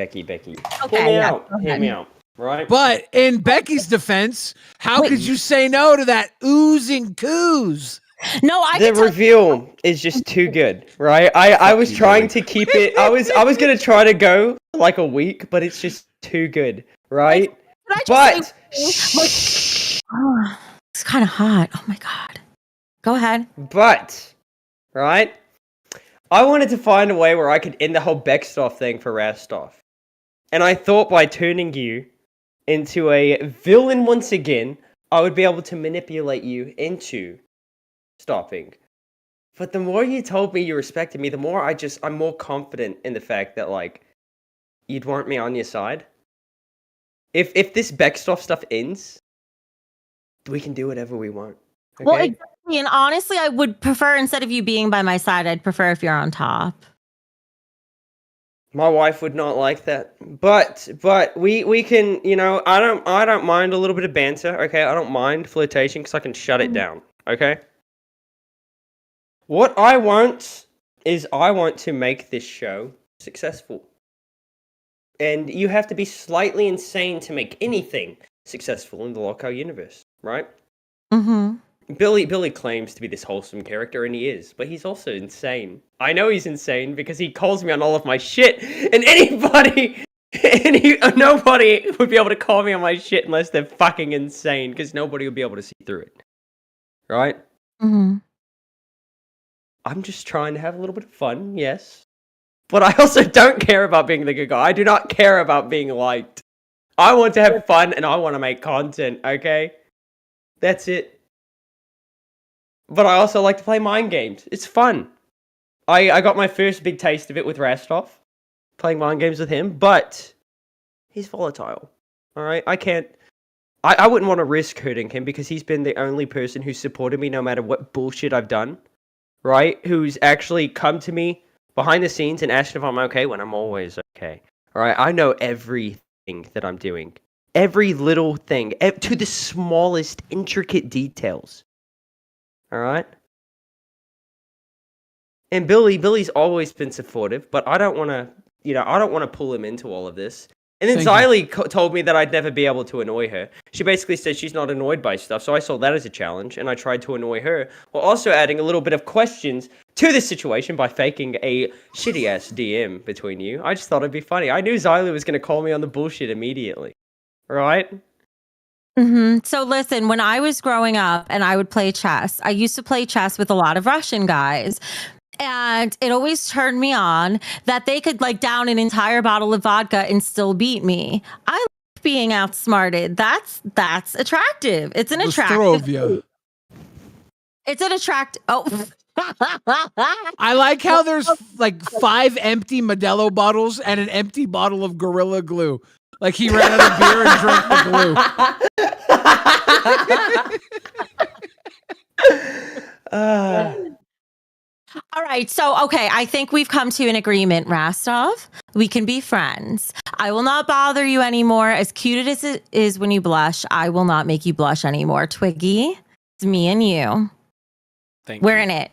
Hear me out. Right? But in Becky's defense, how could you say no to that oozing coos? No, the reveal is just too good, right? I was trying to keep it. I was gonna try to go like a week, but it's just too good, right? But it's kind of hot. Oh my god. Go ahead. But right, I wanted to find a way where I could end the whole Beckstoff thing for Rastov, and I thought by turning you into a villain once again, I would be able to manipulate you into stopping. But the more you told me you respected me, the more I'm more confident in the fact that like you'd want me on your side. If this Beckstoff stuff ends, we can do whatever we want. Okay? Well, exactly. And honestly, I would prefer, instead of you being by my side, I'd prefer if you're on top. My wife would not like that. But we can, you know, I don't mind a little bit of banter, okay? I don't mind flirtation because I can shut it down, okay? What I want is I want to make this show successful. And you have to be slightly insane to make anything successful in the Lolcow universe, right? Mm-hmm. Billy claims to be this wholesome character, and he is, but he's also insane. I know he's insane because he calls me on all of my shit, and nobody would be able to call me on my shit unless they're fucking insane, because nobody would be able to see through it. Right? Mm-hmm. I'm just trying to have a little bit of fun, yes. But I also don't care about being the good guy. I do not care about being liked. I want to have fun, and I want to make content, okay? That's it. But I also like to play mind games. It's fun. I got my first big taste of it with Rastov, playing mind games with him, but he's volatile. Alright? I wouldn't want to risk hurting him because he's been the only person who's supported me no matter what bullshit I've done. Right? Who's actually come to me behind the scenes and asked if I'm okay when I'm always okay. Alright? I know everything that I'm doing. Every little thing. To the smallest intricate details. Alright? And Billy's always been supportive, but I don't want to pull him into all of this. And then Xylee told me that I'd never be able to annoy her. She basically said she's not annoyed by stuff, so I saw that as a challenge, and I tried to annoy her, while also adding a little bit of questions to this situation by faking a shitty-ass DM between you. I just thought it'd be funny. I knew Xylee was going to call me on the bullshit immediately. Right? Mm-hmm. So listen, when I was growing up and I would play chess, I used to play chess with a lot of Russian guys. And it always turned me on that they could like down an entire bottle of vodka and still beat me. I like being outsmarted. That's attractive. It's an attractive. It's an attractive. Oh. I like how there's like 5 empty Modelo bottles and an empty bottle of Gorilla Glue. Like he ran out of beer and drank the glue. All right. So, okay. I think we've come to an agreement, Rastov. We can be friends. I will not bother you anymore. As cute as it is when you blush, I will not make you blush anymore. Twiggy, it's me and you. We're in it.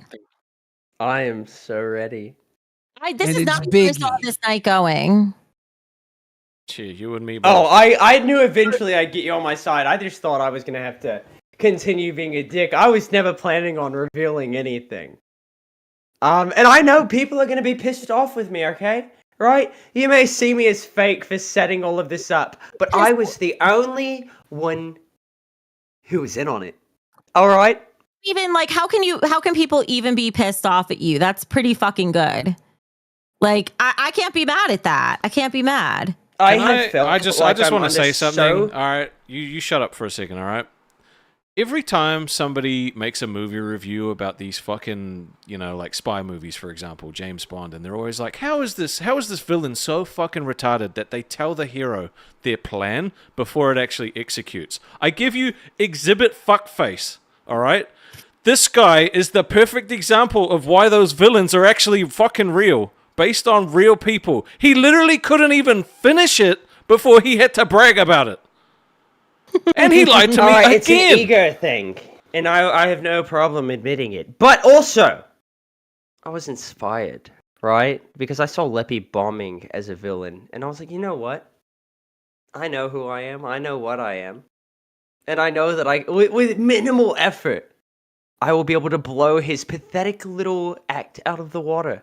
I am so ready. This is not where I saw this night going. Cheer, you and me both. Oh, I knew eventually I'd get you on my side. I just thought I was going to have to continue being a dick. I was never planning on revealing anything. And I know people are going to be pissed off with me, okay? Right? You may see me as fake for setting all of this up, but I was the only one who was in on it. All right? Even like, how can people even be pissed off at you? That's pretty fucking good. Like, I can't be mad at that. I can't be mad. I just want to say something. So... All right, you shut up for a second. All right. Every time somebody makes a movie review about these fucking, like spy movies, for example, James Bond, and they're always like, how is this villain so fucking retarded that they tell the hero their plan before it actually executes? I give you Exhibit Fuckface, all right? This guy is the perfect example of why those villains are actually fucking real, based on real people. He literally couldn't even finish it before he had to brag about it. And he lied to me again. It's an ego thing, and I have no problem admitting it. But also, I was inspired, right? Because I saw Leppy bombing as a villain, and I was like, you know what? I know who I am. I know what I am. And I know that with minimal effort, I will be able to blow his pathetic little act out of the water,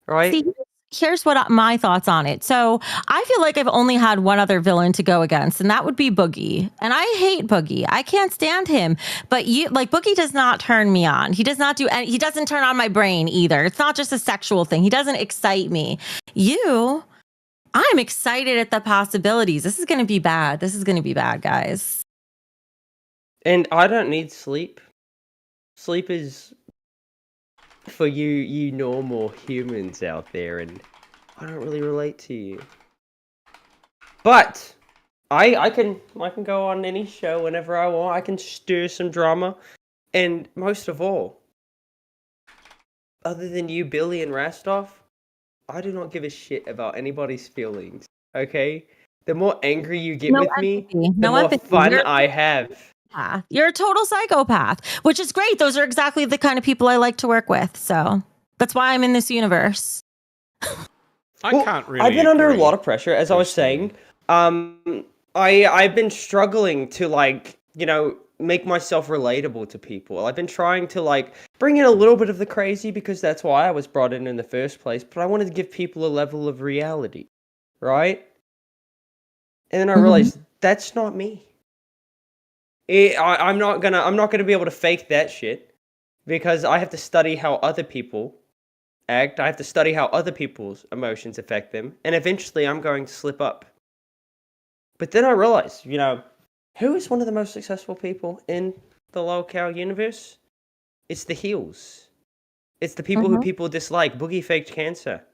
right? See, here's what my thoughts on it. So I feel like I've only had one other villain to go against, and that would be Boogie. And I hate Boogie. I can't stand him. But Boogie does not turn me on. He does not do any, he doesn't turn on my brain either. It's not just a sexual thing. He doesn't excite me. I'm excited at the possibilities. This is going to be bad. This is going to be bad, guys. And I don't need sleep. Sleep is for you normal humans out there, and I don't really relate to you. But I can go on any show whenever I want. I can stir some drama, and most of all, other than you, Billy and Rastov, I do not give a shit about anybody's feelings. Okay, the more angry you get with me, the more fun I have. You're a total psychopath, which is great. Those are exactly the kind of people I like to work with. So that's why I'm in this universe. Can't really. I've been under a lot of pressure, as I was saying. I've been struggling to make myself relatable to people. I've been trying to bring in a little bit of the crazy because that's why I was brought in the first place. But I wanted to give people a level of reality, right? And then I realized that's not me. I'm not gonna be able to fake that shit because I have to study how other people act. I have to study how other people's emotions affect them, and eventually I'm going to slip up. But then I realized, who is one of the most successful people in the Lolcow universe? It's the heels. It's the people who people dislike. Boogie faked cancer,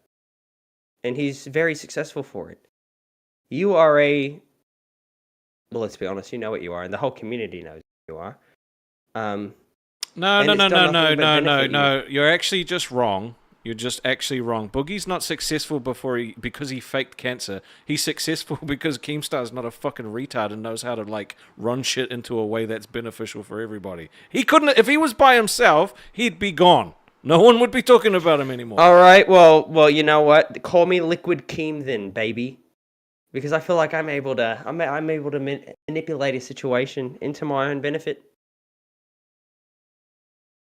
and he's very successful for it. You are well, let's be honest, you know what you are, and the whole community knows who you are. No. You're actually just wrong. You're just actually wrong. Boogie's not successful because he faked cancer. He's successful because Keemstar's not a fucking retard and knows how to run shit into a way that's beneficial for everybody. He couldn't. If he was by himself, he'd be gone. No one would be talking about him anymore. All right. Well, you know what? Call me Liquid Keem then, baby. Because I feel like I'm able to manipulate a situation into my own benefit.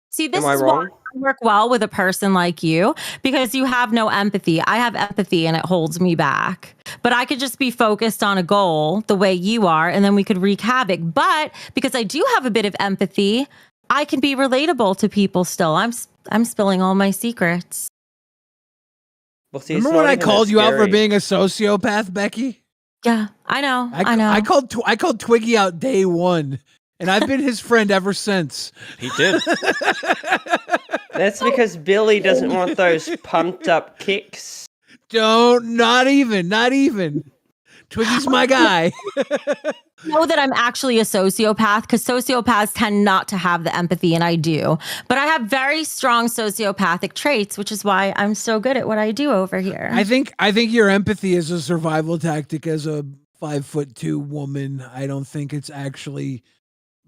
See, this is why I work well with a person like you, because you have no empathy. I have empathy and it holds me back. But I could just be focused on a goal the way you are, and then we could wreak havoc. But because I do have a bit of empathy, I can be relatable to people still. I'm spilling all my secrets. Well, see, remember when I called you out for being a sociopath, Becky? Yeah, I know. I know. I called Twiggy out day one, and I've been his friend ever since. He did. That's because Billy doesn't want those pumped up kicks. Not even. Twiggy's my guy. Know that I'm actually a sociopath because sociopaths tend not to have the empathy, and I do. But I have very strong sociopathic traits, which is why I'm so good at what I do over here. I think your empathy is a survival tactic as a 5'2" woman. I don't think it's actually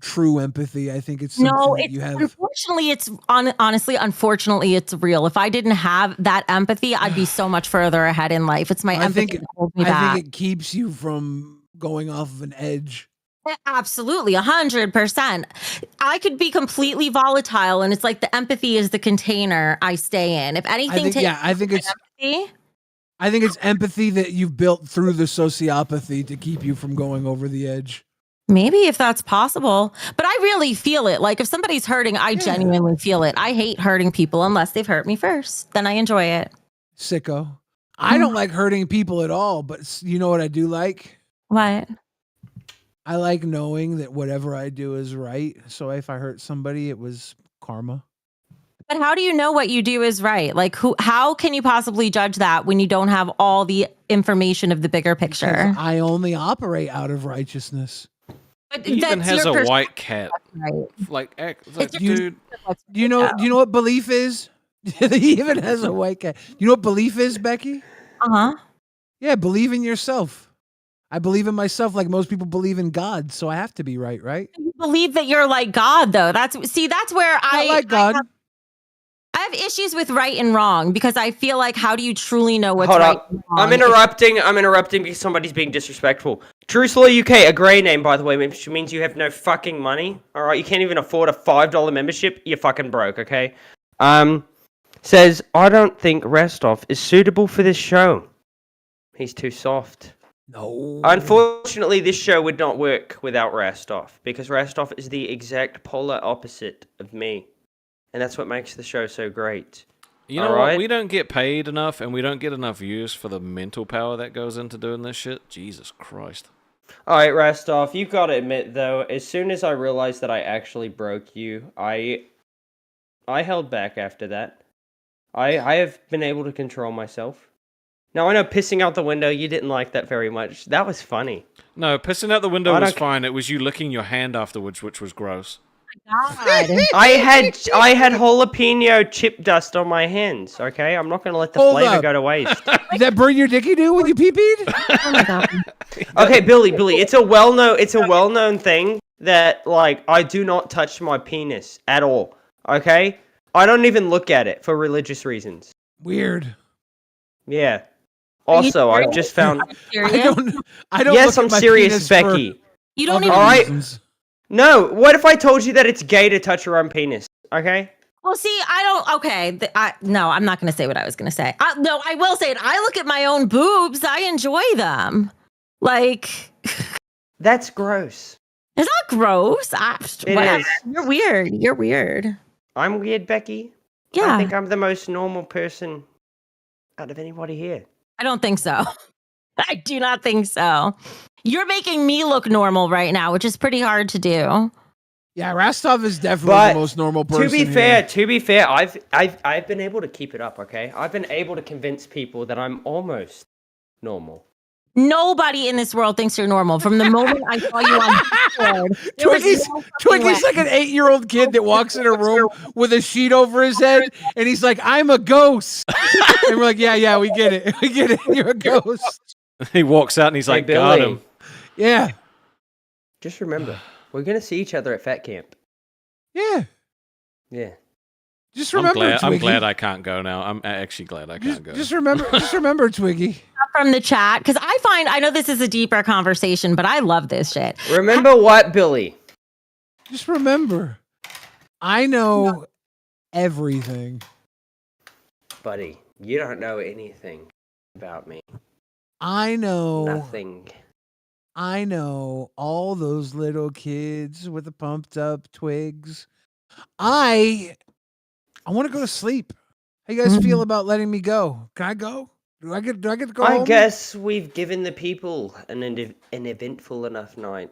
true empathy. I think it's something that you have. Unfortunately, unfortunately, it's real. If I didn't have that empathy, I'd be so much further ahead in life. It's my empathy that holds me back. I think it keeps you from going off of an edge. Absolutely, 100%. I could be completely volatile, and it's like the empathy is the container I stay in. If anything, I think it's empathy that you've built through the sociopathy to keep you from going over the edge. Maybe if that's possible, but I really feel it. Like if somebody's hurting, I genuinely feel it. I hate hurting people unless they've hurt me first. Then I enjoy it. Sicko. I don't like hurting people at all, but you know what I do like? What? I like knowing that whatever I do is right. So if I hurt somebody, it was karma. But how do you know what you do is right? Like, how can you possibly judge that when you don't have all the information of the bigger picture? Because I only operate out of righteousness. But He even has a white cat. Right. Like, Do you know what belief is? He even has a white cat. You know what belief is, Becky? Uh-huh. Yeah, believe in yourself. I believe in myself like most people believe in God, so I have to be right, right? You believe that you're like God, though. That's where Not like God. I have issues with right and wrong because I feel like, how do you truly know what's Hold right up. and wrong? I'm interrupting because somebody's being disrespectful. Truthfully UK, a grey name, by the way, which means you have no fucking money. Alright, you can't even afford a $5 membership. You're fucking broke, okay? Says, I don't think Restov is suitable for this show. He's too soft. No. Unfortunately, this show would not work without Restov, because Restov is the exact polar opposite of me. And that's what makes the show so great. You know what? We don't get paid enough, and we don't get enough use for the mental power that goes into doing this shit. Jesus Christ. Alright, Restov, you've got to admit, though, as soon as I realized that I actually broke you, I held back after that. I have been able to control myself. Now, I know pissing out the window, you didn't like that very much. That was funny. No, pissing out the window was fine. It was you licking your hand afterwards, which was gross. God. I had jalapeno chip dust on my hands, okay? I'm not going to let the flavor go to waste. Did that burn your dicky do when you pee-peed? Oh my God. Okay, Billy, it's a well-known thing that, like, I do not touch my penis at all, okay? I don't even look at it for religious reasons. Weird. Yeah. Also, I've just found... I don't Yes, look I'm at my serious, penis Becky. You don't other even... Alright? reasons. No, what if I told you that it's gay to touch your own penis, okay? Well, see, I don't... Okay. No, I'm not going to say what I was going to say. No, I will say it. I look at my own boobs. I enjoy them. Like... That's gross. It's not gross. It Whatever. is. You're weird. You're weird. I'm weird, Becky. Yeah. I think I'm the most normal person out of anybody here. I don't think so. I do not think so. You're making me look normal right now, which is pretty hard to do. Yeah, Rastov is definitely the most normal person. To be fair, I've been able to keep it up, okay? I've been able to convince people that I'm almost normal. Nobody in this world thinks you're normal. From the moment I saw you on Discord, Twiggy's like an 8-year-old kid that walks in a room with a sheet over his head, and he's like, "I'm a ghost," and we're like, "Yeah, we get it. We get it. You're a ghost." He walks out and he's like, Billy, got him. Yeah. Just remember, we're gonna see each other at Fat Camp. Yeah. Yeah. Just remember, I'm Twiggy. glad I can't go now. I'm actually glad I can't go. Just remember, Twiggy. From the chat, because I know this is a deeper conversation, but I love this shit. Remember what, Billy? Just remember, I know everything. Buddy, you don't know anything about me. I know nothing. I know all those little kids with the pumped up twigs. I want to go to sleep. How you guys feel about letting me go? Can I go? Do I get to go home? I guess we've given the people an eventful enough night.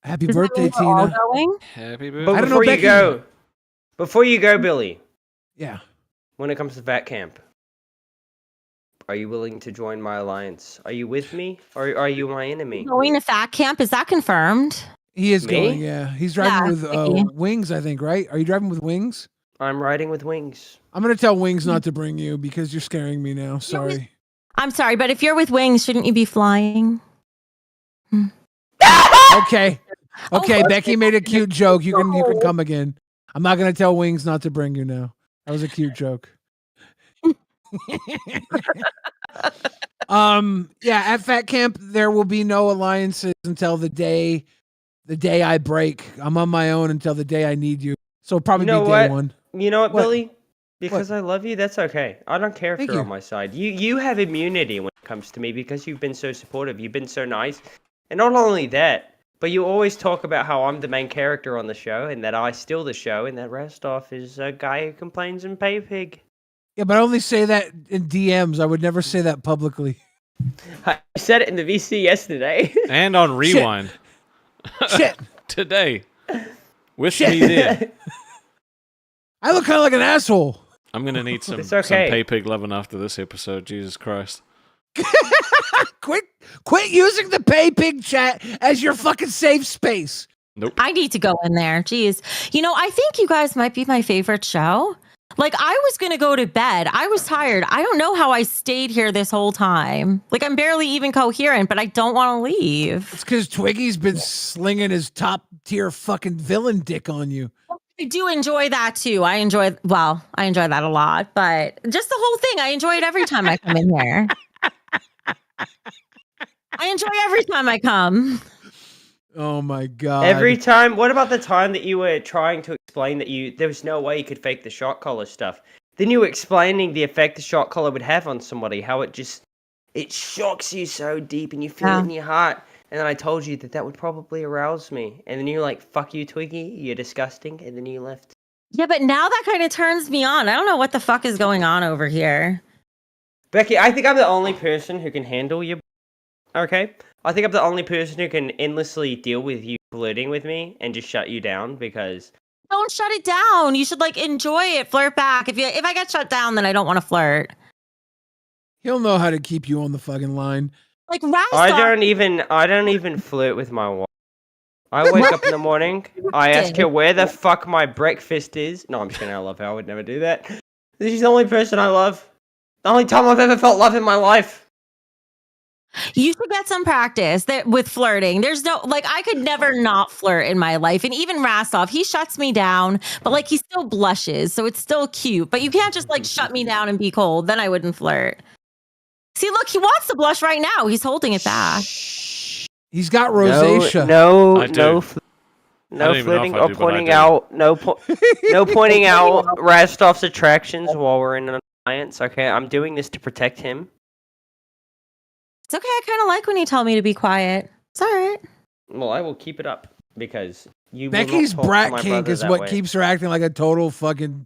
Happy birthday, Tina. Happy birthday. But before you go, Billy. Yeah. When it comes to Fat Camp, are you willing to join my alliance? Are you with me, or are you my enemy? Going to Fat Camp, is that confirmed? He is Me? going, yeah. He's driving with Wings, I think, right? Are you driving with Wings? I'm riding with Wings. I'm going to tell Wings not to bring you because you're scaring me now. Sorry. I'm sorry, but if you're with Wings, shouldn't you be flying? Okay. Okay, Becky made a cute joke. You can come again. I'm not going to tell Wings not to bring you now. That was a cute joke. Yeah, at Fat Camp there will be no alliances until the day I break. I'm on my own until the day I need you. So it'll probably be day one. You know what, What? Billy? Because I love you, that's okay. I don't care if Thank you're you. on my side. You have immunity when it comes to me because you've been so supportive. You've been so nice. And not only that, but you always talk about how I'm the main character on the show and that I steal the show and that Restov is a guy who complains and pay pig. Yeah, but I only say that in DMs. I would never say that publicly. I said it in the VC yesterday. And on Rewind. Shit. Today. With me there. I look kind of like an asshole. I'm going to need some okay. pay pig loving after this episode. Jesus Christ. Quit using the pay pig chat as your fucking safe space. Nope. I need to go in there. Jeez. You know, I think you guys might be my favorite show. Like, I was going to go to bed. I was tired. I don't know how I stayed here this whole time. Like, I'm barely even coherent, but I don't want to leave. It's because Twiggy's been slinging his top tier fucking villain dick on you. I do enjoy that too. I enjoy that a lot, but just the whole thing. I enjoy it every time I come in here. I enjoy every time I come. Oh my god. Every time. What about the time that you were trying to explain that there was no way you could fake the shot collar stuff? Then you were explaining the effect the shot collar would have on somebody, how it shocks you so deep and you feel it in your heart. And then I told you that would probably arouse me. And then you're like, fuck you, Twiggy, you're disgusting. And then you left. Yeah, but now that kind of turns me on. I don't know what the fuck is going on over here. Becky, I think I'm the only person who can handle you. Okay? I think I'm the only person who can endlessly deal with you flirting with me and just shut you down because... Don't shut it down. You should, like, enjoy it. Flirt back. If I get shut down, then I don't want to flirt. He'll know how to keep you on the fucking line. Like, I don't even flirt with my wife. I wake up in the morning, I ask her where the fuck my breakfast is. No, I'm just kidding, I love her. I would never do that. She's the only person I love. The only time I've ever felt love in my life. You should get some practice with flirting. There's no, like, I could never not flirt in my life. And even Rastov, he shuts me down, but like, he still blushes. So it's still cute, but you can't just like shut me down and be cold. Then I wouldn't flirt. See, look, he wants to blush right now. He's holding it back. He's got rosacea. No flirting or pointing out. No pointing out Rastov's attractions while we're in an alliance. Okay, I'm doing this to protect him. It's okay. I kind of like when you tell me to be quiet. It's all right. Well, I will keep it up because you. Becky's will not talk to brat my kink brother is that what way. keeps her acting like a total fucking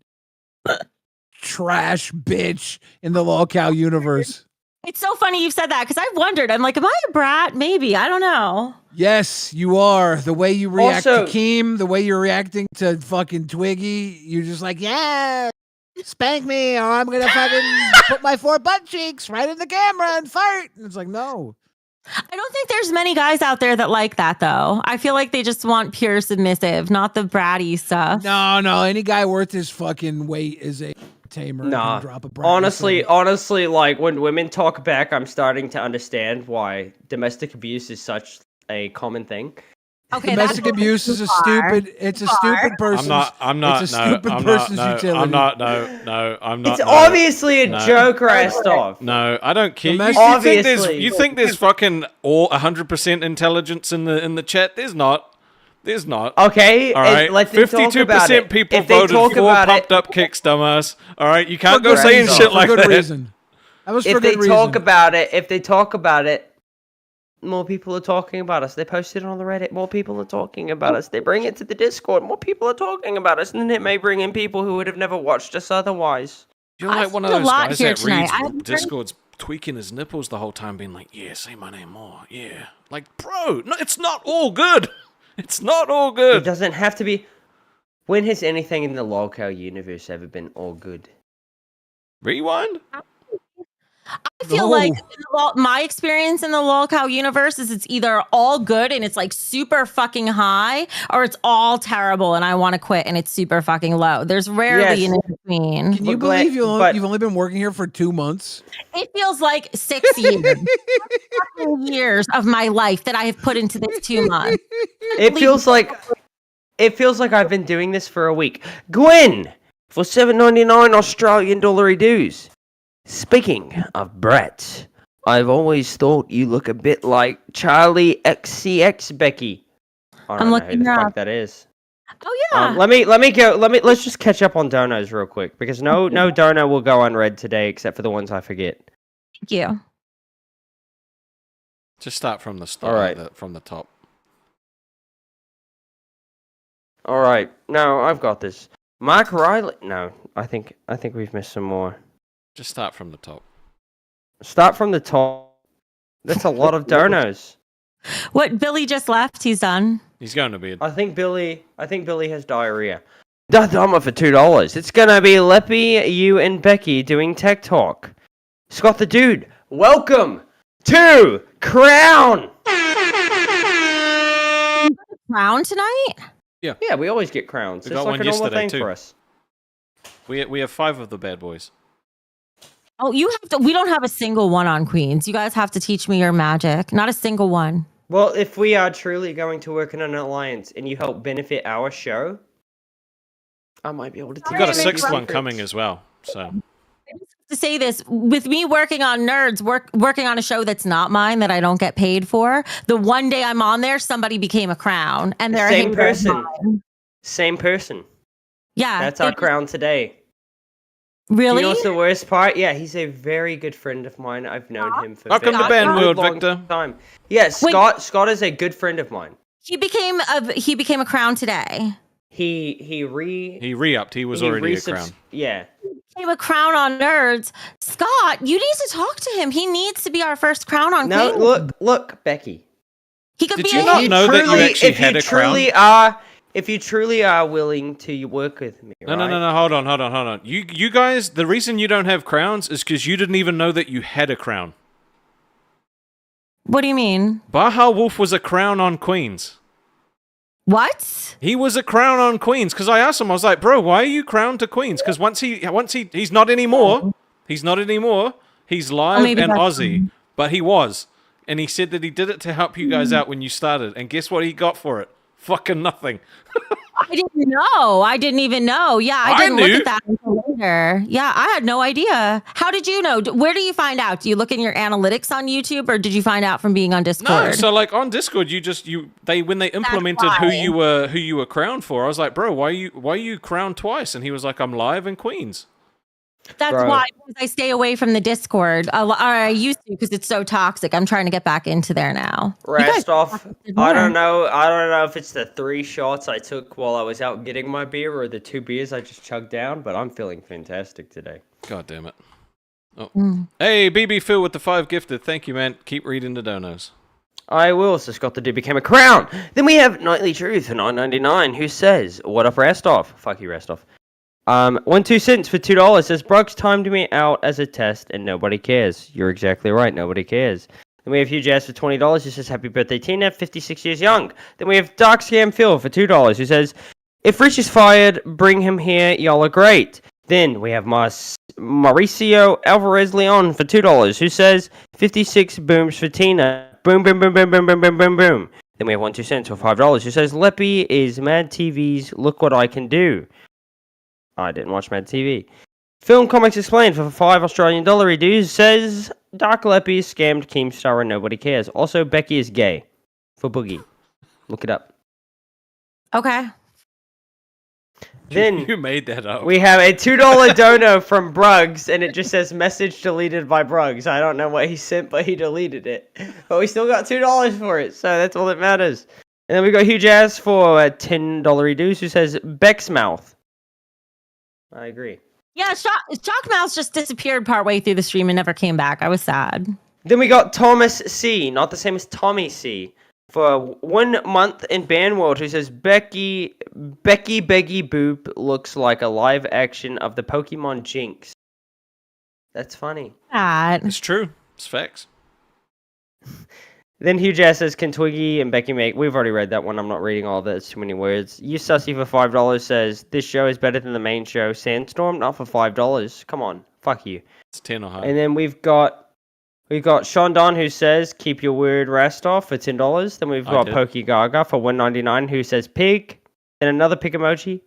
trash bitch in the Lolcow universe. It's so funny you've said that because I've wondered. I'm like, am I a brat? Maybe. I don't know. Yes, you are. The way you react Also- to Keem, the way you're reacting to fucking Twiggy, you're just like, yeah, spank me or I'm going to fucking put my 4 butt cheeks right in the camera and fart. And it's like, no. I don't think there's many guys out there that like that, though. I feel like they just want pure submissive, not the bratty stuff. No. Any guy worth his fucking weight is a tamer. Nah, can drop a brat honestly, like when women talk back, I'm starting to understand why domestic abuse is such a common thing. Okay, domestic abuse is a stupid. It's a stupid person. I'm not. It's a no, stupid I'm person's not, no, utility. I'm not. No, I'm not. It's no, obviously a no. joke, Rastov. No, I don't care. Obviously. You think there's fucking all 100% intelligence in the chat? There's not. There's not. Okay, all right. let them talk about 52% it. people If they voted talk for about pumped it- up kicks, dumbass. All right, you can't For go good saying reason. shit For like good that. reason. That was for If they good talk reason. about it, more people are talking about us. They posted it on the Reddit. More people are talking about us. They bring it to the Discord. More people are talking about us, and then it may bring in people who would have never watched us otherwise. You're like one of see a those lot guys here that tonight. reads I haven't Discord's tweaking his nipples the whole time, being like, "Yeah, say my name more." Yeah, like, bro, no, it's not all good. It's not all It good. doesn't have to be. When has anything in the Lolcow universe ever been all good? Rewind. I feel like my experience in the Lolcow universe is it's either all good and it's like super fucking high, or it's all terrible and I want to quit and it's super fucking low. There's rarely Yes. an in between. Can you But believe but- you've only been working here for 2 months? It feels like 6 years. 6 fucking years of my life that I have put into this 2 months. It feels like I've been doing this for a week. Gwen, for $7.99 Australian dollar dues. Speaking of brats, I've always thought you look a bit like Charlie XCX Becky. I don't know who the fuck that is. Oh yeah. Let's just catch up on donos real quick because no dono will go unread today except for the ones I forget. Thank you. Just start from the start. All right. From the top. All right, no, I've got this. Mark Riley. No, I think we've missed some more. Just start from the top. Start from the top. That's a lot of donos. What? Billy just left. He's done. He's going to bed. I think Billy has diarrhea. Dama for $2. It's gonna be Leppy, you, and Becky doing tech talk. Scott the Dude, welcome to Crown. Crown tonight? Yeah, we always get crowns. We It's got like one a normal yesterday thing too. for us. We have 5 of the bad boys. Oh, you have to. We don't have a single one on Queens. You guys have to teach me your magic. Not a single one. Well, if we are truly going to work in an alliance and you help benefit our show, I might be able to. We've got a 6th one coming as well. So To say this, with me working on Nerds, working on a show that's not mine that I don't get paid for. The one day I'm on there, somebody became a crown, and they're Same a hater of person. mine. Same person. Yeah, That's our crown today. Really? Do you know what's the worst part? Yeah, he's a very good friend of mine. I've known him for Welcome to a Band good World, long Victor. time. Yeah, Scott is a good friend of mine. He became a crown today. He re-upped. He was already a crown. Yeah. Became a crown on Nerds. Scott, you need to talk to him. He needs to be our first crown on No, Queens. look, Becky. He could Did be you a not hater. know that you actually had a crown? If you truly are willing to work with me, No, hold on. You guys, the reason you don't have crowns is because you didn't even know that you had a crown. What do you mean? Baha Wolf was a crown on Queens. What? He was a crown on Queens because I asked him. I was like, "Bro, why are you crowned to Queens?" Because he's not anymore. He's not anymore. He's live maybe and that's Aussie, but he was, and he said that he did it to help you guys out when you started. And guess what he got for it? Fucking nothing. I didn't know. I didn't even know. Yeah, I didn't knew. look at that until later. Yeah, I had no idea. How did you know? Where do you find out? Do you look in your analytics on YouTube, or did you find out from being on Discord? No, so like on Discord, when they implemented who you were crowned for, I was like, "Bro, why are you crowned twice?" And he was like, "I'm live in Queens." That's why, because I stay away from the Discord. I used to because it's so toxic. I'm trying to get back into there now. Rastoff, I don't know if it's the 3 shots I took while I was out getting my beer or the 2 beers I just chugged down, but I'm feeling fantastic today. God damn it. Oh. Hey, BB Phil with the 5 gifted. Thank you, man. Keep reading the donos. I will, so Scott the Dude became a crown. Then we have Nightly Truth for $9.99 who says, "What up, Rastoff?" Fuck you, Rastoff. 2 cents for $2 says, "Brooks timed me out as a test and nobody cares." You're exactly right, nobody cares. Then we have Hugh Jazz for $20 who says, "Happy birthday, Tina, 56 years young." Then we have Dark Scam Phil for $2 who says, "If Rich is fired, bring him here, y'all are great." Then we have Mauricio Alvarez Leon for $2 who says, 56 booms for Tina. Boom, boom, boom, boom, boom, boom, boom, boom, boom. Then we have 2 cents for $5 who says, "Leppy is Mad TV's Look What I Can Do." I didn't watch Mad TV. Film Comics Explained for $5 Australian dollar dues says, "Dark Leppy scammed Keemstar and nobody cares. Also, Becky is gay." For Boogie. Look it up. Okay. Then you made that up. We have a $2 dono from Bruggs, and it just says message deleted by Bruggs. I don't know what he sent, but he deleted it. But we still got $2 for it, so that's all that matters. And then we got Hugh Jazz for a $10 dues who says, "Beck's mouth." I agree. Yeah, Shock Mouse just disappeared partway through the stream and never came back. I was sad. Then we got Thomas C, not the same as Tommy C, for 1 month in Band World who says, Becky Beggy Boop looks like a live action of the Pokemon Jinx. That's funny. It's true. It's facts. Then Hugh Jazz says, "Can Twiggy and Becky make..." We've already read that one. I'm not reading all that. It's too many words. You Sussy for $5 says, "This show is better than the main show. Sandstorm, not for $5. Come on. Fuck you." It's 10 or higher. And then we've got Sean Don who says, "Keep your word, Rastoff," for $10. Then we've got Pokey Gaga for $1.99 who says, "Pig." Then another pig emoji.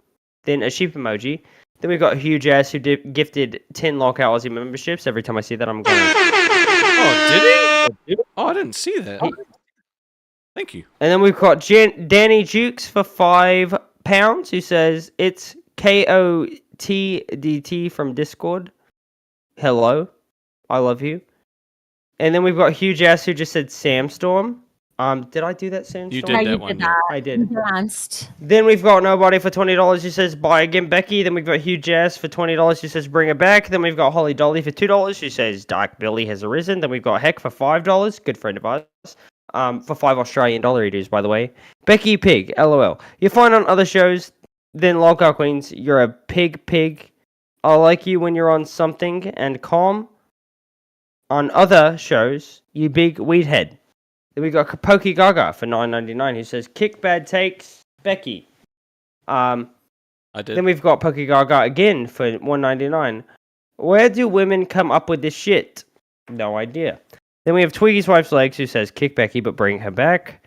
Then a sheep emoji. Then we've got Hugh Jazz who gifted 10 Lolcow Aussie memberships. Every time I see that, I'm going... Oh, did he? Oh, I didn't see that. Thank you. And then we've got Danny Jukes for £5 who says, "It's KOTDT from Discord. Hello. I love you." And then we've got Hugh Jazz who just said Samstorm. Did I do that sound? You Storm? did that one, yeah. I did. Danced. Then we've got Nobody for $20 who says buy again Becky. Then we've got Hugh Jazz for $20 who says bring it back. Then we've got Holly Dolly for $2 who says Dark Billy has arisen. Then we've got Heck for $5, good friend of ours. For $5 Australian dollar it is, by the way. Becky Pig, LOL. You're fine on other shows than Lolcow Queens. You're a pig. I like you when you're on something and calm. On other shows, you big weed head. Then we got Pokey Gaga for $9.99 who says kick bad takes Becky. I did. Then we've got Pokey Gaga again for $1.99. Where do women come up with this shit? No idea. Then we have Twiggy's wife's legs who says kick Becky but bring her back.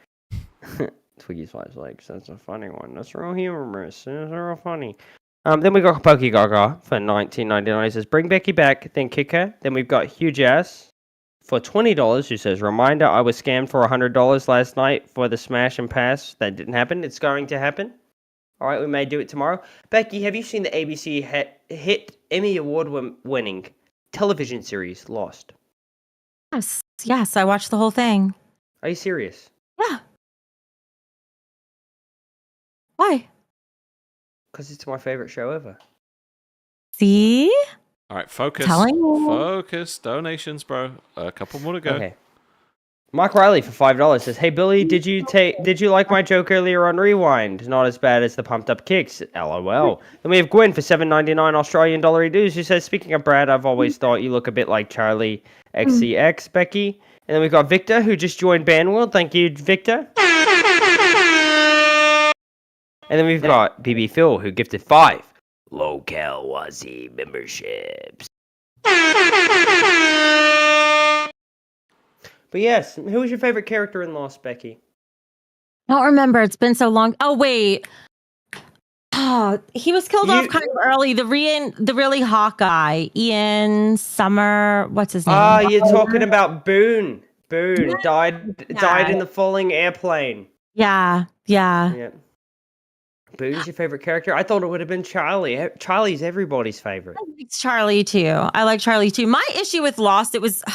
Twiggy's wife's legs. That's a funny one. That's real humorous. That's real funny. Then we got Pokey Gaga for $19.99 who says bring Becky back, then kick her. Then we've got Hugh Jazz for $20 who says reminder I was scammed for $100 last night for the smash and pass. That didn't happen. It's going to happen. All right, we may do it tomorrow. Becky, have you seen the ABC hit Emmy Award winning television series Lost? Yes, I watched the whole thing. Are you serious? Yeah. Why? Because it's my favorite show ever. See? All right, focus. Telling you. Focus. Donations, bro. A couple more to go. Okay. Mike Riley for $5 says, "Hey Billy, did you like my joke earlier on Rewind? Not as bad as the pumped up kicks. LOL." Then we have Gwen for $7.99 Australian dollar dues who says, "Speaking of Brad, I've always thought you look a bit like Charlie XCX, Becky." And then we've got Victor who just joined Bandworld. Thank you, Victor. And then we've got BB Phil who gifted 5 Lolcow Wazzy memberships. But yes, who was your favorite character in Lost, Becky? I don't remember. It's been so long. Oh, wait. Oh, he was killed off kind of early. The really hot guy, Ian Summer. What's his name? Ah, you're talking about Boone. Boone died in the falling airplane. Yeah. Yeah. Boone's your favorite character? I thought it would have been Charlie. Charlie's everybody's favorite. It's Charlie too. I like Charlie too. My issue with Lost, it was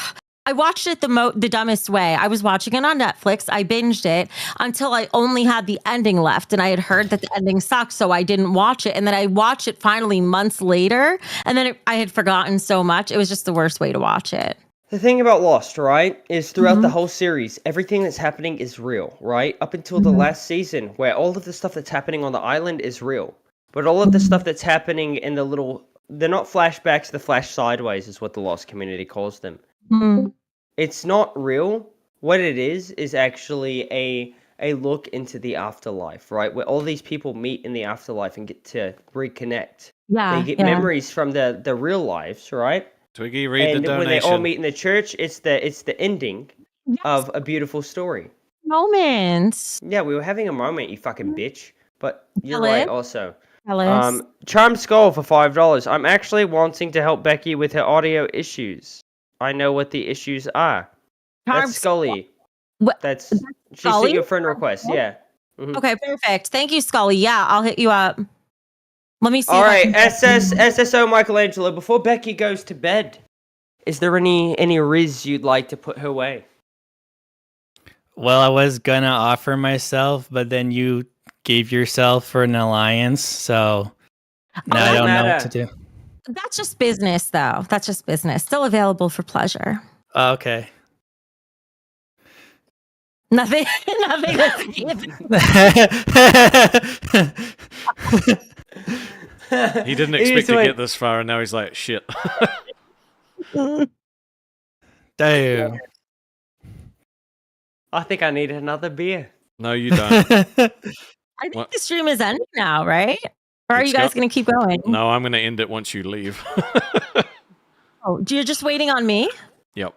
I watched it the dumbest way. I was watching it on Netflix. I binged it until I only had the ending left, and I had heard that the ending sucked, so I didn't watch it. And then I watched it finally months later, and then I had forgotten so much. It was just the worst way to watch it. The thing about Lost, right, is throughout the whole series, everything that's happening is real, right? Up until the last season, where all of the stuff that's happening on the island is real. But all of the stuff that's happening in they're not flashbacks, the flash sideways is what the Lost community calls them. It's not real. What it is actually a look into the afterlife, right? Where all these people meet in the afterlife and get to reconnect. Yeah, they get memories from the real lives, right? Twiggy, read the donation. When they all meet in the church, it's the ending of a beautiful story. Moments. Yeah, we were having a moment, you fucking bitch. But you're right also. Charm Skull for $5. I'm actually wanting to help Becky with her audio issues. I know what the issues are. That's Scully. That's she sent you a friend request. Yeah. Okay, perfect. Thank you, Scully. Yeah, I'll hit you up. Let me see. All right, SSO Michelangelo. Before Becky goes to bed, is there any riz you'd like to put her way? Well, I was gonna offer myself, but then you gave yourself for an alliance, so now I don't know what to do. That's just business, though. That's just business. Still available for pleasure. Okay. Nothing. He didn't expect to get this far, and now he's like, shit. Damn. I think I need another beer. No, you don't. I think the stream is ending now, right? Or are you guys going to keep going? No, I'm going to end it once you leave. Oh, you're just waiting on me? Yep.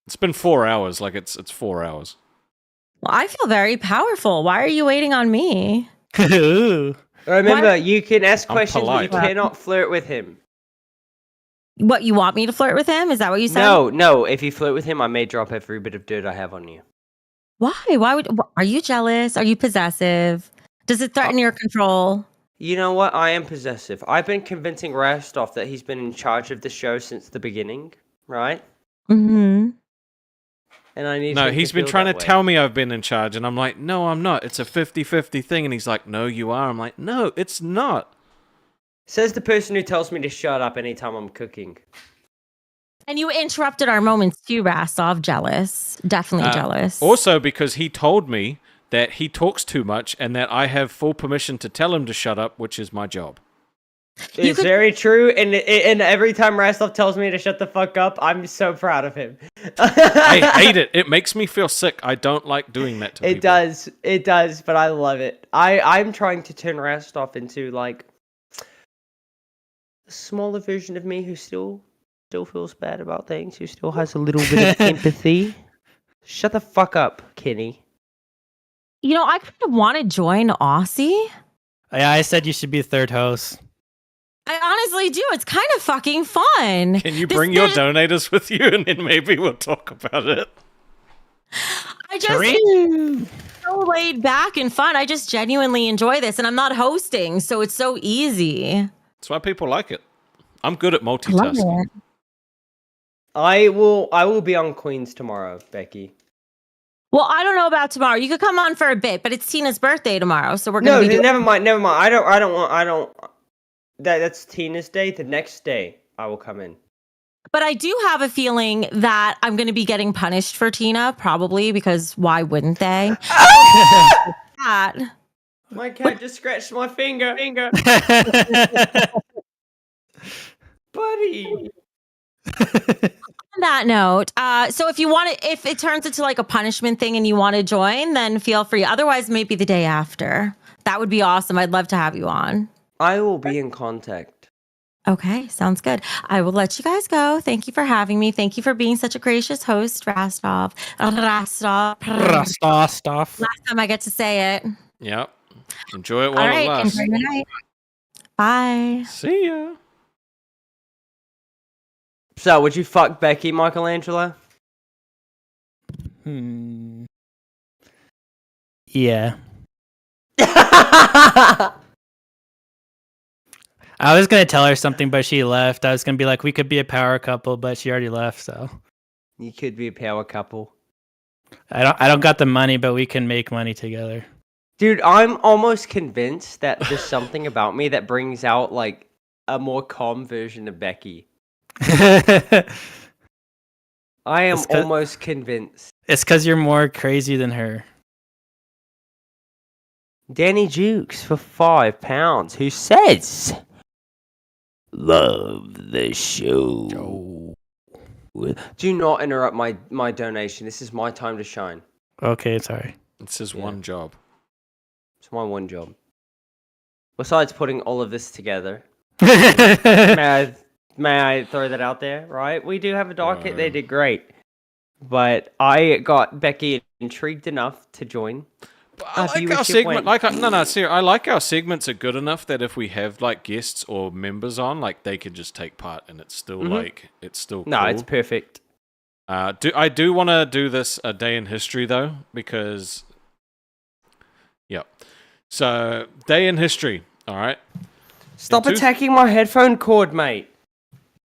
It's been 4 hours. Like, it's 4 hours. Well, I feel very powerful. Why are you waiting on me? Remember, you can ask questions, but you polite. cannot flirt with him. What, you want me to flirt with him? Is that what you said? No. If you flirt with him, I may drop every bit of dirt I have on you. Why? Are you jealous? Are you possessive? Does it threaten your control? You know what? I am possessive. I've been convincing Rastov that he's been in charge of the show since the beginning, right? Mm-hmm. and I need. No, him he's to been feel trying to that way. tell me I've been in charge, and I'm like, no, I'm not. It's a 50-50 thing, and he's like, no, you are. I'm like, no, it's not. Says the person who tells me to shut up anytime I'm cooking. And you interrupted our moments too, Rastov. Jealous. Definitely jealous. Also, because he told me that he talks too much, and that I have full permission to tell him to shut up, which is my job. It's very true, and every time Rastov tells me to shut the fuck up, I'm so proud of him. I hate it. It makes me feel sick. I don't like doing that to people. It does, but I love it. I'm trying to turn Rastov into like a smaller version of me who still feels bad about things, who still has a little bit of empathy. Shut the fuck up, Kenny. You know, I kind of want to join Aussie. Yeah, I said you should be third host. I honestly do. It's kind of fucking fun. Can you bring your donators with you, and then maybe we'll talk about it? I just so laid back and fun. I just genuinely enjoy this, and I'm not hosting, so it's so easy. That's why people like it. I'm good at multitasking. I will be on Queens tomorrow, Becky. Well, I don't know about tomorrow. You could come on for a bit, but it's Tina's birthday tomorrow, so we're gonna be never mind. I don't. That's Tina's day. The next day, I will come in. But I do have a feeling that I'm going to be getting punished for Tina, probably, because why wouldn't they? My cat just scratched my finger. Buddy. On that note, so if you want to, if it turns into like a punishment thing and you want to join, then feel free. Otherwise, maybe the day after. That would be awesome. I'd love to have you on. I will be in contact. Okay, sounds good. I will let you guys go. Thank you for having me. Thank you for being such a gracious host, Rastov. Rastov. Last time I get to say it. Yep. Enjoy it while All right, it lasts. enjoy your night. Bye. See ya. So, would you fuck Becky, Michelangelo? Yeah. I was gonna tell her something, but she left. I was gonna be like, we could be a power couple, but she already left. So you could be a power couple. I don't got the money, but we can make money together. Dude, I'm almost convinced that there's something about me that brings out like a more calm version of Becky. I am almost convinced. It's because you're more crazy than her. Danny Jukes for £5, who says, "Love the show." Do not interrupt my donation. This is my time to shine. Okay, sorry. It's his one job. It's my one job. Besides putting all of this together, may I throw that out there? Right, we do have a docket. They did great, but I got Becky intrigued enough to join. I like our segment. Seriously, I like our segments are good enough that if we have like guests or members on, like they could just take part, and it's still it's still no, cool. It's perfect. I do want to do this a day in history though, because so day in history. All right. Stop attacking my headphone cord, mate.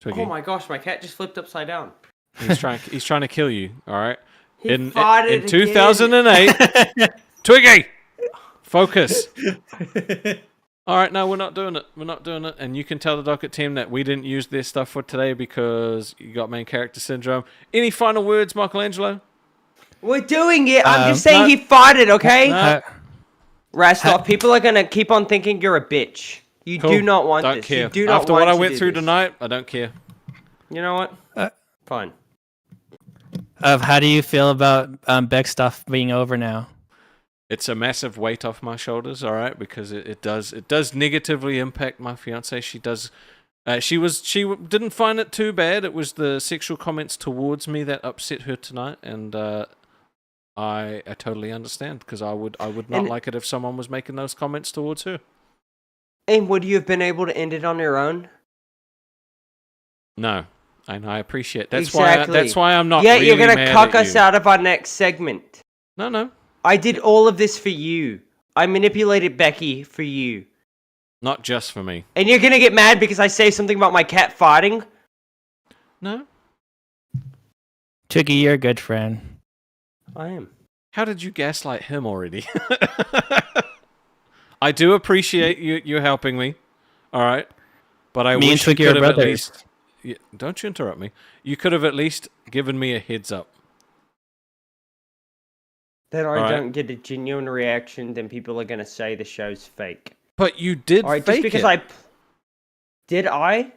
Twiggy. Oh my gosh, my cat just flipped upside down. He's trying to kill you. All right. In farted 2008. Twiggy, focus. All right, no, we're not doing it. We're not doing it. And you can tell the docket team that we didn't use their stuff for today because you got main character syndrome. Any final words, Michelangelo? We're doing it. I'm just saying he farted, okay? Rastov, people are going to keep on thinking you're a bitch. You do not want don't this. Care. You do not After want what I to went do through this. tonight, I don't care. You know what? Fine. How do you feel about Beck stuff being over now? It's a massive weight off my shoulders, all right, because it does negatively impact my fiance. She does. She didn't find it too bad. It was the sexual comments towards me that upset her tonight, and I totally understand because I would not like it if someone was making those comments towards her. And would you have been able to end it on your own? No, and I appreciate that's exactly. why I'm not. Yeah, really you're gonna mad cuck at us you. out of our next segment. No. I did all of this for you. I manipulated Becky for you. Not just for me. And you're gonna get mad because I say something about my cat farting? No. Twiggy, you're a good friend. I am. How did you gaslight him already? I do appreciate you helping me. All right. But I Me and wish you Twiggy are could have at brothers. least... Yeah, don't you interrupt me. You could have at least given me a heads up. Then I Alright. don't get a genuine reaction, then people are going to say the show's fake. But you did Alright, fake just because it. Did I?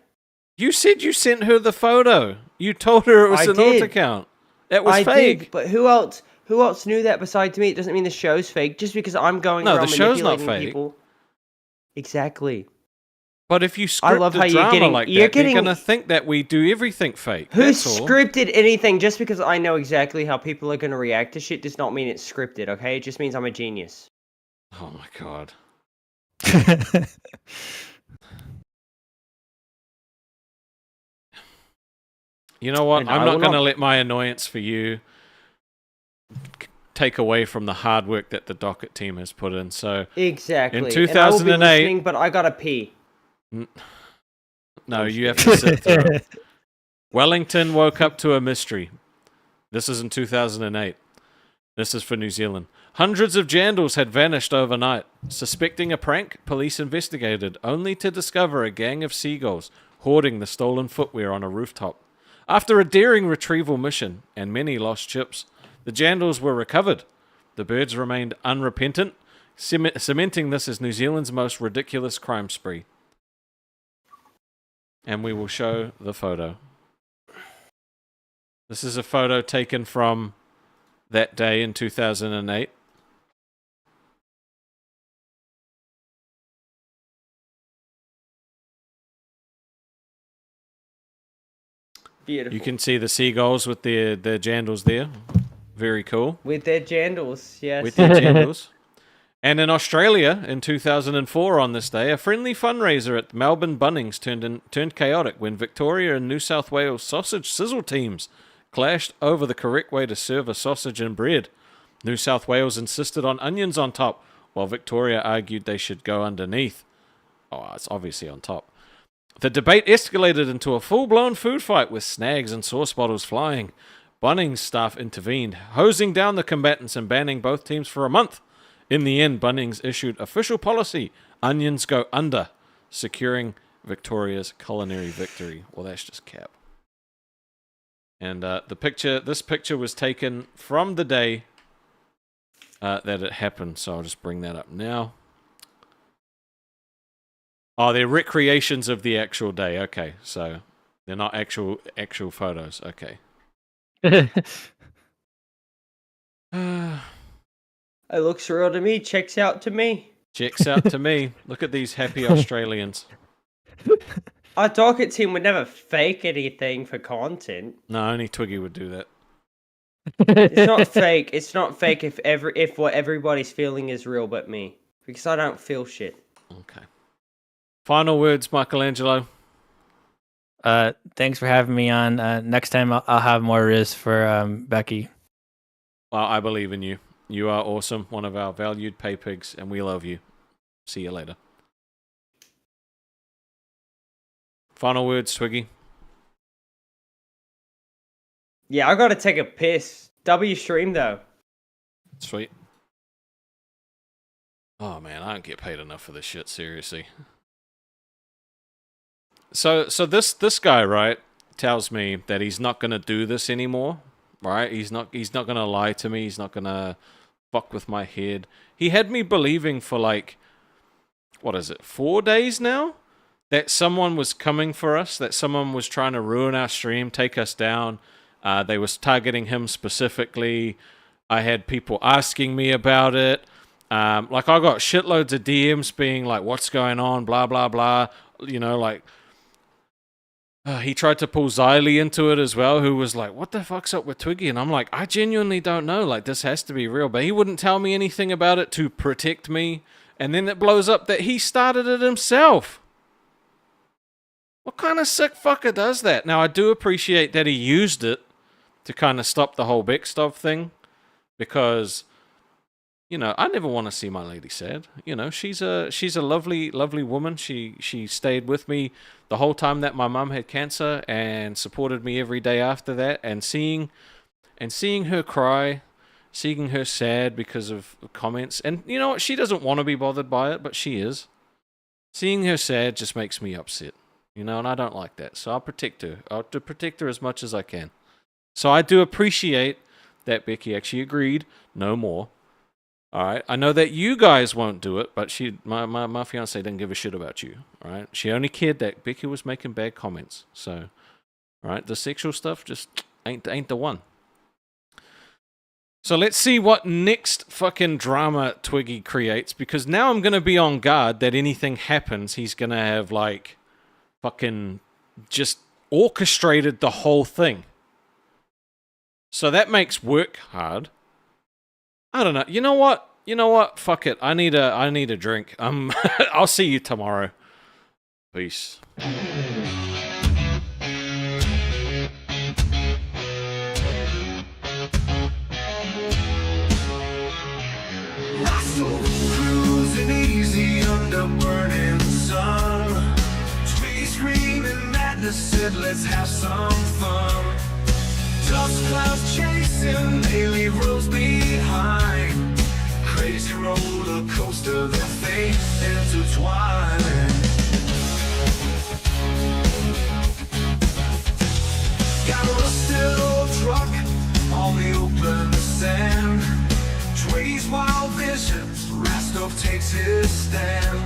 You said you sent her the photo. You told her it was I an alt did. account. That was I fake. did, but who else knew that besides me? It doesn't mean the show's fake, just because I'm going No, around the show's not manipulating fake. people. Exactly. But if you I script love the how you're drama getting- like you're that, they're getting- going to think that we do everything fake. Who That's all. scripted anything? Just because I know exactly how people are going to react to shit does not mean it's scripted, okay? It just means I'm a genius. Oh my god. You know what? And I'm I not will going to not- let my annoyance for you take away from the hard work that the docket team has put in. So Exactly. in And I will be 2008, listening, but I gotta pee. No, you have to sit through it. Wellington woke up to a mystery. This is in 2008. This is for New Zealand. Hundreds of jandals had vanished overnight. Suspecting a prank, police investigated, only to discover a gang of seagulls hoarding the stolen footwear on a rooftop. After a daring retrieval mission and many lost chips, the jandals were recovered. The birds remained unrepentant, cementing this as New Zealand's most ridiculous crime spree. And we will show the photo. This is a photo taken from that day in 2008. Beautiful. You can see the seagulls with their jandals there. Very cool. With their jandals, yes. With their jandals. And in Australia, in 2004 on this day, a friendly fundraiser at Melbourne Bunnings turned chaotic when Victoria and New South Wales sausage sizzle teams clashed over the correct way to serve a sausage and bread. New South Wales insisted on onions on top, while Victoria argued they should go underneath. Oh, it's obviously on top. The debate escalated into a full-blown food fight with snags and sauce bottles flying. Bunnings staff intervened, hosing down the combatants and banning both teams for a month. In the end, Bunnings issued official policy, onions go under, securing Victoria's culinary victory. Well, that's just cap. And this picture was taken from the day that it happened, so I'll just bring that up now. Oh, they're recreations of the actual day. Okay, so they're not actual photos. Okay. It looks real to me. Checks out to me. Checks out to me. Look at these happy Australians. Our docket team would never fake anything for content. No, only Twiggy would do that. It's not fake. It's not fake if what everybody's feeling is real but me. Because I don't feel shit. Okay. Final words, Michelangelo. Thanks for having me on. Next time I'll have more risk for Becky. Well, I believe in you. You are awesome, one of our valued pay pigs, and we love you. See you later. Final words, Twiggy. Yeah, I gotta take a piss. W stream though. Sweet. Oh man, I don't get paid enough for this shit, seriously. So this guy, right, tells me that he's not gonna do this anymore, right? He's not gonna lie to me, he's not gonna fuck with my head. He had me believing for like, what is it, 4 days now? That someone was coming for us, that someone was trying to ruin our stream, take us down. They was targeting him specifically. I had people asking me about it. Like I got shitloads of DMs being like, what's going on, blah, blah, blah. You know, like, he tried to pull Xylee into it as well, who was like, what the fuck's up with Twiggy? And I'm like, I genuinely don't know. Like, this has to be real. But he wouldn't tell me anything about it to protect me. And then it blows up that he started it himself. What kind of sick fucker does that? Now, I do appreciate that he used it to kind of stop the whole Bekstov thing. Because, you know, I never want to see my lady sad. You know, she's a lovely, lovely woman. She stayed with me the whole time that my mum had cancer and supported me every day after that. And seeing her cry seeing her sad because of comments. And you know what? She doesn't want to be bothered by it, but she is. Seeing her sad just makes me upset. You know, and I don't like that. So I'll protect her. I'll protect her as much as I can. So I do appreciate that Becky actually agreed. No more. All right. I know that you guys won't do it, but my fiance didn't give a shit about you. All right. She only cared that Becky was making bad comments. So, all right, the sexual stuff just ain't the one. So let's see what next fucking drama Twiggy creates, because now I'm gonna be on guard that anything happens, he's gonna have like fucking just orchestrated the whole thing. So that makes work hard. I don't know. You know what? Fuck it. I need a drink. I'll see you tomorrow. Peace. Cruising easy under burning sun. Twiggy screaming madness said let's have some fun. Dust clouds chasing, they leave roads behind. Crazy roller coaster, their fate intertwined. Got a rusted old truck on the open sand. Twiggy's wild visions, Rastov takes his stand.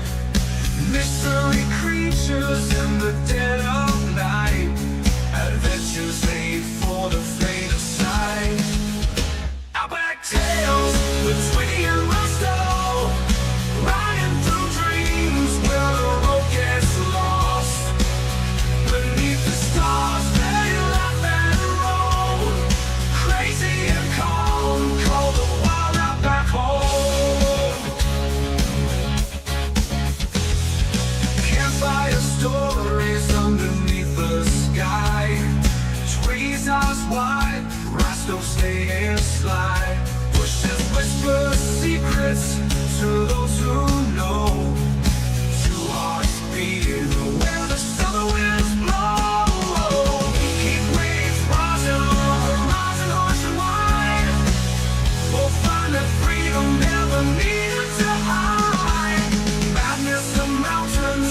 Mystery creatures in the dead of night. Adventures made for the faint of sight. Outback tales with Twiggy and Rastov, riding through dreams where the road gets lost. Beneath the stars, they laugh and roll, crazy and calm, call the wild outback home. Campfire stories underneath the sky. Twiggy's eyes wide, Rastov staying sly. Bushes whisper secrets to those who know. Two hearts beating where the summer winds blow. Heat waves rising on the horizon, ocean wide. We'll find that freedom never needed to hide. Madness of mountains,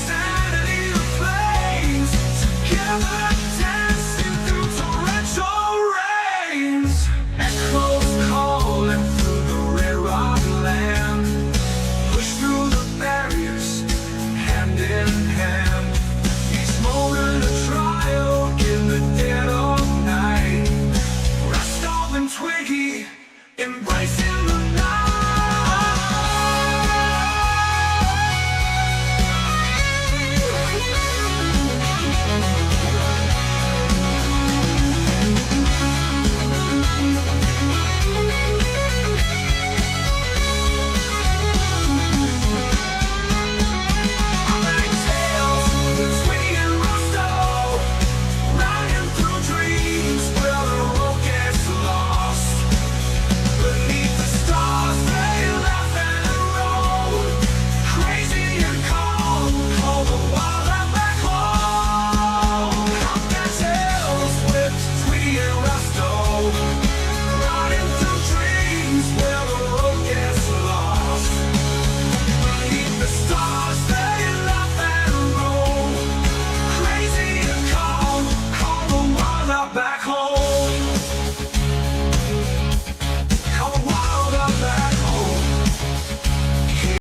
sanity of plains. Together dancing through torrential rains. Echoes calling through the red rock land. Push through the barriers, hand in hand. Each moment a trial in the dead of night. Rastov and Twiggy embracing the night. Outback tales with Twiggy and Rastov, riding through dreams where the road gets lost. Beneath the stars, they laugh and roll, crazy and calm, call the wild outback home. Outback tales with Twiggy and Rastov, riding through dreams where the road gets lost. Beneath the stars, they laugh and roll, crazy and calm, call the wild outback home.